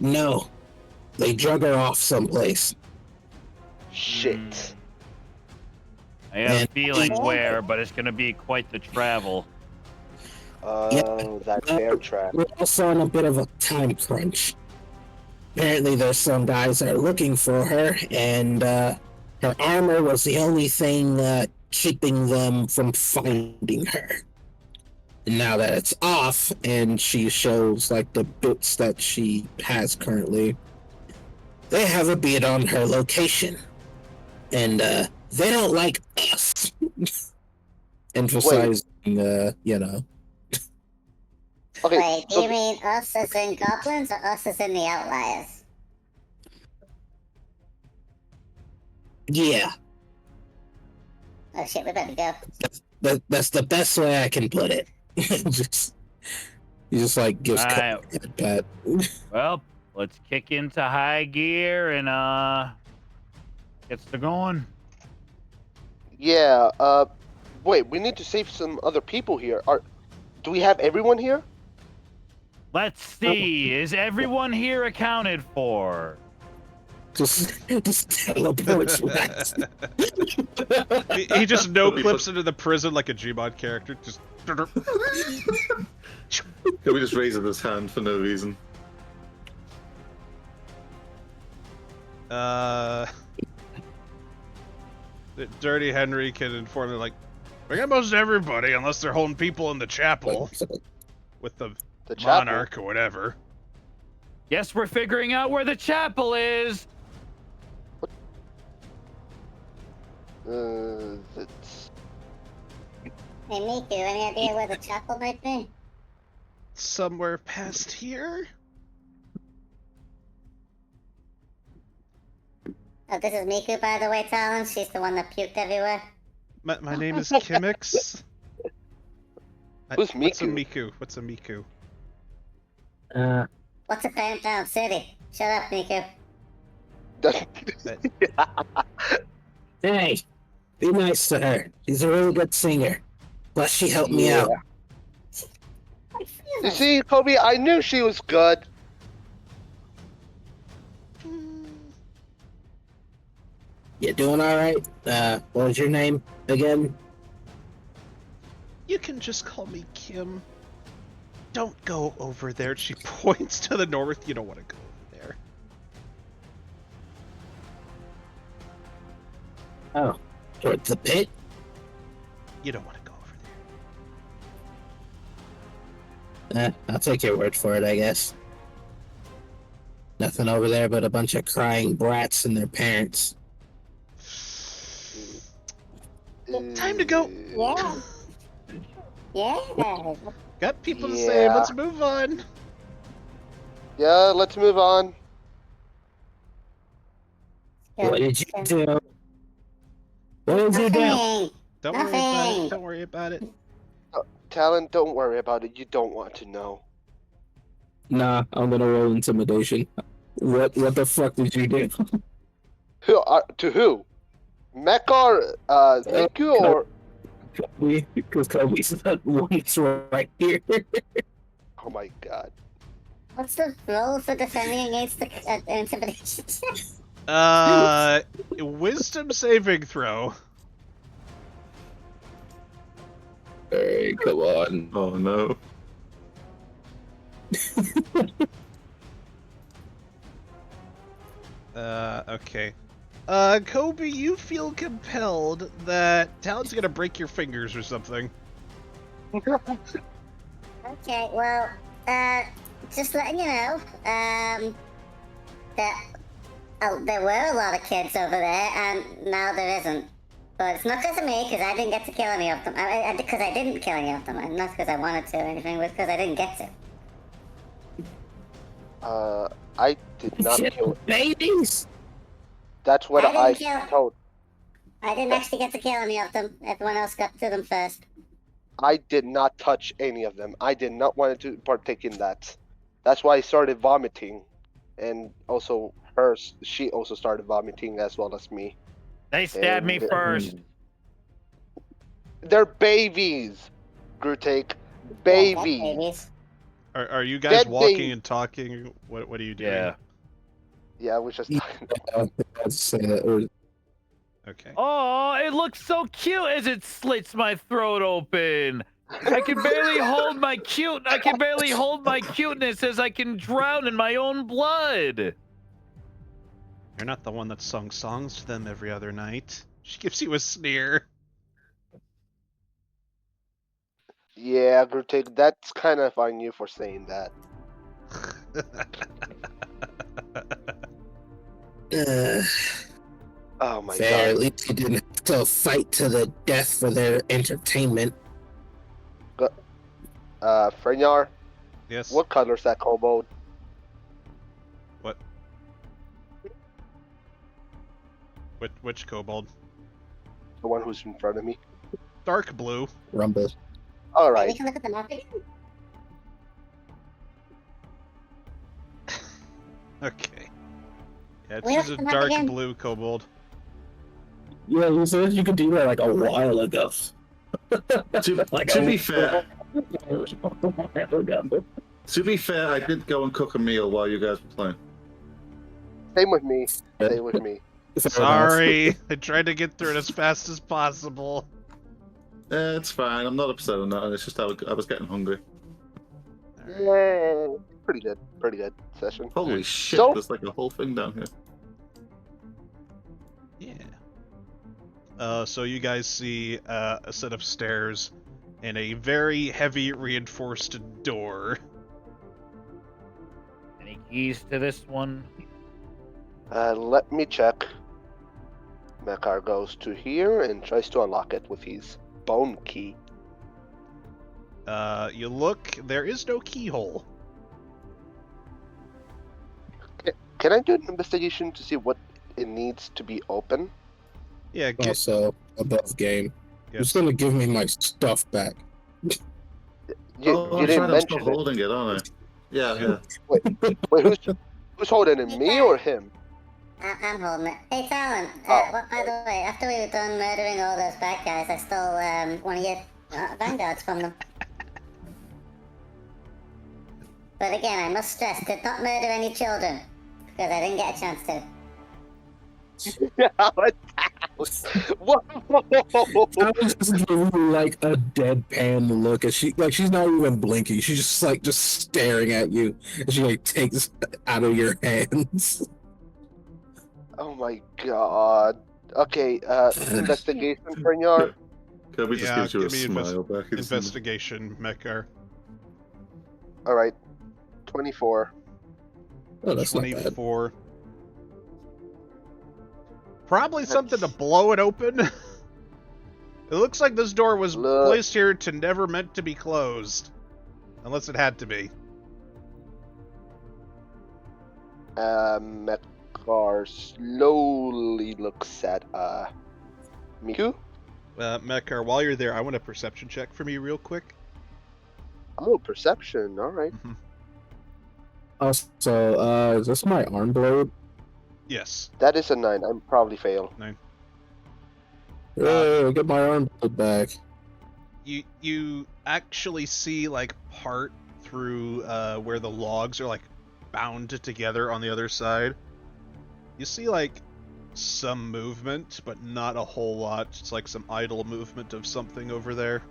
No, they drug her off someplace. Shit. I have a And- feeling where, but it's gonna be quite the travel. Oh, that bear trap. We're also on a bit of a time crunch. Apparently, there's some guys that are looking for her, and her armor was the only thing keeping them from finding her. And now that it's off, and she shows like the bits that she has currently, they have a beat on her location, and they don't like us. Emphasizing, you know. Okay, Wait, do so you mean us as in goblins or us as in the outliers? Yeah, Oh shit, we better go. that's the best way I can put it. just, he just like gives Alright. a pat. Well, let's kick into high gear and gets to going. yeah, wait, we need to save some other people here. Do we have everyone here? Let's see. Is everyone here accounted for? Just teleports west. He just no clips into the prison like a Gmod character. Just. Can we just raise his hand for no reason? Dirty Henry can inform them like, we got most everybody unless they're holding people in the chapel with the The chapel? monarch or whatever. Guess we're figuring out where the chapel is. That's... Hey Miku, any idea where the chapel might be? Somewhere past here? Oh, this is Miku, by the way, Talon. She's the one that puked everywhere. My name is Kimix. Who's What's a Miku? Miku? What's a Miku? What's a cramp down city? Shut up, Miku. Hey, be nice to her. She's a really good singer. Plus, she helped me out. You see, Kobe, I knew she was good. You doing all right? What was your name again? You can just call me Kim. Don't go over there. She points to the north. You don't want to go over there. Oh, towards the pit? You don't want to go over there. I'll take your word for it, I guess. Nothing over there but a bunch of crying brats and their parents. Time to go. Yeah. Yeah. Got people to save. Yeah. Let's move on. Yeah, let's move on. What did you do? What did you do? Nothing. Don't worry about it. Nothing. Don't worry about it. Talon, don't worry about it. You don't want to know. Nah, I'm gonna roll intimidation. What the fuck did you do? To who? Mekar, Ziku, or... Because Kobe's the one that's right here. Oh my god. What's the roll for defending against the intimidation? Wisdom saving throw. Hey, come on. Oh no. Okay. Kobe, you feel compelled that Talon's gonna break your fingers or something. Okay, well, just letting you know, that there were a lot of kids over there, and now there isn't. But it's not because of me, because I didn't get to kill any of them. Because I didn't kill any of them, and not because I wanted to or anything, but because I didn't get to. I did not kill... Babies! That's what I I didn't kill- told. I didn't actually get to kill any of them. Everyone else got to them first. I did not touch any of them. I did not want to partake in that. That's why I started vomiting. And also, she also started vomiting as well as me. They stabbed me And- first. They're babies, Grutake. Babies. Are you guys Dead walking thing. and talking? What are you doing? Yeah. Yeah, I was just... Okay. Oh, it looks so cute as it slits my throat open. I can barely hold my cuteness as I can drown in my own blood. You're not the one that sung songs to them every other night. She gives you a sneer. Yeah, Grutake, that's kind of on you for saying that. Oh my Fair, at god. least you didn't have to fight to the death for their entertainment. Frenyar, Yes. what color's that kobold? What? Which kobold? The one who's in front of me. Dark blue. Rumble. Wait, we Alright. can look at the map again? Okay. Yeah, We she's have a to map dark again. blue kobold. Yeah, you said you could do that like a while ago. To be fair, I did go and cook a meal while you guys were playing. Same with me. Same with me. Sorry, I tried to get through it as fast as possible. It's fine. I'm not upset on that. It's just I was getting hungry. Yeah, pretty good. Pretty good session. Holy shit! So- There's like a whole thing down here. Yeah. So you guys see a set of stairs and a very heavy reinforced door. Any keys to this one? Let me check. Mekar goes to here and tries to unlock it with his bone key. You look, there is no keyhole. Can I do an investigation to see what it needs to be open? Yeah, get, Also, above game. yes. Who's gonna give me my stuff back? You I'm didn't sorry, I'm still mention it. holding it, aren't I? Yeah. Wait, who's holding it? Me or him? I'm holding it. Hey, Talon, Oh. by the way, after we were done murdering all those bad guys, I stole one of your vanguards from them. But again, I must stress, did not murder any children, because I didn't get a chance to. Whoa! I was just giving you like a deadpan look, and she's not even blinking. She's just staring at you, and she like takes it out of your hands. Oh my god. Okay, investigation, Frenyar. Kirby just Yeah, gives you a give me smile back. It's- Investigation, Mekar. Alright. 24. Oh, that's not bad. 24. Probably something to blow it open. It looks like this door was placed here to never meant to be closed. Unless it had to be. Mekar slowly looks at Miku. Mekar, while you're there, I want a perception check from you real quick. Oh, perception. All right. Mm-hmm. Also, is this my arm blade? Yes. That is a 9. I probably fail. 9. Hey, get my arm blade back. You actually see like part through where the logs are like bound together on the other side. You see like some movement, but not a whole lot. It's like some idle movement of something over there.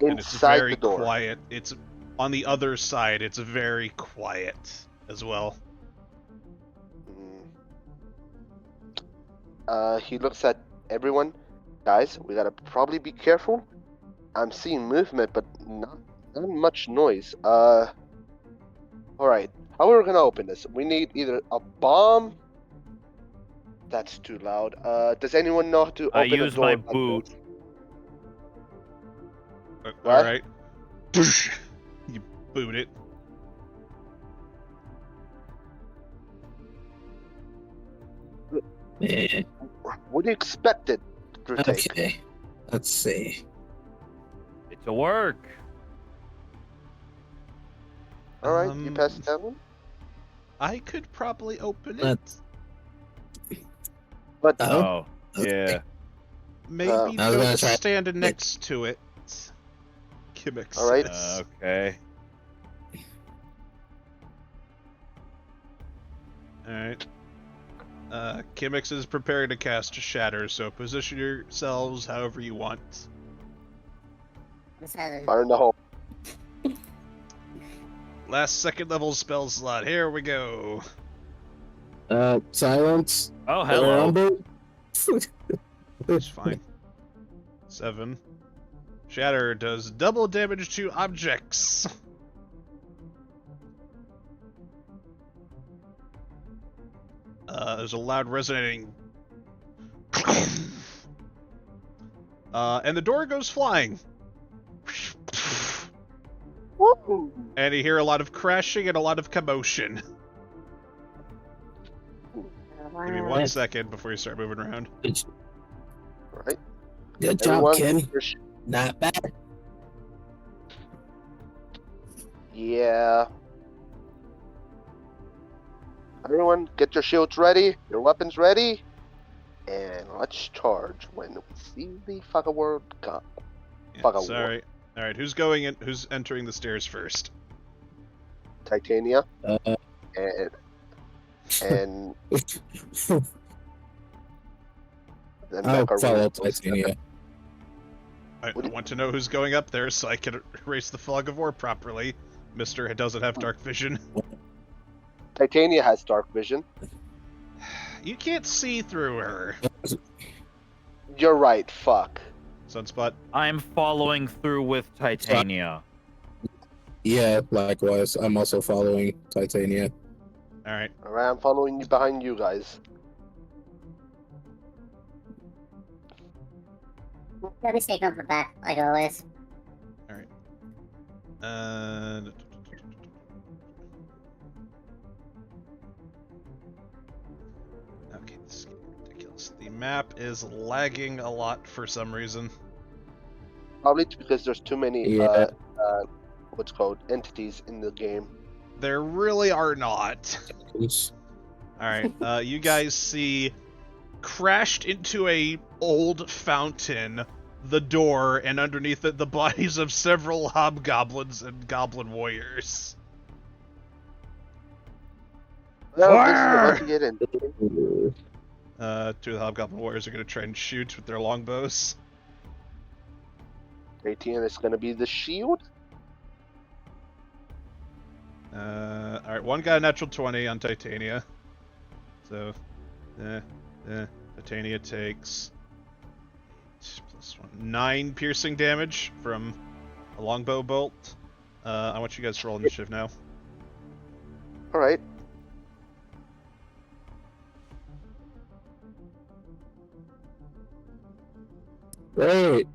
And it's Inside very the door. quiet. It's on the other side. It's very quiet as well. He looks at everyone. Guys, we gotta probably be careful. I'm seeing movement, but not much noise. All right. How are we gonna open this? We need either a bomb. That's too loud. Does anyone know how to open a door? I use my like boot. What? Alright. You boot it. Eh, What do you expect it to take? okay, let's see. It's a work. All right, you pass it down. I could probably open it. Let's- But Oh, okay. Yeah. Maybe I was gonna don't try- stand next to it. Kimmick All right. says. Okay. Alright. Kimmix is preparing to cast Shatter, so position yourselves however you want. fire in the hole. Last second level spell slot. Here we go. Silence. Oh, hello. Rumble. It's fine. 7. Shatter does double damage to objects. There's a loud resonating. And the door goes flying. Woo! And you hear a lot of crashing and a lot of commotion. Give me 1 second before you start moving around. All right. Good job, Everyone, Ken. get your sh- Not bad. Yeah. Everyone, get your shields ready, your weapons ready, and let's charge when we see the fucking world come. Fuck a Sorry. All right, who's going in? Who's entering the stairs first? Titania Uh, and then I'll Mekar follow will- Titania. I want to know who's going up there so I can erase the fog of war properly. Mister doesn't have dark vision. Titania has dark vision. You can't see through her. You're right. Fuck. Sunspot. I'm following through with Titania. Yeah, likewise. I'm also following Titania. All right. All right, I'm following you behind you guys. Let me stay on the back, like always. Okay, this is getting ridiculous. The map is lagging a lot for some reason. Probably because there's too many Yeah. what's called entities in the game. There really are not. Oops. All right, you guys see crashed into a old fountain, the door, and underneath it the bodies of several hobgoblins and goblin warriors. No, this is Fire! about to get in. 2 of the hobgoblin warriors are going to try and shoot with their longbows. 18 is gonna be the shield. All right, one got a natural 20 on Titania. So, Titania takes 8 plus 1, 9 piercing damage from a longbow bolt. I want you guys to roll initiative now. All right. Great.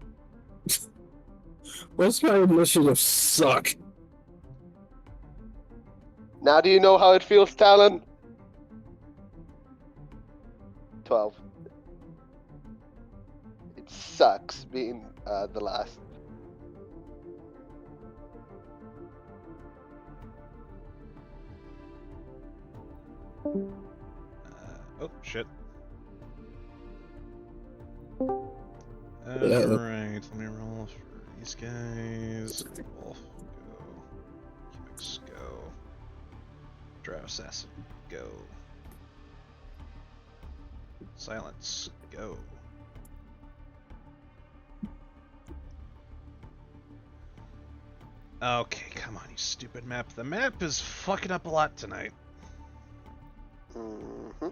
What's my initiative suck? Now do you know how it feels, Talon? 12. It sucks being the last. Oh, shit. Yeah. Alright, let me roll for these guys. Wolf, go. Cubics, go. Drow Assassin, go. Silence, go. Okay, come on, you stupid map. The map is fucking up a lot tonight. Mm-hmm.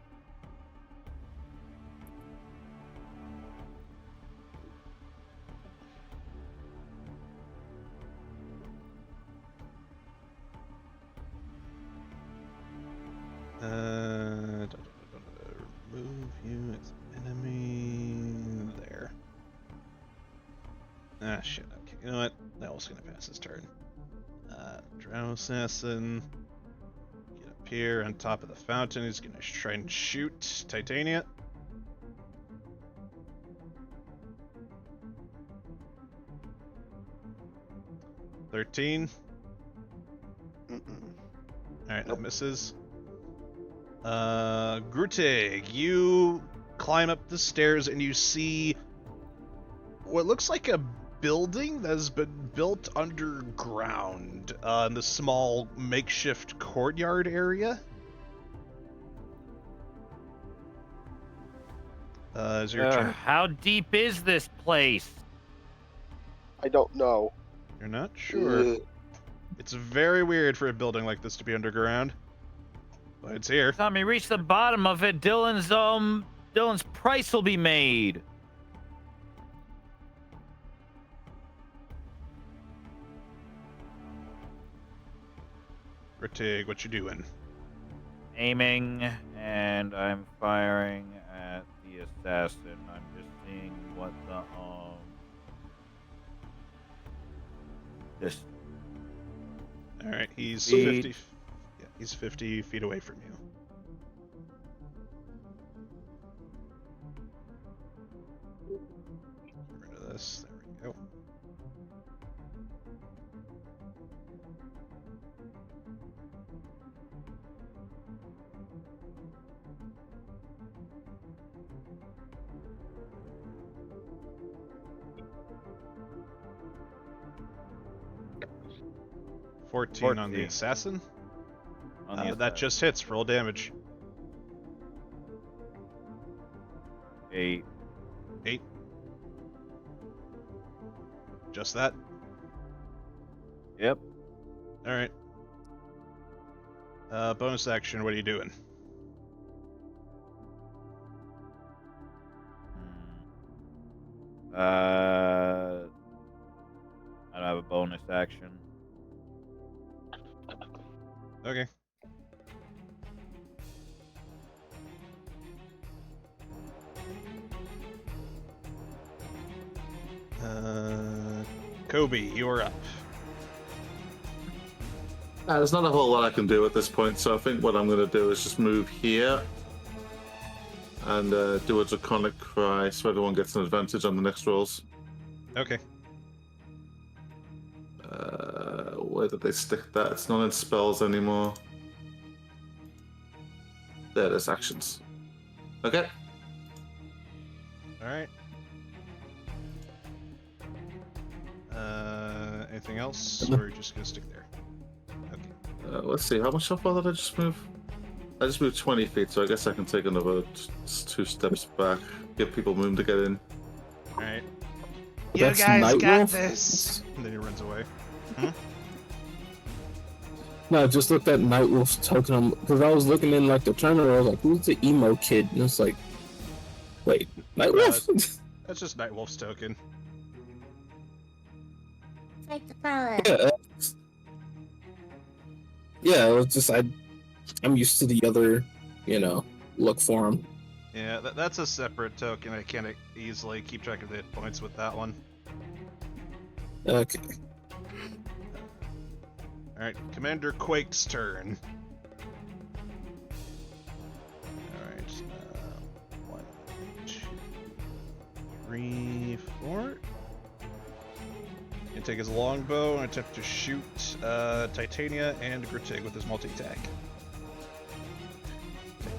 Remove you as an enemy. There. Ah, shit. Okay, you know what? That was gonna pass his turn. Drow Assassin. Get up here on top of the fountain. He's gonna try and shoot Titania. $13. Mm-mm. Alright, Nope. that misses. Grutig, you climb up the stairs and you see what looks like a building that has been built underground in the small makeshift courtyard area. Is your turn? How deep is this place? I don't know. You're not sure. Ugh. It's very weird for a building like this to be underground, but it's here. Time we reach the bottom of it, Dylan's price will be made. Grutig, what you doing? Aiming, and I'm firing at the assassin. I'm just seeing what the this. All right, he's Speed. 50. Yeah, he's 50 feet away from you. Get rid of this. There we go. $14 on the 14. assassin. On the That assassin. just hits. Roll damage. 8. 8. Just that. Yep. All right. Bonus action. What are you doing? I don't have a bonus action. Okay. Kobe, you're up. There's not a whole lot I can do at this point, so I think what I'm going to do is just move here and do a draconic cry so everyone gets an advantage on the next rolls. Okay. Where did they stick that? It's not in spells anymore. There it is, actions. Okay. All right. Anything else, or are you just gonna stick there? Okay. Let's see, how much far did I just move? I just moved 20 feet, so I guess I can take another 2 steps back, give people room to get in. All right. You That's guys Night got Wolf? this. And then he runs away. No, I just looked at Nightwolf's token because I was looking in like the terminal. I was like, "Who's the emo kid?" And it's like, "Wait, Nightwolf." That's just Nightwolf's token. Take the power. Yeah, it was just I I'm used to the other, look for him. Yeah, that's a separate token. I can't easily keep track of the hit points with that one. Okay. Alright, Commander Quake's turn. Alright, 1, 2, 3, 4. Gonna take his longbow and attempt to shoot Titania and Grittig with his multi-attack.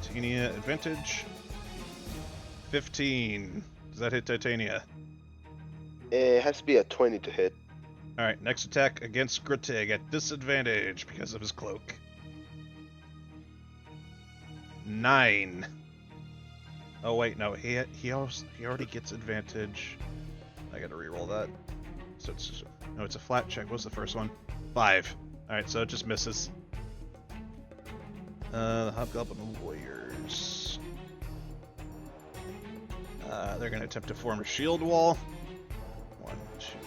Titania advantage. 15. Does that hit Titania? It has to be a 20 to hit. Alright, next attack against Grittig at disadvantage because of his cloak. 9. Oh wait, no, he already gets advantage. I gotta reroll that. So it's just, no, it's a flat check. What's the first one? 5. Alright, so it just misses. The Hobgoblin Warriors. They're gonna attempt to form a shield wall. 1, 2,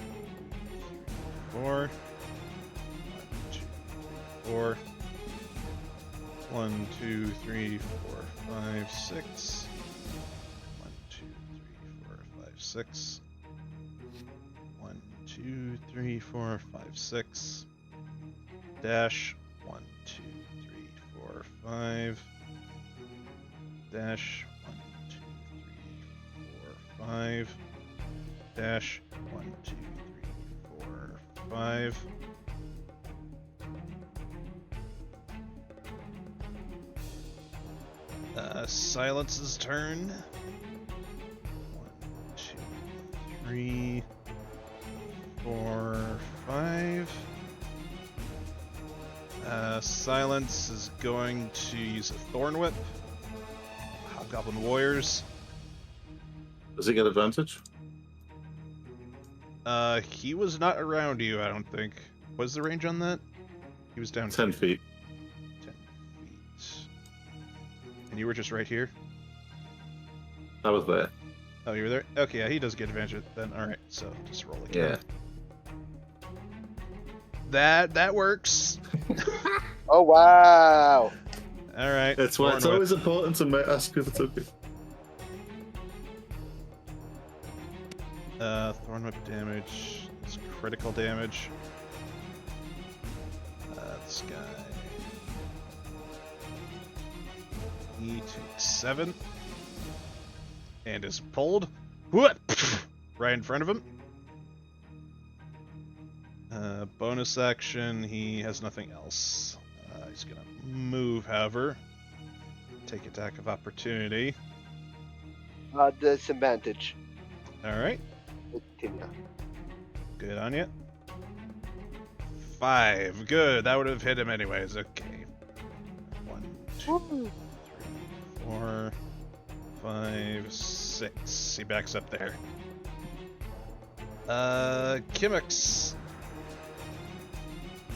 3, 4. 1, 2, 3, 4. 1, 2, 3, 4, 5, 6. 1, 2, 3, 4, 5, 6. 1, 2, 3, 4, 5, 6. Dash. 1, 2, 3, 4, 5. Dash. 1, 2, 3, 4, 5. Dash. 1, 2, 3, 4, 5. Silence's turn. 1, 2, 3, 4, 5. Silence is going to use a Thorn Whip. Hobgoblin Warriors. Does he get advantage? He was not around you, I don't think. Was the range on that? He was down 10 here. feet. 10 feet. And you were just right here? I was there. Oh, you were there? Okay, yeah, he does get advantage then. Alright, so just roll again. Yeah. That works. Oh, wow. Alright. That's why it's always important to ask if it's okay. Thorn Whip damage. It's critical damage. This guy. He takes 7. And is pulled. What? Right in front of him. Bonus action, he has nothing else. He's gonna move, however. Take attack of opportunity. Disadvantage. Alright. Continue. Good on you. 5. Good. That would have hit him anyways. Okay. 1, 2, 3, 4, 5, 6. He backs up there. Kimix.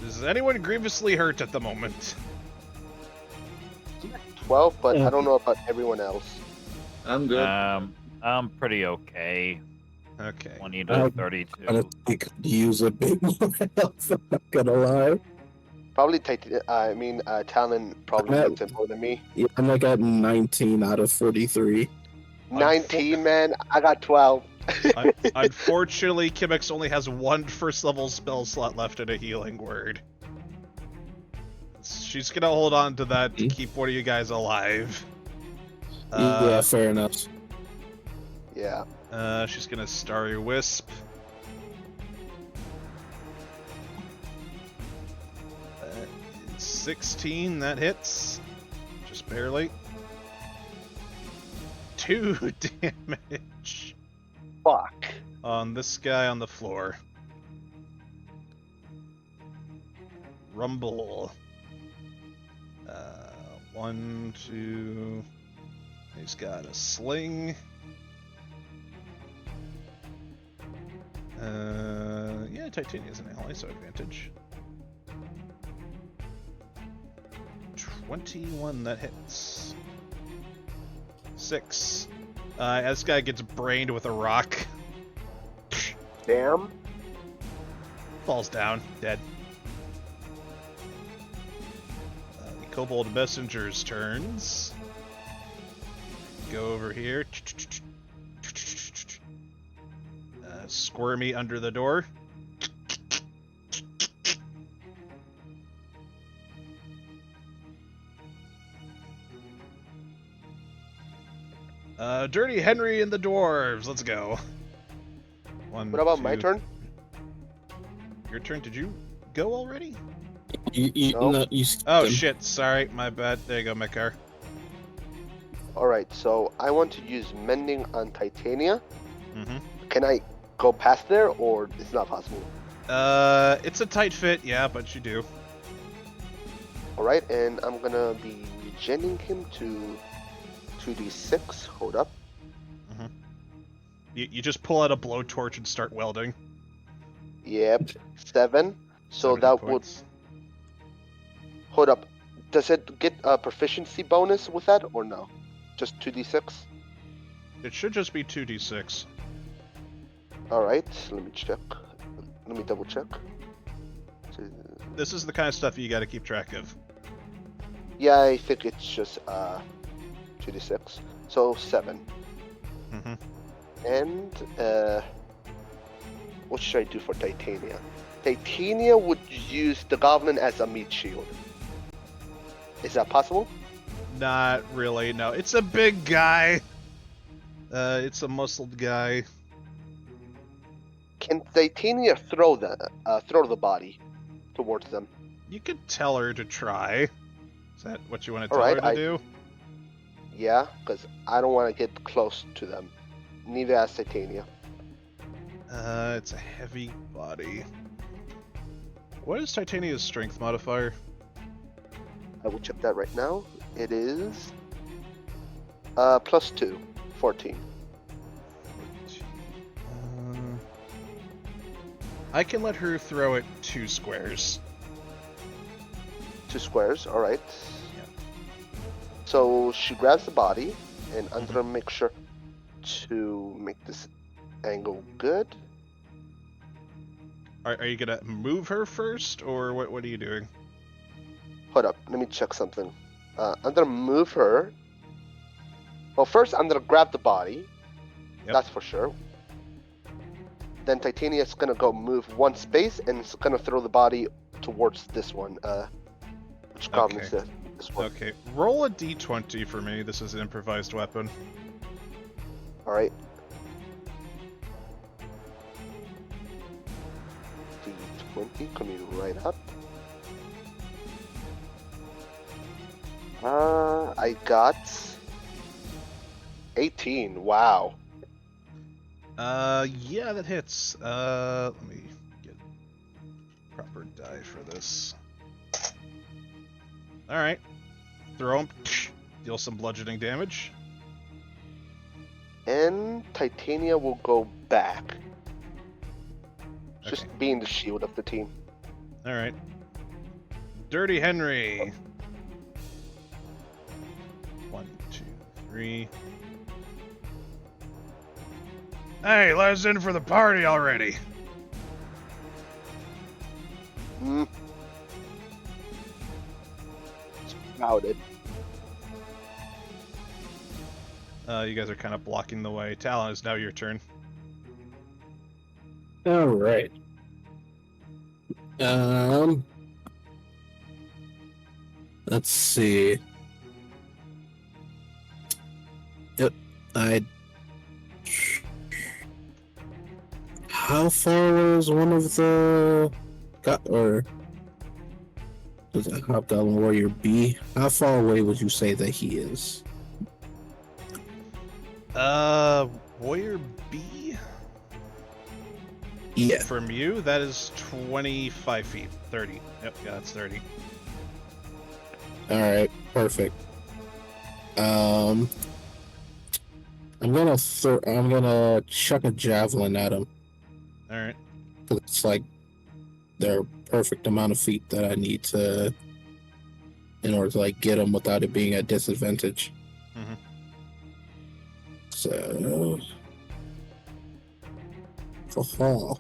Is anyone grievously hurt at the moment? 12, but I don't know about everyone else. I'm good. I'm pretty okay. Okay. 20 to 32. I'm gonna use a bit more health, I'm not gonna lie. Probably Talon probably needs it more than me. Yeah, I'm like at 19 out of 43. 19, man. I got 12. Unfortunately, Kimix only has 1 first level spell slot left in a healing word. She's gonna hold on to that to keep one of you guys alive. Yeah, fair enough. Yeah. She's gonna Starry Wisp. 16, that hits. Just barely. 2 damage. Fuck. On this guy on the floor. Rumble. 1, 2. He's got a sling. Yeah, Titania's an ally, so advantage. 21, that hits. 6. This guy gets brained with a rock. Damn. Falls down, dead. We kobold messengers' turns. Go over here. Squirmy under the door. Dirty Henry and the dwarves. Let's go. One, What about two. my turn? Your turn? Did you go already? No. No, you skipped Oh him. shit! Sorry, my bad. There you go, Mekar. Alright, so I want to use Mending on Titania. Mm-hmm. Can I go past there, or it's not possible? It's a tight fit, yeah, but you do. Alright, and I'm gonna be regenning him to 2d6. Hold up. You just pull out a blowtorch and start welding. Yep, 7. So 70 that points. would... Hold up. Does it get a proficiency bonus with that, or no? Just 2d6? It should just be 2d6. Alright, let me check. Let me double check. This is the kind of stuff you got to keep track of. Yeah, I think it's just 2d6. So 7. Mm-hmm. And what should I do for Titania? Titania would use the goblin as a meat shield. Is that possible? Not really. No, it's a big guy. It's a muscled guy. Can Titania throw the body towards them? You could tell her to try. Is that what you want to tell Alright, her to do? Yeah, because I don't want to get close to them. Neither has Titania. It's a heavy body. What is Titania's strength modifier? I will check that right now. It is +2, 14. I can let her throw it 2 squares. 2 squares, alright. Yeah. So she grabs the body, and I'm gonna make sure to make this angle good. Are you gonna move her first, or what are you doing? Hold up, let me check something. I'm gonna move her. Well, first I'm gonna grab the body. Yep. That's for sure. Then Titania's gonna go move 1 space, and it's gonna throw the body towards this one. Which goblin is Okay. this one? Okay, roll a d20 for me. This is an improvised weapon. Alright. D20 coming right up. I got 18. Wow. Yeah, that hits. Let me get proper die for this. Alright. Throw him. Deal some bludgeoning damage. And Titania will go back. Just Okay. being the shield of the team. Alright. Dirty Henry. 1, 2, 3. Hey, let us in for the party already. It's crowded. You guys are kind of blocking the way. Talon, it's now your turn. All right. Let's see. Yep, How far was one of the or does a Hobgoblin Warrior be? How far away would you say that he is? Warrior B? Yeah. From you, that is 25 feet. 30. Yep, yeah, that's 30. All right, perfect. I'm gonna chuck a javelin at him. All right. It's like the perfect amount of feet that I need to, in order to like get him without it being at disadvantage. Mm-hmm. So, haha.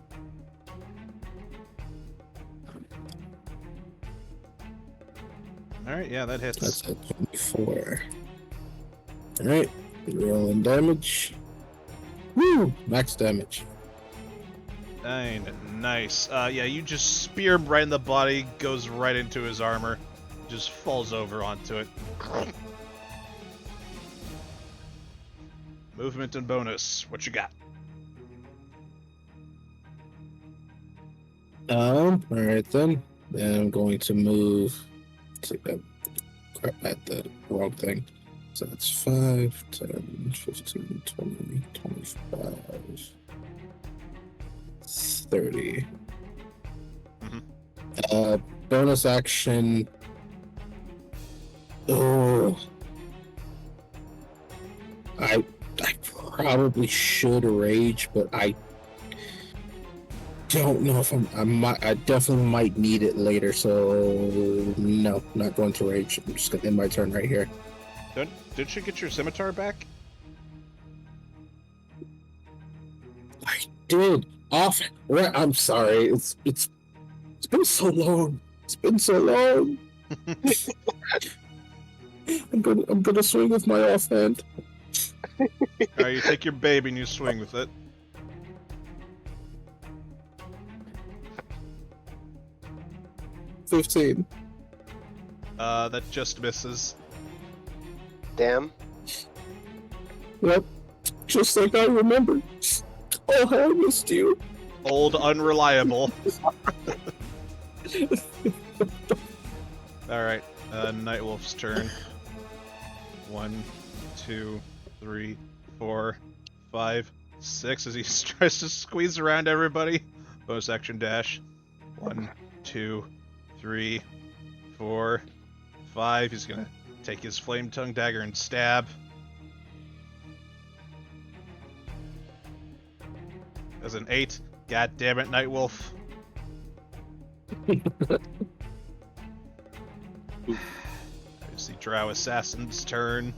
Alright, yeah, that hits. That's a 24. Alright, rolling damage. Woo! Max damage. 9. Nice. Yeah, you just spear him right in the body, goes right into his armor, just falls over onto it. Movement and bonus. What you got? Alright then. Then I'm going to move to crap at the wrong thing. So that's 5, 10, 15, 20, 25, 30. Mhm. Bonus action. Oh. I probably should rage, but I don't know if I definitely might need it later, so no, not going to rage. I'm just gonna end my turn right here. Did you get your scimitar back? I did. Off. I'm sorry. It's been so long. It's been so long. I'm gonna swing with my offhand. Alright, you take your baby and you swing with it. $15. That just misses. Damn. Yep. Just like I remember. Oh, how I missed you. Old unreliable. Alright, Nightwolf's turn. 1, 2, 3, 4, 5, 6 as he tries to squeeze around everybody. Bonus action dash. 1, 2, 3, 4, 5. He's gonna take his flame tongue dagger and stab. As an 8. God damn it, Nightwolf. It's the Drow Assassin's turn.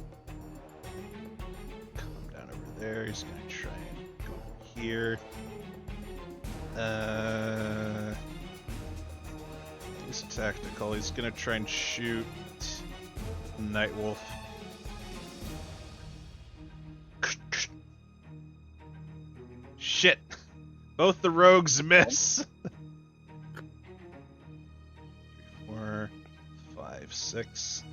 Come down over there. He's gonna try and go over here. He's tactical. He's gonna try and shoot Nightwolf. Shit! Both the rogues miss! 3, 4, 5, 6.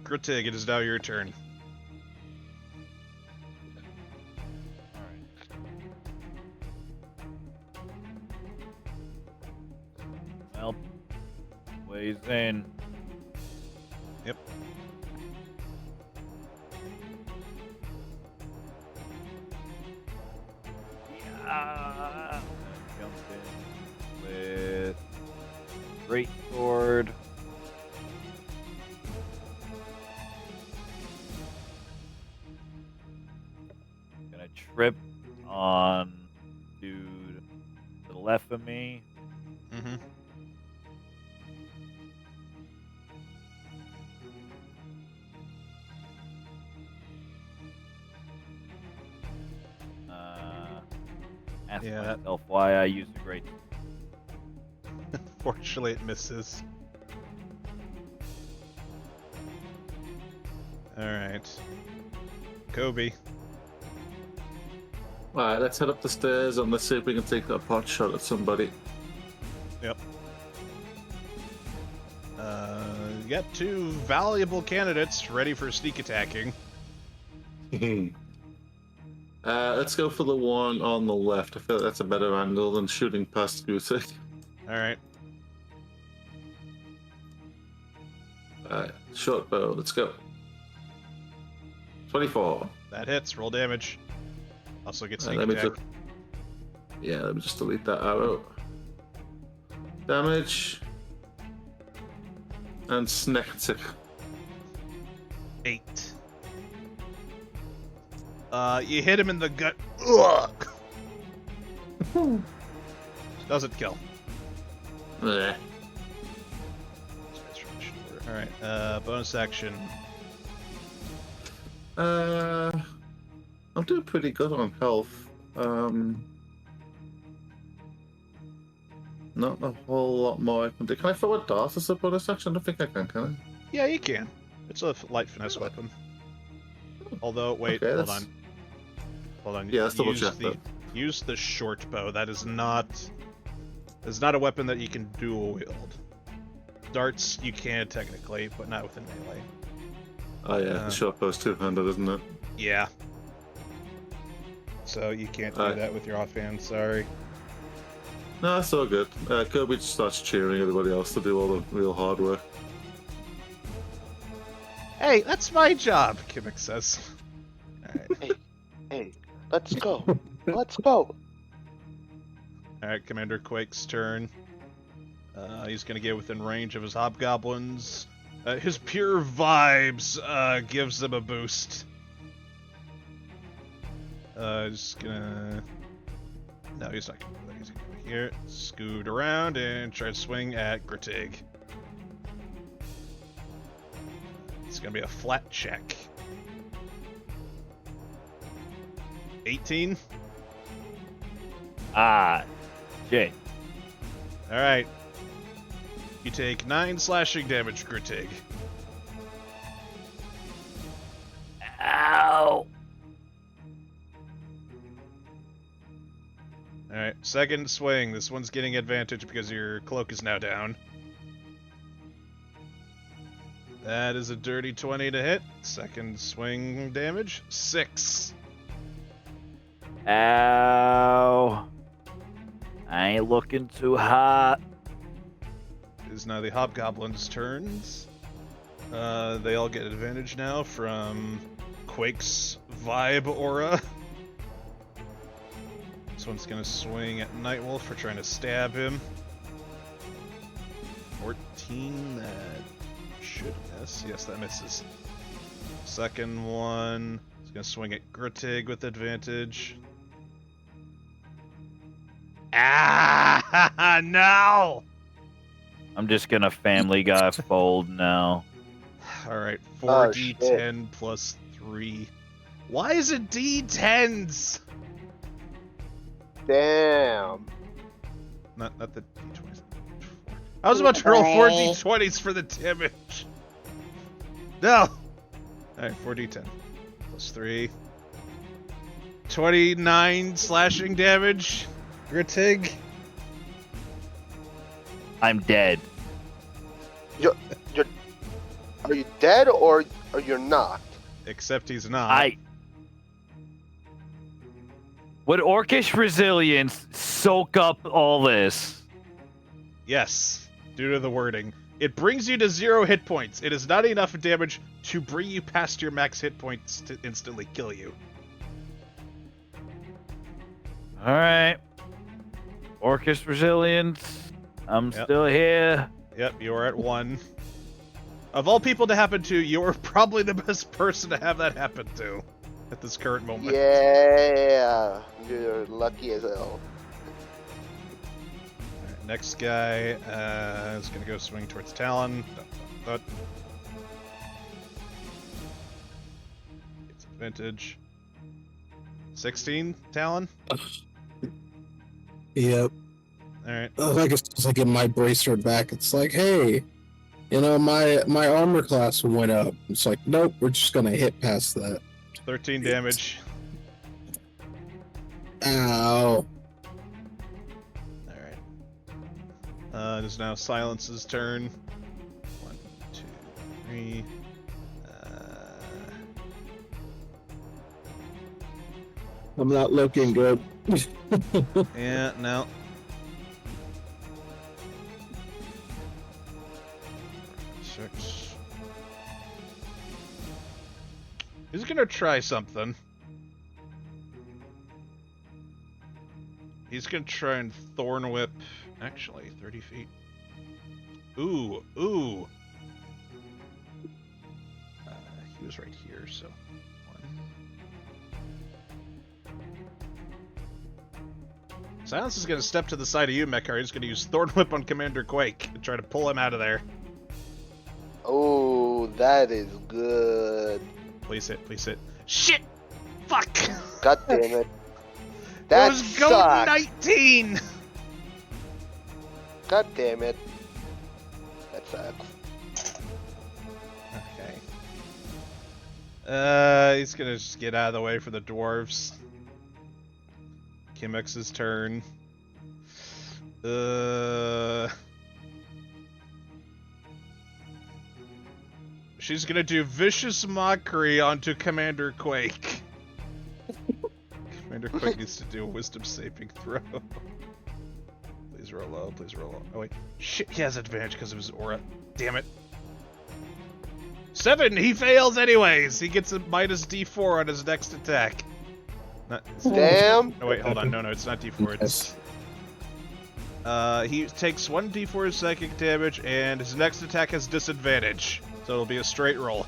Kritig, it is now your turn. Well, ways in. Yep. Yeah. Jump in with great sword. Gonna trip on dude to the left of me. Mm-hmm. Ask Yeah, myself why I use the great. Fortunately, it misses. Alright. Kobe. Alright, let's head up the stairs and let's see if we can take that pot shot at somebody. Yep. You got 2 valuable candidates ready for sneak attacking. Let's go for the one on the left. I feel like that's a better angle than shooting past Gutek. Alright. Alright, short bow, let's go. 24. That hits. Roll damage. Also get sneak Let me attack. let me just delete that arrow. Damage. And snack attack. 8. You hit him in the gut. Ugh. Doesn't kill. Bleh. Alright, bonus action. I'm doing pretty good on health. Not a whole lot more I can do. Can I throw a dart as a bonus action? I don't think I can I? Yeah, you can. It's a light finesse weapon. Although, wait, Okay, hold that's- on. Hold on. Yeah, let's double check that. Use the short bow. That is not a weapon that you can dual wield. Darts you can technically, but not within melee. Oh yeah, the short bow's two-handed, isn't it? Yeah. So you can't do that with your offhand. Sorry. No, it's all good. Kirby just starts cheering everybody else to do all the real hard work. Hey, that's my job, Kimmick says. Alright. Hey, let's go. Let's go. Alright, Commander Quake's turn. He's gonna get within range of his hobgoblins. His pure vibes gives them a boost. Just gonna... No, he's not gonna do that. He's gonna go here, scoot around, and try to swing at Grittig. It's gonna be a flat check. 18? Ah, shit. Alright. You take 9 slashing damage, Grittig. Ow. Alright, second swing. This one's getting advantage because your cloak is now down. That is a dirty 20 to hit. Second swing damage, 6. Ow. I ain't looking too hot. It is now the hobgoblins' turns. They all get advantage now from Quake's vibe aura. This one's gonna swing at Nightwolf for trying to stab him. 14, that should miss. Yes, that misses. Second one is gonna swing at Grittig with advantage. Ah, no! I'm just gonna Family Guy fold now. Alright, Oh, 4d10 plus 3. Why is it d10s? Damn. Not the d20s. I was about to roll 4d20s for the damage. No! Alright, 4d10 plus 3. 29 slashing damage. Grittig. I'm dead. Are you dead or you're not? Except he's not. Would Orcish resilience soak up all this? Yes, due to the wording. It brings you to 0 hit points. It is not enough damage to bring you past your max hit points to instantly kill you. Alright. Orcish resilience. I'm still here. Yep, you are at 1. Of all people to happen to, you're probably the best person to have that happen to at this current moment. Yeah, you're lucky as hell. Alright, next guy is going to go swing towards Talon. Gets advantage. 16, Talon? Yep. Alright. Like it's like in my bracer back. It's like, hey, you know, my armor class went up. It's like, nope, we're just gonna hit past that. 13 damage. Ow. Alright. It is now Silence's turn. 1, 2, 3. I'm not looking good. Yeah, no. Six. He's gonna try something. He's gonna try and Thorn Whip. Actually, 30 feet. Ooh, ooh. He was right here, so. 1. Silence is gonna step to the side of you, Mechar. He's gonna use Thorn Whip on Commander Quake and try to pull him out of there. Oh, that is good. Please hit, please hit. Shit! Fuck! God damn it. That That was go sucks. 19! God damn it. That sucks. Okay. He's gonna just get out of the way for the dwarves. Kimex's turn. She's gonna do vicious mockery onto Commander Quake. Commander Quake needs to do a wisdom saving throw. Please roll low, please roll low. Oh wait, shit, he has advantage because of his aura. Damn it. 7, he fails anyways! He gets a minus D4 on his next attack. Damn! Oh wait, hold on, no, it's not D4, it's... he takes 1 D4 psychic damage, and his next attack has disadvantage. So it'll be a straight roll.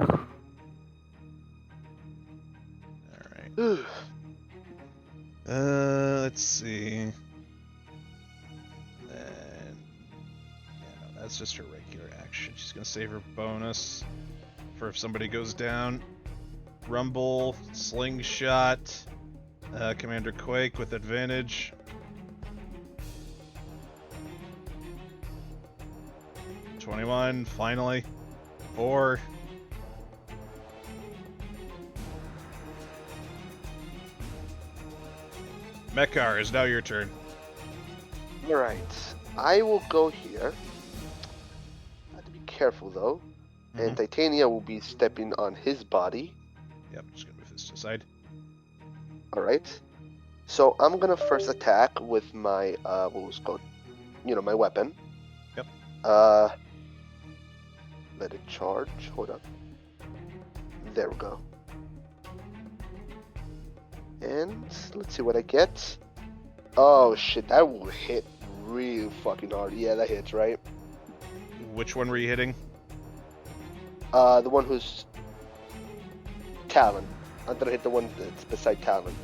Alright. Let's see. And... yeah, no, that's just her regular action. She's gonna save her bonus for if somebody goes down. Rumble, Slingshot, Commander Quake with advantage. $21, finally. 4. Mekar, is now your turn. Alright. I will go here. I have to be careful though. And Titania will be stepping on his body. Yep, just gonna move this to the side. Alright. So I'm gonna first attack with my what was called, my weapon. Yep. Let it charge. Hold up. There we go. And let's see what I get. Oh shit, that will hit real fucking hard. Yeah, that hits, right? Which one were you hitting? The one who's Talon. I'm gonna hit the one that's beside Talon.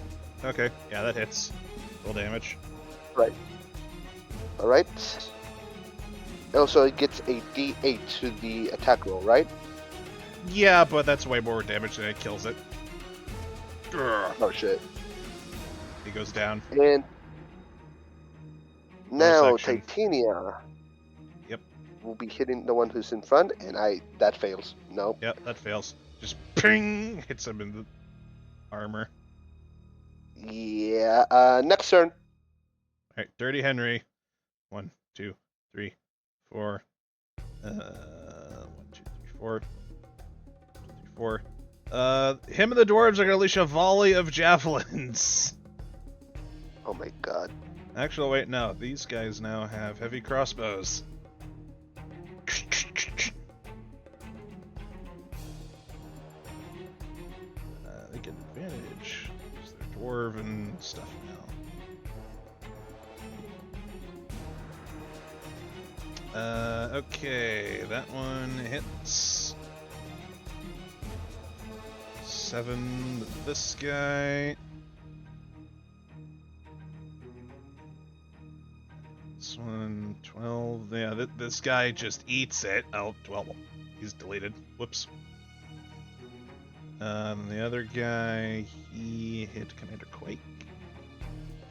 Okay, yeah, that hits. Full damage. Right. Alright. Also, it gets a D8 to the attack roll, right? Yeah, but that's way more damage than it kills it. Oh shit. He goes down. And now action. Titania. Yep. Will be hitting the one who's in front, and that fails. No. Yep, that fails. Just ping! Hits him in the armor. Yeah. Next turn. Alright, Dirty Henry. 1, 2, 3, 4. 1, 2, 3, 4. 4. Him and the dwarves are gonna unleash a volley of javelins. Oh my god. Actually, wait, no. These guys now have heavy crossbows. They get an advantage because they're dwarven stuff now. Okay, that one hits. 7 with this guy. This one, 12. Yeah, this guy just eats it. Oh, well, he's deleted. Whoops. The other guy, he hit Commander Quake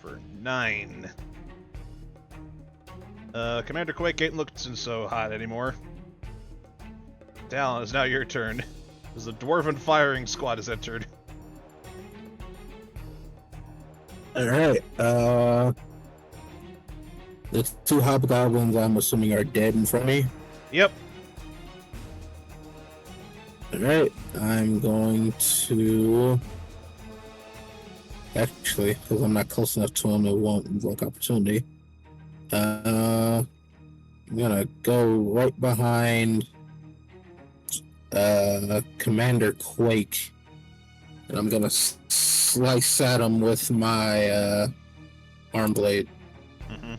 for 9. Commander Quake ain't looking so hot anymore. Daw'l, it's now your turn. As the Dwarven Firing Squad has entered. Alright, the 2 hobgoblins I'm assuming are dead in front of me. Yep. Alright, I'm going to... Actually, because I'm not close enough to him, it won't invoke opportunity. I'm gonna go right behind Commander Quake, and I'm gonna slice at him with my arm blade. Mm-hmm.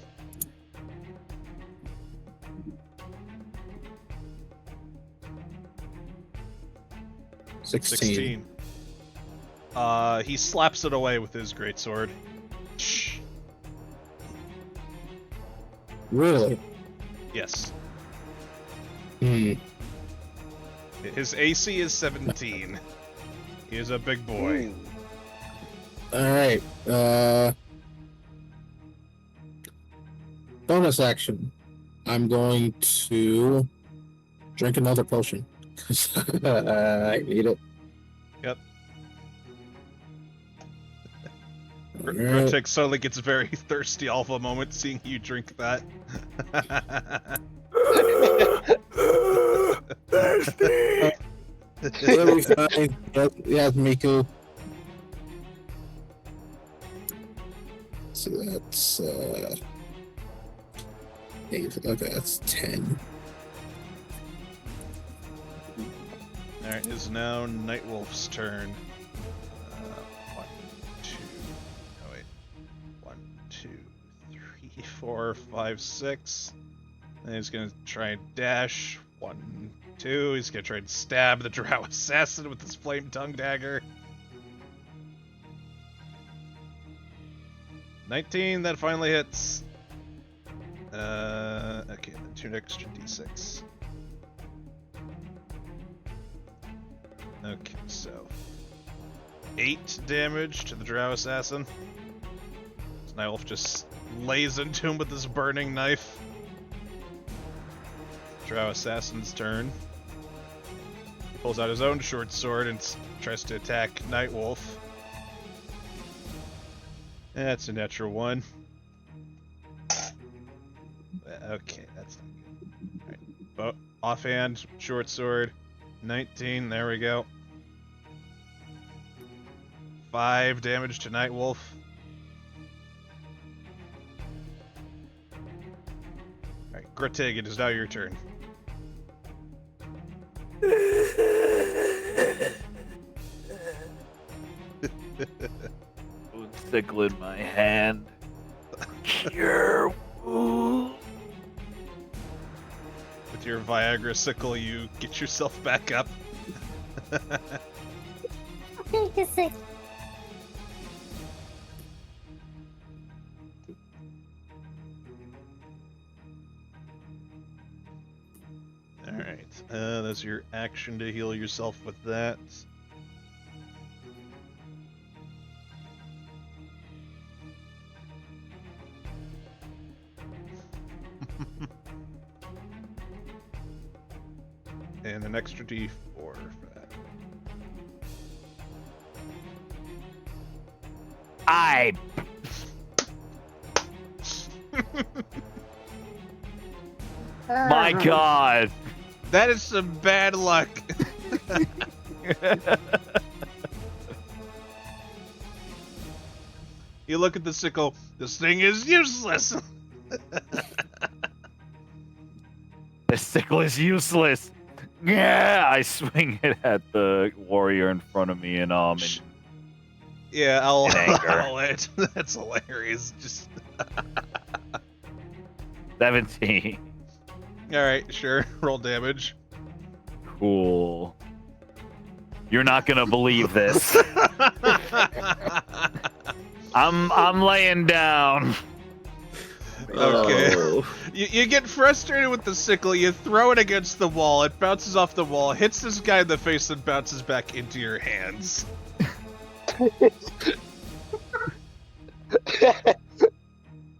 Sixteen. He slaps it away with his greatsword. Really? Yes. Hmm. His AC is 17. He is a big boy. Alright, bonus action. I'm going to drink another potion. I need it. Yep. Alright. Grotek suddenly gets a very thirsty alpha moment seeing you drink that. Thirsty. That'll be fine. Yeah, Miku. So that's 8. Okay, that's 10. Alright, it's now Nightwolf's turn. 1, 2. Oh, wait. 1, 2, 3, 4, 5, 6. And he's gonna try and dash. 1, 2. He's gonna try and stab the Drow assassin with his flame tongue dagger. 19, that finally hits. Okay, then 2 extra d6. Okay, so 8 damage to the Drow assassin. Nightwolf just lays into him with this burning knife. Drow assassin's turn. He pulls out his own short sword and tries to attack Nightwolf. That's a natural 1. Okay, that's not good. Alright, offhand, short sword, 19, there we go. 5 damage to Nightwolf. Alright, Grotig, it is now your turn. Sickle in my hand. Cure wound. With your Viagra sickle, you get yourself back up. Alright, that's your action to heal yourself with that. And an extra d4 for that. My God. That is some bad luck. You look at the sickle, this thing is useless. The sickle is useless. Yeah, I swing it at the warrior in front of me and Yeah, I'll in anger. allow it. That's hilarious. Just 17. alright, sure. Roll damage. Cool. You're not gonna believe this. I'm laying down. Okay. Oh. You get frustrated with the sickle, you throw it against the wall, it bounces off the wall, hits this guy in the face, and bounces back into your hands.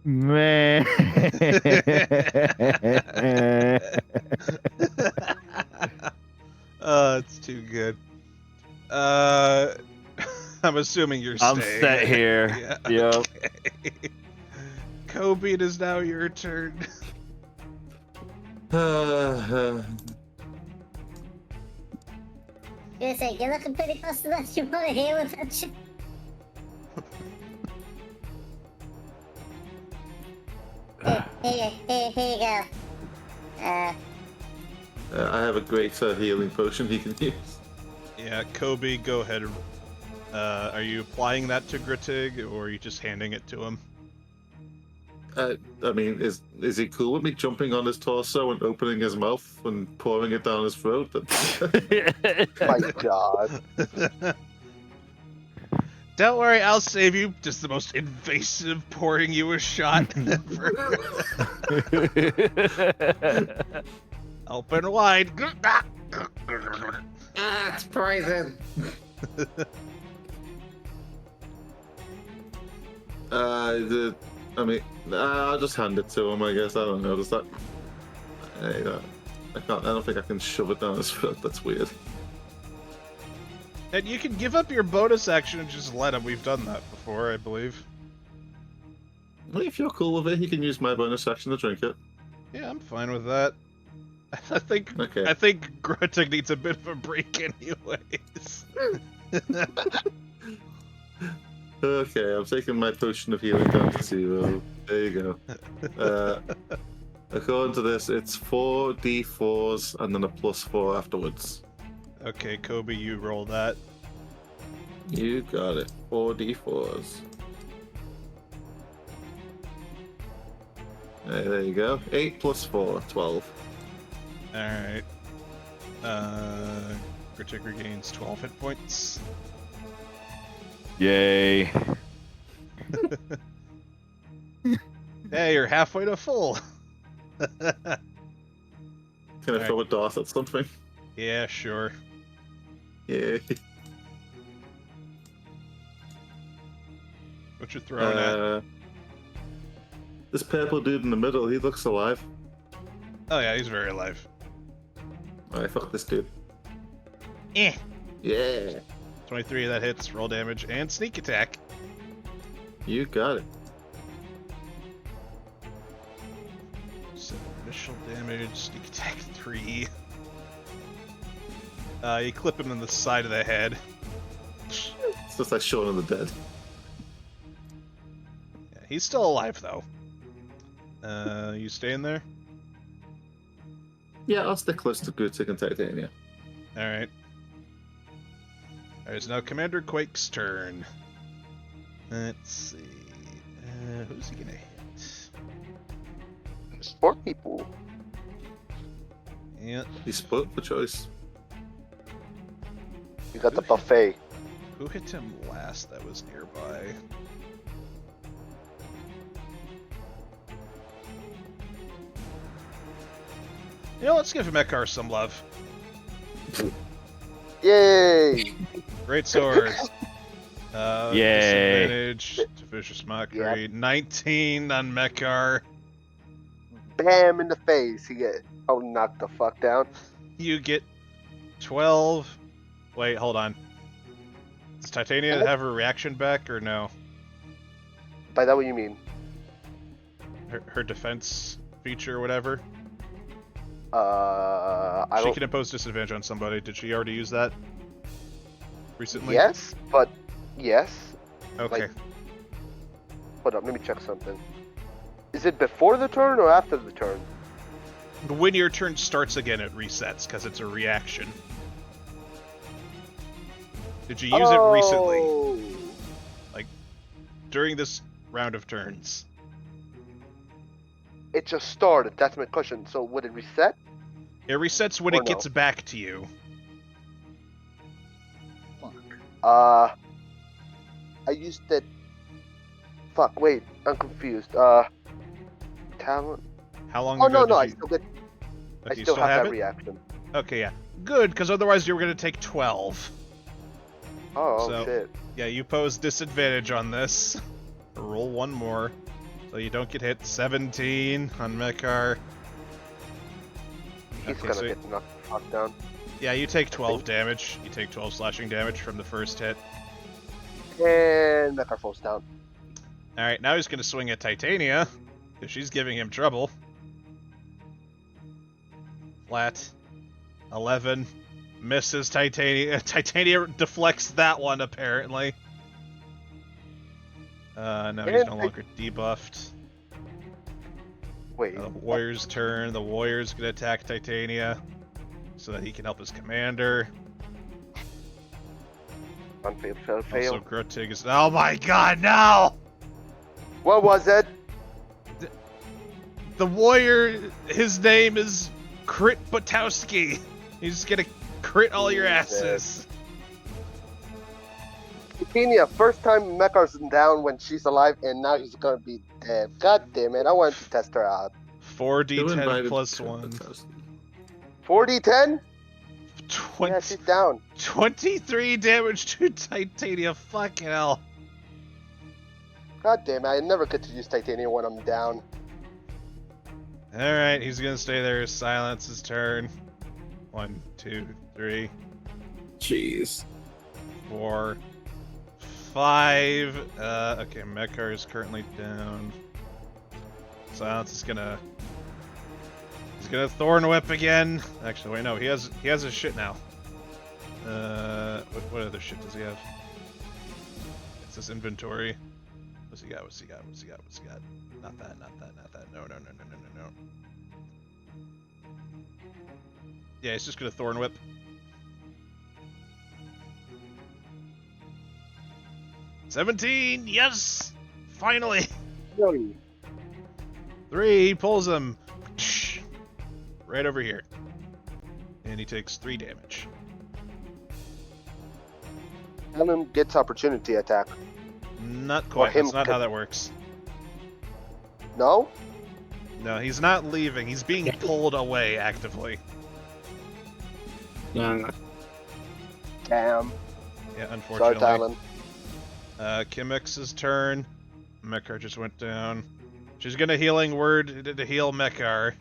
Man. Oh, it's too good. I'm assuming you're staying. I'm set here. Yeah, Yep. okay. Kobe, it is now your turn. You say you're looking pretty close to that. You want to heal with that shit? Here you go. I have a great healing potion he can use. Yeah, Kobe, go ahead. Are you applying that to Grittig, or are you just handing it to him? I mean, is he cool with me jumping on his torso and opening his mouth and pouring it down his throat? My God. Don't worry, I'll save you. Just the most invasive pouring you a shot ever. Open wide. It's poison. I mean, I'll just hand it to him, I guess. I don't know. Does that... I don't think I can shove it down his throat. That's weird. And you can give up your bonus action and just let him. We've done that before, I believe. Well, if you're cool with it, you can use my bonus action to drink it. Yeah, I'm fine with that. I think Gruntig needs a bit of a break anyways. Okay, I'm taking my potion of healing down to 0. There you go. According to this, it's 4d4s and then a +4 afterwards. Okay, Kobe, you roll that. You got it. 4d4s. There you go. 8 + 4, 12. Alright. Gruntig regains 12 hit points. Yay. Hey, you're halfway to full. Can I throw a dart at something? Yeah, sure. Yeah. What you throwing at? This purple dude in the middle, he looks alive. Oh yeah, he's very alive. Alright, fuck this dude. Eh. Yeah. 23, that hits, roll damage, and sneak attack. You got it. So initial damage, sneak attack 3. You clip him in the side of the head. It's just like Shaun of the Dead. Yeah, he's still alive though. You staying there? Yeah, I'll stick close to Gutik and Titania. Alright. Alright, so now Commander Quake's turn. Let's see. Who's he gonna hit? There's 4 people. Yeah. He split the choice. You got the buffet. Who hit him last that was nearby? You know, let's give Mekar some love. Yay! Great sword. Yay. Disadvantage to Vicious Mockery. 19 on Mekar. Bam in the face. He get knocked the fuck down. You get 12. Wait, hold on. Does Titania have her reaction back or no? By that, what you mean? Her defense feature or whatever? I She don't. can impose disadvantage on somebody. Did she already use that recently? Yes, but yes. Okay. Like, hold up, let me check something. Is it before the turn or after the turn? When your turn starts again, it resets because it's a reaction. Did you use it recently? Like, during this round of turns? It just started. That's my question. So would it reset? It resets when Or it gets no? back to you. I used it. Fuck. Wait, I'm confused. Talent. How long Oh ago no, did I you... still get. Oh, I do you still have that it? reaction. Okay, yeah. Good, because otherwise you were going to take 12. Oh So- shit. Yeah, you pose disadvantage on this. Roll one more, so you don't get hit. 17 on Mekar. He's Okay, gonna so get knocked the fuck down. yeah, you take 12 damage. You take 12 slashing damage from the first hit. And Mekar falls down. Alright, now he's going to swing at Titania, because she's giving him trouble. Flat. 11. Misses Titania. Titania deflects that one, apparently. Now he's And no longer debuffed. Wait. The warrior's turn. The warrior's gonna attack Titania so that he can help his commander. Unfail, fail. Also, Grotig is. Oh my god, no! What was it? The warrior, his name is Crit Butowski. He's gonna crit all your asses. Titania, first time Mekar's down when she's alive, and now he's gonna be dead. God damn it, I wanted to test her out. 4d10 plus 1. 4d10? 20, Yeah, she's down. 23 damage to Titania. Fucking hell. God damn it, I never get to use titanium when I'm down. Alright, he's gonna stay there. Silence his turn. 1, 2, 3, Jeez. 4, 5. Okay, Mekar is currently down. Silence is gonna. He's gonna Thorn Whip again. Actually, wait, no, he has his shit now. What other shit does he have? It's his inventory. What's he got? What's he got? Not that. No. Yeah, he's just gonna Thorn Whip. $17, yes! Finally! Really? 3, he pulls him. Right over here. And he takes 3 damage. Alan gets opportunity attack. Not quite, him that's not could- how that works. No? No, he's not leaving, he's being pulled away actively. Nah. Damn. Yeah, Sorry, unfortunately. Talon. Kimix's turn. Mekar just went down. She's gonna healing word to heal Mekar.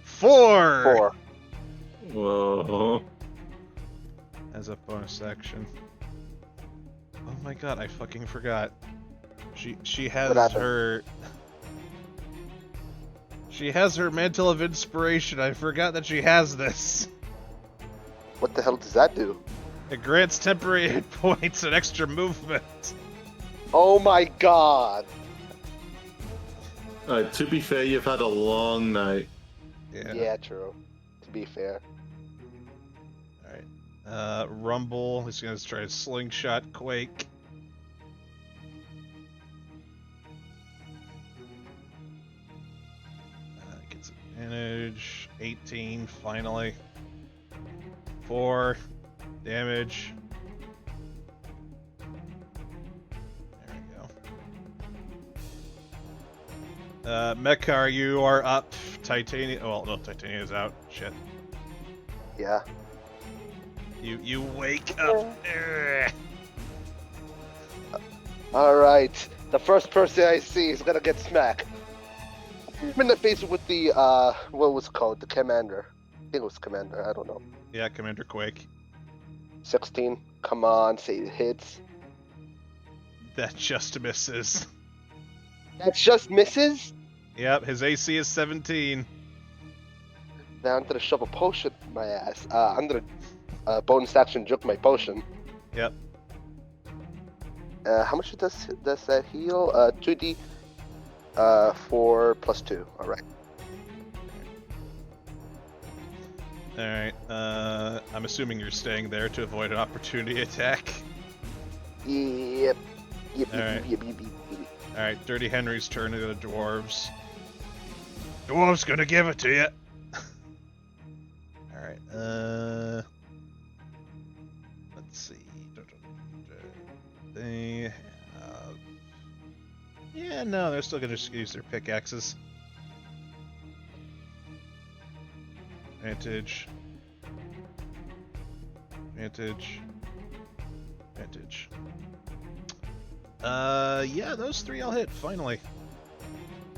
Four! 4. Whoa. As a bonus action. Oh my god, I fucking forgot. She has What happened? her. She has her mantle of inspiration. I forgot that she has this. What the hell does that do? It grants temporary hit points and extra movement. Oh my god. Alright, to be fair, you've had a long night. Yeah, true. To be fair. Alright. Rumble. He's gonna try to slingshot Quake. Gets advantage. 18, finally. 4 damage. There we go. Mekar, you are up. Titanium. Well, no, Titanium is out. Shit. Yeah. You wake up. Ugh. Alright. The first person I see is gonna get smacked. I'm in the face with the, what was it called? The commander. I think it was commander, I don't know. Yeah, Commander Quake. 16. Come on, say it hits. That just misses. That's just misses? Yep, his AC is 17. Now I'm gonna shove a potion in my ass. I'm gonna bonus action juke my potion. Yep. How much does that heal? 2d 4 plus 2. Alright. Alright, I'm assuming you're staying there to avoid an opportunity attack. Yep. Alright. Yep. Alright, Dirty Henry's turn to the dwarves. Dwarves gonna give it to you. Alright, let's see. They have... Yeah, no, they're still gonna just use their pickaxes. Advantage. Yeah, those 3 I'll hit, finally.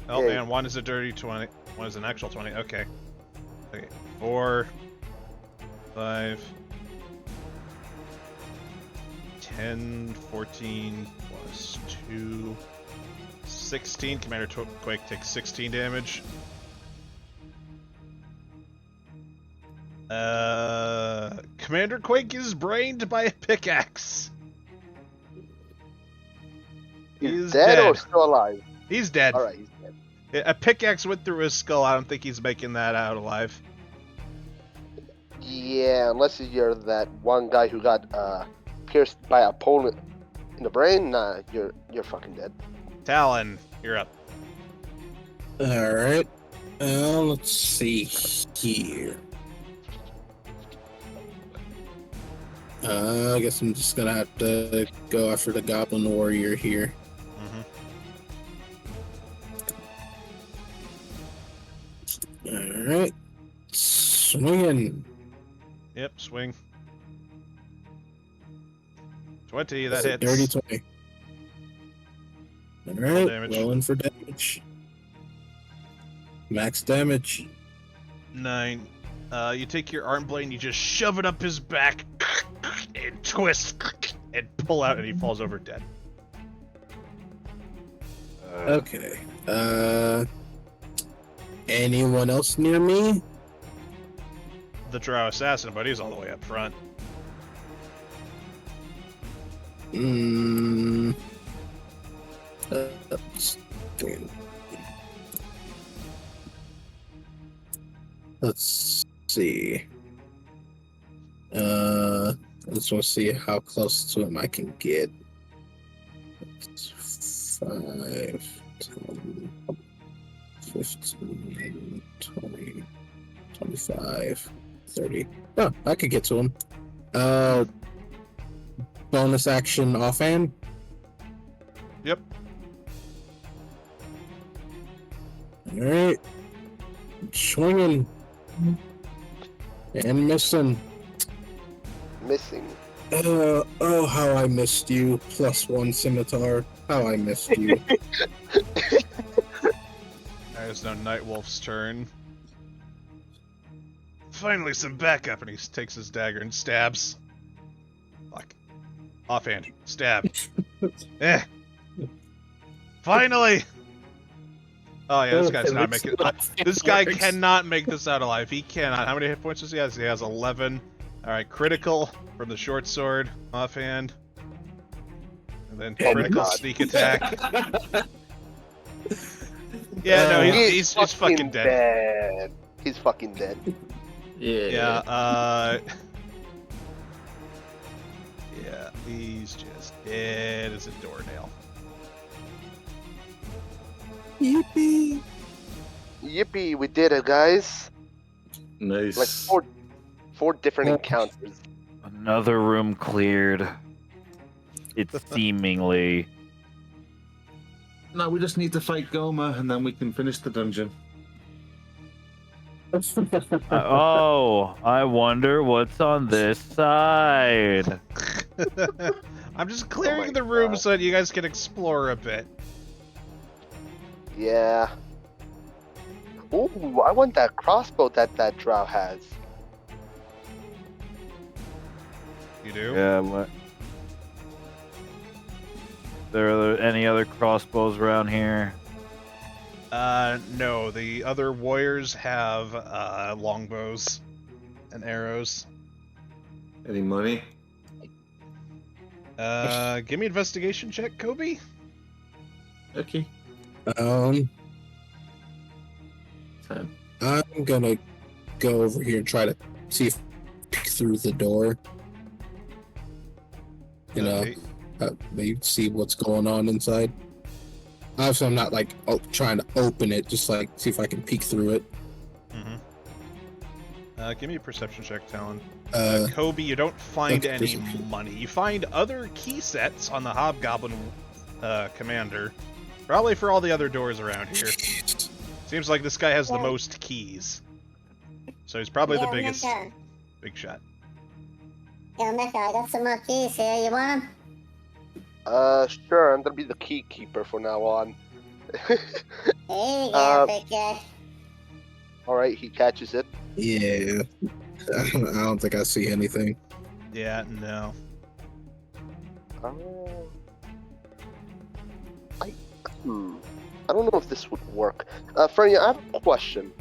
Oh Yay. man, one is a dirty 20, one is an actual 20, okay. Okay, 4, 5, 10, 14, plus 2, 16. Commander Quake takes 16 damage. Commander Quake is brained by a pickaxe. He's He's dead or dead. still alive? He's dead. Alright, he's dead. A pickaxe went through his skull. I don't think he's making that out alive. Yeah, unless you're that one guy who got pierced by an opponent in the brain, nah, you're fucking dead. Talon, you're up. Alright. Let's see here. I guess I'm just gonna have to go after the Goblin Warrior here. Alright. Swinging. Yep, swing. 20, that Is it hits. Dirty 20. Alright, damage. rolling for damage. Max damage. 9. You take your arm blade and you just shove it up his back and twist and pull out, and he falls over dead. Okay. Anyone else near me? The Drow assassin, but he's all the way up front. Let's see. I just want to see how close to him I can get. 5, 10, 15, 20, 25, 30. Oh, I could get to him. Bonus action offhand. Yep. Alright. Swinging. And missing. Missing. Oh, how I missed you. +1 scimitar. How I missed you. There's no Nightwolf's turn. Finally, some backup, and he takes his dagger and stabs. Fuck. Offhand. Stab. Finally! Oh yeah, this guy's not making. This guy cannot make this out alive. He cannot. How many hit points does he have? He has 11. All right, critical from the short sword, offhand, and then critical sneak attack. Yeah, no, he's fucking dead. He's fucking dead. Yeah. Yeah, he's just dead as a doornail. Yippee! Yippee! We did it, guys. Nice. Like four different encounters. Another room cleared. It's seemingly. No, we just need to fight Goma, and then we can finish the dungeon. Oh, I wonder what's on this side. I'm just clearing the room so that you guys can explore a bit. Yeah. Ooh, I want that crossbow that Drow has. You do? Yeah, what? There any other crossbows around here? No. The other warriors have longbows and arrows. Any money? Give me an investigation check, Kobe. Okay. 10. 10. I'm gonna go over here and try to see if peek through the door. You know, maybe see what's going on inside. Obviously, I'm not like trying to open it, just like see if I can peek through it. Give me a perception check, Talon. Uh, Kobe, you don't find okay, any perception. money. You find other key sets on the Hobgoblin commander. Probably for all the other doors around here. Seems like this guy has the most keys. So he's probably the biggest big shot. Yeah, Mecca, I got some more keys here. You want them? Sure. I'm gonna be the key keeper from now on. Here you go, big guy. All right, he catches it. Yeah, I don't think I see anything. Yeah, no. I don't know if this would work. Frenya, I have a question.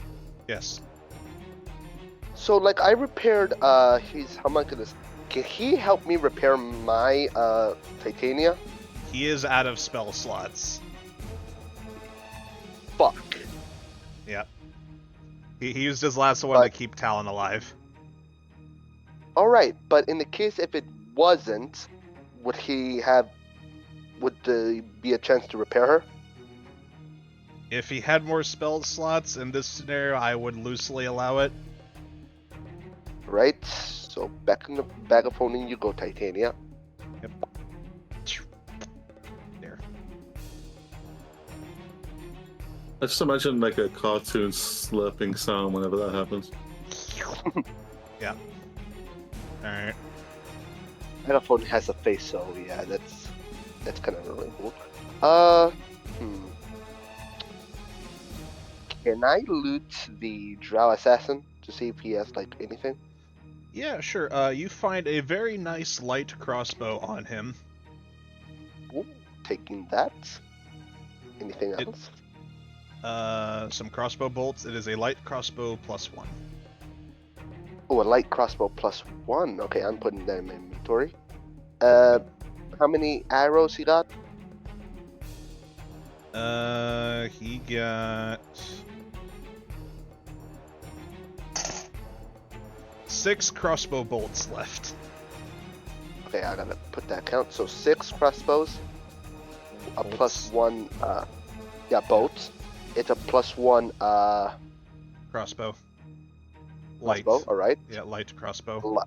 Yes. So, like, I repaired, how am I gonna... Can he help me repair my, Titania? He is out of spell slots. Fuck. Yep. He used his last one to keep Talon alive. Alright, but in the case if it wasn't, would there be a chance to repair her? If he had more spell slots in this scenario, I would loosely allow it. Right? So, back in the bag of holding you go, Titania. Yep. There. I just imagine like a cartoon slurping sound whenever that happens. Alright. Megaphone has a face, so yeah, that's kind of really cool. Can I loot the Drow assassin to see if he has like anything? Yeah, sure. You find a very nice light crossbow on him. Ooh, taking that. Anything else? Some crossbow bolts. It is a light crossbow +1. Oh, a light crossbow +1. Okay, I'm putting that in my inventory. How many arrows he got? He got 6 crossbow bolts left. Okay, I gotta put that count. So 6 crossbows, a Bolts. +1. Yeah, bolts. It's a +1. Crossbow. Light. Crossbow. All right. Yeah, light crossbow.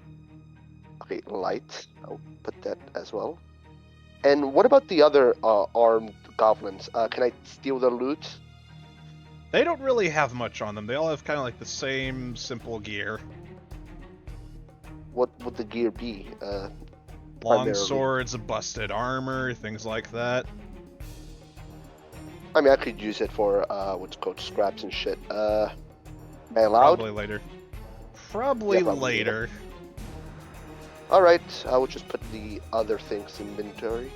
Okay, light. I'll put that as well. And what about the other armed goblins? Can I steal their loot? They don't really have much on them. They all have kind of like the same simple gear. What would the gear be? Long Primarily. swords, busted armor, things like that. I mean, I could use it for what's called scraps and shit. Am I allowed? Probably later. Probably Yeah, probably later. All right, I will just put the other things in inventory.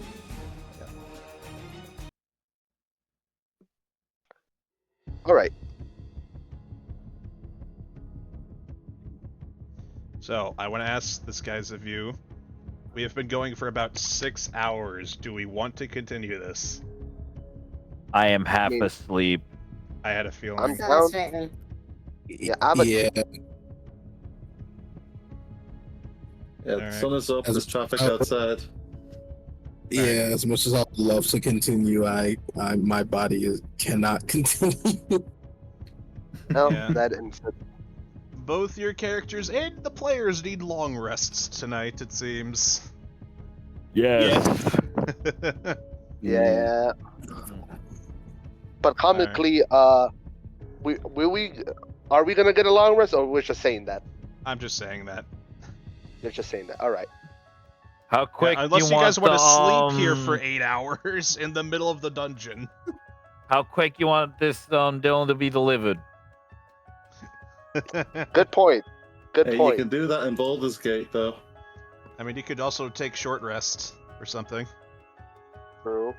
All right. So, I want to ask this guy's of you. We have been going for about 6 hours. Do we want to continue this? I am half mean- asleep. I had a feeling. I'm So down. it's written. Yeah, I'm a- yeah. Yeah, the Alright. sun is up. There's traffic outside. Yeah, as much as I would love to continue, my body cannot continue. No, Yeah. that instead. Both your characters and the players need long rests tonight, it seems. Yes. Yeah. But comically, we are we gonna get a long rest, or we're just saying that? I'm just saying that. You're just saying that. All right. How quick Yeah, unless you you guys want to the, sleep here for 8 hours in the middle of the dungeon. How quick you want this Dylan to be delivered? Good point. Good Hey, point. you can do that in Baldur's Gate, though. I mean, you could also take short rest or something. True.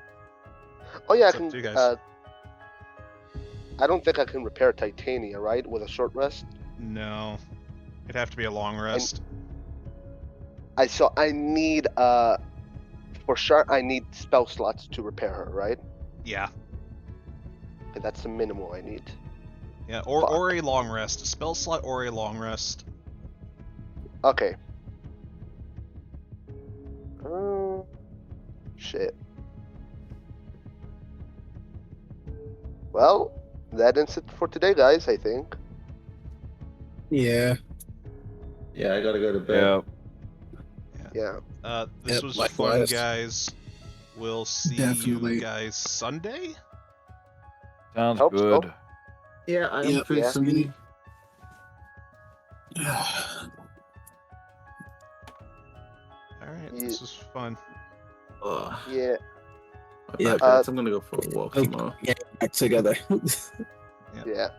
Oh yeah, I It's up can. to you guys. I don't think I can repair Titania, right, with a short rest. No. It'd have to be a long rest. I need for sure I need spell slots to repair her, right? Yeah. Okay, that's the minimum I need. Yeah, Fuck. or a long rest. Spell slot or a long rest. Okay. Shit. Well, that ends it for today, guys. I think. Yeah. Yeah, I gotta go to bed. Yeah. This Yep, was likewise. fun, guys. We'll see Definitely. you guys Sunday. Sounds Hope so. good. Yeah, I am Yep. free Yeah. Sunday. Alright, Yeah. this was fun. Ugh, Yeah. my Yeah. back hurts. I'm gonna go for a walk Okay. tomorrow. Back together. Yeah.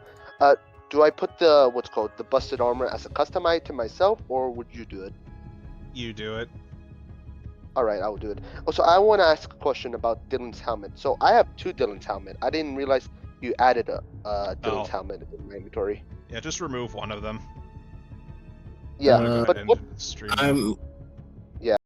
Do I put the what's called the busted armor as a custom item myself, or would you do it? You do it. All right, I will do it. Also, I want to ask a question about Dylan's helmet. So I have 2 Dylan's helmet. I didn't realize you added a Dylan's Oh. helmet in my inventory. Yeah, just remove one of them. Yeah, I'm gonna go but ahead what? and end the stream.